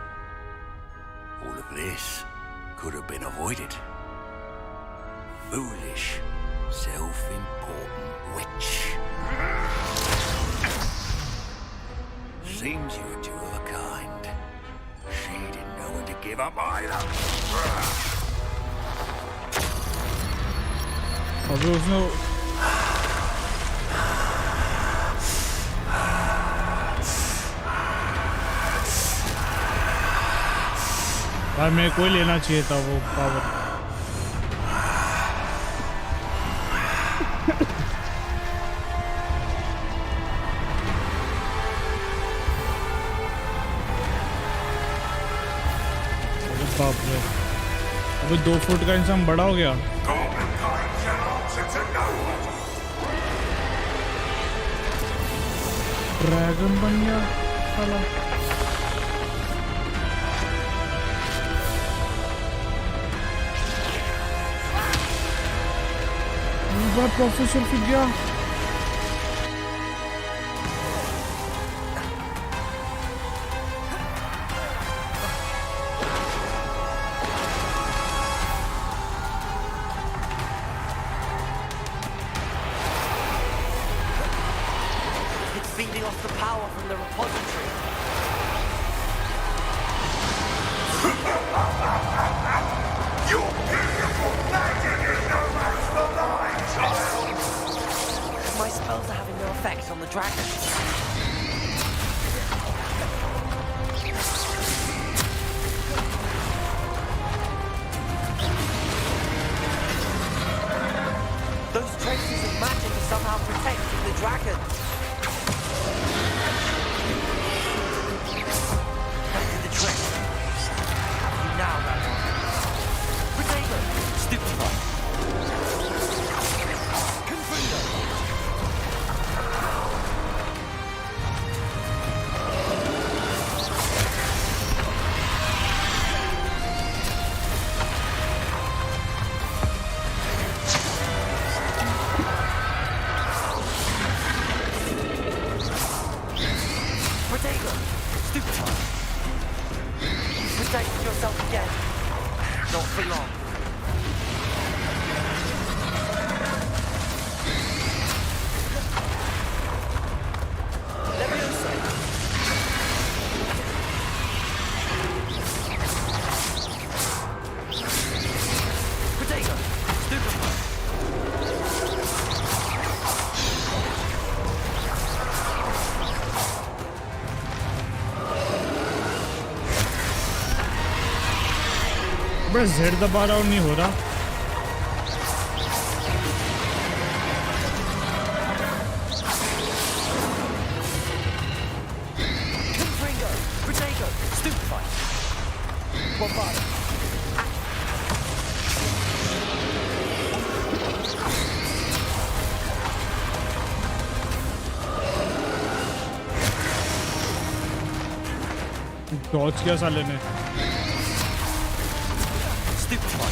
all of this could have been avoided. Foolish, self-important witch. Seems you were two of a kind. She didn't know when to give up either. अभी उसने भाई मेरे को ही लेना चाहिए था वो power. बाप रे, अभी 2 फुट का इंसान बड़ा हो गया. ड्रैगन बन गया साला. प्रोफेसर फिर गया. It's feeding off the power from the repository. Your beautiful magic is no match for mine, child! My spells are having no effect on the dragon. Those traces of magic are somehow protecting the dragon. That did the trick. Have you now, Ranrock? Potato! Stupefy! Confringo! Potato! Stupefy! You've protected yourself again. Not for long. Potato! Stupefy! बस Z दबा रहा हूँ, नहीं हो रहा. Confringo! Potato! Stupefy! Bombard! Dodge किया साले ने. Stupefy!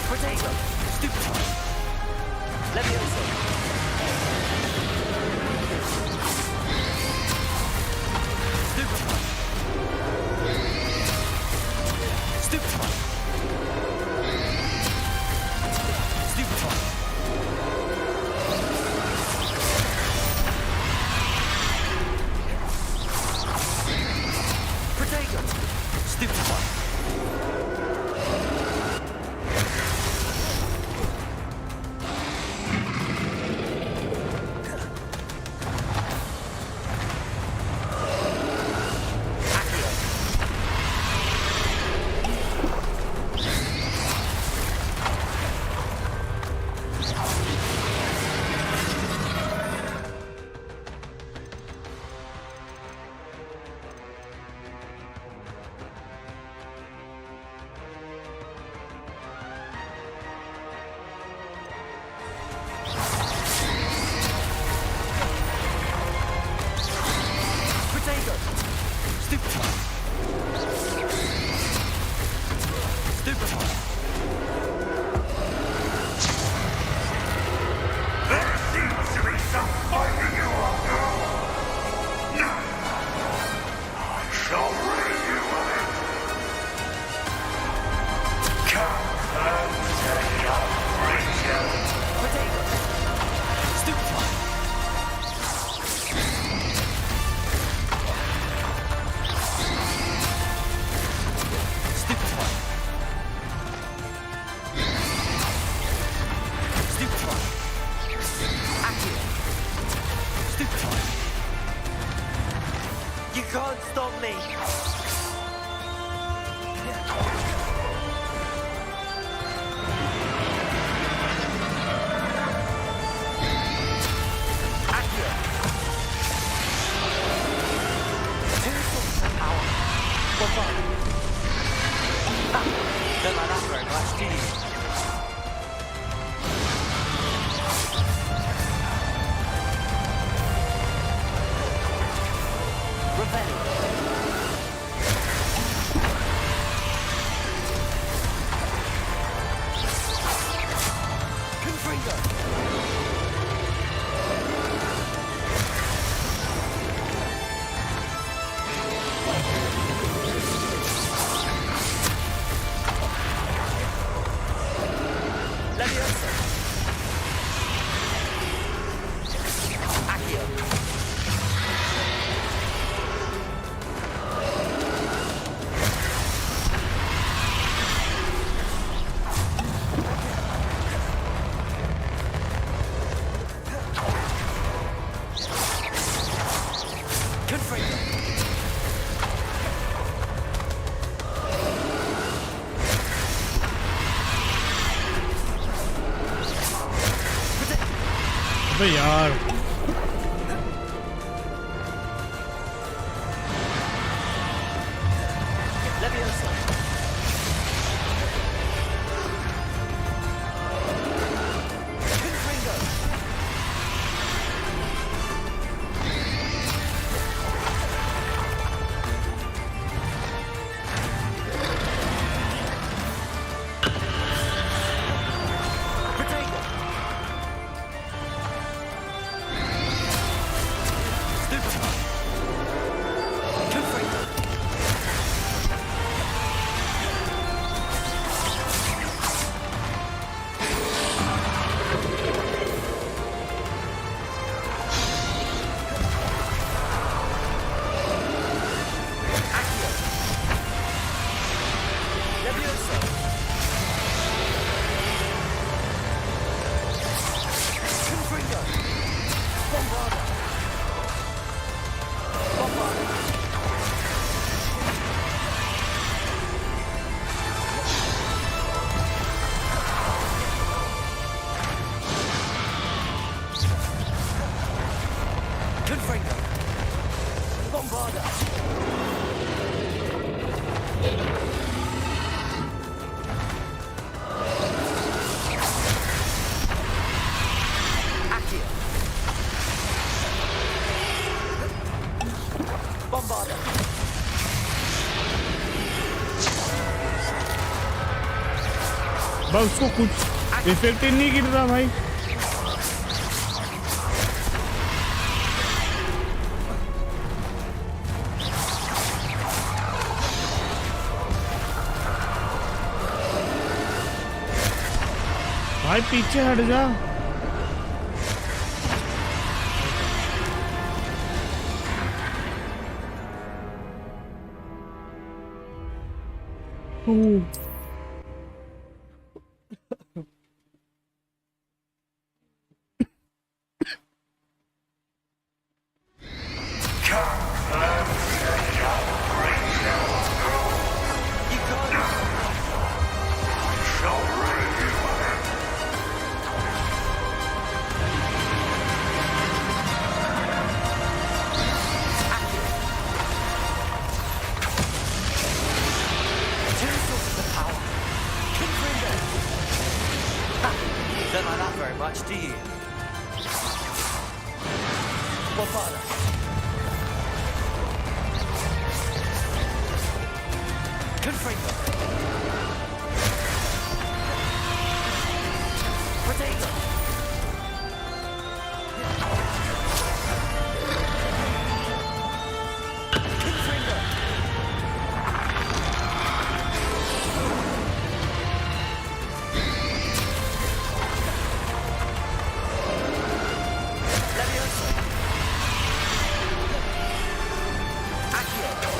Potato! Stupefy! Levioso! Stupefy! Don't like that very much, do you? Revenge. Confringo. Leviosa. Accio. Confringo. अबे यार Leviosa. Confringo. Potato. Stupefy. Confringo. Accio. Leviosa. Confringo. Bombarda. Bombarda. Confringo. Bombarda. Accio. Bombarda. बस उसको कुछ effect ही नहीं गिर रहा भाई भाई पीछे हट जा Don't like that very much, do you? Bombarda. Confringo. Potato. Confringo. Leviosa. Accio.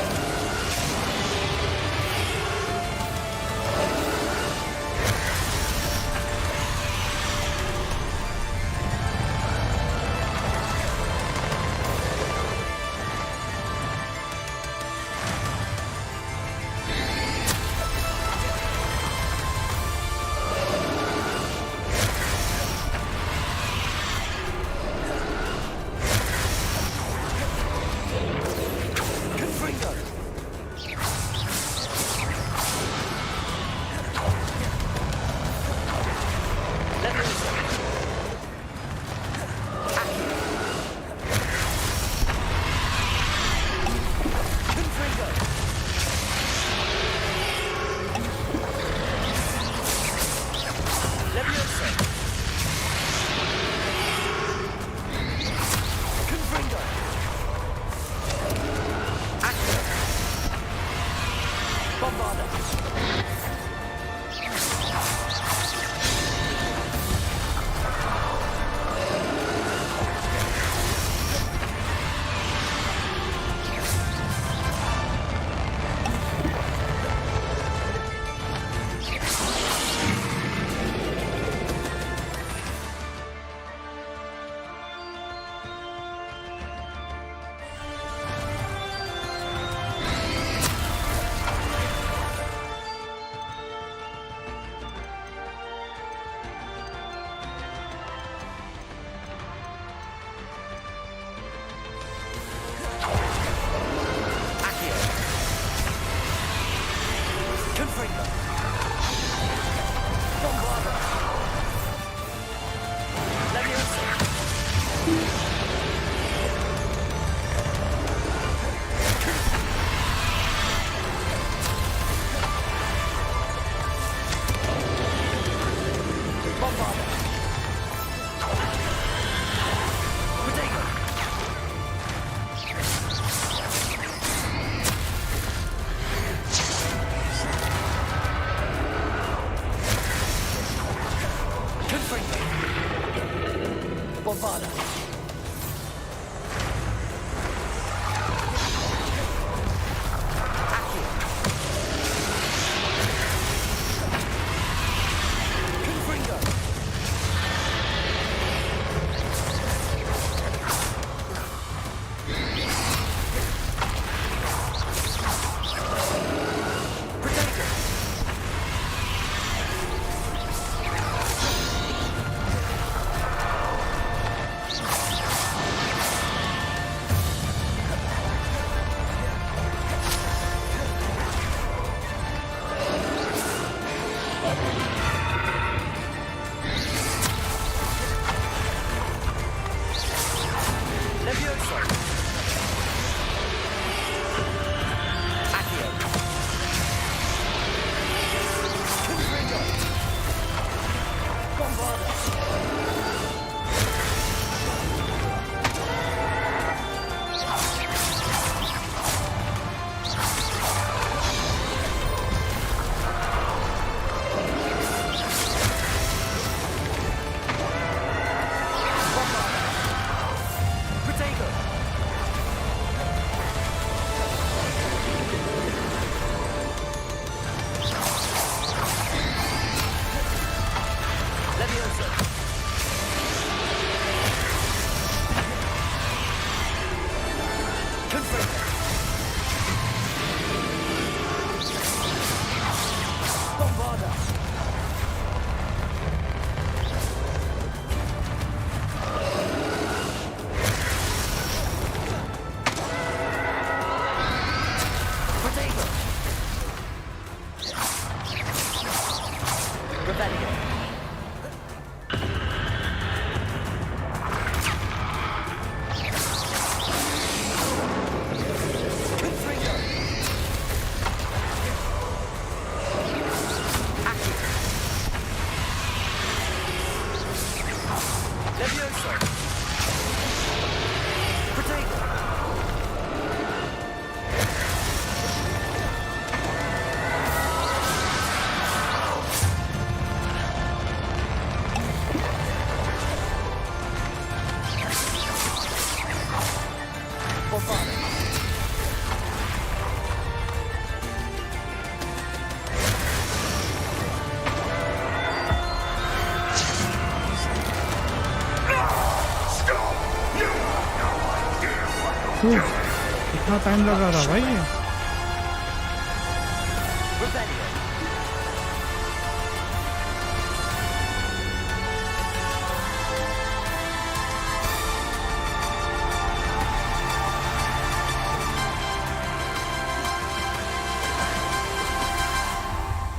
कितना टाइम लगा रहा भाई ये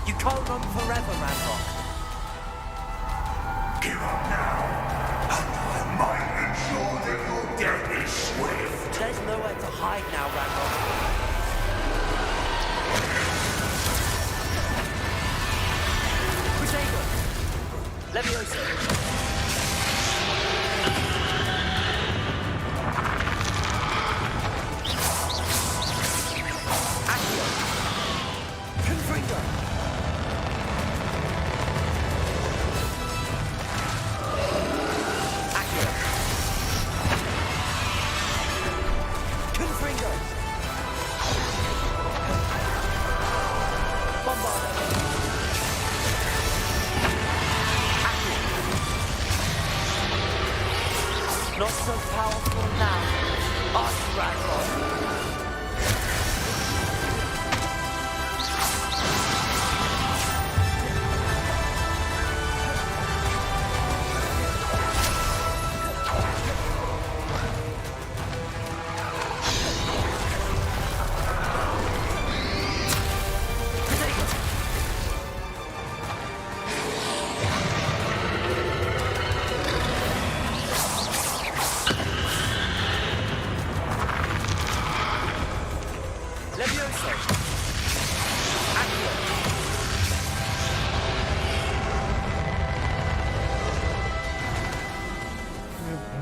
You can't run forever, Ranrock. Give up now, and I might ensure that your death is swift. There's nowhere to hide now, Ranrock. Crusader! Leviosa! Accio! Confringo! so powerful now. Arch Ragnarok.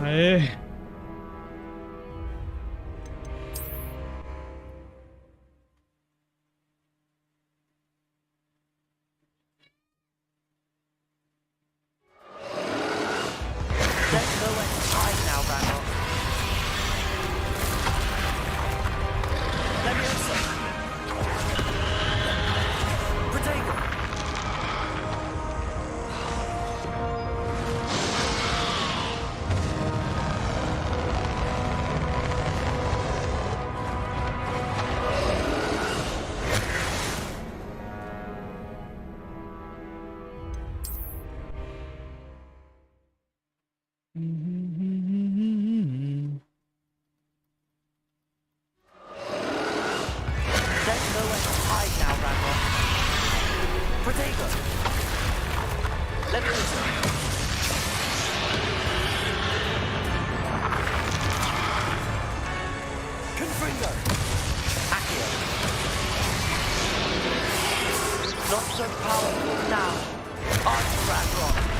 भाई Not so powerful now. Arch Ragnarok.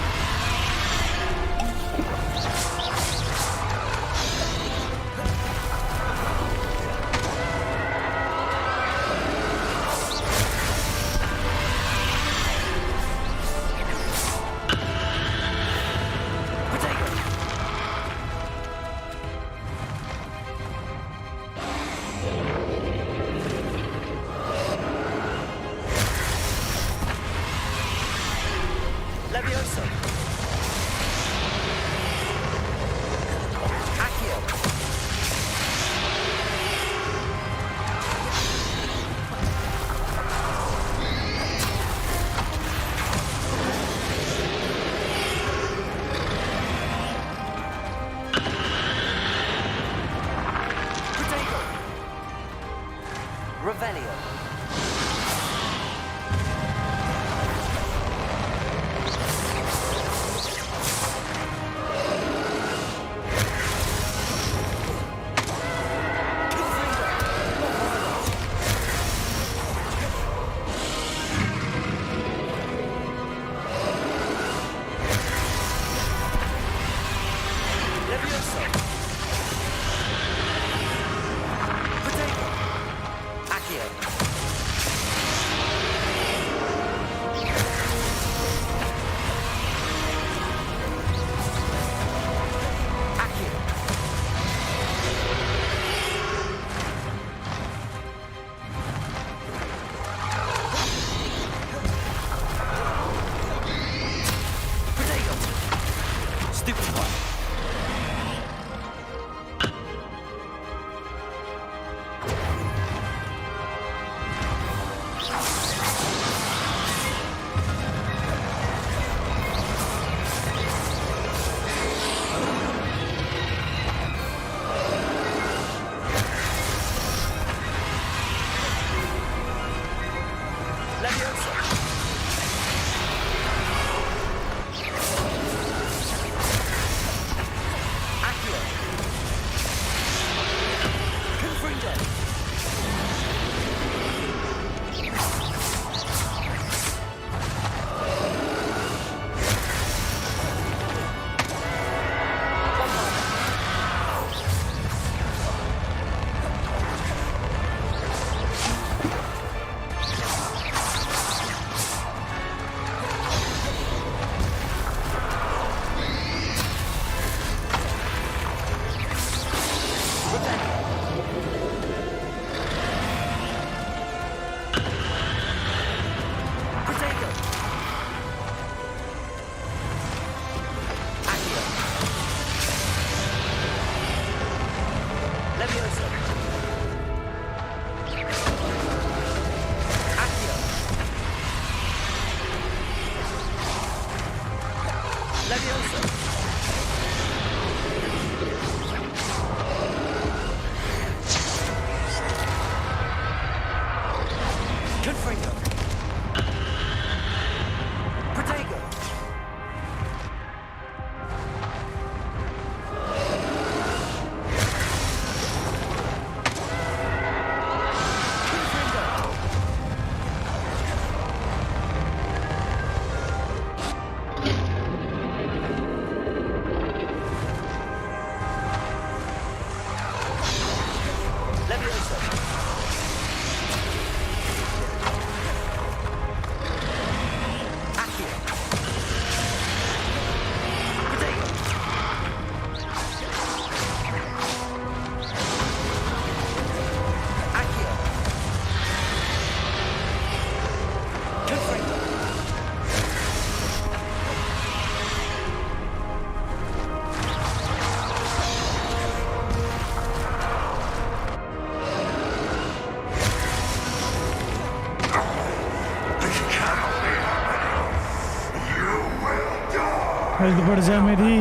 Health बढ़ जाए मेरी।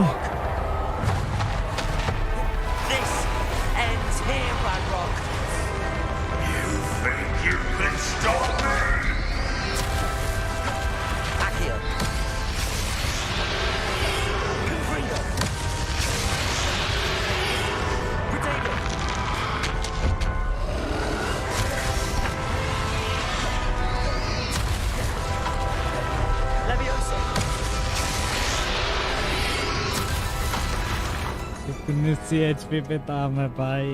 This ends here, Radrock. You think you can stop me? Accio. Confringo. Potato. Levioso. इतनी सी HP पे था मैं भाई,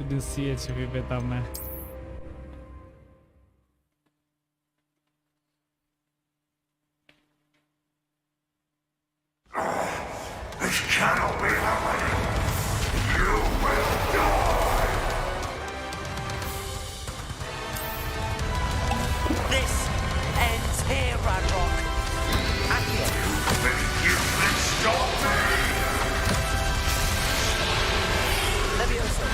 इतनी सी एचपी पे था मैं। This cannot be happening. You will die. This ends here, Radrock. Accio. Think you can stop me? Levioso.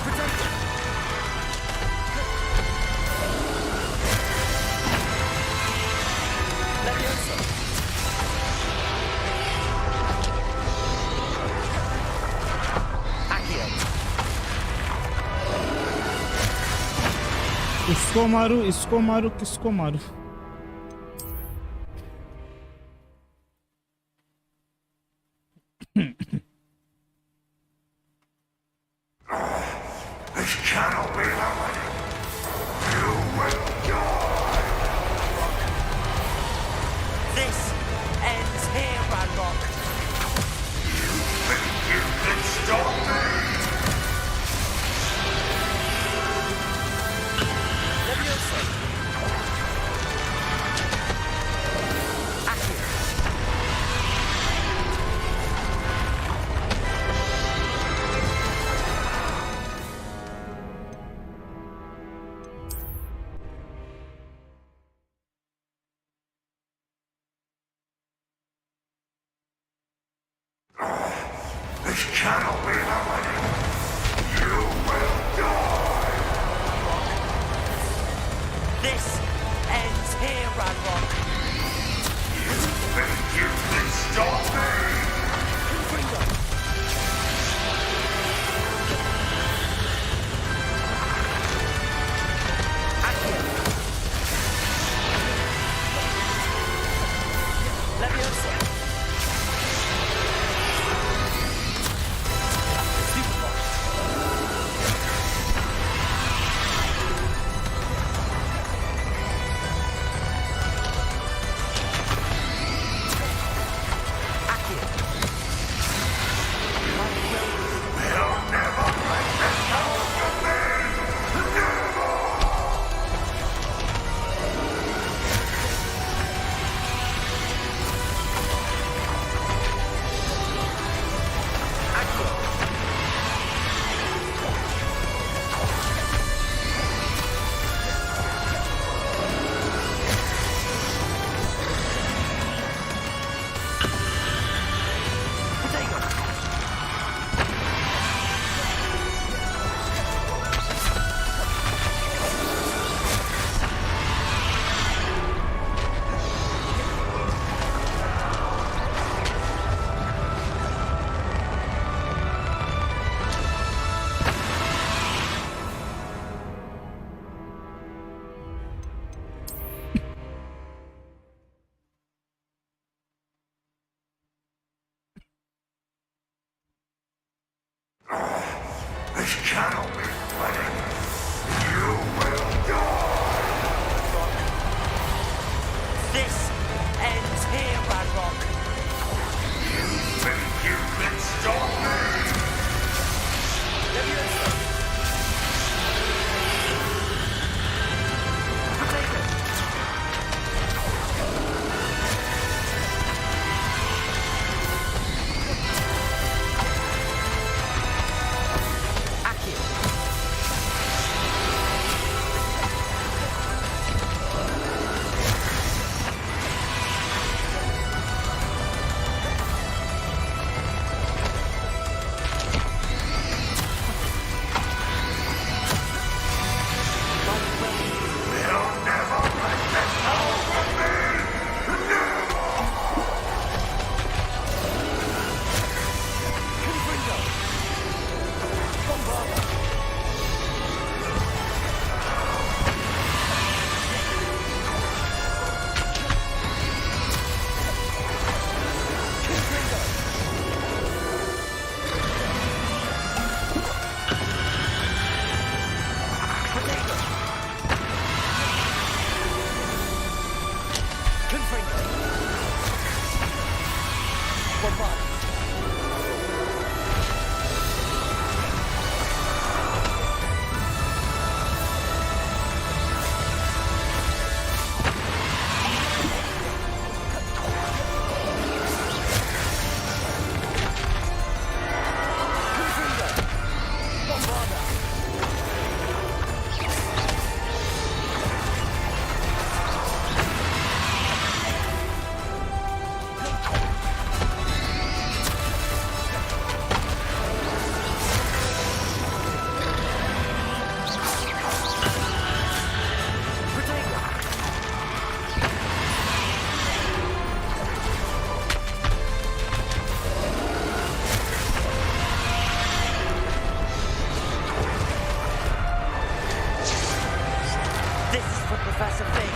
Protect it. Levioso. Accio. इसको मारूं, इसको मारूं, किसको मारूं? This cannot be happening. You will die. This ends here, Radrock. You think you can stop me? Levioso. Accio. This cannot be happening. You will die. This ends here, Radrock. You think you can stop me? Confringo. Accio. Levioso. Superbox. Accio. Professor Fig.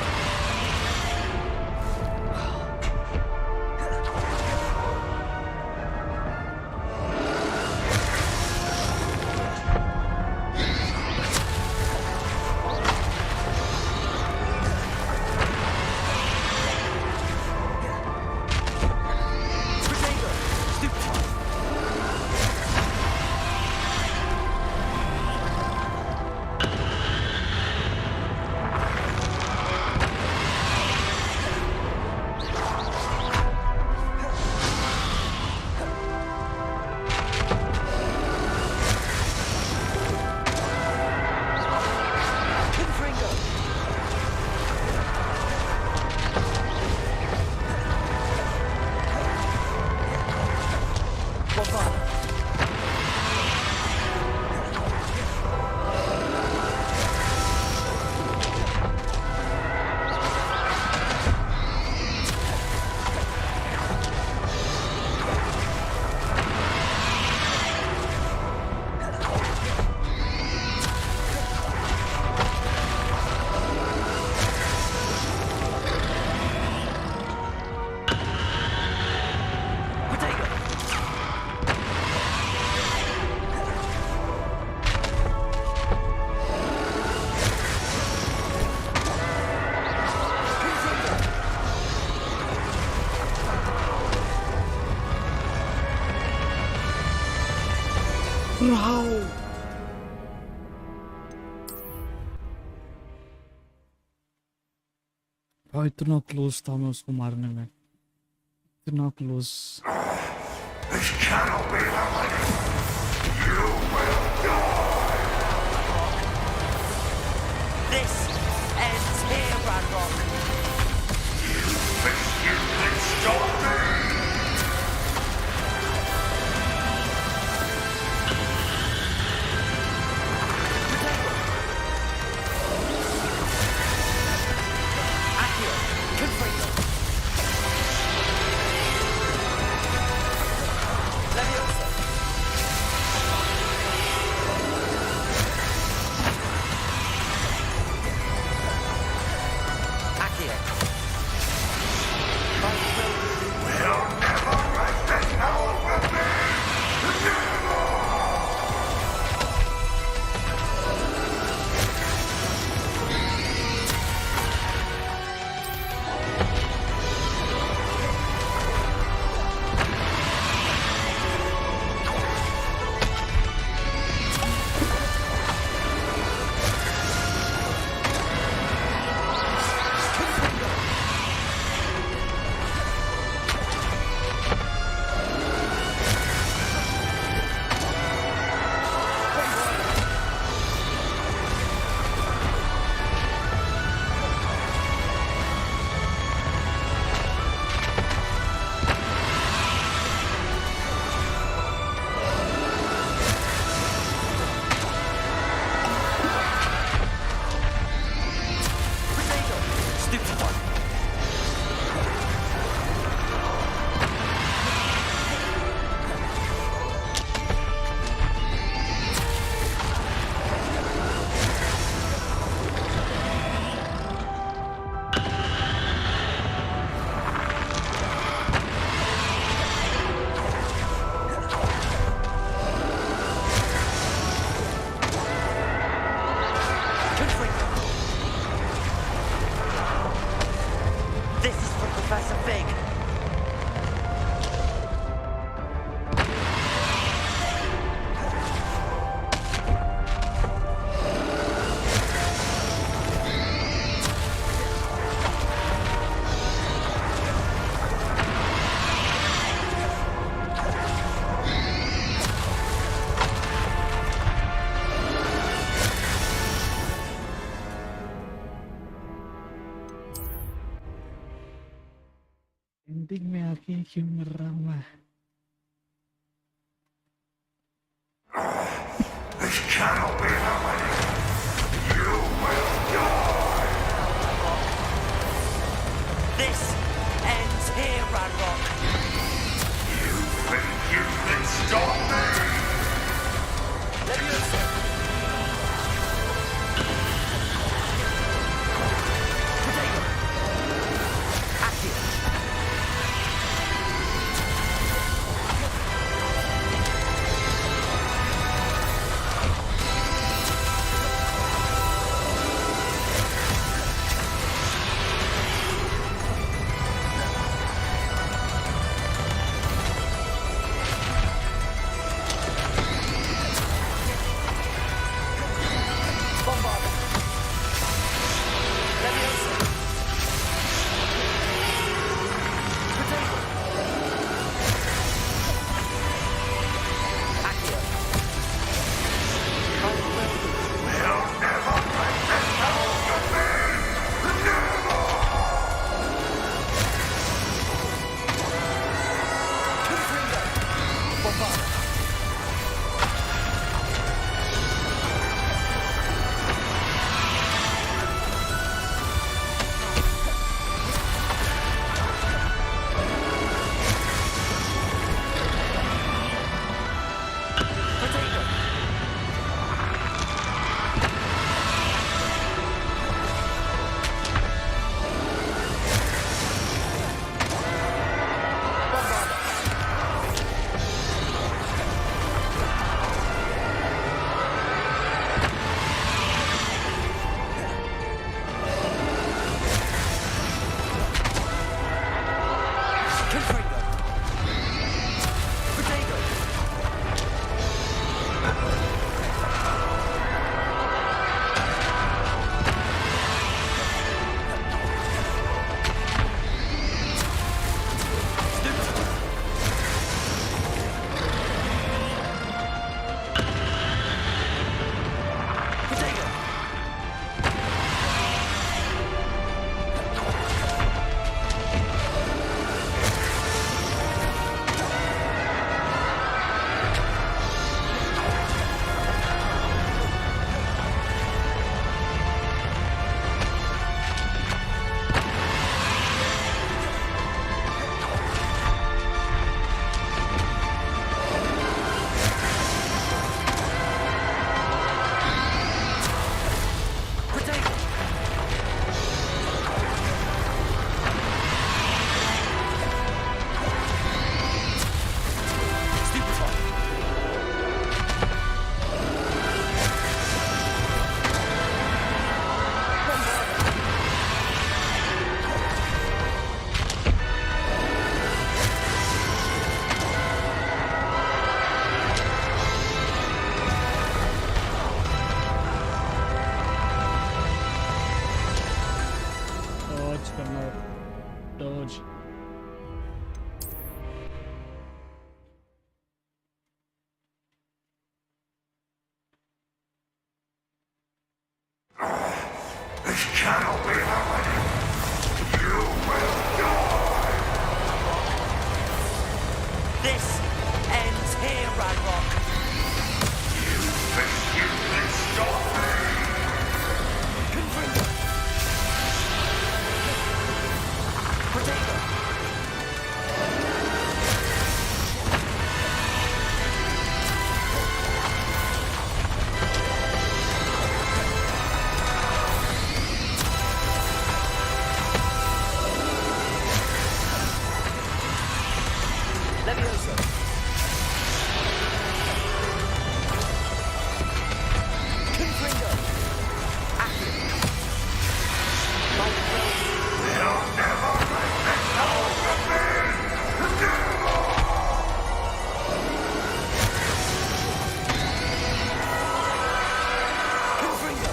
भाई इतना close था मैं उसको मारने में, इतना close. This cannot be the way. You will die. This ends here, Radrock. You think you can stop me? Ending में आके क्यों मर रहा हूँ मैं? This cannot be the way. You will die. This ends here, Radrock. You think you can stop me? Leviosa. करना Dodge This cannot be happening. You will die. This ends here, Ranrock. You think you can stop me? Potato. Levioso. Confringo. Active. They'll never make this home of me. Confringo.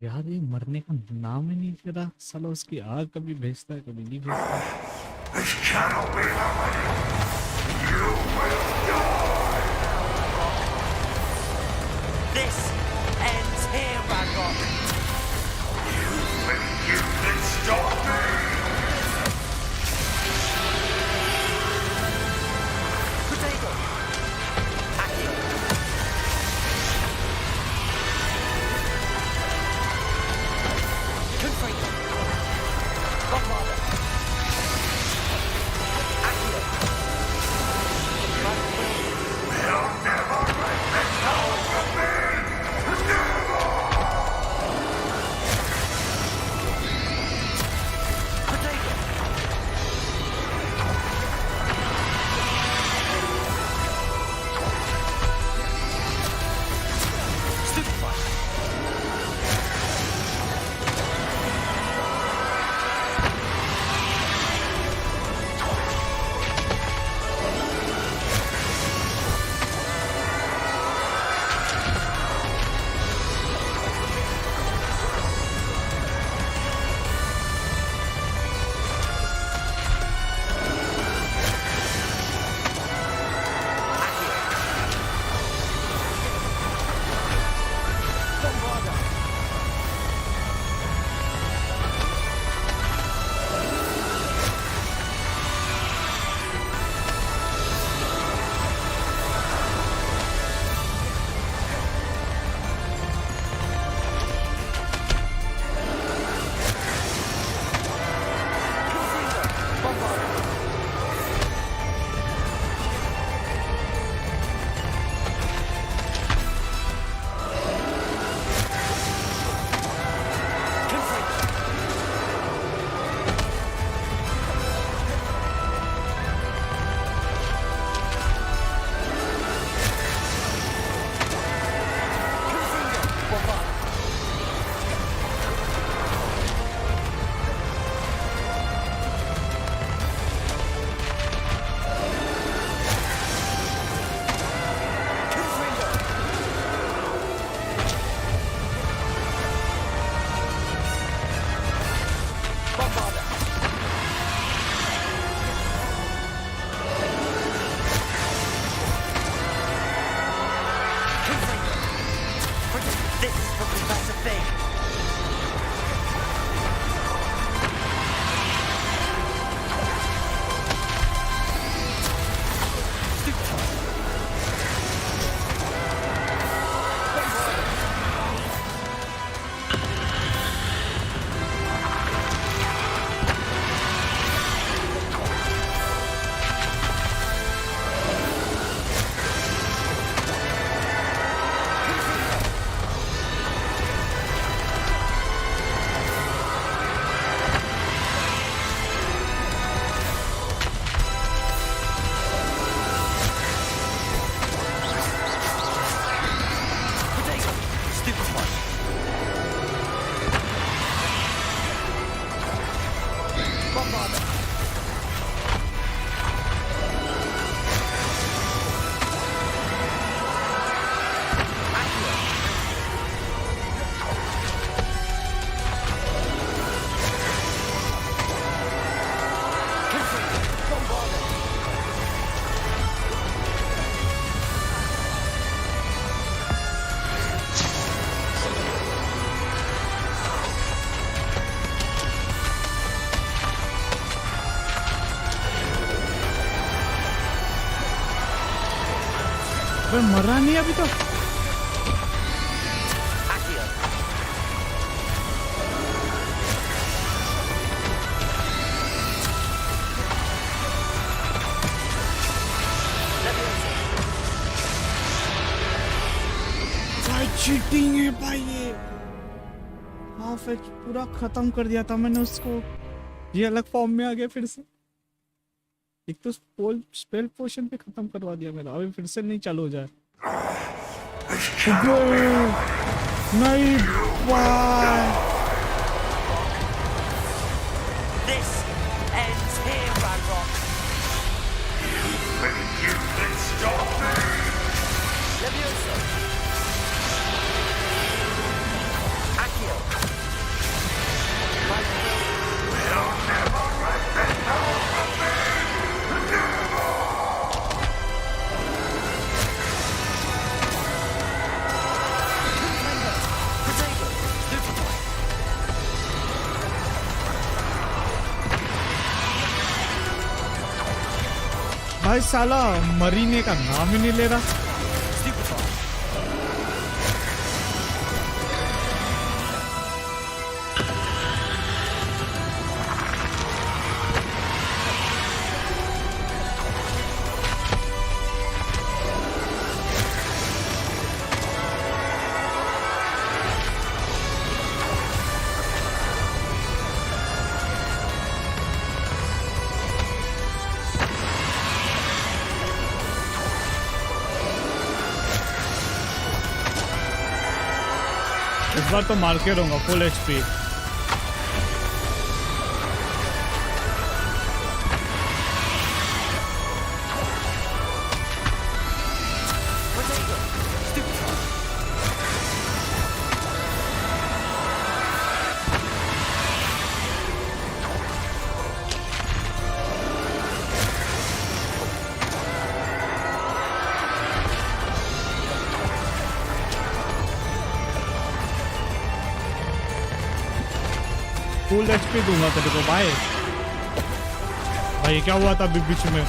यार ये मरने का नाम ही नहीं ले रहा साला उसकी आग कभी भेजता है कभी नहीं भेजता This cannot be happening. You will die. This ends here, Ranrock. You think you can stop me? Potato. Accio. Confringo. Godfather. Accio. भाई मरा नहीं अभी तो। भाई चीटिंग है भाई ये। हाफ एच पूरा खत्म कर दिया था मैंने उसको, ये अलग फॉर्म में आ गया फिर से। एक तो स्पेल पोशन पे खत्म करवा दिया मेरा, अभी फिर से नहीं चालू हो जाए। नहीं भाई This ends here, Ranrock. You can stop me! Levioso. Accio. We'll never let them go from me! Never! Potato. Stupefy. भाई साला मरीने का नाम ही नहीं ले रहा। इस बार तो मार के रहूंगा फुल एचपी। फुल एचपी दूंगा तेरे को भाई। भाई क्या हुआ था अभी बीच में?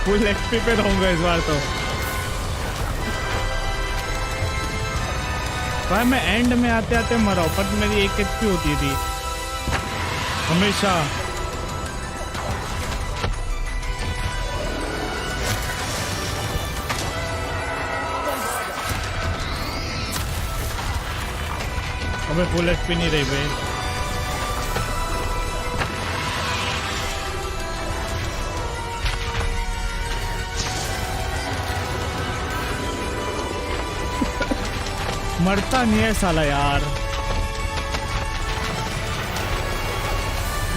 फुल एचपी पे रहूंगा इस बार तो भाई। मैं एंड में आते आते मरा हूं, पर मेरी एक एचपी होती थी हमेशा। अबे फुल एचपी नहीं रही भाई। मरता नहीं है साला यार,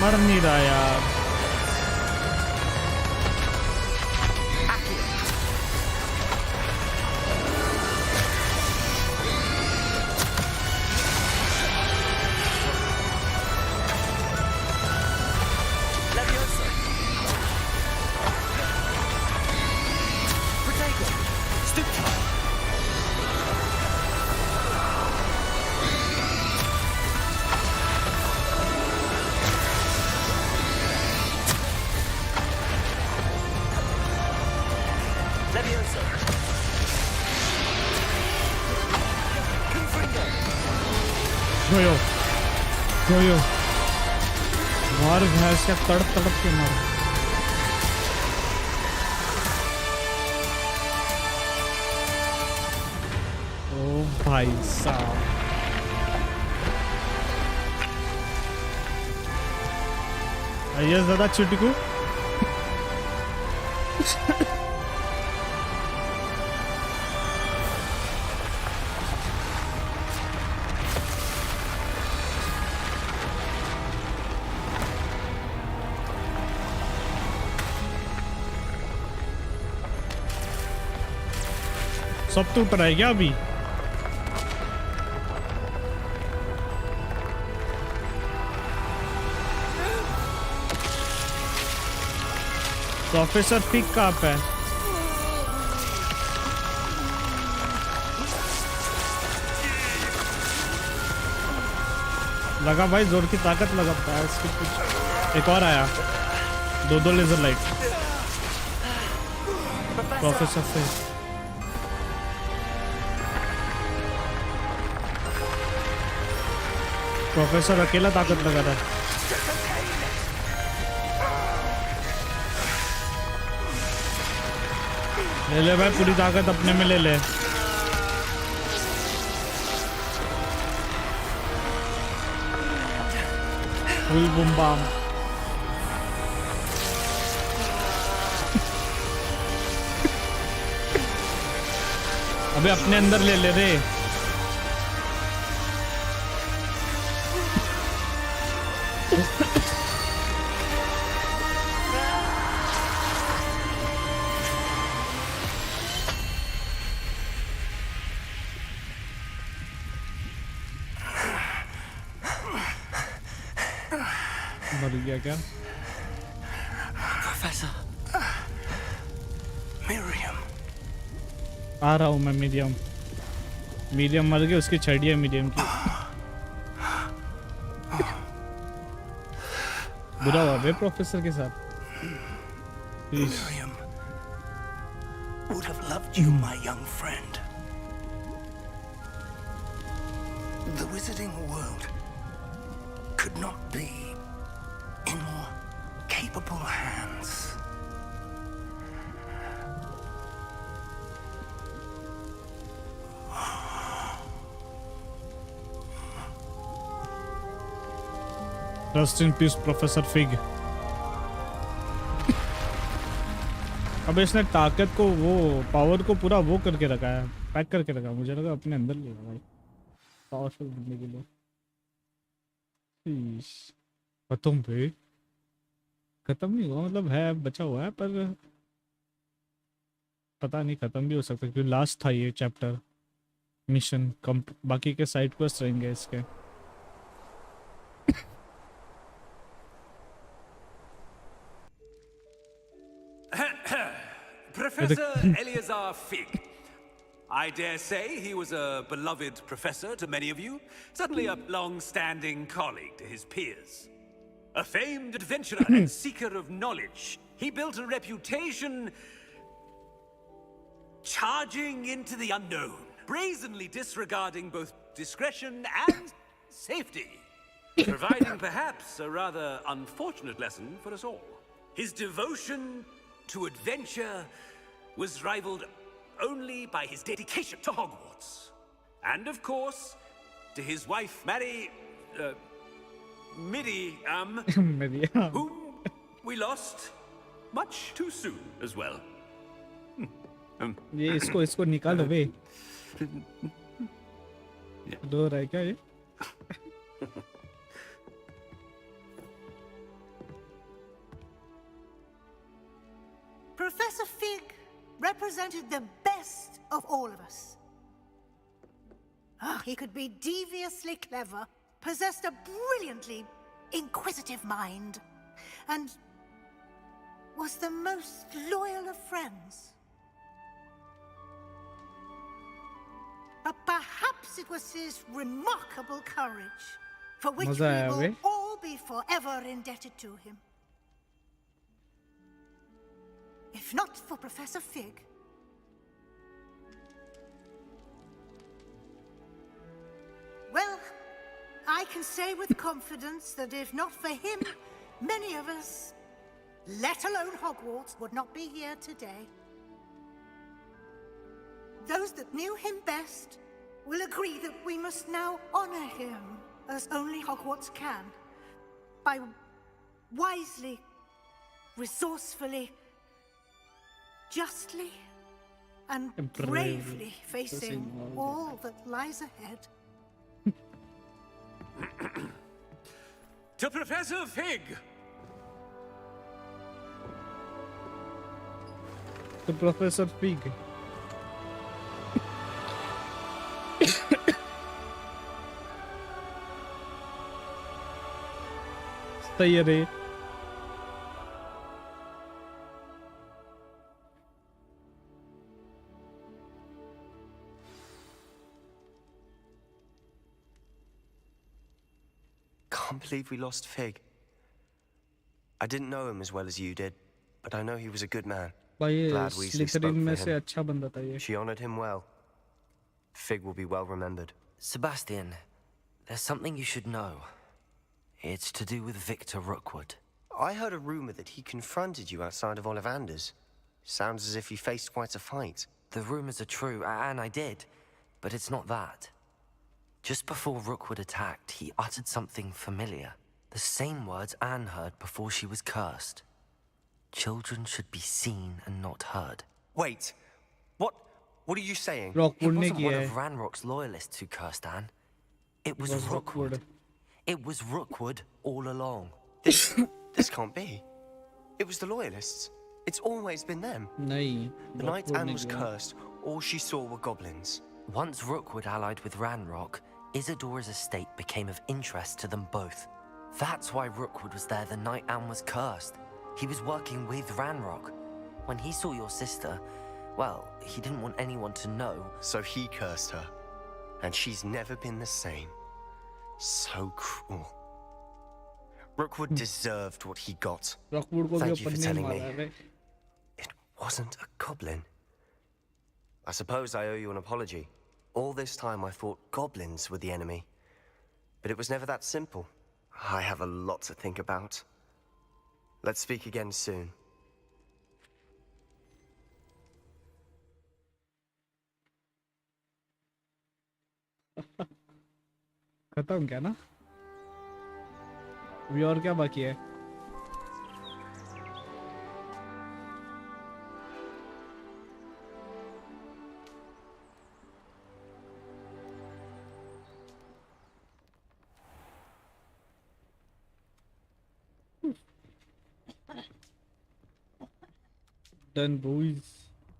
मर नहीं रहा यार। यो मार भैंस का तड़प तड़प के मार। ओ भाई साहब, आइए ज़्यादा चुटकू। सब टूट रहा है क्या अभी? प्रोफेसर फिग कहाँ पे है? लगा भाई, जोर की ताकत लगाता है इसकी कुछ। एक और आया, दो laser light. Professor Fig professor अकेला ताकत लगा था। ले ले भाई, पूरी ताकत अपने में ले ले। Full boom bam. अबे अपने अंदर ले ले रे। मर गया क्या? Professor Miriam. आ रहा हूँ मैं। मीडियम मर गया, उसकी छड़ी है मीडियम की। बुरा हुआ बे प्रोफेसर के साथ। Miriam would have loved you, my young friend. The wizarding world could not be in more capable hands. Rest in peace, Professor Fig. अब इसने ताकत को, वो पावर को पूरा वो करके रखा है, पैक करके रखा। मुझे लगा अपने अंदर ले भाई, पावरफुल बनने के लिए। खत्म भाई, खत्म नहीं हुआ, मतलब है, बचा हुआ है, पर पता नहीं खत्म भी हो सकता है, क्योंकि लास्ट था ये चैप्टर। मिशन कम, बाकी के साइड क्वेस्ट रहेंगे इसके। Professor Eleazar Fig. I dare say he was a beloved professor to many of you, certainly a long-standing colleague to his peers. A famed adventurer and seeker of knowledge, he built a reputation charging into the unknown, brazenly disregarding both discretion and safety, providing perhaps a rather unfortunate lesson for us all. His devotion to adventure was rivaled only by his dedication to Hogwarts. And of course, to his wife, Miriam, whom we lost much too soon as well. ये इसको निकालो बे। रो रहा है क्या ये? Professor Fig represented the best of all of us. He could be deviously clever, possessed a brilliantly inquisitive mind, and was the most loyal of friends. But perhaps it was his remarkable courage, for which we will all be forever indebted to him. If not for Professor Fig, well, I can say with confidence that if not for him, many of us, let alone Hogwarts, would not be here today. Those that knew him best will agree that we must now honor him as only Hogwarts can, by wisely, resourcefully, justly, and bravely facing all that lies ahead. To Professor Fig! To Professor Fig. सही है रे. Can't believe we lost Fig. I didn't know him as well as you did, but I know he was a good man. Glad Weasley spoke for him. She honored him well. Fig will be well remembered. Sebastian, there's something you should know. It's to do with Victor Rookwood. I heard a rumor that he confronted you outside of Ollivander's. Sounds as if you faced quite a fight. The rumors are true, and I did, but it's not that. Just before Rookwood attacked, he uttered something familiar. The same words Anne heard before she was cursed. Children should be seen and not heard. Wait, what are you saying? It wasn't one of Ranrock's loyalists who cursed Anne. It was Rookwood. It was Rookwood all along. This can't be. It was the loyalists. It's always been them. The night Anne was cursed, all she saw were goblins. Once Rookwood allied with Ranrock, Isadora's estate became of interest to them both. That's why Rookwood was there the night Anne was cursed. He was working with Ranrock. When he saw your sister, well, he didn't want anyone to know. So he cursed her. And she's never been the same. So cruel. Rookwood deserved what he got. Thank you for telling me. It wasn't a goblin. I suppose I owe you an apology. All this time I thought goblins were the enemy. But it was never that simple. I have a lot to think about. Let's speak again soon. खत्म क्या ना? अभी और क्या बाकी है? Done, boys.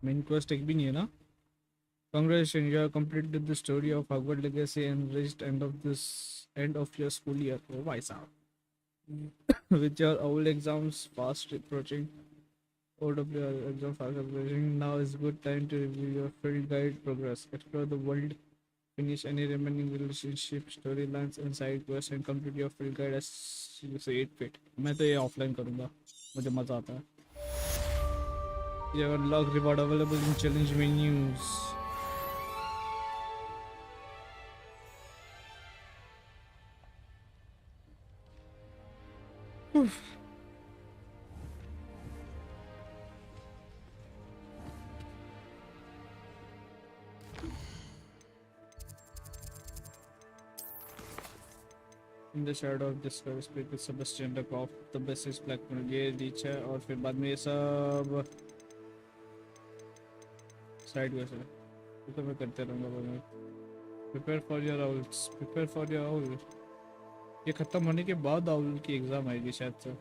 Main quest एक भी नहीं है ना? Congratulations, you have completed the story of Hogwarts Legacy and reached end of your school year. Oh, my son. With your old exams fast approaching, OWR exam fast approaching, now is good time to review your field guide progress. Explore the world, finish any remaining relationship storylines and side quests, and complete your field guide as you say it fit. मैं तो ये offline करूँगा, मुझे मजा आता है. You have unlocked reward available in challenge menus. In the shadow of discovery, speak with Sebastian the Croft, the basis blackmail. ये reach है और फिर बाद में ये सब साइड वे से तो मैं करते रहूँगा बाद में. Prepare for your owls. Prepare for your owl. ये खत्म होने के बाद owl की एग्जाम आएगी शायद से.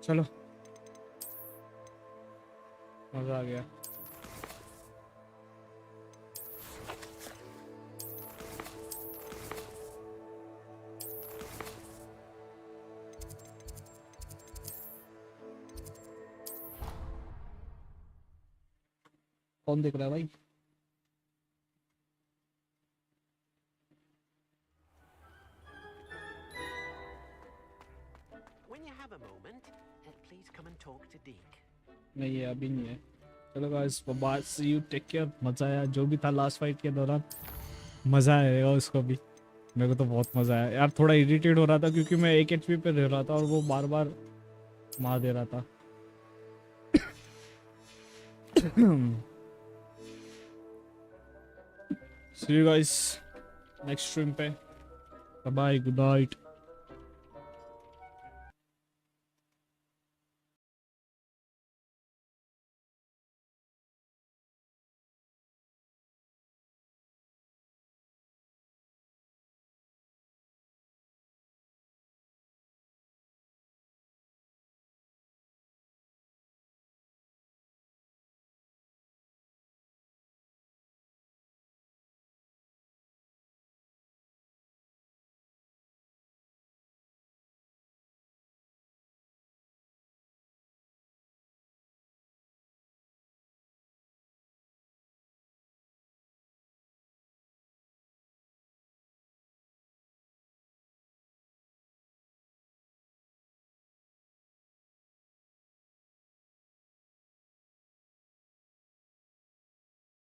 चलो मजा आ गया. कौन देख रहा है भाई? When you have a moment, please come and talk to Deke. नहीं है, अभी नहीं है। चलो guys, bye, see you, take care. मजा आया जो भी था लास्ट फाइट के दौरान, मजा आएगा उसको भी। मेरे को तो बहुत मजा आया यार। थोड़ा इरिटेट हो रहा था क्योंकि मैं 1 HP पे रह रहा था और वो बार बार मार दे रहा था। See you guys next stream पे। Bye bye, good night.